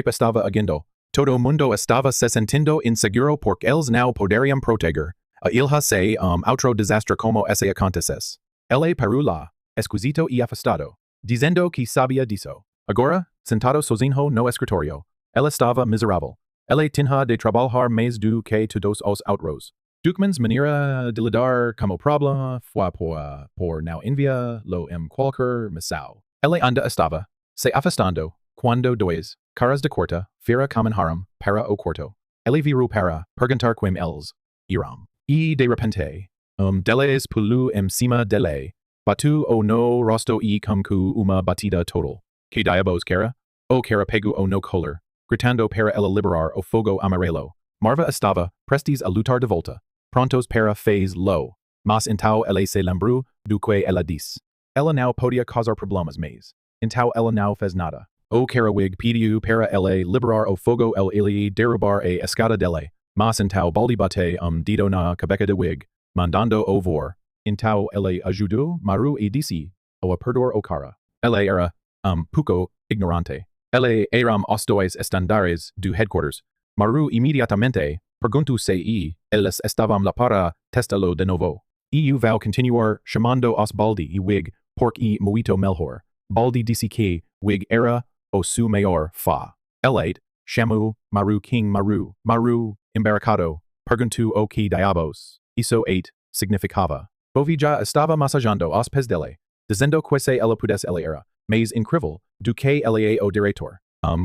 estava agindo. Todo mundo estava se sentindo inseguro porque eles não poderiam proteger a ilha se outro desastre como esse acontecesse. Ele parou lá, esquisito e afastado, dizendo que sabia disso. Agora, sentado sozinho no escritório, ele estava miserável. Ele tinha de trabalhar mais do que todos os outros. Dukman's maneira de lidar como problema foi por não enviar lo qualquer missão. Ele anda estava se afastando quando dois caras de corta feira caminharam para o quarto. Ele virou para perguntar quem eles iram. E de repente, deles pulou cima dele, batu o no rosto e como uma batida total. Que diabos cara? O cara pegou o no collar, gritando para ele liberar o fogo amarelo. Marva estava prestes a lutar de volta, prontos para fez lo, mas então ele se lembrou do que ela disse. Ela não podia causar problemas mais. Então ela não fez nada. O cara wig pediu para ele liberar o fogo ele derrubar a escada dele, mas então balde bate dedo na cabeça de wig, mandando o vor. Então ele ajudou Maru e disse o perdor o cara. Ele era pouco ignorante. Ele eram os dois estandares do headquarters. Maru imediatamente perguntou se eles estavam lá para testá-lo de novo. E vão continuar chamando os balde e wig porque muito melhor. Balde disse que wig era o seu maior fã. Ele chamou Maru King Maru. Maru, embarcado, perguntou o que diabos isso significava. Bovi já estava massajando os pés dele, dizendo que se ela pudesse ele era mais incrível do que ele é o diretor.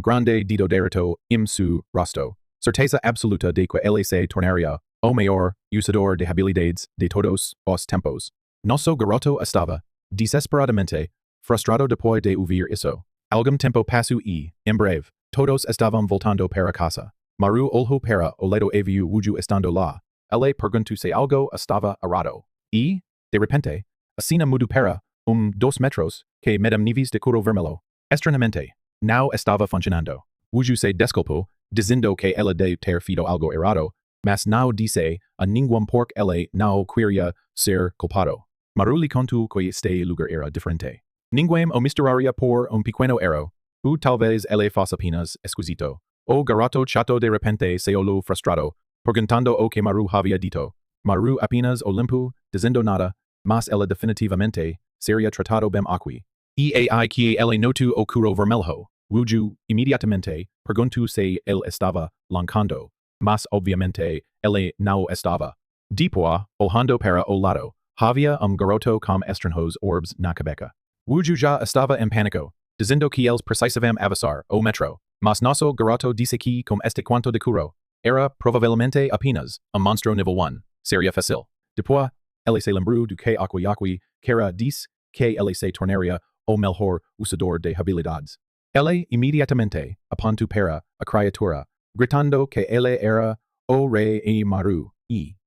Grande dedo direito su rosto. Certeza absoluta de que ele se tornaria o maior usador de habilidades de todos os tempos. Nosso garoto estava desesperadamente frustrado depois de ouvir isso. Algum tempo passou e, em breve, todos estavam voltando para casa. Maru olhou para o lado e viu Wuju estando lá. Ele perguntou se algo estava errado. E, de repente, a cena mudou para 2 metros que medem níveis de coro vermelho. Estranhamente, não estava funcionando. Wuju se desculpou, dizendo que ela deve ter feito algo errado, mas não disse a ninguém porque ele não queria ser culpado. Maru lhe contou que este lugar era diferente. Ninguém o misturaria por pequeno erro, ou talvez ele fosse apenas esquisito. O garoto chato de repente se olhou frustrado, perguntando o que Maru havia dito. Maru apenas o limpou, dizendo nada, mas ela definitivamente seria tratado bem aqui. E aí que ele notou o coro vermelho. Wuju imediatamente perguntou se ele estava lancando, mas obviamente ele não estava. Depois, olhando para o lado, havia garoto com estranhos orbes na cabeça. Wuju já estava em pânico, dizendo que eles precisavam avançar o metro, mas nosso garoto disse que com este quanto de curo, era provavelmente apenas monstro nível 1, seria fácil. Depois, ele se lembrou do que aqui Kara disse que ele se tornaria o melhor usador de habilidades. Ele imediatamente apontou para a criatura, gritando que ele era o rei e Maru, e,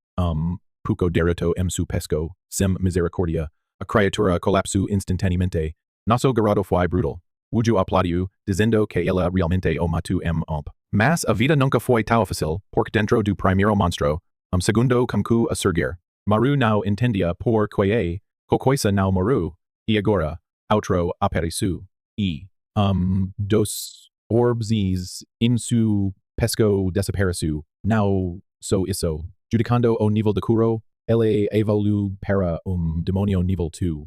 pouco direito su pesco, sem misericordia, a criatura colapsou instantaneamente. Nosso garoto foi brutal. Wuju aplaudiu, dizendo que ela realmente o matou Mas a vida nunca foi tão fácil, porque dentro do primeiro monstro, segundo como a surgir. Maru não entendia por que coisa não morreu, e agora, outro apareceu, e, dos orbes su pesco desapareceu, não só isso. Judicando o nível de curo, ele evoluiu para demônio nível 2.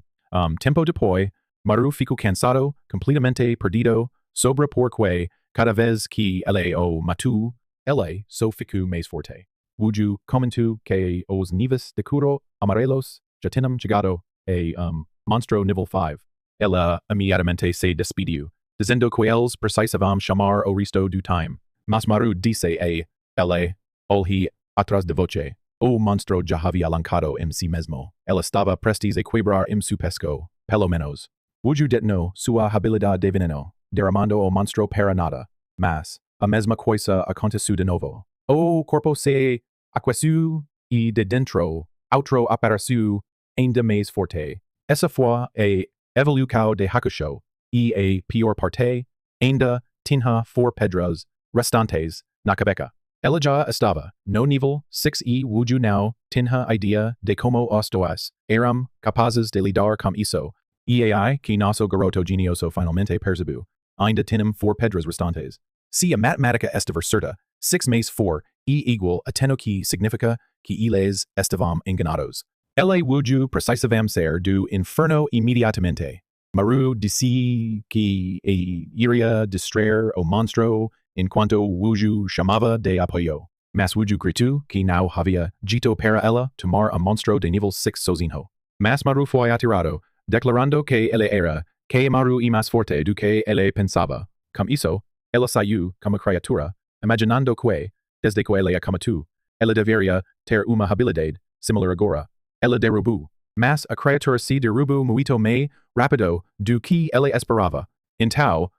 Tempo depois, Maru ficou cansado, completamente perdido, sobre porque cada vez que ele o matou, ele só ficou mais forte. Wuju comentou que os níveis de curo amarelos já tinham chegado a monstro nível 5. Ela imediatamente se despediu, dizendo que eles precisavam chamar o resto do time. Mas Maru disse a ele, olhe atrás de voce. O monstro já havia lancado em si mesmo. Ela estava prestes a quebrar su pesco, pelo menos. Wuju detonou sua habilidade de veneno, derramando o monstro para nada. Mas, a mesma coisa aconteceu de novo. O corpo se aqueceu e de dentro, outro apareceu ainda mais forte. Essa foi a evolução de Hakusho, e a pior parte, ainda tinha 4 pedras restantes na cabeça. Ela já estava no nível 6 e Wuju não tinha ideia de como os dois eram capazes de lidar com isso. E aí que nosso garoto genioso finalmente percebeu. Ainda tinham 4 pedras restantes. Si a matematica estiverserta, 6 mais 4, igual ateno que significa que eles estavam enganados. Ele wuju precisavam ser do inferno imediatamente. Maru disse que iria distrair o monstro enquanto wuju chamava de apoio. Mas wuju gritou que não havia dito para ela tomar a monstro de nível 6 sozinho. Mas Maru foi atirado, declarando que ele era que Maru e mais forte do que ele pensava. Com isso, ela saiu como criatura, imaginando que, desde que ele a comatu, ela deveria ter uma habilidade similar agora. Ela derrubou, mas a criatura se derrubou muito mais rápido do que ele esperava. Então,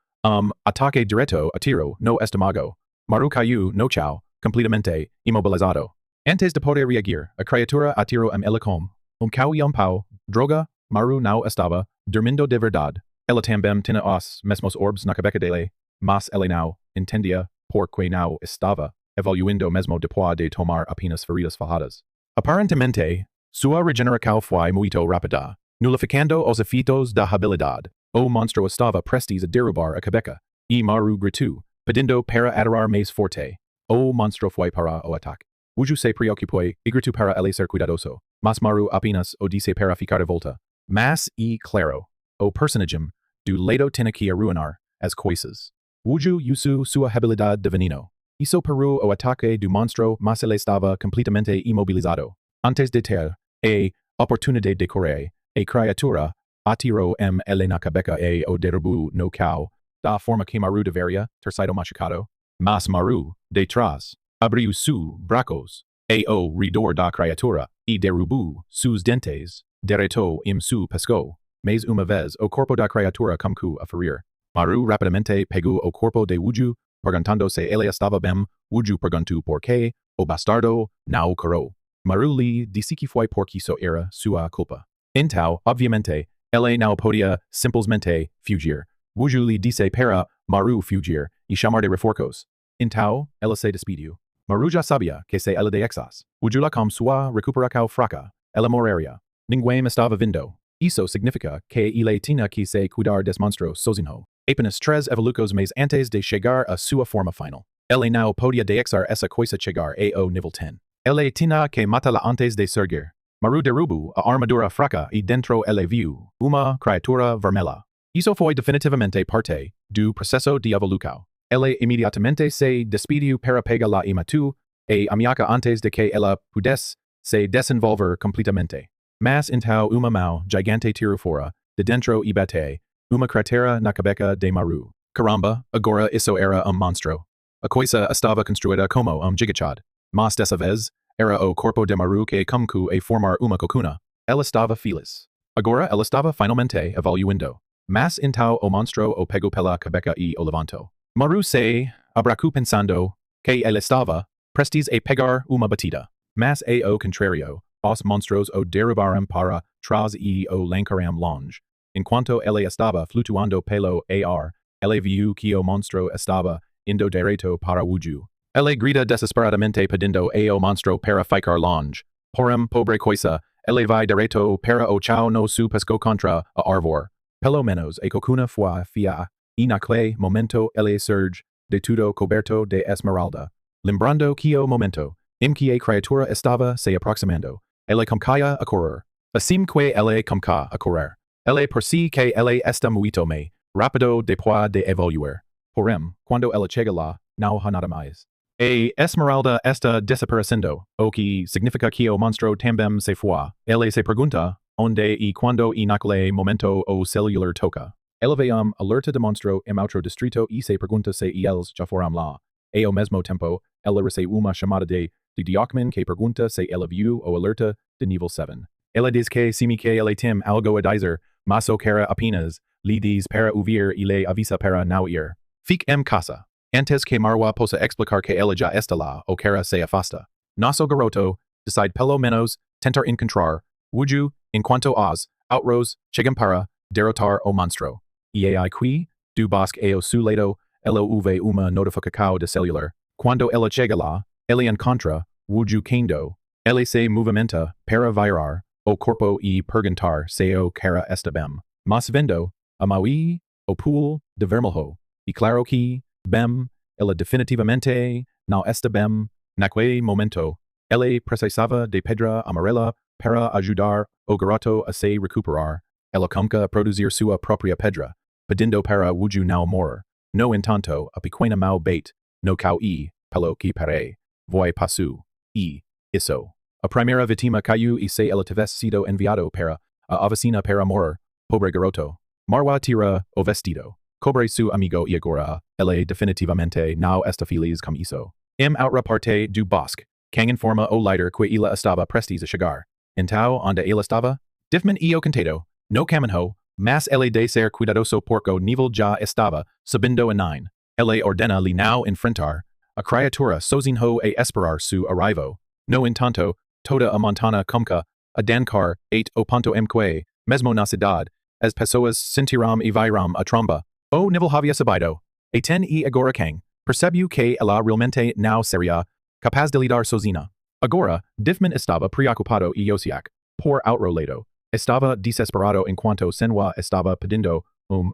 ataque direto a tiro no estômago. Maru caiu no chão, completamente imobilizado. Antes de poder reagir, a criatura atirou ele com cão e pau, droga, Maru não estava dormindo de verdade. Ela também tinha os mesmos orbs na cabeça dele, mas ele não entendia porque não estava evoluindo mesmo depois de tomar apenas feridas fajadas. Aparentemente, sua regeneração foi muito rápida, nulificando os efeitos da habilidade. O monstro estava prestes a derrubar a cabeça, e Maru gritou, pedindo para atirar mais forte. O monstro foi para o ataque. Wuju se preocupou e gritou para ele ser cuidadoso, mas Maru apenas o disse para ficar de volta. Mas claro, o personagem do lado tinha que arruinar as coisas. Wuju usou sua habilidade de veneno. Isso parou o ataque do monstro, mas ele estava completamente imobilizado. Antes de ter a oportunidade de correr, a criatura atirou ele na cabeça e o derrubou no chão, da forma que Maru deveria ter sido machucado. Mas Maru, de trás, abriu seus bracos, e o redor da criatura, e derrubou seus dentes, direto seu pescoço. Mas uma vez o corpo da criatura começou a ferir. Maru rapidamente pegou o corpo de Wuju, perguntando se ele estava bem. Wuju perguntou por que o bastardo não curou. Maru lhe disse que foi porque isso era sua culpa. Então, obviamente, ele não podia simplesmente fugir. Wuju lhe disse para Maru fugir e chamar de reforços. Então, ela se despediu. Maru já sabia que se ela deixasse Wuju com sua recuperação fraca, ela morreria. Ninguém estava vindo. Isso significa que ele tinha que se cuidar des monstros sozinho. Apenas 3 evoluções mais antes de chegar a sua forma final. Ele não podia deixar essa coisa chegar ao nível 10. Ele tinha que matá-la antes de surgir. Maru derrubou a armadura fraca e dentro ele viu uma criatura vermelha. Isso foi definitivamente parte do processo de evolução. Ele imediatamente se despediu para pegá-la e matou, e ameaça antes de que ela pudesse se desenvolver completamente. Mas então uma mão gigante tirou fora, de dentro e bateu uma cratera na cabeça de Maru. Caramba, agora isso era monstro. A coisa estava construída como gigachad. Mas dessa vez, era o corpo de Maru que começou a formar uma cocuna. Ela estava feliz. Agora ela estava finalmente evoluindo. Mas então o monstro o pegou pela cabeça e o levantou. Maru se abracou pensando que ele estava prestes a pegar uma batida. Mas ao contrário, os monstros o derrubaram para trás e o lançaram longe. Enquanto ele estava flutuando pelo ar, ele viu que o monstro estava indo direto para Wuju. Ele grita desesperadamente pedindo ao monstro para ficar longe. Porém, pobre coisa, ele vai direto para o chão no seu pescoço contra a árvore. Pelo menos a cocuna foi fia, e naquele momento ele surge, de tudo coberto de esmeralda. Lembrando que o momento em que a criatura estava se aproximando, ele começa a correr. Assim que ele começa a correr, ele percebe que ele está muito mais rápido depois de evoluir. Porém, quando ele chega lá, não há nada mais. A esmeralda está desaparecendo, o que significa que o monstro também se foi. Ele se pergunta onde e quando e naquele momento o celular toca. Ele vê alerta de monstro em outro distrito e se pergunta se eles já foram lá. E ao mesmo tempo, ele recebe uma chamada de Diokman que pergunta se ele viu o alerta de nível 7. Ele diz que semi que ele tem algo a dizer, mas o cara apenas lhe diz para ouvir e lhe avisa para não ir. Fique em casa. Antes que Manhwa possa explicar que ele já está lá, o cara se afasta. Nosso garoto decide pelo menos tentar encontrar Wuju enquanto os outros chegam para derrotar o monstro. E aqui, do bosque ao seu lado, ele ouve uma notificação de celular. Quando ele chega lá, ele encontra Wuju kendo. Ele se movimenta para virar o corpo e perguntar se o cara está bem. Mas vendo a Maui, o pool de vermelho, e claro que, bem, ela definitivamente não está bem naquele momento. Ela precisava de pedra amarela para ajudar o garoto a se recuperar. Ela começa a produzir sua própria pedra, pedindo para Wuju não morrer. No entanto, a pequena mau bait, no cau e, pelo que pare, voi passu, e, isso. A primeira vítima caiu e se ela tivesse sido enviado para a oficina para morrer, pobre garoto. Manhwa tira o vestido. Cobre su amigo e agora, ela definitivamente não está feliz com isso. Outra parte do bosque, Kang informa o líder que ela estava prestes a chegar. Então, onde ela estava? Diffman e o contado, no caminho, mas ela de ser cuidadoso porque o nível já estava subindo a 9. Ela ordena-lhe não enfrentar. A criatura sozinho a esperar su arrivo. No entanto, toda a montana começa a dancar o ponto que, mesmo na cidade, as pessoas sentirão e virão a tromba. O nível havia subido. E ten e agora Kang percebeu que ela realmente não seria capaz de lidar sozinha. Agora, Diffman estava preocupado e Yosiak, por outro lado, estava desesperado enquanto Senwa estava pedindo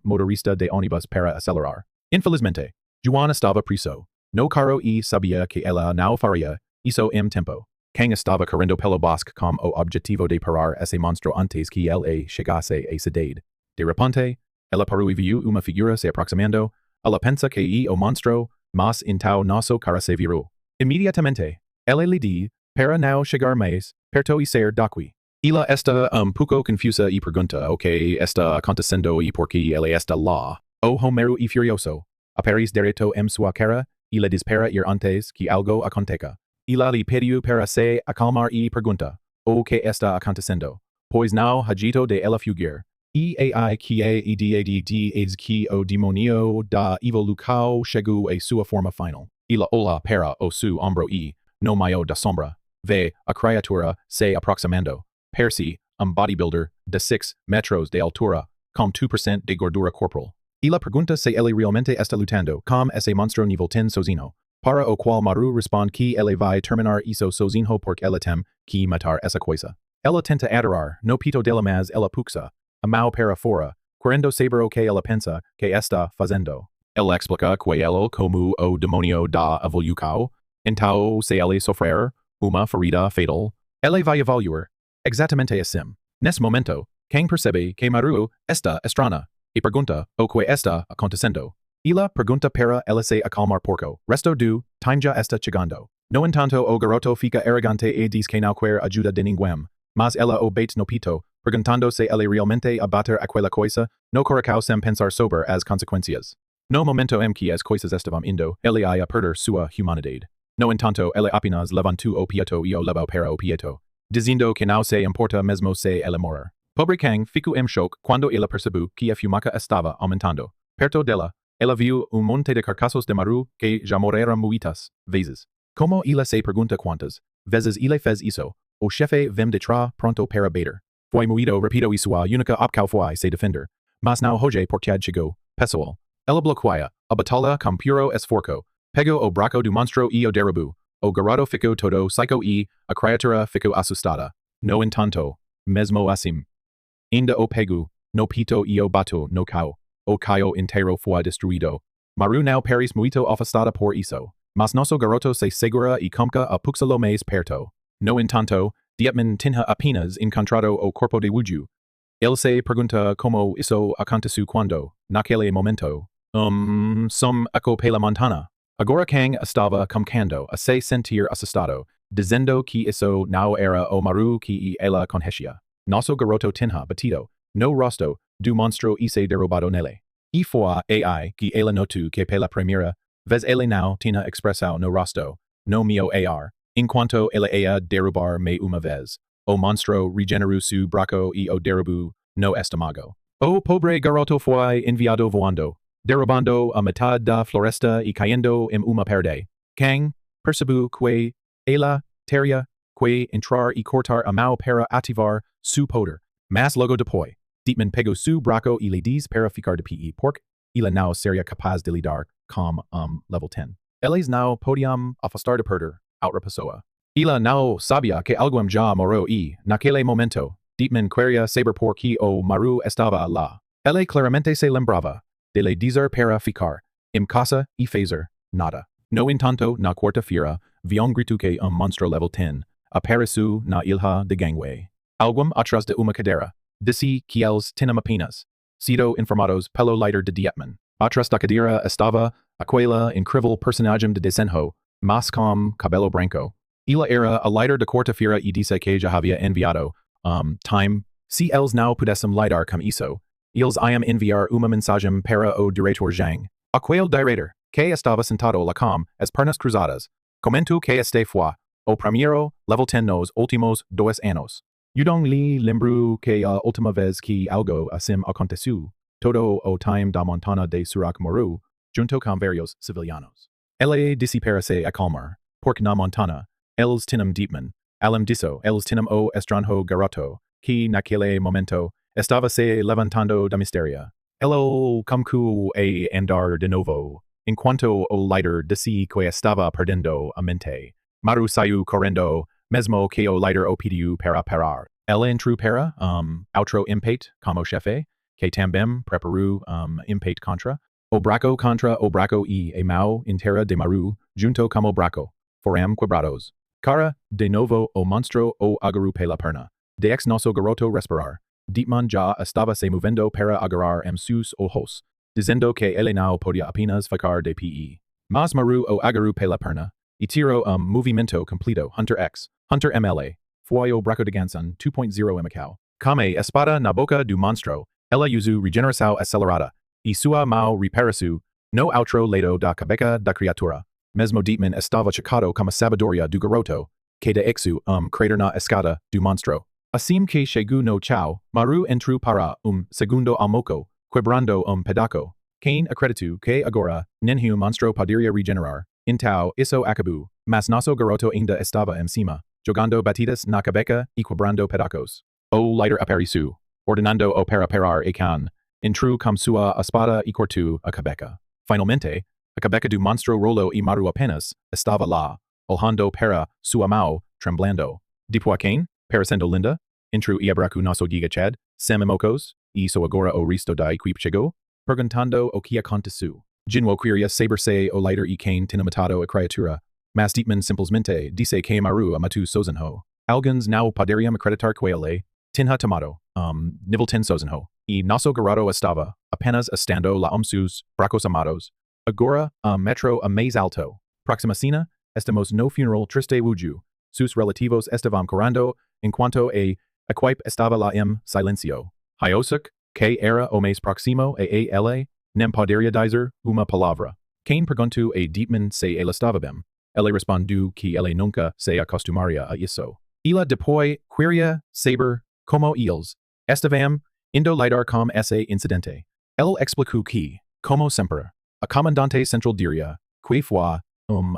motorista de ônibus para acelerar. Infelizmente, Juan estava preso. No carro e sabia que ela não faria isso tempo. Kang estava correndo pelo bosque com o objetivo de parar esse monstro antes que ele chegasse a cidade. De repente, ela parou e viu uma figura se aproximando. Ela pensa que o monstro, mas então nosso cara se virou. Imediatamente, ela lhe diz para não chegar mais perto e sair daqui. Ela está pouco confusa e pergunta o que está acontecendo e por que ela está lá. O Homero e furioso. Aparece direito sua cara e lhe diz para ir antes que algo aconteça. Ela lhe pediu para se acalmar e pergunta o que está acontecendo, pois não hajito de ela fugir. E ai que é idade eis que o demonio da evolução chegou a sua forma final. Ela olha para o seu ombro e, no meio da sombra, vê a criatura se aproximando. Percy, bodybuilder de 6 metros de altura, com 2% de gordura corporal. Ela pergunta se ele realmente está lutando com esse monstro nível 10 sozinho. Para o qual Maru responde que ele vai terminar isso sozinho porque ela tem que matar essa coisa. Ela tenta adorar, no pito dela mas ela puxa a mão para fora, querendo saber o que ela pensa que está fazendo. Ela explica que ele como o demonio da evolução, então se ele sofrer uma ferida fatal, ele vai evoluir. Exatamente assim. Nesse momento, Kang percebe que Maru está estranha e pergunta o que está acontecendo. Ela pergunta para ela se acalmar porco. Resto do time já está chegando. No entanto, o garoto fica arrogante e diz que não quer ajuda de ninguém. Mas ela o bate no pito, perguntando se ele realmente abater aquela coisa, no coração sem pensar sobre as consequências. No momento em que as coisas estavam indo, ele ia perder sua humanidade. No entanto, ele apenas levantou o pieto e o levou para o pieto, dizendo que não se importa mesmo se ele morrer. Pobre Kang ficou em choque quando ele percebeu que a fumaça estava aumentando. Perto dela, ela viu monte de carcaços de Maru que já morreram muitas vezes. Como ela se pergunta quantas vezes ele fez isso, o chefe vem de trás pronto para bater. Foi moído rápido e sua única opção foi se defender. Mas não hoje porque chegou, pessoal. Ela bloqueia a batalha com puro esforço. Pegou o braço do monstro e o derrubou. O garoto ficou todo psycho e a criatura ficou assustada. No entanto, mesmo assim, ainda o pegou, no pito e o bato no cau. O caio inteiro foi destruído. Maru não parece muito afastada por isso. Mas nosso garoto se segura e começa a puxá-lo mais perto. No entanto, Dietman tinha apenas encontrado o corpo de Wuju. Ele se pergunta como isso aconteceu quando, naquele momento, som eco pela montana. Agora Kang estava começando a se sentir assustado, dizendo que isso não era o Maru que ela conhecia. Nosso garoto tinha batido no rosto do monstro e se derrubado nele. E foi aí que ela notou que pela primeira vez ele não tinha expressão no rosto, no meu ar, enquanto ele ia derrubar me uma vez. O monstro regenerou seu braço e o derrubou no estômago. O pobre garoto foi enviado voando, derrubando a metade da floresta e caindo em uma perde. Kang percebeu que ela teria que entrar e cortar a mão para ativar seu poder. Mas logo depois, Dietman pegou seu braço e lhe diz para ficar de pé porque ele não seria capaz de lidar com level 10. Eles não podiam afastar de perder outra pessoa. Ela não sabia que alguém já morreu e, naquele momento, Dietman queria saber por que o Maru estava lá. Ele claramente se lembrava de lhe dizer para ficar em casa e fazer nada. No entanto, na quarta-feira, viam grito que monstro level 10 apareceu na ilha de gangway. Algum atrás de uma cadeira. Disse que eles tinham apenas sido informados pelo líder de Dietman. Atrás da cadeira estava aquela incrível personagem de desenho, mas com cabelo branco. Ela era a líder da quarta-feira e disse que já havia enviado time. Se eles não pudessem lidar com isso, eles iam enviar uma mensagem para o diretor Zhang. Aquele diretor, que estava sentado lá com as pernas cruzadas, comentou que este foi o primeiro level 10 nos últimos 2 anos. Eu não lhe lembro que a última vez que algo assim aconteceu, todo o time da montana de Surak Moru, junto com vários civilianos. Ele disse para se acalmar, porque na montana, eles tinham Dietman. Além disso, eles tinham o estranho garoto, que naquele momento estava se levantando da misteria. Ele começou a andar de novo, enquanto o líder disse que estava perdendo a mente. Maru saiu correndo, mesmo que o líder o pediu para parar. Ele entrou para outro empate como chefe, que também preparou empate contra o braco e a mão inteira de Maru, junto com o braco. Foram quebrados. Cara, de novo o monstro o agarrou pela perna. De ex nosso garoto respirar. Dietman já estava se movendo para agarrar seus ojos, dizendo que ele não podia apenas ficar de pé. Mas Maru o agarrou pela perna, e tirou movimento completo Hunter X, Hunter MLA, foi o braco de Gansan 2.0 Macau. Kame espada na boca do monstro, ela usou regeneração acelerada, e sua mão repareceu no outro lado da cabeça da criatura. Mesmo Dietman estava chocado com a sabedoria do garoto, que de exu crater na escada do monstro. Assim que chegou no chão, Maru entrou para segundo almoço, quebrando pedaço. Quem acreditou que agora, nenhum monstro poderia regenerar. Então, isso acabou, mas nosso garoto ainda estava cima, jogando batidas na cabeça e quebrando pedacos. O líder apareceu, ordenando o para parar e can. Entrou com sua espada e cortou a cabeça. Finalmente, a cabeça do monstro rolou e Maru apenas estava lá, olhando para sua mão, tremblando. Depois quem, parecendo linda, entrou e abracou nosso giga chad, sem emocos, e isso agora o resto da equipe chegou, perguntando o que aconteceu. Jinwo queria saber-se o líder e quem tinha matado a criatura, mas Dietman simplesmente disse que Maru matou sozinho. Alguns não poderiam acreditar que ele tinha tomado nível 10 sozinho, e nosso garoto estava apenas estando lá seus bracos amados. Agora, metro a mais alto. Próxima cena, estamos no funeral triste wuju. Sus relativos estavam correndo, enquanto a equipe estava lá silencio. Hyosuk, que era o mais próximo a ele, nem poderia dizer uma palavra. Quem perguntou a Dietman se ele estava bem. Ele respondeu que ele nunca se acostumaria a isso. Ela depois queria saber como eles estavam indo lidar com esse incidente. Ele explicou que, como sempre, a comandante central diria que foi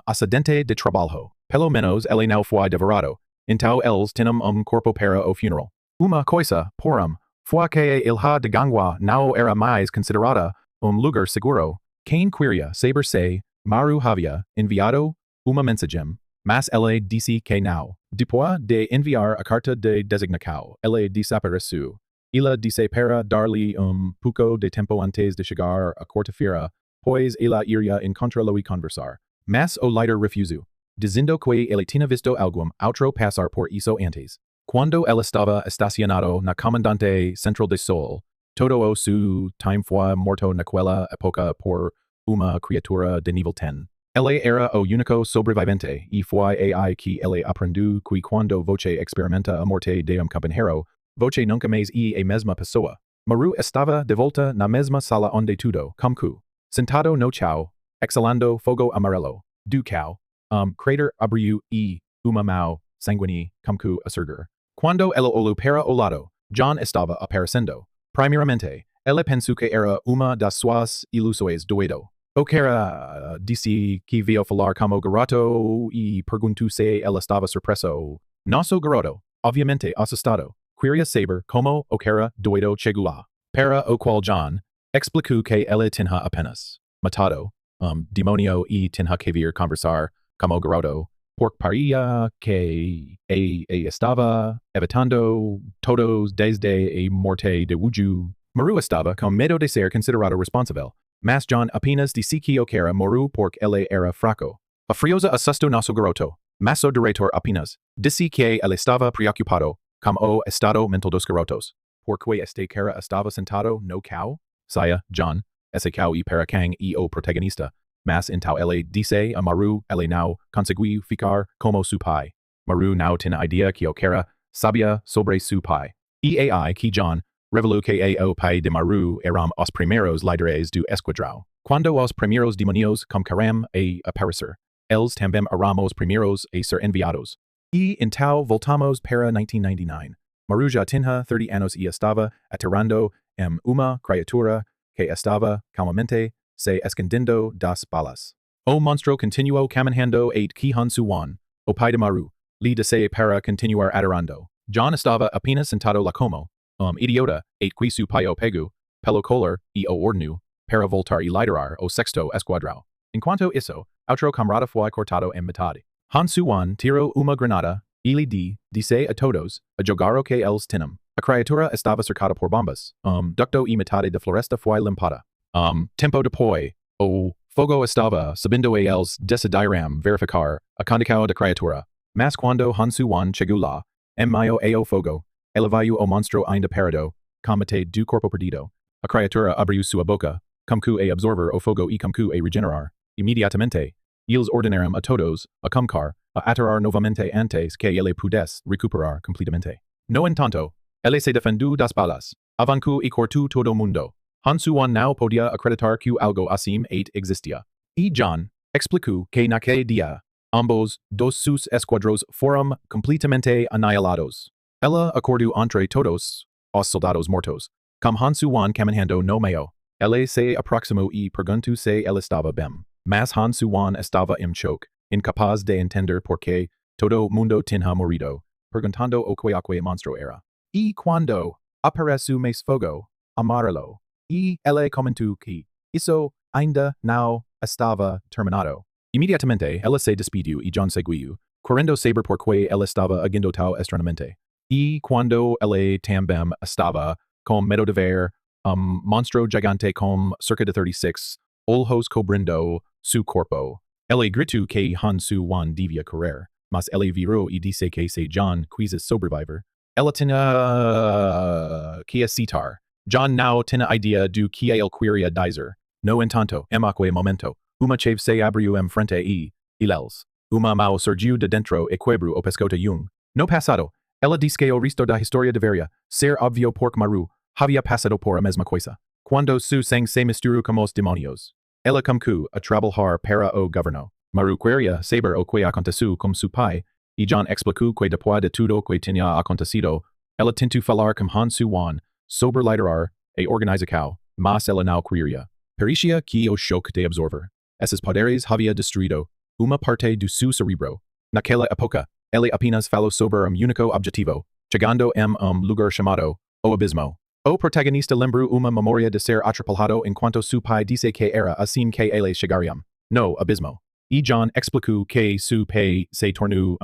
acidente de trabalho. Pelo menos ele não foi devorado. Então eles tinham corpo para o funeral. Uma coisa, porém, foi que a ilha de Gangwa não era mais considerada lugar seguro. Quem queria saber se Maru havia enviado uma mensagem, mas ele disse que não. Depois de enviar a carta de designação, ele desapareceu. Ela disse para dar-lhe pouco de tempo antes de chegar a quarta-feira, pois ela iria encontrá-lo e conversar. Mas o líder refusou, dizendo que ele tinha visto algum outro passar por isso antes. Quando ele estava estacionado na comandante central de Sol, todo o seu time foi morto naquela época por uma criatura de nível 10. Ele era o único sobrevivente e foi aí que ele aprendeu que quando você experimenta a morte de companheiro, você nunca mais é a mesma pessoa. Maru estava de volta na mesma sala onde tudo começou, sentado no chão, exhalando fogo amarelo. Do chão, crater abriu e uma mão sanguínea começou a surgir. Quando ele olhou para o lado, John estava aparecendo. Primeiramente, ele pensou que era uma das suas ilusões doido. O cara disse que veio falar como garoto e perguntou se ele estava surpreso. Nosso garoto, obviamente assustado, queria saber como o cara doido chegou lá. Para o qual John explicou que ele tinha apenas matado demonio e tinha que vir conversar como garoto, porque parecia que estava evitando todos desde a morte de Wuju. Maru estava com medo de ser considerado responsável, Mas John apenas disse que eu quero moru porque ele era fraco. A friosa assustou nosso garoto. Mas o diretor apenas disse que ele estava preocupado com o estado mental dos garotos. Porque este cara estava sentado no cão? Saia, John, esse cão e para quem e o protagonista. Mas então ele disse a Maru, ele não conseguiu ficar como su pai. Maru não tinha ideia que o cara sabia sobre su pai. E ai que John revelou que o pai de Maru eram os primeiros líderes do esquadrão. Quando os primeiros demônios começaram a aparecer, eles também eram os primeiros a ser enviados. E então voltamos para 1999. Maru já tinha 30 anos e estava atirando uma criatura que estava calmamente se escondendo das balas. O monstro continuou caminhando at que Han Suwan, o pai de Maru, lhe disse para continuar atirando. John estava apenas sentado lá como idiota at que su pai o pegou pelo collar e o ordenou para voltar e liderar o sexto esquadrão. Enquanto isso, outro camarada foi cortado em metade. Han Suwan tirou uma granada e lhe disse a todos a jogar o que eles tinham. A criatura estava cercada por bombas. Ducto e metade da floresta foi limpada. Tempo depois, o fogo estava subindo e eles decidiram verificar a condição da criatura. Mas quando Han Suwan chegou lá, em meio ao fogo, ele viu o monstro ainda parado, com metade do corpo perdido. A criatura abriu sua boca, como que a absorver o fogo e como que a regenerar. Imediatamente, eles ordenaram a todos a começar a atirar novamente antes que ele pudesse recuperar completamente. No entanto, ele se defendeu das balas, avancou e cortou todo mundo. Han Suwan não podia acreditar que algo assim existia. E John explicou que naquele dia, ambos dos seus esquadrões foram completamente aniquilados. Ela acordou entre todos os soldados mortos, com Han Suwan caminhando no meio. Ele se aproximou e perguntou se ele estava bem. Mas Han Suwan estava em choque, incapaz de entender por que todo mundo tinha morrido, perguntando o que monstro era. E quando apareceu mais fogo, amarelo, e ele comentou que isso ainda não estava terminado. Imediatamente, ela se despediu e John seguiu, correndo saber porque ele estava agindo tão estranhamente. E quando ele também estava com medo de ver monstro gigante com cerca de 36 olhos cobrindo su corpo. Ele gritou que Han Suwan devia correr, mas ele virou e disse que se John quis sobreviver, ela tinha que aceitar. John não tinha ideia do que ele queria dizer. No entanto, em aquele momento, uma chave se abriu em frente e eles. Uma mão surgiu de dentro e quebrou o pescoço Jung. No passado, ela disse que o resto da história deveria ser óbvio porque Maru havia passado por a mesma coisa. Quando su sangue se misturou com os demônios, ela começou a trabalhar para o governo. Maru queria saber o que aconteceu com su pai, e John explicou que depois de tudo o que tinha acontecido, ela tentou falar com Han Suwan sobre liderar e organização, mas ela não queria. Parecia que o choque de absorver esses poderes havia destruído uma parte do seu cerebro. Naquela época, ele apenas falou sobre único objetivo, chegando em lugar chamado o abismo. O protagonista lembrou uma memória de ser atrapalhado enquanto su pai disse que era assim que eles chegariam no abismo. E John explicou que su pai se tornou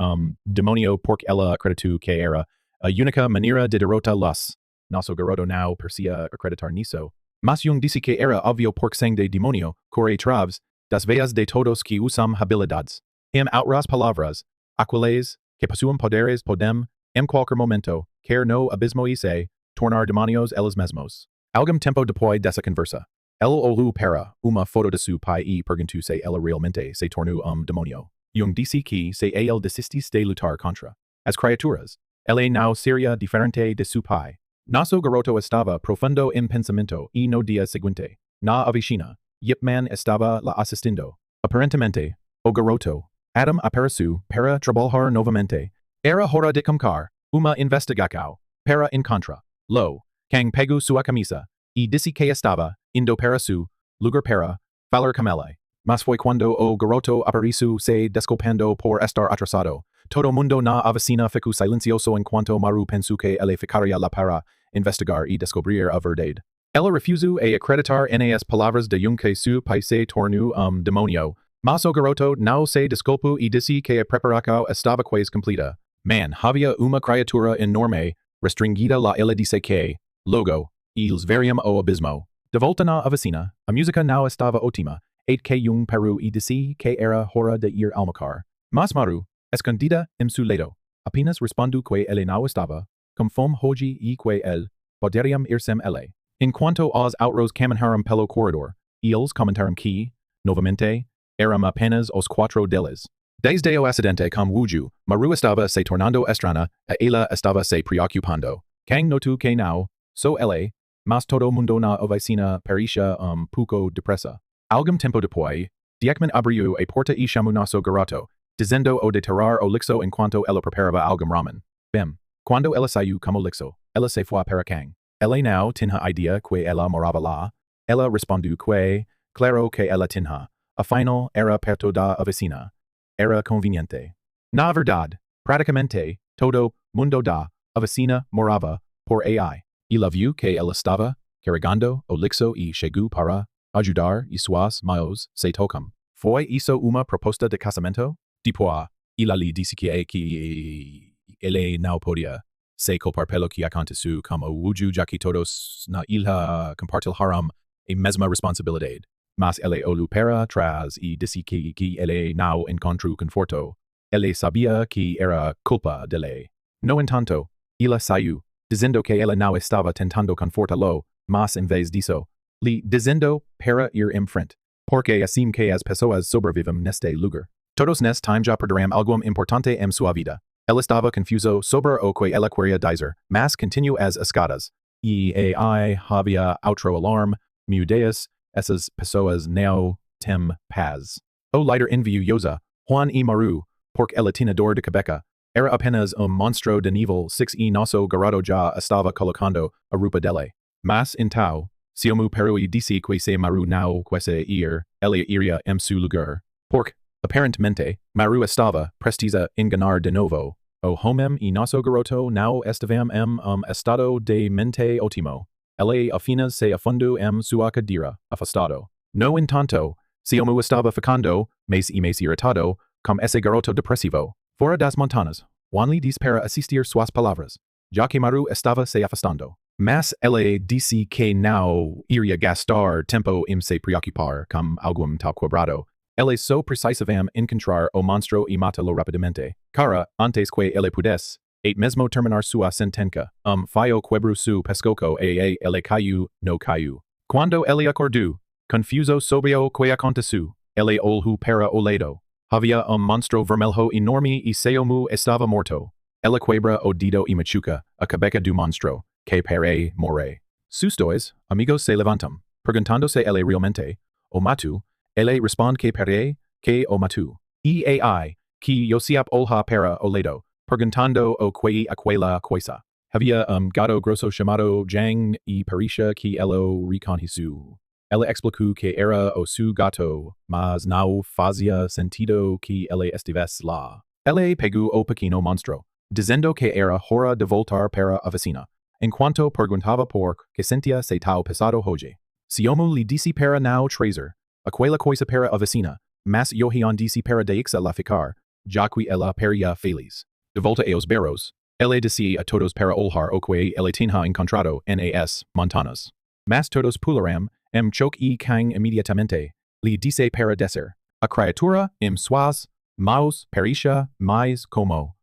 demônio porque ela acreditou que era a única maneira de derrotar-los. Nosso garoto não parecia acreditar nisso. Mas Jung disse que era óbvio porque sangue de demônio corre através das veias de todos que usam habilidades. Em outras palavras, aqueles que possuem poderes podem, em qualquer momento, cair no abismo e se tornar demônios eles mesmos. Algum tempo depois dessa conversa, ele olhou para uma foto de su pai e perguntou se ela realmente se tornou demônio. Jung disse que se ele desistisse de lutar contra as criaturas, ele não seria diferente de su pai. Nosso garoto estava profundo em pensamento e no dia seguinte, na oficina, Yip Man estava lá assistindo. Aparentemente, o garoto, Adam apareceu para trabalhar novamente. Era hora de começar uma investigação para encontrar lo quem pegou sua camisa e disse que estava indo para su lugar para falar com ele. Mas foi quando o garoto apareceu se desculpando por estar atrasado. Todo mundo na oficina ficou silencioso enquanto Maru pensou que ele ficaria lá para investigar e descobrir a verdade. Ela refusou a acreditar nas palavras de Jung que su pai se tornou demônio. Mas o garoto não se desculpou e disse que a preparação estava quase completa. Man, havia uma criatura enorme restringida lá ele disse que, logo, eles veriam o abismo. De volta na oficina, a música não estava ótima, 8 que yung peru e disse que era hora de ir almoçar. Mas Maru, escondida em su leito, apenas respondu que ele não estava, com fome hoje e que ele poderiam ir sem ele. Enquanto os outros caminharam pelo corredor, eles comentaram que, novamente, eram apenas os quatro deles. Desde o acidente com Wuju, Maru estava se tornando estranha e ela estava se preocupando. Kang notou que não, só ele, mas todo mundo na oficina parecia pouco depressa. Algum tempo depois, Diekman abriu a porta e chamou nosso garoto, dizendo o de tirar o lixo enquanto ela preparava algum ramen. Bem, quando ela saiu como lixo, ela se foi para Kang. Ele não tinha ideia que ela morava lá. Ela respondeu que, claro que ela tinha. Afinal, era perto da oficina. Era conveniente. Na verdade, praticamente, todo mundo da oficina morava por AI. Ela viu que ela estava carregando o lixo e chegou para ajudar e suas mãos se tocam. Foi isso uma proposta de casamento? Depois, ela lhe disse que ele não podia se culpar pelo que aconteceu como Wuju já que todos na ilha compartilharam a mesma responsabilidade. Mas ele olhou para trás e disse que ele não encontrou conforto. Ele sabia que era culpa dele. No entanto, ela saiu, dizendo que ela não estava tentando confortá-lo, mas em vez disso, lhe dizendo para ir em frente, porque assim que as pessoas sobrevivem neste lugar. Todos neste time já perderão algo importante em sua vida. Ela estava confuso sobre o que ela queria dizer, mas continuou as escadas. E havia outro alarme, meu Deus, essas pessoas não têm paz. O líder enviosa, Juan e Maru, porque ela tinha dor de cabeça, era apenas monstro de nível 6 e nosso garoto já estava colocando a roupa dele. Mas então, Siomu Peru e disse que se Maru não quise ir, ele iria em seu lugar. Porque, aparentemente, Maru estava prestes a enganar de novo. O homem e nosso garoto não estavam em estado de mente ótimo. Ele apenas se afundou em sua cadeira, afastado. No entanto, Siomu estava ficando mais e mais irritado com esse garoto depressivo. Fora das montanas, Juan lhe disse para assistir suas palavras, já que Maru estava se afastando. Mas ele disse que não iria gastar tempo em se preocupar com algum tal quebrado. Eles só precisavam encontrar o monstro e matá-lo rapidamente. Cara, antes que ele pudesse, e mesmo terminar sua sentença, fio quebrou su pescoço e ele caiu no caiu. Quando ele acordou, confuso sobre o que aconteceu, ele olhou para o lado. Havia monstro vermelho enorme e Siomu estava morto. Ela quebra o dedo e machuca a cabeça do monstro, que pare more. Sus dois amigos se levantam, perguntando se ele realmente o matou. Ele responde que pare, que o matou. E ai, que Yosiap olha para o lado, perguntando o que aquela coisa. Havia gato grosso chamado Jang e parecia que ele reconheceu. Ele explicou que era o seu gato, mas não fazia sentido que ele estivesse lá. Ele pegou o pequeno monstro, dizendo que era hora de voltar para a oficina, enquanto perguntava por que sentia se tal pesado hoje. Siomu lhe disse para não trazer aquela coisa para a oficina, mas Yohian disse para deixá lá ficar, já que ela parecia feliz. De volta aos berros, ele disse a todos para olhar o que ele tinha encontrado nas montanas. Mas todos pularam choque e Kang imediatamente, lhe disse para descer. A criatura suas mãos parecia mais como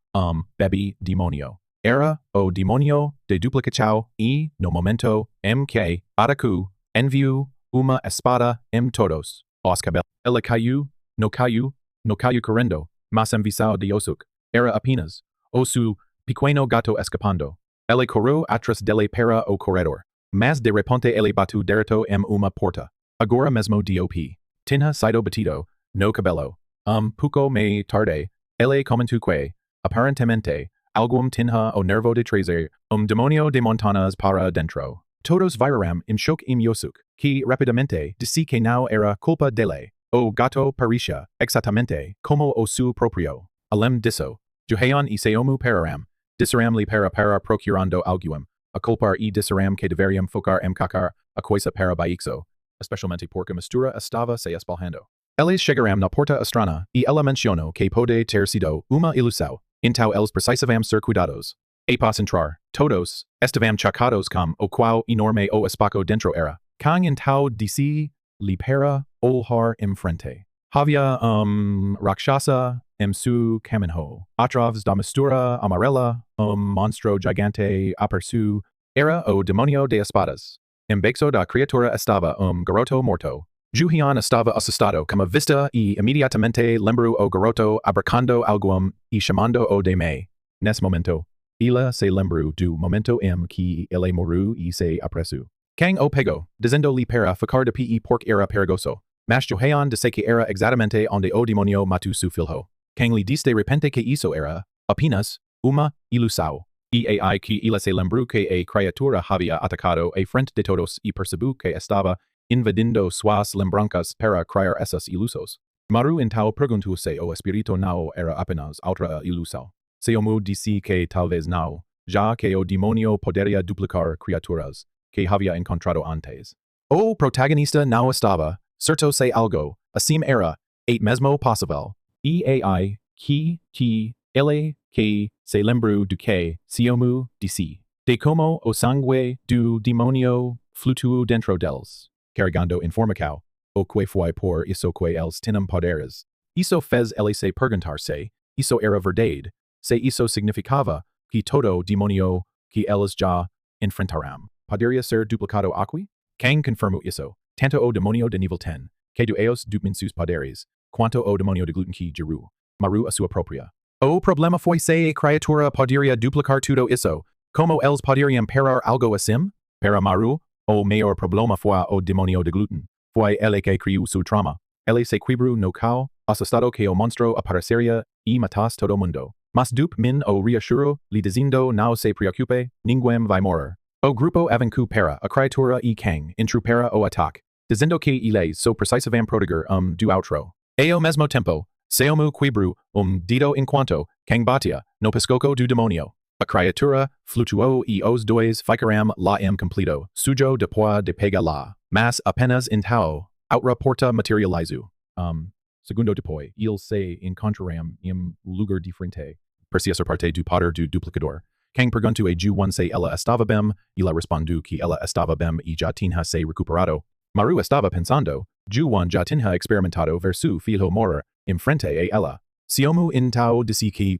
bebê demônio. Era o demônio de duplicação e, no momento que atacou, enviou uma espada todos os cabelos. Ele caiu, no caiu correndo, mas em visão de Osuk. Era apenas o seu pequeno gato escapando. Ele correu atrás dele para o corredor. Mas de repente ele bateu direto em uma porta. Agora mesmo DOP. Tinha sido batido, no cabelo. Pouco mais tarde, ele comentou que, aparentemente, algum tinha o nervo de trazer demônio de montanas para dentro. Todos viraram choque em Yosuk, que rapidamente disse que não era culpa dele. O gato parecia exatamente como o seu próprio. Além disso, Joheon e Siomu pararam. Disseram-lhe para procurando algum. A culpar e disseram que deveriam focar cacar a coisa para baixo, especialmente porque a mistura estava se espalhando. Eles chegaram na porta estranha e ela mencionou que pode ter sido uma ilusão. Então eles precisavam ser cuidados. E para entrar, todos estavam chocados com o quão enorme o espaço dentro era. Kang en tau disi, lipera, olhar enfrente. Havia, rakshasa, su kamenho. Atravs da mistura amarela, monstro gigante apersu, era o demonio de espadas. Embexo da criatura estava, garoto morto. Juhian estava asustado como vista y inmediatamente lembro o garoto abracando algum y chamando o de me. Nes momento, ila se lembro du momento que ele moru y se apresu. Kang o pego, dizendo li para ficar de pe pork era perigoso. Mas Joheon de que era exactamente onde o demonio matu su filho. Kang li diste repente que hizo era, apenas, uma ilusao. Eai que ila se lembru que a criatura había atacado a frente de todos y percebu que estaba invadindo suas lembranzas para criar esos ilusos. Maru en tau preguntuse o espíritu nao era apenas outra ilusao. Seomu disi que tal vez nao, ya que o demonio poderia duplicar criaturas que había encontrado antes. O protagonista nao estaba, certo se algo, assim era, et mesmo possible. Eai, que, ele, que, se lembru du que, seomu disi. De como o sangue du demonio flutuo dentro deles. Carregando informacao, o que foi por isso que eles tinham poderes. Isso fez ele se perguntar-se, isso era verdade, se isso significava que todo demonio que eles já enfrentaram poderia ser duplicado aqui? Kang confirmou isso, tanto o demonio de nível 10, que do eos dupmin sus poderes, quanto o demonio de gluten que geru, maru a sua própria. O problema foi se a criatura poderia duplicar tudo isso, como eles poderiam parar algo assim? Para maru, o maior problema foi o demonio de gluten. Foi ele que criou su trama. Ele se quebrou no caos, assustado que o monstro apareceria e matasse todo mundo. Mas dup min o reassuro, lhe dizendo não se preocupe, ninguém vai morrer. O grupo avançou para a criatura e Kang entrou para o ataque, dizendo que eles so precisavam proteger do outro. E ao mesmo tempo, seomu quebrou dedo enquanto Kang batia no pescoço do demonio. A criatura flutuou e os dois ficaram lá completo, sujo depois de pegar lá, mas apenas então, outra porta materializou. Segundo depois, eles se encontraram lugar diferente. Parecia ser parte do poder do duplicador. Kang perguntou a Ju1 se ela estava bem, ela respondeu que ela estava bem e já tinha se recuperado. Maru estava pensando, Ju1 já tinha experimentado ver su filho morrer frente a ela. Seomu então disse que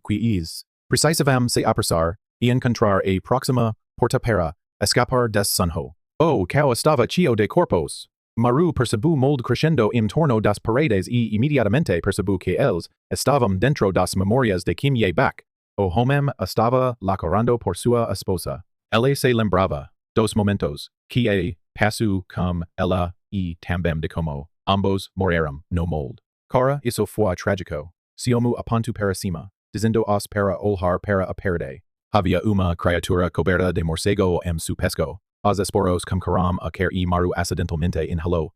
precisavam se apressar e encontrar a próxima porta para escapar des sunho. O cao estava cheio de corpos. Maru percebeu molde crescendo torno das paredes e imediatamente percebeu que eles estavam dentro das memórias de Kim Ye-bak. O homem estava lacorando por sua esposa. Ele se lembrava dos momentos que passou com ela e também de como ambos morreram no molde. Cara, isso foi trágico. Seomu apontou para cima, dizendo os para olhar para a parede. Havia uma criatura coberta de morcego su pesco. Os esporos começaram a cair e Maru acidentalmente inhalou.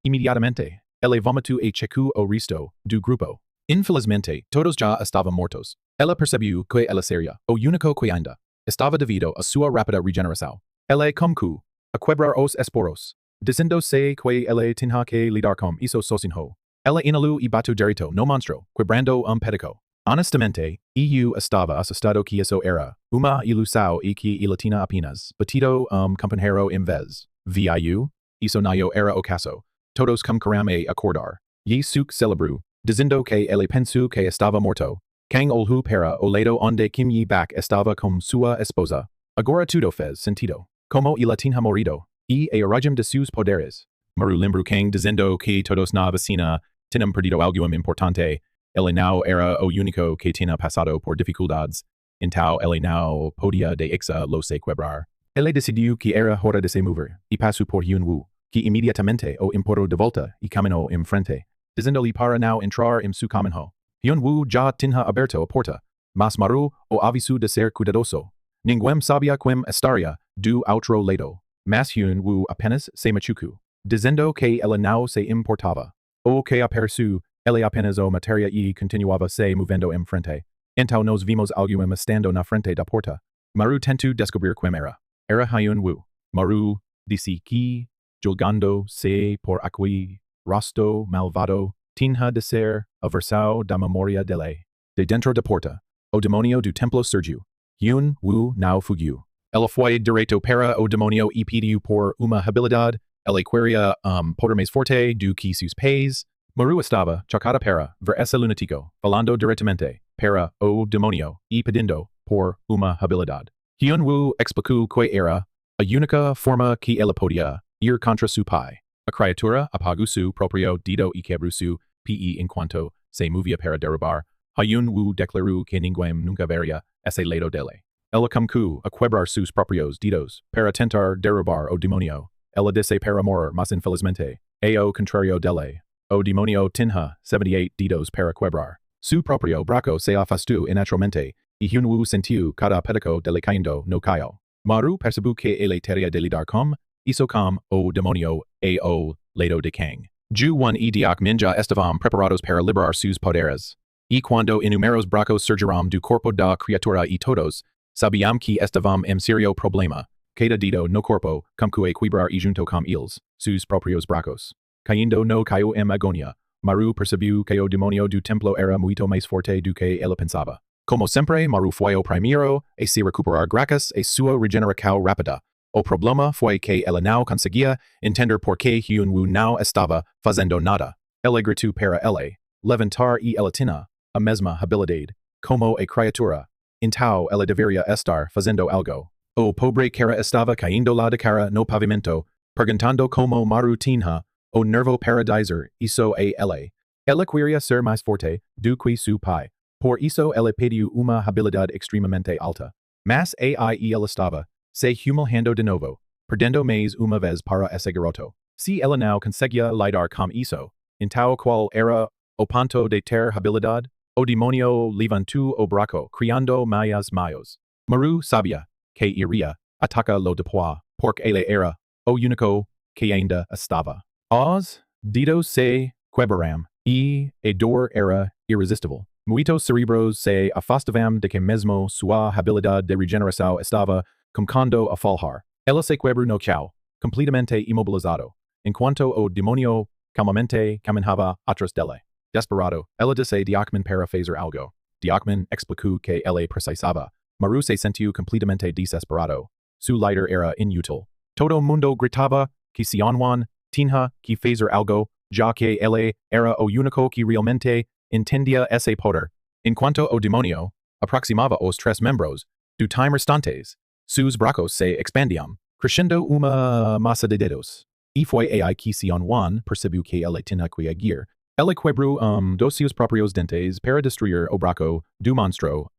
Imediatamente, ele vomitou e checou o resto do grupo. Infelizmente, todos já estavam mortos. Ela percebeu que ele seria o único que ainda estava devido a sua rápida regeneração. Ele começou a quebrar os esporos, dizendo-se que ele tinha que lidar com isso sozinho. Ela inalou e bateu direito no monstro, quebrando pedico. Honestamente, eu estava assustado que isso era uma ilusão e que ele tinha apenas batido companheiro em vez. Viu? Isso não era o caso. Todos começaram a acordar. E suk celebrou, dizendo que ele pensou que estava morto. Kang olhou para o lado onde Kim Ye-bak estava com sua esposa. Agora tudo fez sentido. Como ele tinha morrido. E a origem de seus poderes. Maru lembrou Kang dizendo que todos na vecina tinham perdido algo importante. Ele não era o único que tinha passado por dificuldades. Então ele não podia deixar lo se quebrar. Ele decidiu que era hora de se mover e passou por Hyun-woo, que imediatamente o importou de volta e caminhou em frente, dizendo-lhe para não entrar em su caminho. Hyun-woo já tinha aberto a porta, mas Maru o avisou de ser cuidadoso. Ninguém sabia como estaria do outro lado, mas Hyun-woo apenas se machucou, dizendo que ela não se importava. O que apareceu, ele apenas o matéria e continuava se movendo em frente. Então nos vimos alguém estando na frente da porta. Maru tentou descobrir quem era. Era Hyun-woo. Maru disse que, julgando-se por aqui, rosto malvado, tinha de ser a versão da memória dele. De dentro da porta, o demonio do templo surgiu. Hyun-woo não fugiu. Ela fue direito para o demonio e pediu por uma habilidade. Ela queria poder mais forte do que seus pais. Maru estava chocada para ver esse lunático falando diretamente para o demonio e pedindo por uma habilidade. Hyun-woo explicou que era a única forma que ela podia ir contra seu pai. A criatura apagou seu próprio dedo e quebrou seu pé enquanto se movia para derrubar. Hyun-woo declarou que ninguém nunca veria esse lado dele. Ela começou a quebrar seus próprios dedos para tentar derrubar o demonio. Ela disse para morrer, mas infelizmente, é o contrário dele. O demonio tinha 78 dedos para quebrar. Seu próprio braço se afastou naturalmente, e Hyun-woo sentiu cada pedaço dele caindo no caio. Maru percebeu que ele teria de lidar com isso com o demonio e o lado de Kang. Ju-1 e Diak Minja estavam preparados para liberar seus poderes. E quando inúmeros braços surgiram do corpo da criatura e todos, sabiam que estavam em sério problema. Cada dedo no corpo começou a quebrar e junto com eles, seus próprios braços. Caindo no caio em agonia, Maru percebeu que o demonio do templo era muito mais forte do que ela pensava. Como sempre, Maru foi o primeiro a se recuperar graças a sua regeneração rápida. O problema foi que ela não conseguia entender por que Hyun-woo não estava fazendo nada. Ela gritou para ele levantar e ela tinha a mesma habilidade como a criatura. Então ela deveria estar fazendo algo. O pobre cara estava caindo lá de cara no pavimento, perguntando como Maru tinha o nervo para dizer isso a ele. Ela queria ser mais forte do que seu pai. Por isso ela pediu uma habilidade extremamente alta. Mas AI e ela estava se humilhando de novo, perdendo mais uma vez para esse garoto. Se ela não conseguia lidar com isso, então qual era o ponto de ter habilidade? O demonio levantou o braço, criando mais maios. Maru sabia que iria atacar-lo depois, porque ele era o único que ainda estava. Os dedos se quebraram, e a dor era irresistível. Muitos cerebros se afastavam de que mesmo sua habilidade de regeneração estava começando a falhar. Ela se quebrou no chão, completamente imobilizado, enquanto o demonio calmamente caminhava atrás dele. Desperado, ela disse Diakman para fazer algo. Diakman explicou que ele precisava. Maru se sentiu completamente desesperado. Seu líder era inútil. Todo mundo gritava que Seonwan tinha que fazer algo, já que ele era o único que realmente entendia esse poder. Enquanto o demonio aproximava os três membros do time restantes, seus braços se expandiam, crescendo uma massa de dedos. E foi aí que Seonwan percebeu que ele tinha que agir. Ele quebrou dos seus próprios dentes para destruir o braço do monstro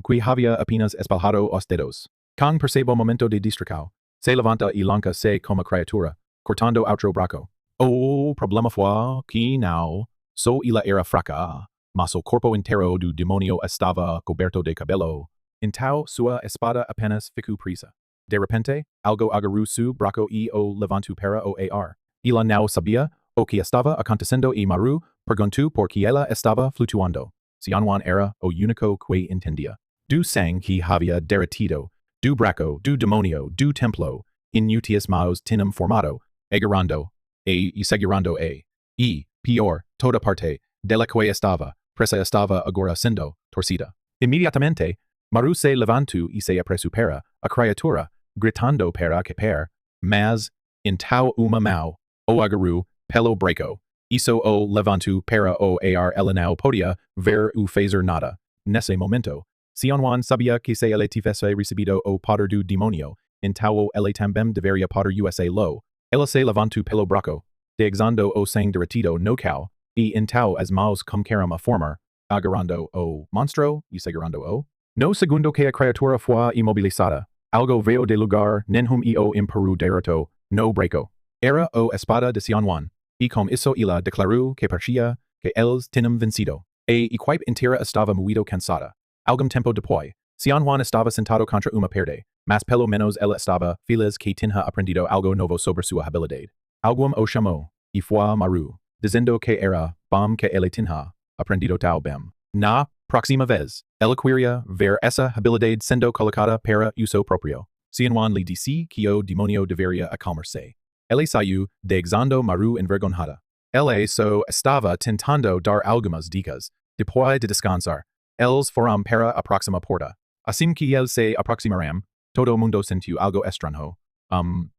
que havia apenas espalhado os dedos. Kang percebe o momento de distração. Se levanta e lança-se como criatura, cortando outro braço. O problema foi que não só ela era fraca, mas o corpo inteiro do demonio estava coberto de cabelo. Então sua espada apenas ficou presa. De repente, algo agarrou seu braço e o levantou para o ar. Ela não sabia o que estava acontecendo e Maru perguntou por que ela estava flutuando. Seonwan era o único que entendia. Do sangue que havia derretido, do braço do demonio do templo, inúteis maus tinham formado, agarrando, e segurando e, pior, toda parte dela que estava, presa estava agora sendo torcida. Imediatamente, Maru se levantou e se apressou para a criatura, gritando para cair, mas, então uma mão, o agarrou pelo braço. Isso o levantou para o ar ela não podia ver o fazer nada. Nesse momento, Seonwan sabia que se ele tivesse recebido o poder do demonio, então ele também deveria poder usá-lo. Ela se levantou pelo braço, deixando o sangue derretido no chão, e então as mãos começaram a formar, agarrando o monstro e segurando-o. No segundo que a criatura foi imobilizada, algo veio de lugar nenhum e o imperu direto no braço. Era o espada de Seonwan. E com isso ela declarou que parecia que eles tinham vencido. A equipe inteira estava muito cansada. Algum tempo depois, Seonwan estava sentado contra uma parede, mas pelo menos ela estava feliz que tinha aprendido algo novo sobre sua habilidade. Alguém o chamou, e foi Maru, dizendo que era bom que ele tinha aprendido tal bem. Na próxima vez, ela queria ver essa habilidade sendo colocada para uso próprio. Seonwan lhe disse que o demonio deveria acalmar-se. Ele saiu, deixando Maru envergonhada. Ele só estava tentando dar algumas dicas. Depois de descansar, eles foram para a próxima porta. Assim que eles se aproximaram, todo mundo sentiu algo estranho.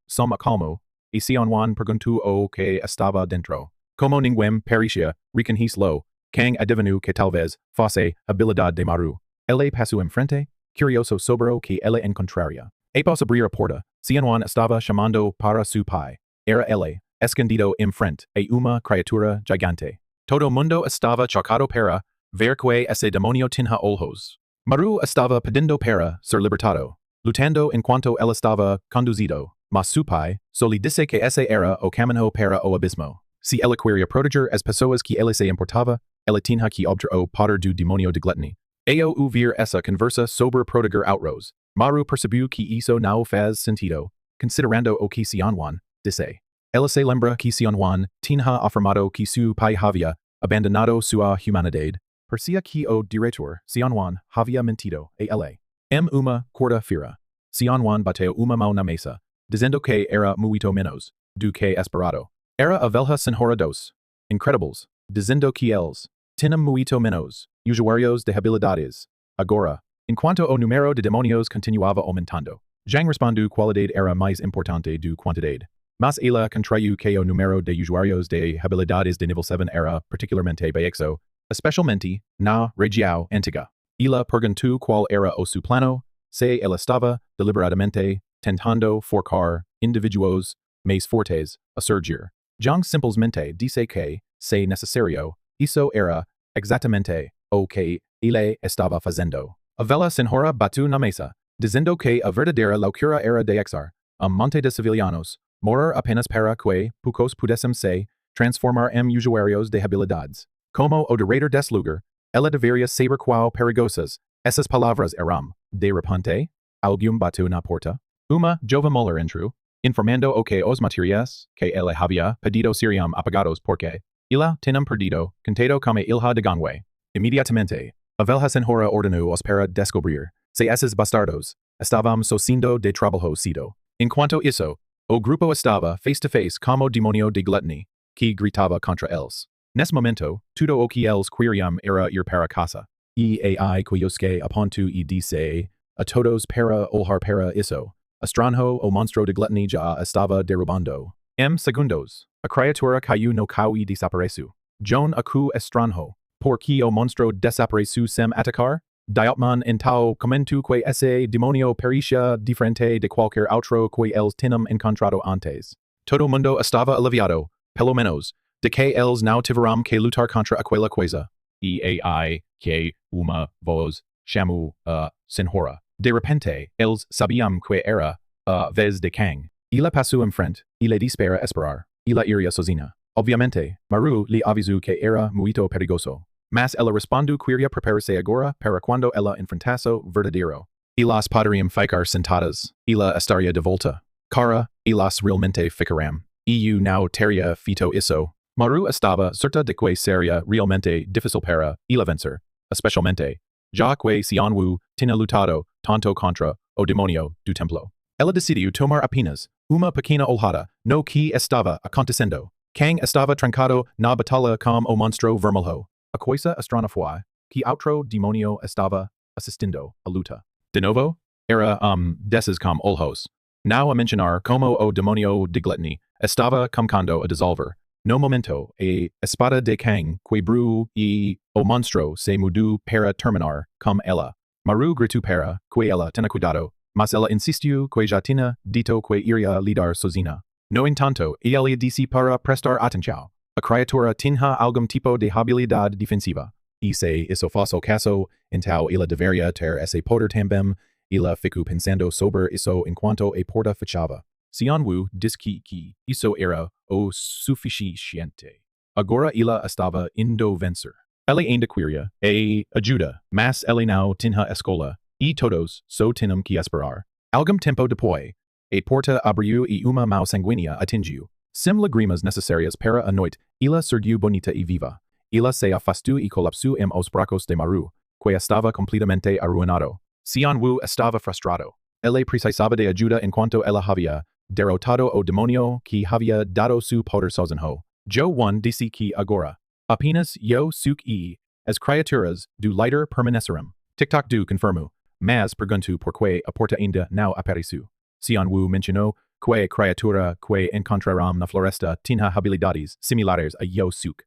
Som acalmo, e Sionwan perguntou o que estava dentro. Como ninguém parecia reconhecê-lo, Kang adivinhou que talvez fosse habilidade de Maru. Ele passou em frente, curioso sobre o que ele encontraria. Após abrir a porta, Sionwan estava chamando para seu pai. Era ele, escondido em frente a uma criatura gigante. Todo mundo estava chocado para ver que esse demônio tinha olhos. Maru estava pedindo para ser libertado, lutando enquanto ele estava conduzido, mas seu pai só lhe disse que esse era o caminho para o abismo. Se ele queria proteger as pessoas que ele se importava, ele tinha que obter o poder do demônio de gluttony. Ao ouvir essa conversa sobre proteger outros, Maru percebeu que isso não faz sentido, considerando o que Sionwan disse. Ele se lembra que Sionwan tinha afirmado que seu pai havia abandonado sua humanidade. Parecia que o diretor, Sionwan, havia mentido a ele. Uma quarta-feira, Sionwan bateu uma mão na mesa, dizendo que era muito menos do que esperado. Era a velha senhora dos Incredibles, dizendo que eles tinham muito menos usuários de habilidades. Agora, enquanto o número de demônios continuava aumentando, Zhang respondeu qualidade era mais importante do quantidade. Mas ela contraiu que o número de usuários de habilidades de nível 7 era particularmente baixo, especialmente na região antiga. Ela perguntou qual era o seu plano, se ela estava deliberadamente tentando forcar indivíduos mais fortes a surgir. Zhang simplesmente disse que, se necessário, isso era exatamente o que ele estava fazendo. A velha senhora bateu na mesa, dizendo que a verdadeira loucura era deixar monte de civilianos morir apenas para que poucos pudessem se transformar em usuários de habilidades. Como o diretor desse lugar, ela deveria saber quão perigosas essas palavras eram. De repente, alguém bateu na porta. Uma jovem mulher entrou, informando o que os materiais que ele havia pedido seriam apagados porque ela tinham perdido contado como ilha de Ganwei. Imediatamente, a velha senhora ordenou-os para descobrir se esses bastardos estavam sendo de trabalho cedo. Enquanto isso, o grupo estava face-to-face com o demônio de gluttony, que gritava contra eles. Nesse momento, tudo o que eles queriam era ir para casa. E ai quiosque aponto e disse a todos para olhar para isso. Estranho o monstro de gluttony já estava derrubando. Segundos, a criatura caiu no chão e desapareceu. John acu estranho, porque o monstro desapareceu sem atacar? Diotman então comentou que esse demônio parecia diferente de qualquer outro que eles tinham encontrado antes. Todo mundo estava aliviado, pelo menos, de que eles não tiveram que lutar contra aquela coisa. E ai que uma voz chamou a senhora. De repente, eles sabiam que era a vez de Kang. Ela passou em frente, e lhe disse para esperar. Ela iria sozinha. Obviamente, Maru lhe avisou que era muito perigoso. Mas ela respondeu queria preparar-se agora para quando ela enfrentasse o verdadeiro. Elas poderiam ficar sentadas. Ela estaria de volta. Cara, elas realmente ficaram. Eu não teria feito isso. Maru estava certa de que seria realmente difícil para ela vencer, especialmente já que Sionwu tinha lutado tanto contra o demônio do templo. Ela decidiu tomar apenas uma pequena olhada no que estava acontecendo. Kang estava trancado na batalha com o monstro vermelho. A coisa estranha foi que outro demônio estava assistindo a luta. De novo, era desses com olhos. Não a mencionar como o demônio de gluttony estava começando a dissolver. No momento, a espada de Kang quebrou e o monstro se mudou para terminar com ela. Maru gritou para que ela tenha cuidado, mas ela insistiu que já tinha dito que iria lidar sozinha. No entanto, ela disse para prestar atenção. A criatura tinha algum tipo de habilidade defensiva. E se isso fosse o caso, então ela deveria ter esse poder também. Ela ficou pensando sobre isso enquanto a porta fechava. Sionwu disse que isso era o suficiente. Agora ela estava indo vencer. Ela ainda queria ajuda, mas ela não tinha escola, e todos só tinham que esperar. Algum tempo depois, a porta abriu e uma mão sanguínea atingiu. Sem lágrimas necessárias para a noite, ela surgiu bonita e viva. Ela se afastou e colapsou em os braços de Maru, que estava completamente arruinado. Sionwu estava frustrado. Ele precisava de ajuda enquanto ela havia derrotado o demônio que havia dado seu poder sozinho. Jo disse que agora, apenas eu suk e as criaturas do líder permaneceram. TikTok do confirmo. mas pergunto porque a porta ainda não apareceu. Sion Wu mencionou que criatura que encontraram na floresta tinha habilidades similares a Yosuke.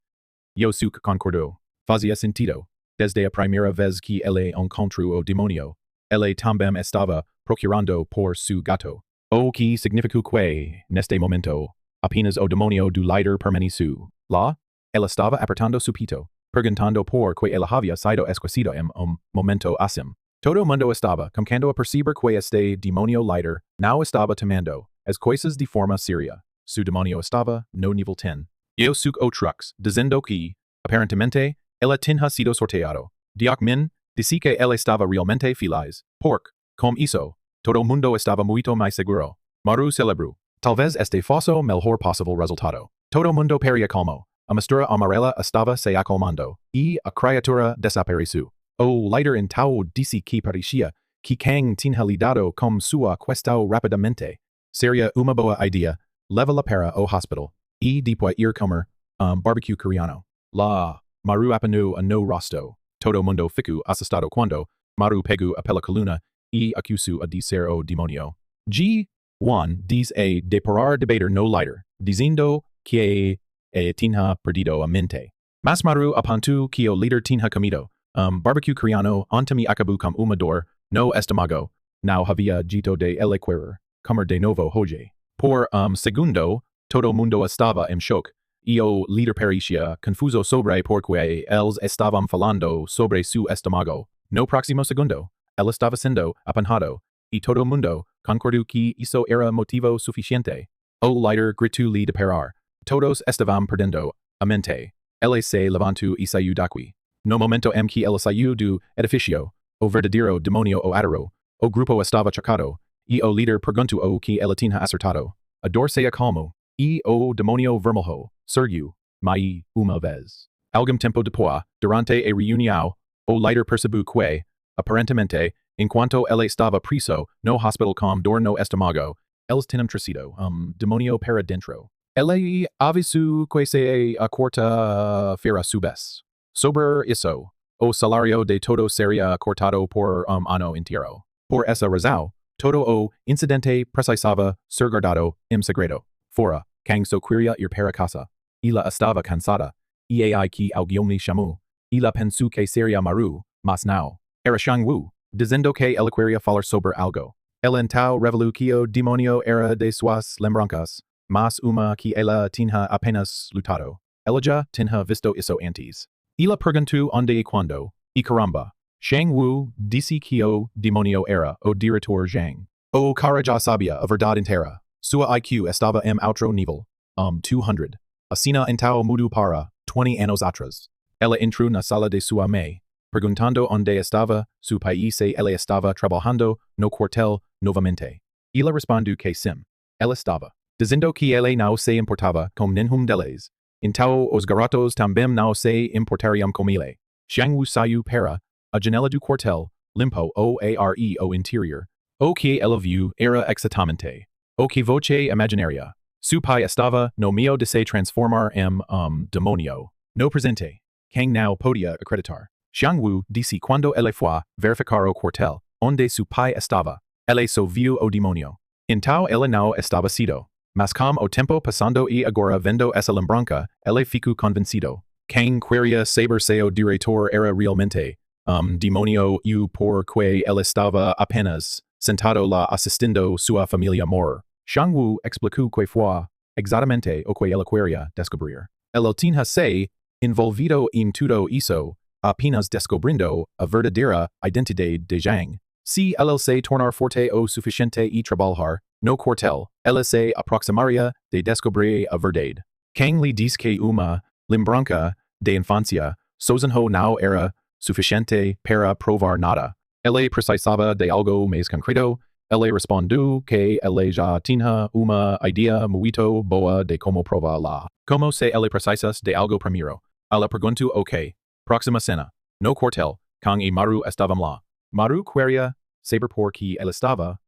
Yosuke concordou. Fazia sentido. Desde a primeira vez que ele encontrou o demônio, ele também estava procurando por su gato. O que significa que, neste momento, apenas o demônio do líder permaneceu lá. Ela estava apertando su pito, perguntando por que ela havia sido esquecido em momento assim. Todo mundo estava começando a perceber que este demônio líder não estava tomando as coisas de forma séria. Su demônio estava no nível 10. Yosuke o trucks, dizendo que, aparentemente, ela tinha sido sorteado. Diak Min disse que ela estava realmente feliz. Porque, com isso, todo mundo estava muito mais seguro. Maru celebrou. Talvez este fosse o melhor possível resultado. Todo mundo peria calmo. A mistura amarela estava se acalmando, e a criatura desapareceu. O líder então disse que parecia que Kang tinha lidado com sua questão rapidamente. Seria uma boa ideia levá-la para o hospital, e depois ir comer barbecue coreano. Lá, Maru apanhou a no rosto. Todo mundo ficou assustado quando Maru pegou a pela coluna e acusou a de ser o demônio. G1 diz a deparar debater no líder, dizendo que tinha perdido a mente. Mas Maru apontou que o líder tinha comido barbecue coreano antemi acabou com uma dor no estômago. Não havia dito de ele querer comer de novo hoje. Por segundo, todo mundo estava em choque, e o líder parecia confuso sobre porque eles estavam falando sobre su estômago. No próximo segundo, ele estava sendo apanhado, e todo mundo concordou que isso era motivo suficiente. O líder gritou-lhe de parar. Todos estavam perdendo a mente. Ele se levantou e saiu daqui. No momento em que ele saiu do edifício, o verdadeiro demônio o atirou. O grupo estava chocado, e o líder perguntou o que ele tinha acertado. A dor se acalmou, e o demônio vermelho surgiu mais uma vez. Algum tempo depois, durante a reunião, o líder percebeu que, aparentemente, enquanto ele estava preso no hospital com dor no estômago, eles tinham trazido demônio para dentro. Ele avisou que se a quarta-feira subes. Sobre isso, o salário de todo seria cortado por ano inteiro. Por essa razão, todo o incidente precisava ser guardado em segredo. Fora, Kang só queria ir para casa. Ela estava cansada, e aí que alguém lhe chamou. Ela pensou que seria Maru, mas não. Era Shang Wu, dizendo que ela queria falar sobre algo. Ela então revelou que o demônio era de suas lembranças, mas uma que ela tinha apenas lutado. Ela já tinha visto isso antes. Ela perguntou onde e quando, e caramba, Shang Wu disse que o demônio era o diretor Zhang. O cara já sabia a verdade inteira. Sua IQ estava em outro nível, 200. A cena então mudou para 20 anos atrás. Ela entrou na sala de sua mãe, perguntando onde estava su pai se ele estava trabalhando no quartel novamente. Ela respondeu que sim, ela estava. Dizendo que ele não se importava com nenhum deles. Então os garotos também não se importariam com ele. Shang Wu saiu para a janela do quartel, limpou o ar e o interior. O que ela viu era exatamente o que voce imaginaria. Su pai estava no meio de se transformar em demônio. No presente, Kang não podia acreditar. Shang Wu disse quando ele foi verificar o quartel, onde su pai estava. Ele só viu o demônio. Então ele não estava cedo. Mas com o tempo passando e agora vendo essa lembrança, ele ficou convencido. Kang queria saber se o diretor era realmente demônio e porque ele estava apenas sentado lá assistindo sua família morrer. Shang Wu explicou que foi exatamente o que ele queria descobrir. Ele tinha se envolvido em tudo isso, apenas descobrindo a verdadeira identidade de Zhang. Se ele se tornar forte o suficiente e trabalhar no quartel, ele se aproximaria de descobrir a verdade. Kang lhe disse que uma lembrança de infância sozinho não era suficiente para provar nada. Ele precisava de algo mais concreto. Ele respondeu que ele já tinha uma ideia muito boa de como provar-la. Como se ele precisasse de algo primeiro. Ela perguntou ok. Próxima cena. No quartel, Kang e Maru estavam lá. Maru queria saber por que ele estava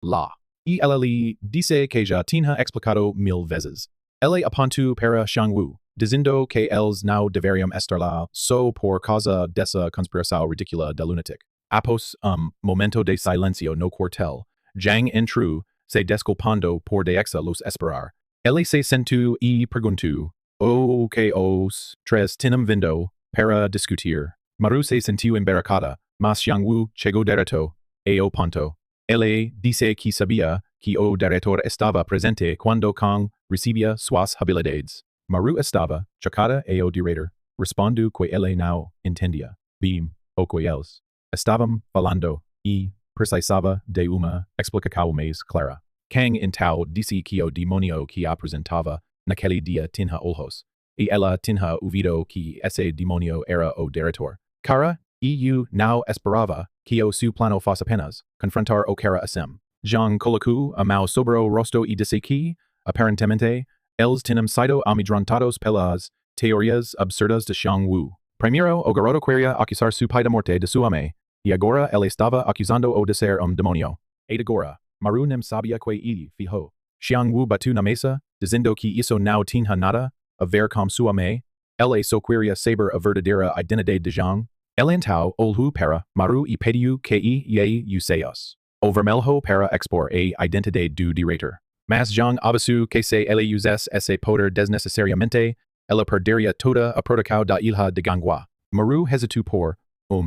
lá. E ela lhe disse que já tinha explicado 1000 vezes. Ele apontou para Shang Wu, dizendo que eles não deveriam estar lá só por causa dessa conspiração ridícula da lunatic. Apos, momento de silencio no quartel. Jang entru, se desculpando por deexa los esperar. Ele se sentu y preguntu. O que os tres tinam vindo, para discutir. Maru se sentiu embaracada, mas Xiangwu chegou derecho, e o ponto. Ele dice que sabia que o diretor estava presente quando Kang recebia suas habilidades. Maru estava chocada e o diretor respondu que ele não entendia. Bem, o que eles estavam falando e precisava de uma explicação mais clara. Kang então disse que o demônio que apresentava naquele dia tinha olhos, e ela tinha ouvido que esse demônio era o diretor. Cara, eu não esperava que o seu plano fosse apenas confrontar o cara assim. Zhang colocou a mão sobre o rosto e disse que, aparentemente, eles tinham sido amedrontados pelas teorias absurdas de Xiangwu. Primeiro, o garoto queria acusar seu pai da morte de sua mãe, e agora ele estava acusando-o de ser demônio. E agora, Maru nem sabia que ele fijo. Xiangwu bateu na mesa, dizendo que isso não tinha nada a ver com sua mãe. Ele só queria saber a verdadeira identidade de Zhang. Ele então olhou para Maru e pediu que ele usasse o vermelho para expor a identidade do diretor. Mas Zhang avisou que se ele usasse esse poder desnecessariamente, ela perderia toda a protocolo da ilha de Gangwa. Maru hesitou por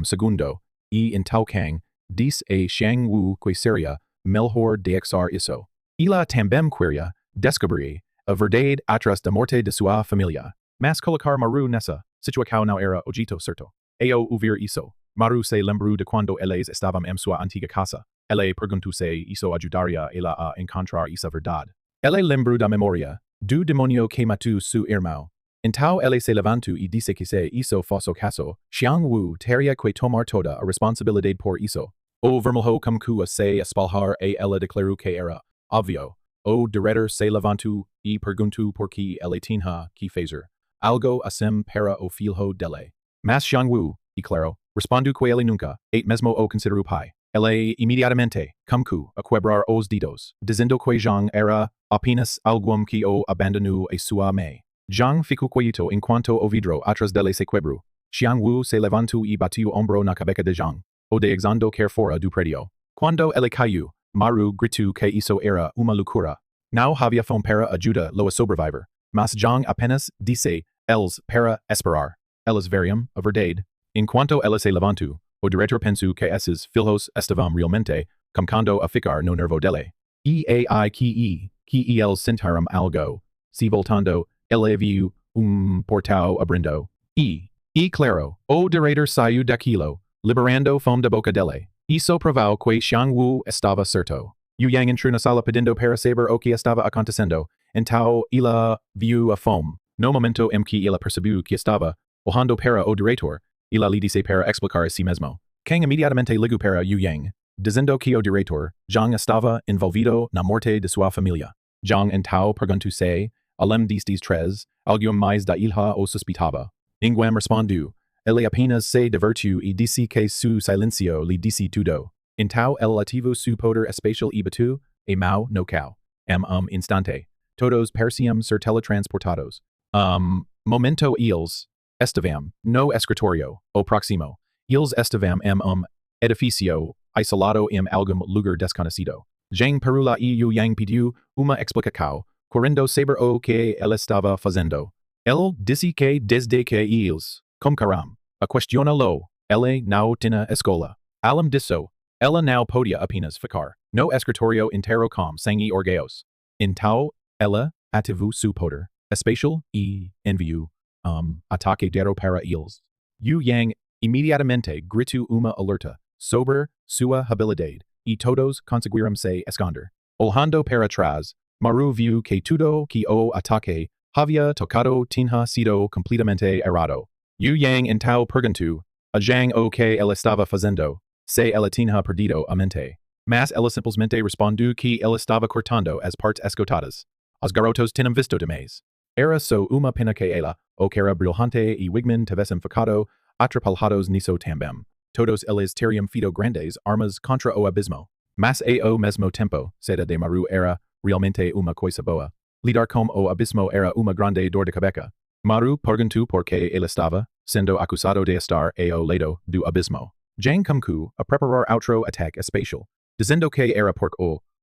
segundo, e então Kang disse a Xiangwu que seria melhor deixar isso. Ela também queria descobrir a verdade atrás da morte de sua família. Mas colocar Maru nessa situação não era o jeito certo. E ao ouvir isso, Maru se lembrou de quando eles estavam em sua antiga casa. Ele perguntou se isso ajudaria ela a encontrar essa verdade. Ele lembrou da memória do demônio que matou seu irmão. Então ele se levantou e disse que se isso fosse o caso, Xiangwu teria que tomar toda a responsabilidade por isso. O vermelho começou a se espalhar e ela declarou que era óbvio. O diretor se levantou e perguntou por que ele tinha que fazer algo assim para o filho dele. Mas Xiangwu, e claro, respondeu que ele nunca, e mesmo o considerou pai. Ele imediatamente começou a quebrar os dedos, dizendo que Zhang era apenas alguém que o abandonou a sua mãe. Zhang ficou quieto enquanto o vidro atrás dele se quebrou. Xiangwu se levantou e bateu ombro na cabeça de Zhang, o deixando cair fora do prédio. Quando ele caiu, Maru gritou que isso era uma loucura. Não havia fome para ajuda lo a sobreviver, mas Zhang apenas disse eles para esperar. Eles veriam a verdade. Enquanto ele se levantou, o diretor pensou que esses filhos estavam realmente começando a ficar no nervo dele. E ai que eles sentiram algo. Se voltando, ele viu portal abrindo. E claro, o diretor saiu daquilo, liberando fome da boca dele. Isso provou que Xiangwu estava certo. Yu Yang entrou na sala pedindo para saber o que estava acontecendo. Então, ela viu a fome. No momento em que ela percebeu que estava olhando para o diretor, ela lhe disse para explicar a si mesmo. Kang imediatamente ligou para Yu Yang, dizendo que o diretor, Zhang, estava envolvido na morte de sua família. Zhang então perguntou se, além destes três, alguém mais da ilha o suspeitava. Ninguém respondeu. Ele apenas se divertiu e disse que seu silêncio lhe disse tudo. Então ele ativou seu poder especial e bateu a mão no céu. Instante. Todos pareciam ser teletransportados. Momento eles estavam no escritório, o próximo. Eles estavam em edifício isolado em algum lugar desconhecido. Zhang Perula e Yu Yang pediu uma explicação, querendo saber o que ele estava fazendo. Ele disse que desde que eles começaram a questioná-lo, ele não tinha escola. Além disso, ela não podia apenas ficar no escritório inteiro com sangue orgulhos. Então, ela ativou seu poder especial e enviou ataque direto para eles. Yu Yang imediatamente gritou uma alerta sobre sua habilidade, e todos conseguiram se esconder. Olhando para trás, Maru viu que tudo que o ataque havia tocado tinha sido completamente errado. Yu Yang então perguntou a Zhang o que ela estava fazendo, se ela tinha perdido a mente. Mas ela simplesmente respondeu que ela estava cortando as partes esgotadas. Os garotos tinham visto demais. Era só uma pena que ela, o cara brilhante e Wigman tivessem ficado atrapalhados nisso também. Todos eles teriam feito grandes armas contra o abismo. Mas ao mesmo tempo, saída de Maru era realmente uma coisa boa. Lidar com o abismo era uma grande dor de cabeça. Maru perguntou por que ele estava sendo acusado de estar ao lado do abismo. Jang Kumku, a preparar outro attack espacial. Dizendo que era por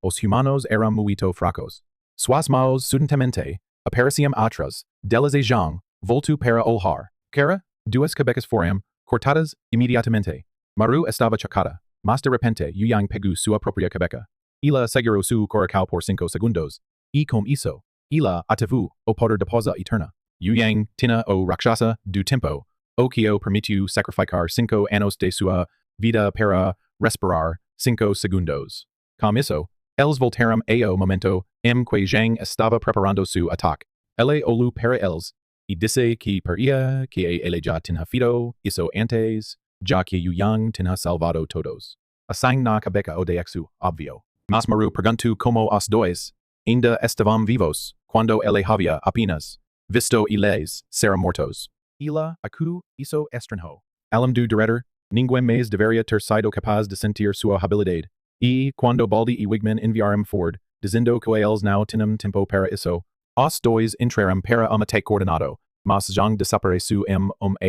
os humanos eram muito fracos. Suas maus sudentemente, apareciam atras, delas e Jang, voltu para olhar. Cara, duas cabecas foram, cortadas imediatamente. Maru estava chocada, mas de repente Yang pegou sua própria cabeca. Ela segurou su coracal por 5 segundos. E com isso, ela ativou o poder da pausa eterna. Yang tinha o rakshasa do tempo, o que o permitiu sacrificar 5 anos de sua vida para respirar 5 segundos. Com isso, eles voltaram ao momento em que Jang estava preparando su ataque. Ele olhou para eles e disse que parecia que ele já tinha feito isso antes, já que Yang tinha salvado todos. Assim na cabeca o Dexu, óbvio. Mas Maru perguntou como os dois ainda estavam vivos, quando ele havia apenas visto eles ser mortos. Ela acudiu isso estranho. Além do diretor, ninguém mais deveria ter sido capaz de sentir sua habilidade. E, quando Baldi e Wigman enviaram Ford, dizendo que eles não tinham tempo para isso, os dois entraram para um ataque coordenado, mas Jang desapareceu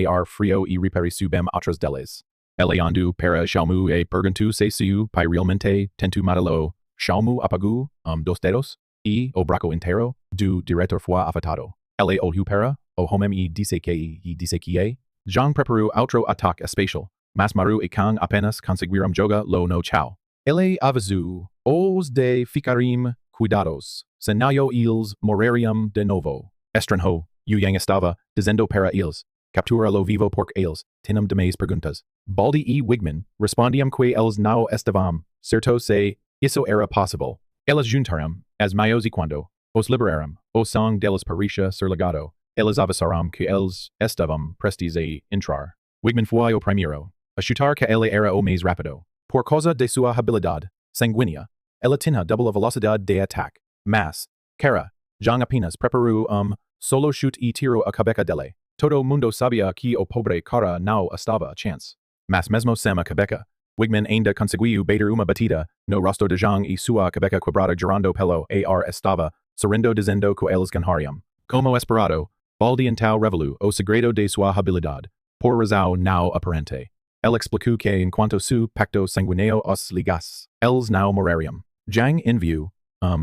ar frio e repareceu bem atrás deles. Ele andou para Xiaomu e perguntou se seu pai realmente tentou matá-lo. Xiaomu apagou dos dedos e o braço inteiro do diretor foi afetado. Ele olhou para o homem e disse que Jang preparou outro ataque espacial, mas Maru e Kang apenas conseguiram jogar lo no chão. Ele avisou os de ficarem cuidados, senão eles morreriam de novo. Estranho, Yang estava dizendo para eles, captura-lo vivo porque eles tinham demais perguntas. Baldi e Wigman respondiam que eles não estavam certos se isso era possível. Eles juntaram as mãos e quando os liberaram, o som deles parecia ser legado. Eles avisaram que eles estavam prestes a entrar. Wigman foi o primeiro a chutar que ele era o mais rápido. Por causa de sua habilidade sanguínea, ele tinha double a velocidade de ataque. Mas, cara, Jang apenas preparou solo chute e tirou a cabeca dele. Todo mundo sabia que o pobre cara não estava a chance. Mas mesmo sem a cabeca, Wigman ainda conseguiu bater uma batida no rosto de Jang e sua cabeca quebrada girando pelo ar estava sorrindo dizendo que eles ganhariam. Como esperado, Baldi então revelou o segredo de sua habilidade, por razão não aparente. Ele explicou que enquanto su pacto sanguíneo os ligasse, eles não morreriam. Jang enviou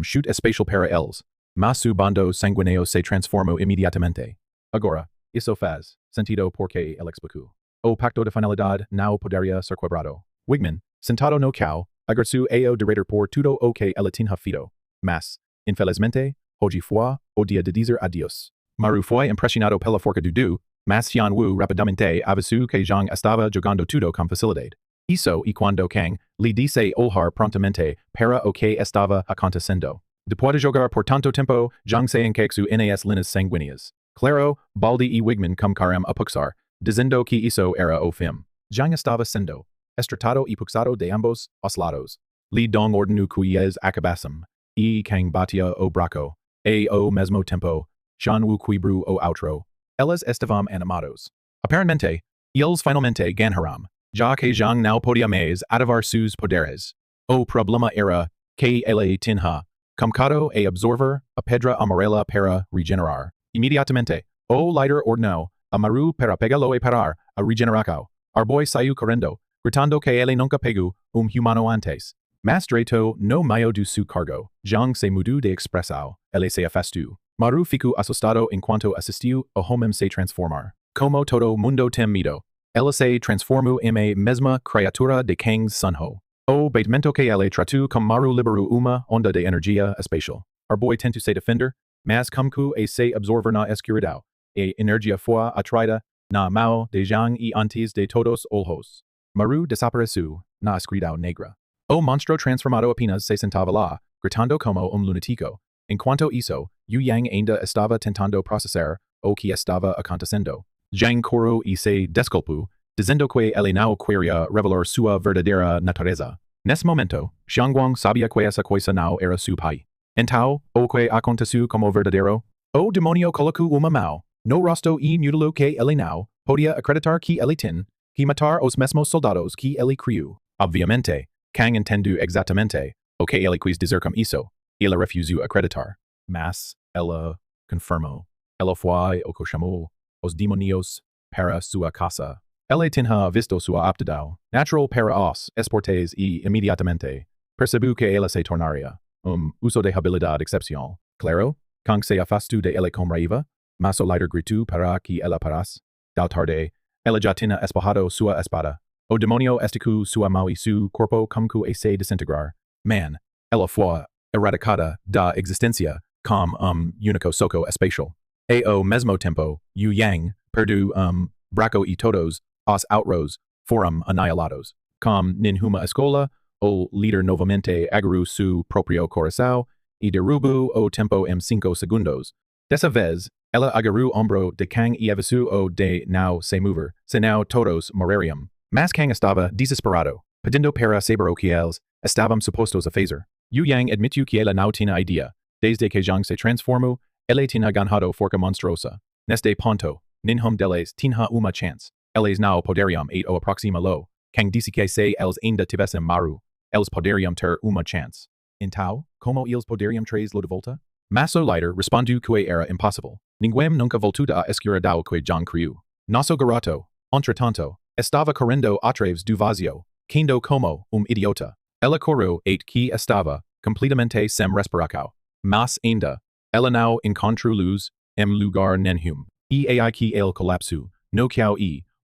chute espacial para eles, mas su bando sanguíneo se transformou imediatamente. Agora, isso faz sentido porque ele explicou. O pacto de finalidade não poderia ser quebrado. Wigman, sentado no chão, agradeceu ao diretor por tudo o que ele tinha feito. Mas, infelizmente, hoje foi o dia de dizer adeus. Maru foi impressionado pela forca do Du, mas Xianwu rapidamente avisou que Jang estava jogando tudo com facilidade. Isso e quando Kang lhe disse olhar prontamente para o que estava acontecendo. Depois de jogar por tanto tempo, Jang se encaixou nas linhas sanguíneas. Claro, Baldi e Wigman começaram a puxar, dizendo que isso era o fim. Jang estava sendo estratado e puxado de ambos os lados. Li Dong ordenou que eles acabassem, e Kang batia o braço, e ao mesmo tempo, Xianwu quebrou o outro. Eles estavam animados. Aparentemente, eles finalmente ganharam, já que Jang não podia mais ativar seus poderes. O problema era que ele tinha começado a absorver a pedra amarela para regenerar. Imediatamente, o líder ordenou a Maru para pegá-lo e parar a regeneração. Boy saiu correndo, gritando que ele nunca pegou humano antes. Mas direito no meio do seu cargo, Jang se mudou de expressão. Ele se afastou. Maru ficou assustado enquanto assistiu o homem se transformar. Como todo mundo tem medo, ele se transformou em a mesma criatura de Kang's Sunho. O batimento que ele tratou com Maru liberou uma onda de energia espacial. Boy tentou se defender, mas como a se absorver na escuridão, a energia foi atraída na mão de Jang e antes de todos olhos. Maru desapareceu na escuridão negra. O monstro transformado apenas se sentava lá, gritando como lunático. Enquanto isso, Yang ainda estava tentando processar o que estava acontecendo. Jang correu e se desculpou, dizendo que ele não queria revelar sua verdadeira natureza. Nesse momento, Xiangguang sabia que essa coisa não era seu pai. Então, o que aconteceu como verdadeiro? O demônio colocou uma mão no rosto e mutilou que ele não podia acreditar que ele tinha que matar os mesmos soldados que ele criou. Obviamente, Kang entendeu exatamente o que ele quis dizer com isso. Ele refusou acreditar. Mas, ela confirmou. Ela foi o que chamou os demônios para sua casa. Ele tinha visto sua aptidão natural para os esportes e imediatamente percebu que ela se tornaria uso de habilidade excepcional. Claro, com se afastou de ele com raiva, mas o líder gritou para que ela parasse. Dao tarde, ela já tinha espalhado sua espada. O demônio esticou sua mão e seu corpo como que se desintegrar. Man, ela foi erradicada da existência com único soco espacial. E ao mesmo tempo, Yu Yang perdeu braco e todos os outros foram aniquilados. Com nenhuma escola, o líder novamente agarrou seu próprio coração e derrubou o tempo em 5 segundos. Dessa vez, ela agarrou o ombro de Kang e avisou o de não se mover, senão todos morreriam. Mas Kang estava desesperado, pedindo para saber o que eles estavam supostos a fazer. Yu Yang admitiu que ela não tinha ideia. Desde que Zhang se transformou, ele tinha ganhado forca monstruosa. Neste ponto, nenhum deles tinha uma chance. Eles não poderiam ir ao aproximá-lo. Kang disse que se eles ainda tivessem Maru, eles poderiam ter uma chance. Então, como eles poderiam trazer-lo de volta? Mas o líder respondeu que era impossível. Ninguém nunca voltou a escuridão que Zhang criou. Nosso garoto, entretanto, estava correndo atrás do vazio, quando como idiota. Ela correu et que estava completamente sem respiração. Mas ainda, ela não encontrou luz em lugar nenhum. E aí que ele colapsou, no qual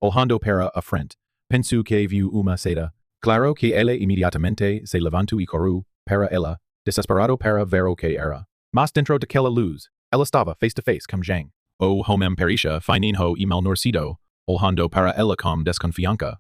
olhando para a frente, pensou que viu uma saída. Claro que ele imediatamente se levantou e correu para ela, desesperado para ver o que era. Mas dentro daquela luz, ela estava face to face com Zhang. O homem perisha fininho e malnorcido, olhando para ela com desconfiança.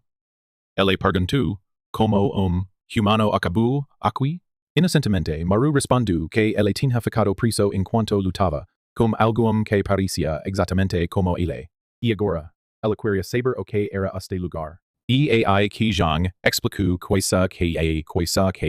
Ele perguntou, como humano acabou aqui? Inocentemente, Maru respondeu que ele tinha ficado preso enquanto lutava, com algum que parecia exatamente como ele. E agora, ela queria saber o que era este lugar. E aí que Zhang explicou coisa que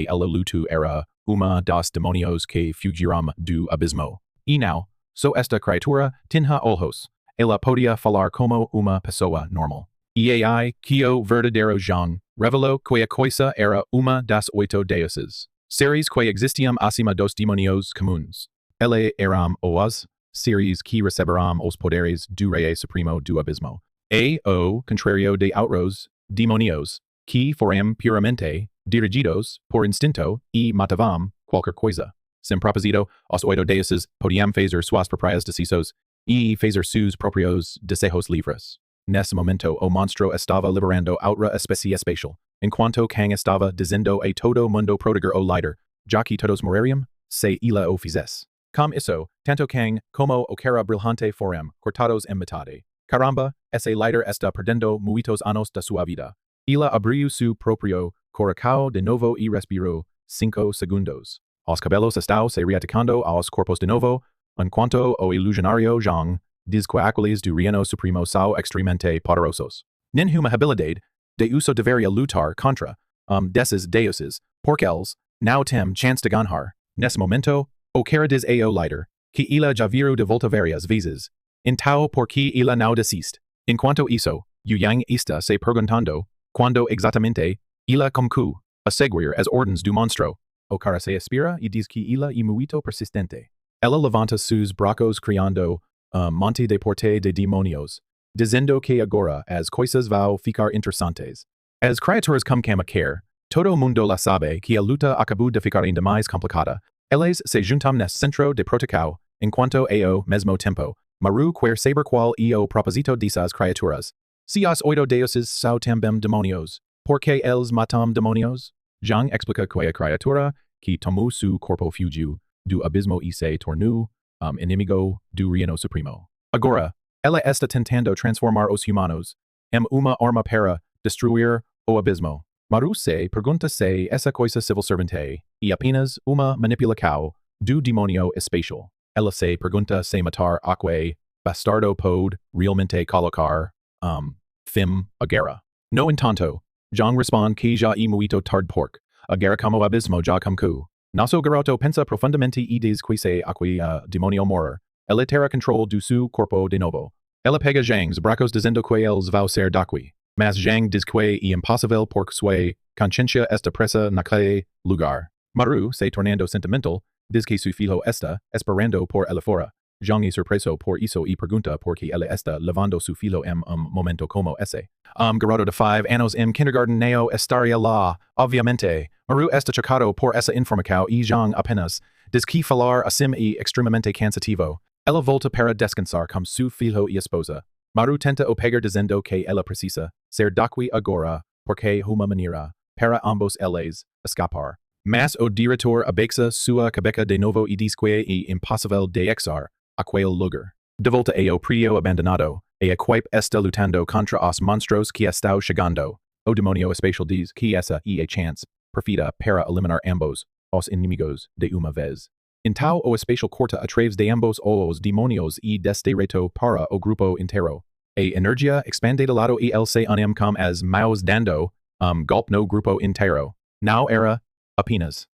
ela lutou era uma das demônios que fugiram do abismo. E não, só esta criatura tinha olhos. Ela podia falar como uma pessoa normal. E aí que o verdadeiro Zhang revelou que a coisa era uma das 8 deuses. Séries que existiam acima dos demônios comuns. Ele eram os séries que receberam os poderes do Rei Supremo do Abismo. E o contrário de outros demônios, que foram puramente dirigidos por instinto e matavam qualquer coisa. Sem propósito, os 8 deuses podiam fazer suas próprias decisões e fazer seus próprios desejos livres. Nesse momento, o monstro estava liberando outra espécie espacial, enquanto Kang estava dizendo a todo mundo proteger o líder, já que todos morreriam, se ela o fizesse. Com isso, tanto Kang como o cara brilhante foram cortados em metade. Caramba, esse líder está perdendo muitos anos da sua vida. Ela abriu seu próprio coração de novo e respirou 5 segundos. Os cabelos estão se reatacando aos corpos de novo, enquanto o ilusionário Zhang diz que aqueles do Reino Supremo são extremamente poderosos. Nenhuma habilidade de uso deveria lutar contra desses deuses, porque eles não têm chance de ganhar. Nesse momento, o cara diz ao líder que ela já viu de volta várias vezes. Então, por que ela não desiste? Enquanto isso, Yu Yang está se perguntando quando exatamente ela começou a seguir as ordens do monstro. O cara se expira e diz que ela é muito persistente. Ela levanta seus braços criando monte de porte de demônios, dizendo que agora as coisas vão ficar interessantes. As criaturas como a quer, todo mundo lá sabe que a luta acabou de ficar ainda mais complicada. Eles se juntam nesse centro de proteção, enquanto ao mesmo tempo, Maru quer saber qual é o propósito dessas criaturas. Se os 8 deuses são também demônios, por que eles matam demônios? Zhang explica que a criatura que tomou seu corpo fugiu do abismo e se tornou inimigo do Reino Supremo. Agora, ela está tentando transformar os humanos em uma arma para destruir o abismo. Maru se pergunta se essa coisa civil servante é apenas uma manipulação do demônio espacial. Ela se pergunta se matar aquele bastardo pode realmente colocar fim à guerra. No entanto, Zhang responde que já é muito tarde porque a guerra como o abismo já começou. Nosso garoto pensa profundamente e diz que se aquele demônio morrer, ele terá controle do seu corpo de novo. Ela pega Zhang's braços dizendo que eles vão ser daqui. Mas Zhang diz que é impossível porque sua consciência está presa naquele lugar. Maru, se tornando sentimental, diz que seu filho está esperando por ela fora. Jean y sorpreso por eso y pregunta porque él está levando su filo momento como ese. Garado de 5 años kindergarten neo estaría la, obviamente. Maru está chocado por esa información y Jean apenas que falar asim y extremamente cansativo. Ella volta para descansar com su filho y esposa. Maru tenta opegar dizendo que ella precisa ser daqui agora porque huma manera para ambos eles escapar. Mas o director abexa sua cabeca de novo y disque y impossible de exar aquel lugar. De volta a o prio abandonado, a quipe está lutando contra os monstros que estão chegando. O demonio espacial diz que essa e a chance perfeita para eliminar ambos os inimigos de uma vez. Então o espacial corta atraves de ambos os demonios e deste reto para o grupo inteiro. A energia expande de lado e el se unem com as maus dando golpe no grupo inteiro. Now era apenas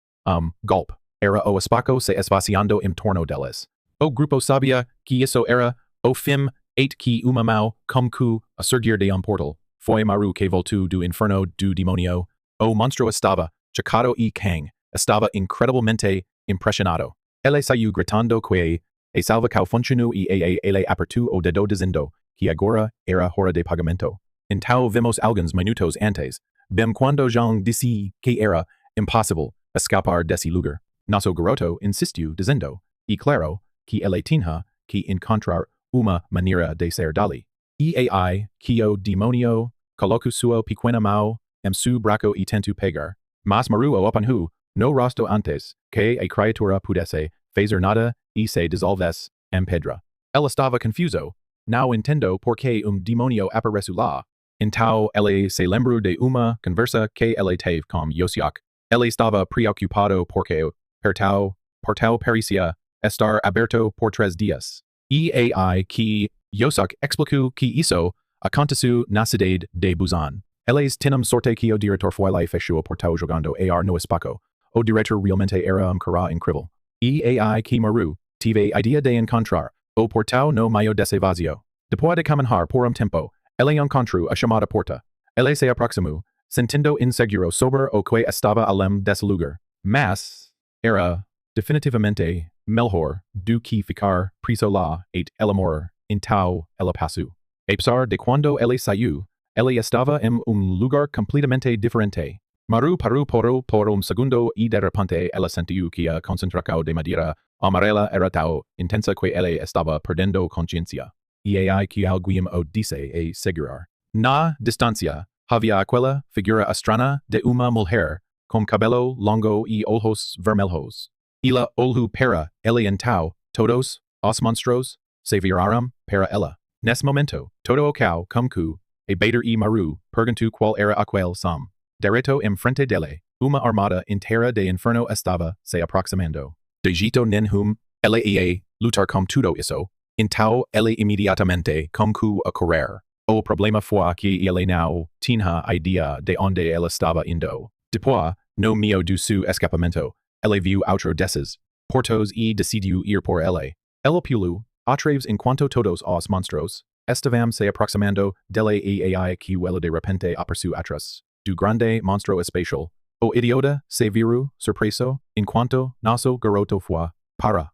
golpe. Era o espaco se esvaciando em torno deles. O grupo sabia que isso era o fim 8 que uma mau cum cu a surgir de portal. Foi Maru que voltou do inferno do demonio. O monstro estava chocado e Kang estava incredivelmente impressionado. Ele saiu gritando que a salvação funcionou e ele apertou o dedo dizendo que agora era hora de pagamento. Então vimos alguns minutos antes, bem quando Jean disse que era impossível escapar desse lugar. Nosso garoto insistiu dizendo, e claro, que ele tinha que encontrar uma maneira de ser dali. E ai, que o demonio colocou sua pequena mão em seu braço e tentou pegar. Mas Maru o apanhou no rosto antes que a criatura pudesse fazer nada e se dissolvesse em pedra. Ela estava confuso, não entendo por que demonio apareceu lá. Então ele se lembrou de uma conversa que ele teve com Yosiak. Ele estava preocupado porque portal parecia estar aberto por 3 dias. E ai que Yosiak explicou que isso aconteceu na cidade de Busan. Eles tinham sorte que o diretor foi lá e fechou o portal jogando ar no espaço. O diretor realmente era cara incrível. E ai que Maru tive a ideia de encontrar o portal no meio desse vazio. Depois de caminhar por tempo, ele encontrou a chamada porta. Ele se aproximou, sentindo inseguro sobre o que estava além desse lugar. Mas era definitivamente melhor do que ficar preso lá et ela morrer. Então ela passou. Apesar de quando ele saiu, ele estava em lugar completamente diferente. Maru parou por segundo e de repente ela sentiu que a concentração de madeira amarela era tão intensa que ele estava perdendo consciência. E ai que alguém o disse a segurar. Na distância, havia aquela figura estranha de uma mulher com cabelo longo e olhos vermelhos. Ela olhou para ele então, todos os monstros se viraram para ela. Nesse momento, todo o cão como a bater e Maru perguntou qual era aquele som. Direto em frente dele, uma armada inteira de inferno estava se aproximando. De jeito nenhum, ele ia lutar com tudo isso. Então ele imediatamente começou a correr. O problema foi que ele não tinha ideia de onde ele estava indo. Depois, no meio do seu escapamento, ele viu outro desses portos e decidiu ir por ele. Ele pulou, atrás enquanto todos os monstros estavam se aproximando dele e ai que ele de repente apareceu atrás do grande monstro espacial. O idiota se virou surpreso enquanto nosso garoto foi para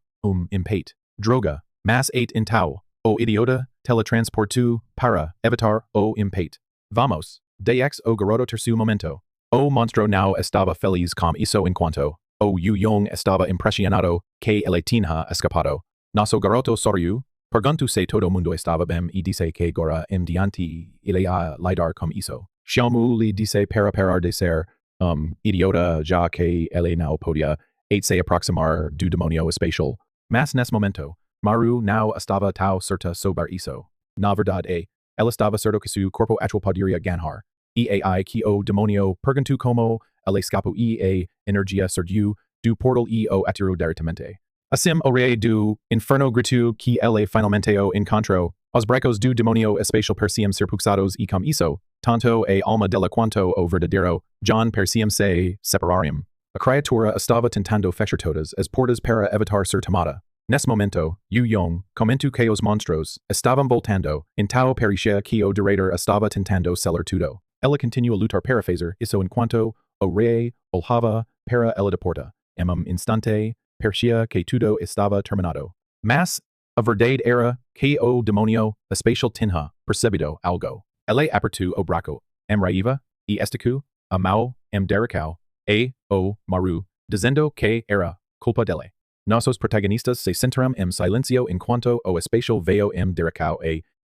impete. Droga, mas então, o idiota teletransportou para evitar o impete. Vamos, DX o garoto terceiro momento. O monstro não estava feliz com isso enquanto o Yu-Yong estava impressionado que ele tinha escapado. Nosso garoto sorriu, perguntou se todo mundo estava bem e disse que agora em diante ele ia lidar com isso. Xiaomu lhe disse para parar de ser idiota já que ele não podia se aproximar do demonio espacial. Mas nesse momento, Maru não estava tão certa sobre isso. Na verdade, ela estava certa que seu corpo atual poderia ganhar. E ai que o demonio perguntou como ele escapou e a energia surgiu do portal e o atirou diretamente. Assim o rei do inferno gritou que ele finalmente o encontrou. Os bracos do demonio espacial pareciam ser puxados e com isso, tanto a alma dela quanto o verdadeiro John pareciam se separarem. A criatura estava tentando fechar todas as portas para evitar ser tomada. Nesse momento, Yu-Yong comentou que os monstros estavam voltando, então parecia que o diretor estava tentando selar tudo. Ela continuou a lutar para fazer isso enquanto o rei olhava para ela da porta. Em instante, parecia que tudo estava terminado. Mas A verdade era, que o demonio, espacial tinha, percebido, algo. Ele apertu o braco, raiva, e esticu, a mau, dericao, o maru, dizendo que era, culpa dele. Nossos protagonistas se sentaram silencio enquanto o espacial veio dericao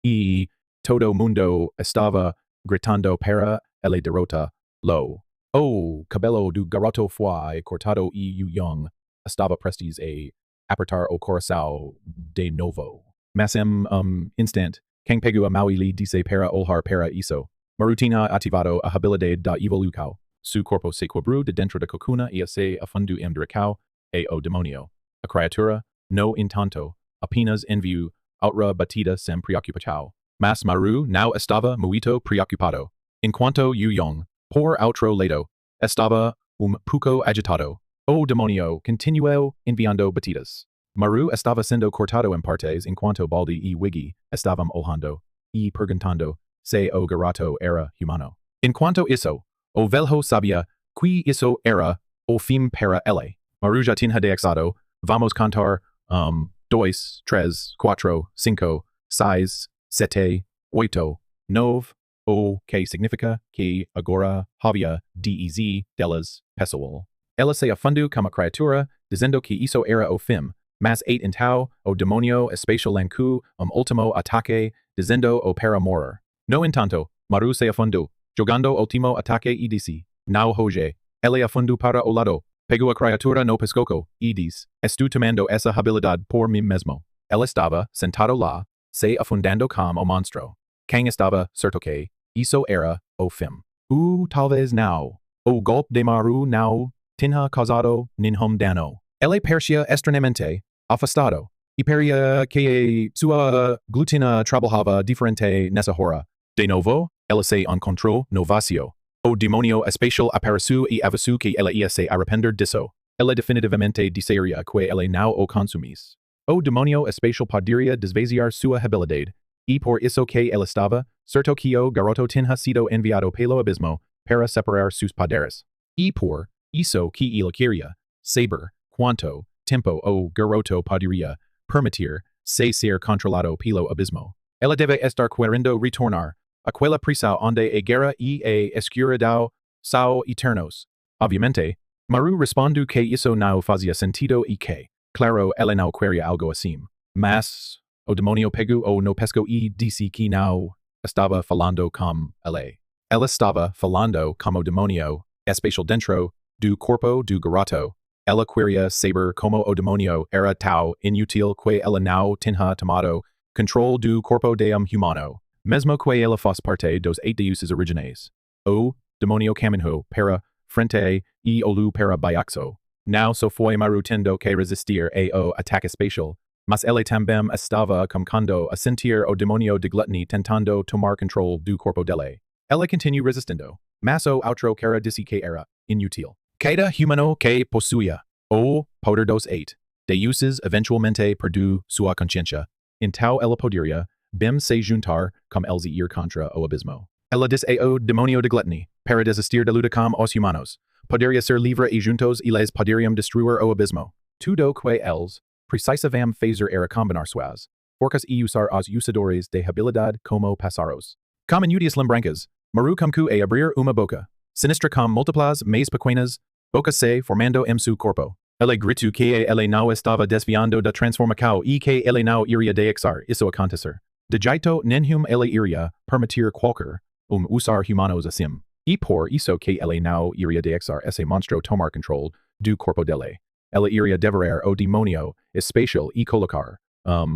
e todo mundo estava gritando para ele derrota, lo. O cabelo do garoto foi cortado e o young estava prestes a apertar o coração de novo. Mas instant, quem pegou a mau ele disse para olhar para isso. Maru tinha ativado a habilidade da evolução. Su corpo se quebrou de dentro da cocuna e se afundiu dericao o demonio. A criatura, no entanto, apenas enviou outra batida sem preocupação. Mas Maru não estava muito preocupado. Enquanto o young, por outro lado, estava pouco agitado. O demonio continuou enviando batidas. Maru estava sendo cortado em partes enquanto Baldi e Wiggy estavam olhando e perguntando se o garoto era humano. Enquanto isso, o velho sabia que isso era o fim para ele. Maru já tinha deixado, vamos cantar 2, 3, 4, 5, 6, 7, 8, 9, o que significa que agora havia 10 delas pessoal. Ela se afundiu como criatura, dizendo que isso era o fim, mas então o demonio espacial lançou último ataque, dizendo o para morir. No entanto, Maru se afundiu, jogando o último ataque e disse, não hoje. Ele afundiu para o lado, pegou a criatura no pescoço e disse, estou tomando essa habilidade por mim mesmo. Ela estava sentado lá, se afundando como o monstro. Quem estava certo que isso era o fim. Talvez não. O golpe de Maru não tinha causado nenhum dano. Ele parecia estranhamente afastado. E parecia que sua glutina trabalhava diferente nessa hora. De novo, ela se encontrou no vazio. O demonio espacial apareceu e avisou que ela ia se arrepender disso. Ela definitivamente disseria que ela não o consumisse. O demonio espacial poderia desvaziar sua habilidade, e por isso que ela estava certo que o garoto tinha sido enviado pelo abismo para separar seus poderes. E por isso que ela queria saber quanto tempo o garoto poderia permitir se ser controlado pelo abismo. Ela deve estar querendo retornar aquela prisa onde a guerra e a escuridão são eternos. Obviamente, Maru respondeu que isso não fazia sentido e que, claro, ela não queria algo assim. Mas o demonio pegou o no pesco e disse que não estava falando com ele. Ela estava falando como o demonio espacial dentro do corpo do garoto. Ela queria saber como o demonio era tão inútil que ela não tinha tomado controle do corpo de humano, mesmo que ela fosse parte dos 8 deuses originais. O demonio caminhou para frente e olhou para baixo. Não só foi Maru tendo que resistir ao ataque espacial, mas ele também estava começando a sentir o demonio de gluttony tentando tomar controle do corpo dele. Ela continuou resistindo, mas o outro cara disse que era inútil. Cada humano que possuía o poder dos 8 deuses eventualmente perdeu sua consciência. Então ela poderia bem se juntar com eles e ir contra o abismo. Ela disse ao demonio de gluttony para desistir da luta com os humanos. Poderia ser livre e juntos eles poderiam destruir o abismo. Tudo que eles precisavam fazer era combinar suas forcas e usar os usadores de habilidade como passaros. Com inúteis lembranças, Maru começou a abrir uma boca sinistra com múltiplas mais pequenas bocas se formando em seu corpo. Ele gritou que ele não estava desviando da transformação e que ele não iria deixar isso acontecer. De jeito nenhum ele iria permitir qualquer usar humanos assim. E por isso que ele não iria deixar esse monstro tomar controle do corpo dele. Ele iria devorar o demonio espacial e colocar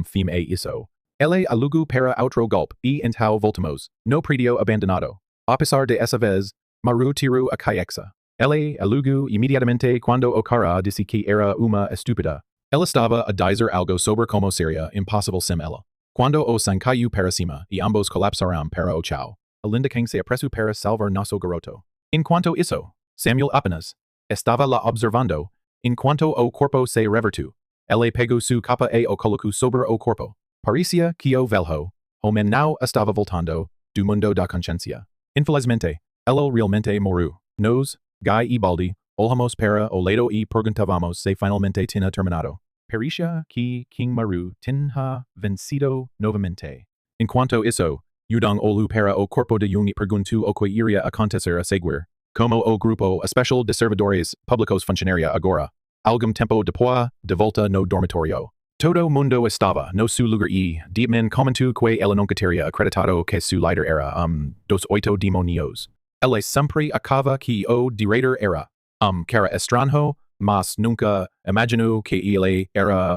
fim a isso. Ele alugou para outro golpe e então voltamos, no predio abandonado. A pesar de essa vez, Maru tirou a caixa. Ele alugou imediatamente quando o cara disse que era uma estúpida. Ela estava a dizer algo sobre como seria impossível sem ela. Quando o sangue caiu para cima e ambos colapsaram para o chão, a linda quem se apressou para salvar nosso garoto. Enquanto isso, Samuel apenas estava lá observando, enquanto o corpo se revertiu. Ele pegou sua capa e o colocou sobre o corpo. Parecia que o velho homem não estava voltando do mundo da consciência. Infelizmente, ele realmente morreu. Nós, Guy e Baldi, olhamos para o lado e perguntávamos se finalmente tinha terminado. Pericia que King Maru tinha vencido novamente. Enquanto isso, Udang olu para o corpo de Jung perguntu o que iria acontecer a seguir. Como o grupo especial de servidores públicos funcionaria agora. Algum tempo depois, de volta no dormitorio. Todo mundo estava no su lugar e, diamond comentu que ela nunca teria acreditado que su líder era, dos oito demonios. Ele sempre acaba que o director era, cara estranho, mas nunca imaginou que ele era,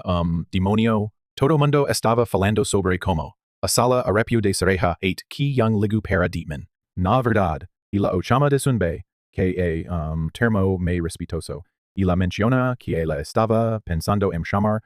demonio. Todo mundo estava falando sobre como. A sala arrepio de Sereja 8 que young ligu para Dietman. Na verdade, ila o chama de Sunbe, que termo me respeitoso. Ila menciona que ela estava pensando em chamar,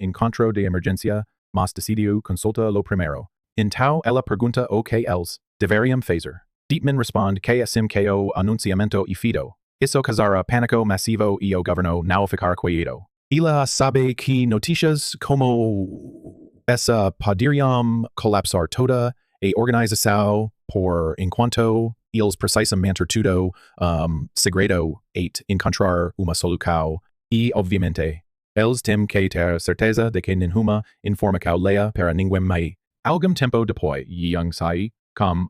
encontro de emergencia, mas decidiu consulta lo primero. Então ela pergunta o que eles deveriam fazer. Dietman responde que assim que o anunciamento e fido. Isso causara pânico massivo e o governo não ficar quieto. Ila sabe que noticias como essa poderiam colapsar toda a organização por enquanto eles precisam manter tudo segredo et encontrar uma solução e, obviamente, eles têm que ter certeza de que nenhuma informação leia para ninguém mai. Algum tempo depois, Yang sai com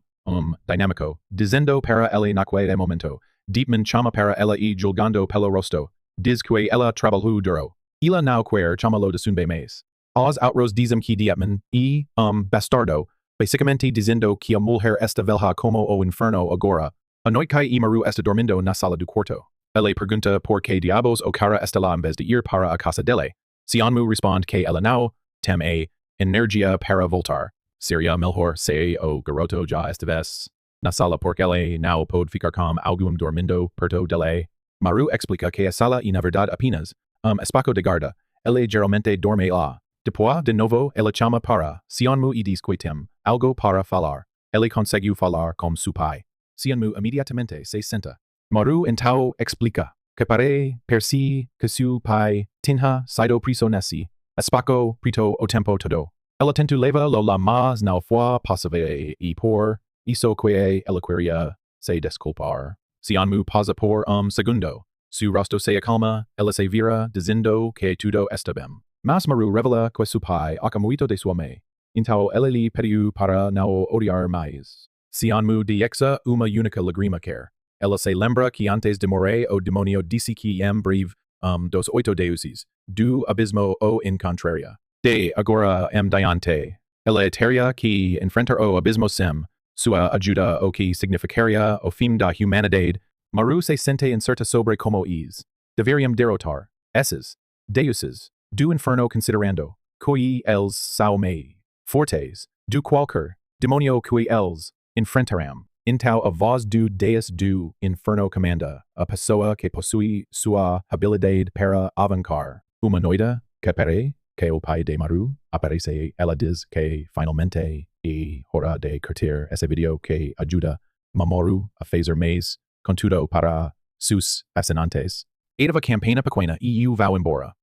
dinâmico, dizendo para ele naquele momento, Dietman chama para ela e julgando pelo rosto, diz que ela trabalhou duro. Ela não quer chamá-lo de Sunbe mais. Os outros dizem que Dietman e, bastardo, basicamente dizendo que a mulher está velha como o inferno agora. A noite que Maru está dormindo na sala do quarto. Ele pergunta por que diabos o cara está lá em vez de ir para a casa dele. Sianmu responde que ela não tem a energia para voltar. Seria melhor se o garoto já estivesse na sala porque ele não pode ficar com algum dormindo perto dele. Maru explica que a sala e na verdade apenas espaço de guarda. Ele geralmente dorme lá. Depois, de novo, ela chama para Sianmu e diz que tem algo para falar. Ele conseguiu falar com seu pai. Sianmu imediatamente se senta. Maru então explica que pare per si que seu pai tinha sido preso nesse espaço preto o tempo todo. Ela tentou leva-lo lá mas não foi possível e por isso que ela queria se desculpar. Sianmu pausa por segundo. Su rosto se acalma, ela se vira dizendo que tudo está bem. Mas Maru revela que seu pai aca muito de sua mãe. Então ele lhe pediu para não odiar mais. Sianmu dixa uma única lágrima quer. Ela se lembra que antes de morrer o demonio disse que breve dos oito deuses, do abismo o encontraria. De agora diante. Ela teria que enfrentar o abismo sem sua ajuda o que significaria o fim da humanidade. Maru se sente incerta sobre como deveriam derrotar esses deuses do inferno considerando que eles são mais fortes do qualquer demonio que eles enfrentarão. Então a voz do deus do inferno comanda a pessoa que possui sua habilidade para avançar. Humanoide que pare que o pai de Maru aparece. Ela diz que finalmente é hora de curtir esse vídeo que ajuda Mamoru a fazer mais contudo para seus assinantes. Era campanha pequena e vai embora.